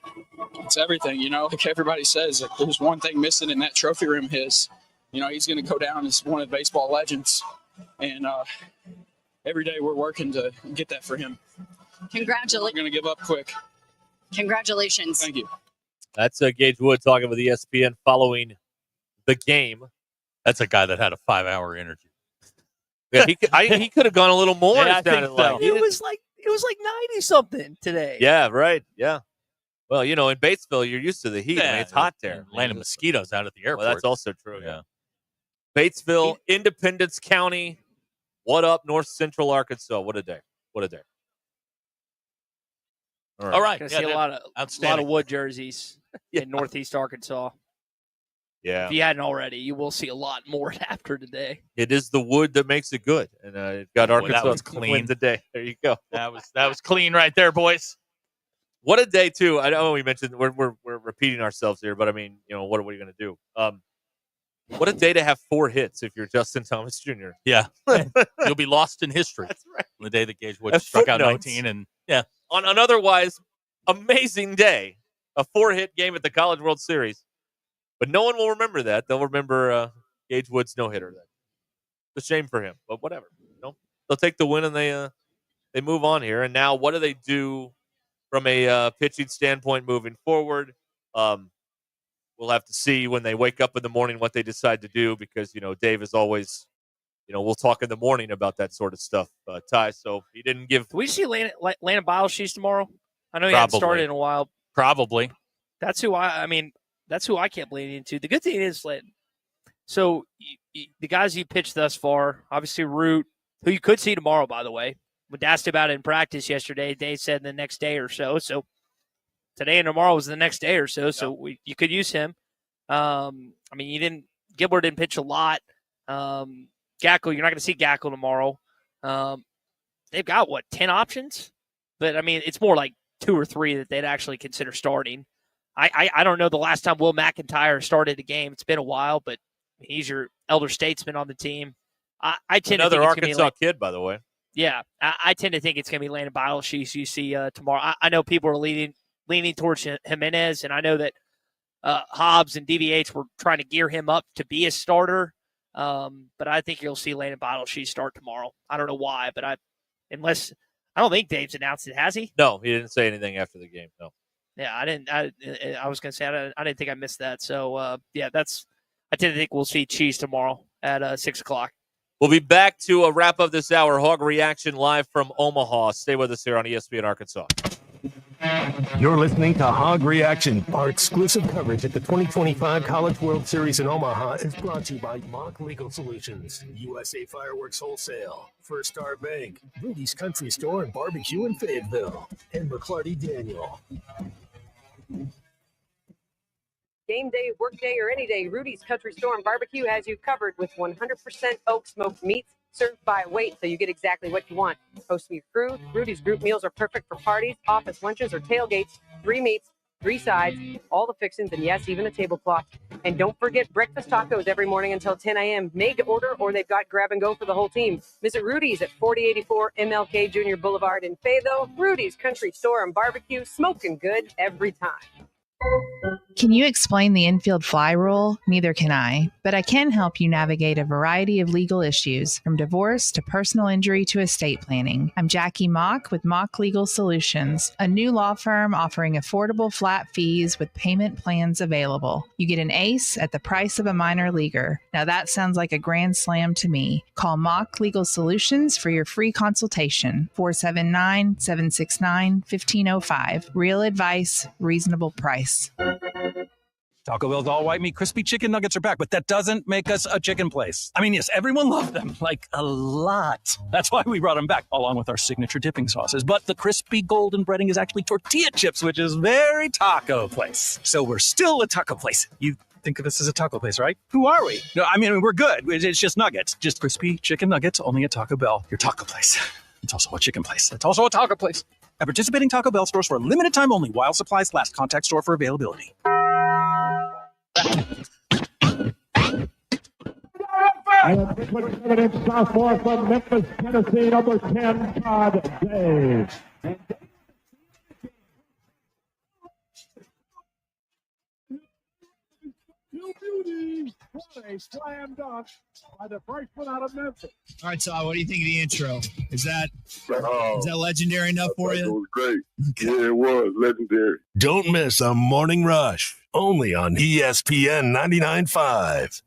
everything, like everybody says, there's one thing missing in that trophy room. He's going to go down as one of the baseball legends. And every day we're working to get that for him. Congratulations. We're going to give up quick. Congratulations. Thank you. That's Gage Wood talking with ESPN following the game. That's a guy that had a 5-hour interview. Yeah, he could have gone a little more. Yeah, I think so. It was like 90 something today. Yeah, right. Yeah. Well, in Batesville, you're used to the heat. It's hot there. Landing mosquitoes out at the airport. Well, that's also true. Yeah. Batesville, Independence County. What up, North Central Arkansas? What a day. What a day. All right. Gonna see a lot of Wood jerseys in Northeast Arkansas. Yeah. If you hadn't already, you will see a lot more after today. It is the wood that makes it good, and it got Arkansas that was to clean win today. There you go. That was clean right there, boys. What a day too. I know we mentioned we're repeating ourselves here, but what are we going to do? What a day to have 4 hits if you're Justin Thomas Jr. Yeah, you'll be lost in history. That's right. The day that Gage Wood As struck out footnotes. 19, and yeah, on an otherwise amazing day, a 4-hit game at the College World Series. But no one will remember that. They'll remember Gage Wood's no-hitter. It's a shame for him, but whatever. They'll take the win and they move on here. And now, what do they do from a pitching standpoint moving forward? We'll have to see when they wake up in the morning what they decide to do because Dave is always, we'll talk in the morning about that sort of stuff. Ty, so he didn't give. Do we see Landon Biles tomorrow? I know he hasn't started in a while. Probably. That's who That's who I kept leaning into. The good thing is, so the guys you pitched thus far, obviously Root, who you could see tomorrow, by the way. When asked about it in practice yesterday, they said the next day or so. So today and tomorrow was the next day or so. So you could use him. Gilbert didn't pitch a lot. Gackle, you're not going to see Gackle tomorrow. They've got 10 options, but it's more like 2 or 3 that they'd actually consider starting. I don't know the last time Will McIntyre started a game. It's been a while, but he's your elder statesman on the team. I tend Another to think Arkansas kid, by the way. Yeah, I tend to think it's going to be Landon Biles you see tomorrow. I know people are leaning towards Jimenez, and I know that Hobbs and DVH were trying to gear him up to be a starter. But I think you'll see Landon Biles start tomorrow. I don't know why, but I don't think Dave's announced it, has he? No, he didn't say anything after the game. No. Yeah, I didn't. I was going to say I didn't think I missed that. So I tend to think we'll see Cheese tomorrow at 6:00. We'll be back to wrap up this hour. Hog Reaction live from Omaha. Stay with us here on ESPN Arkansas. You're listening to Hog Reaction. Our exclusive coverage at the 2025 College World Series in Omaha is brought to you by Mock Legal Solutions, USA Fireworks Wholesale, First Star Bank, Rudy's Country Store and Barbecue in Fayetteville, and McClarty Daniel. Game day, work day, or any day, Rudy's Country Store and Barbecue has you covered with 100% oak smoked meats served by weight, so you get exactly what you want. Host your crew. Rudy's group meals are perfect for parties, office lunches, or tailgates. 3 meats, 3 sides, all the fixings, and yes, even the tablecloth. And don't forget breakfast tacos every morning until 10 a.m. Made to order, or they've got grab and go for the whole team. Visit Rudy's at 4084 MLK Jr. Boulevard in Fayetteville. Rudy's Country Store and Barbecue, smoking good every time. Can you explain the infield fly rule? Neither can I, but I can help you navigate a variety of legal issues, from divorce to personal injury to estate planning. I'm Jackie Mock with Mock Legal Solutions, a new law firm offering affordable flat fees with payment plans available. You get an ace at the price of a minor leaguer. Now that sounds like a grand slam to me. Call Mock Legal Solutions for your free consultation. 479-769-1505. Real advice, reasonable price. Taco Bell's all white meat crispy chicken nuggets are back, but that doesn't make us a chicken place. I mean, yes, everyone loved them, like a lot. That's why we brought them back, along with our signature dipping sauces. But the crispy golden breading is actually tortilla chips, which is very taco place. So we're still a taco place. You think of us as a taco place, right? Who are we? No, I mean, we're good. It's just nuggets. Just crispy chicken nuggets, only at Taco Bell. Your taco place. It's also a chicken place. It's also a taco place. At participating Taco Bell stores for a limited time only while supplies last. Contact store for availability. Sophomore from Memphis, Tennessee, number 10, Todd Day. What a slam dunk by the freshman out of Memphis. All right, Todd, what do you think of the intro? Is that legendary enough for you? It was great. Yeah, it was legendary. Don't miss a Morning Rush, only on ESPN 99.5.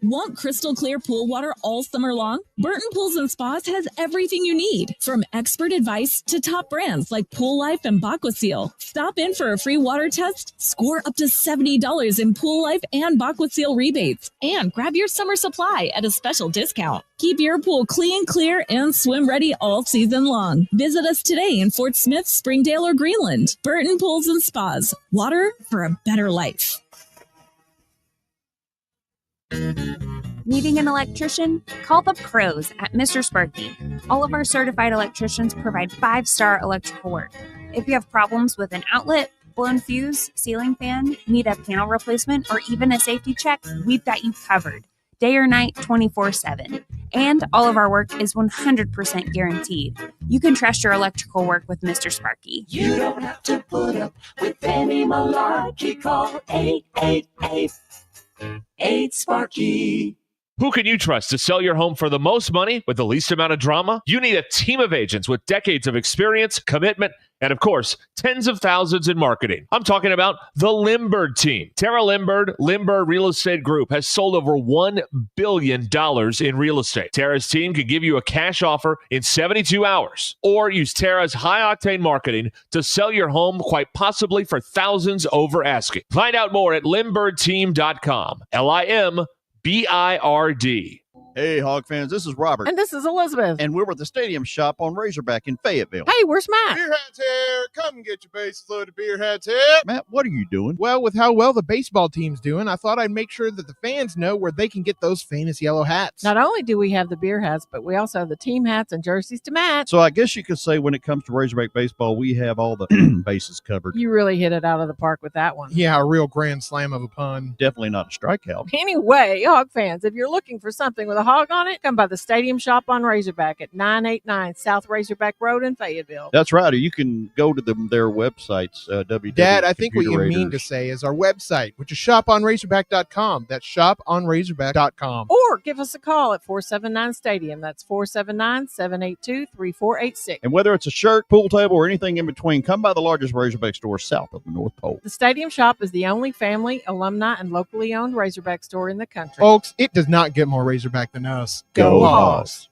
Want crystal clear pool water all summer long? Burton Pools and Spas has everything you need, from expert advice to top brands like Pool Life and Aquaseal. Stop in for a free water test, score up to $70 in Pool Life and Aquaseal rebates, and grab your summer supply at a special discount. Keep your pool clean, clear, and swim ready all season long. Visit us today in Fort Smith, Springdale, or Greenland. Burton Pools and Spas. Water for a better life. Needing an electrician? Call the pros at Mr. Sparky. All of our certified electricians provide 5-star electrical work. If you have problems with an outlet, blown fuse, ceiling fan, need a panel replacement, or even a safety check, we've got you covered. Day or night, 24/7. And all of our work is 100% guaranteed. You can trust your electrical work with Mr. Sparky. You don't have to put up with any malarkey. Call 888-8 Who can you trust to sell your home for the most money with the least amount of drama? You need a team of agents with decades of experience, commitment, and of course, tens of thousands in marketing. I'm talking about the Limbird team. Tara Limbird Real Estate Group has sold over $1 billion in real estate. Tara's team can give you a cash offer in 72 hours, or use Tara's high-octane marketing to sell your home, quite possibly for thousands over asking. Find out more at limbirdteam.com. LIMBIRD. Hey, Hog fans, this is Robert. And this is Elizabeth. And we're with the Stadium Shop on Razorback in Fayetteville. Hey, where's Matt? Beer hats here. Come get your bases loaded. Beer hats here. Matt, what are you doing? Well, with how well the baseball team's doing, I thought I'd make sure that the fans know where they can get those famous yellow hats. Not only do we have the beer hats, but we also have the team hats and jerseys to match. So I guess you could say when it comes to Razorback baseball, we have all the bases covered. You really hit it out of the park with that one. Yeah, a real grand slam of a pun. Definitely not a strikeout. Anyway, Hog fans, if you're looking for something with a hog on it, come by the Stadium Shop on Razorback at 989 South Razorback Road in Fayetteville. That's right. Or you can go to their websites, Dad, I think what you mean to say is our website, which is shoponrazorback.com. That's shoponrazorback.com. Or give us a call at 479-STADIUM. That's 479-782-3486. And whether it's a shirt, pool table, or anything in between, come by the largest Razorback store south of the North Pole. The Stadium Shop is the only family, alumni, and locally owned Razorback store in the country. Folks, it does not get more Razorback than us. Go Hogs!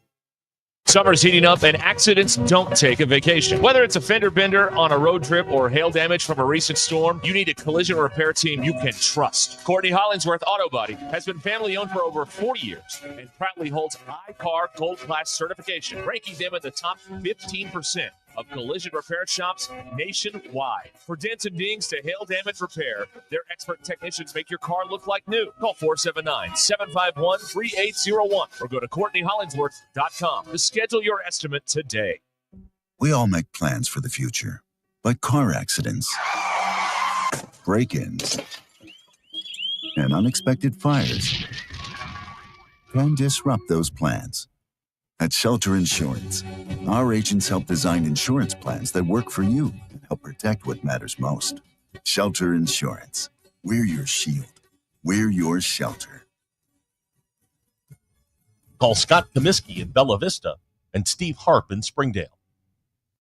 Summer's heating up and accidents don't take a vacation. Whether it's a fender bender on a road trip or hail damage from a recent storm, you need a collision repair team you can trust. Courtney Hollingsworth Auto Body has been family owned for over 40 years and proudly holds I-CAR Gold Class certification, ranking them in the top 15% of collision repair shops nationwide. For dents and dings to hail damage repair, their expert technicians make your car look like new. Call 479-751-3801 or go to CourtneyHollingsworth.com to schedule your estimate today. We all make plans for the future, but car accidents, break-ins, and unexpected fires can disrupt those plans. At Shelter Insurance, our agents help design insurance plans that work for you and help protect what matters most. Shelter Insurance. We're your shield. We're your shelter. Call Scott Comiskey in Bella Vista and Steve Harp in Springdale.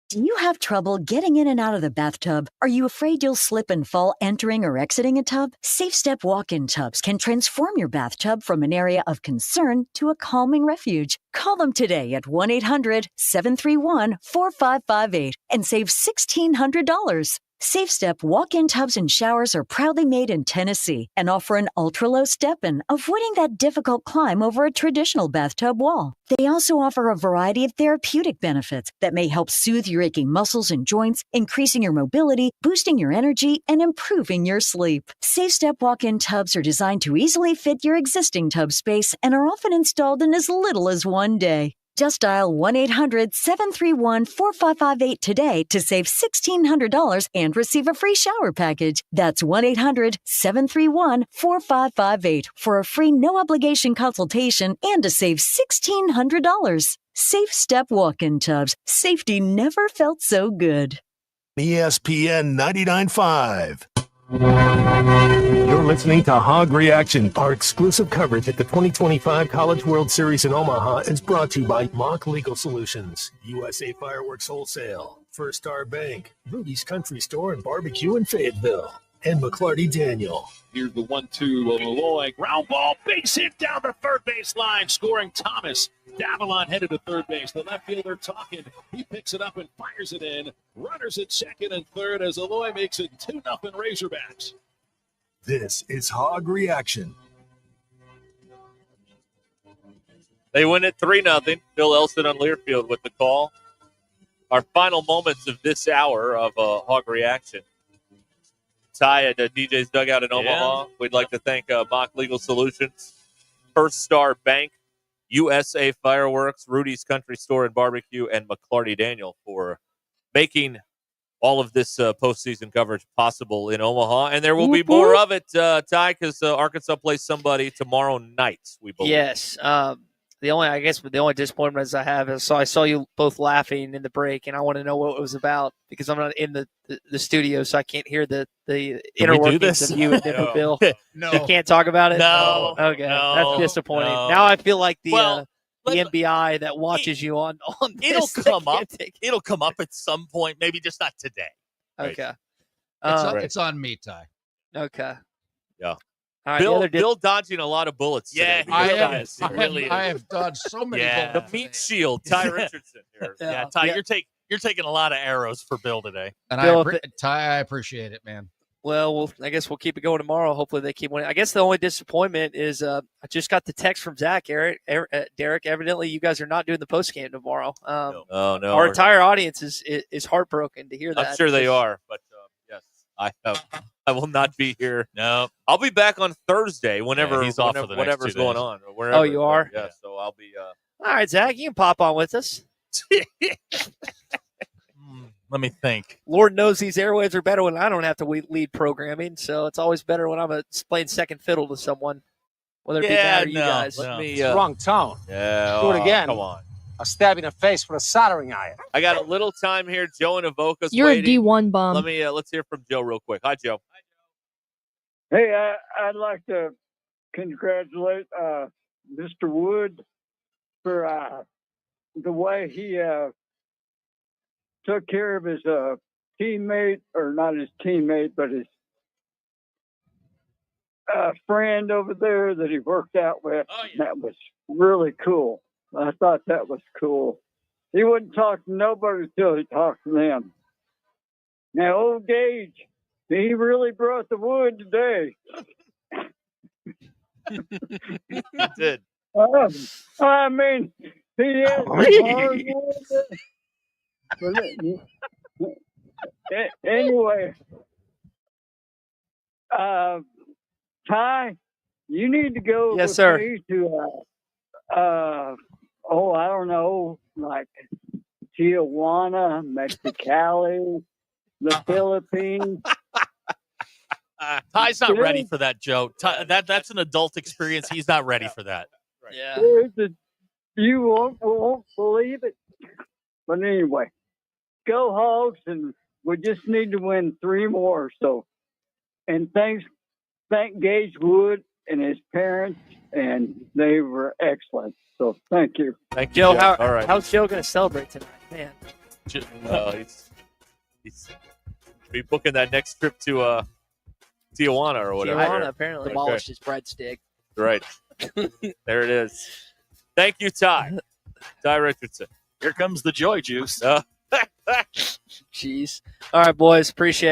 Do you have trouble getting in and out of the bathtub? Are you afraid you'll slip and fall entering or exiting a tub? Safe Step walk-in tubs can transform your bathtub from an area of concern to a calming refuge. Call them today at 1-800-731-4558 and save $1,600. Safe Step walk-in tubs and showers are proudly made in Tennessee and offer an ultra-low step-in, avoiding that difficult climb over a traditional bathtub wall. They also offer a variety of therapeutic benefits that may help soothe your aching muscles and joints, increasing your mobility, boosting your energy, and improving your sleep. Safe Step walk-in tubs are designed to easily fit your existing tub space and are often installed in as little as one day. Just dial 1-800-731-4558 today to save $1,600 and receive a free shower package. That's 1-800-731-4558 for a free no-obligation consultation and to save $1,600. Safe Step walk-in tubs. Safety never felt so good. ESPN 99.5. You're listening to Hog Reaction. Our exclusive coverage at the 2025 College World Series in Omaha is brought to you by Mock Legal Solutions, USA Fireworks Wholesale, First Star Bank, Rudy's Country Store and Barbecue in Fayetteville, and McClarty Daniel. Here's the 1-2 of Malloy. Ground ball, base hit down the third base line, scoring Thomas. Davalon headed to third base. The left fielder talking. He picks it up and fires it in. Runners at second and third as Malloy makes it 2-0 Razorbacks. This is Hog Reaction. They win it 3-0. Bill Elson on Learfield with the call. Our final moments of this hour of Hog Reaction. Ty at DJ's Dugout in Omaha. We'd like to thank Mock Legal Solutions, First Star Bank, USA Fireworks, Rudy's Country Store and Barbecue, and McClarty Daniel for making all of this postseason coverage possible in Omaha. And there will be more of it, Ty, because Arkansas plays somebody tomorrow night, we believe. Yes. The only disappointments I have is I saw you both laughing in the break, and I want to know what it was about because I'm not in the studio, so I can't hear the inner workings of you and No. Bill. No. You can't talk about it? No. Okay. No. That's disappointing. No. Now I feel like the NBI that watches you on It'll this. come up. It'll come up at some point, maybe just not today. Okay. It's on me, Ty. Okay. Yeah. All right, Bill dodging a lot of bullets today. I have dodged so many bullets. The meat shield, Ty Richardson here. Ty, you're taking a lot of arrows for Bill today. And Bill, Ty, I appreciate it, man. Well, I guess we'll keep it going tomorrow. Hopefully they keep winning. I guess the only disappointment is I just got the text from Zach, Derek. Evidently, you guys are not doing the post game tomorrow. No. Our entire audience is heartbroken to hear that. I'm sure they are, but yes, I will not be here. No, I'll be back on Thursday whenever he's off for the next whatever's 2 going days. on. Or wherever. Oh, you are? Yeah, so I'll be. All right, Zach, you can pop on with us. Let me think. Lord knows these airwaves are better when I don't have to lead programming, so it's always better when I'm playing second fiddle to someone, whether it be that or you guys. Wrong tone. Yeah. Do it again. Come on. A stab in the face with a soldering iron. I got a little time here. Joe and Avoca's You're waiting. a D1 bum. Let me let's hear from Joe real quick. Hi, Joe. Hey, I'd like to congratulate Mr. Wood for the way he took care of his teammate, or not his teammate, but his friend over there that he worked out with. Oh, yeah. That was really cool. I thought that was cool. He wouldn't talk to nobody until he talked to them. Now, old Gage, he really brought the wood today. He did. I mean, he had hard wood. Anyway, Ty, you need to go yes, with sir. me to, I don't know, like Tijuana, Mexicali, the Philippines. Ty's not ready for that, Joe. That's an adult experience. He's not ready for that. Right. Yeah. You won't believe it. But anyway, go Hogs, and we just need to win 3 more. So, and thank Gage Wood and his parents, and they were excellent. So thank you. Thank you, Joe. Joe. All right. How's Joe going to celebrate tonight, man? He's be booking that next trip to Tijuana or whatever. Tijuana apparently demolished his breadstick. Right. There it is. Thank you, Ty. Ty Richardson. Here comes the joy juice. Jeez. All right, boys. Appreciate it.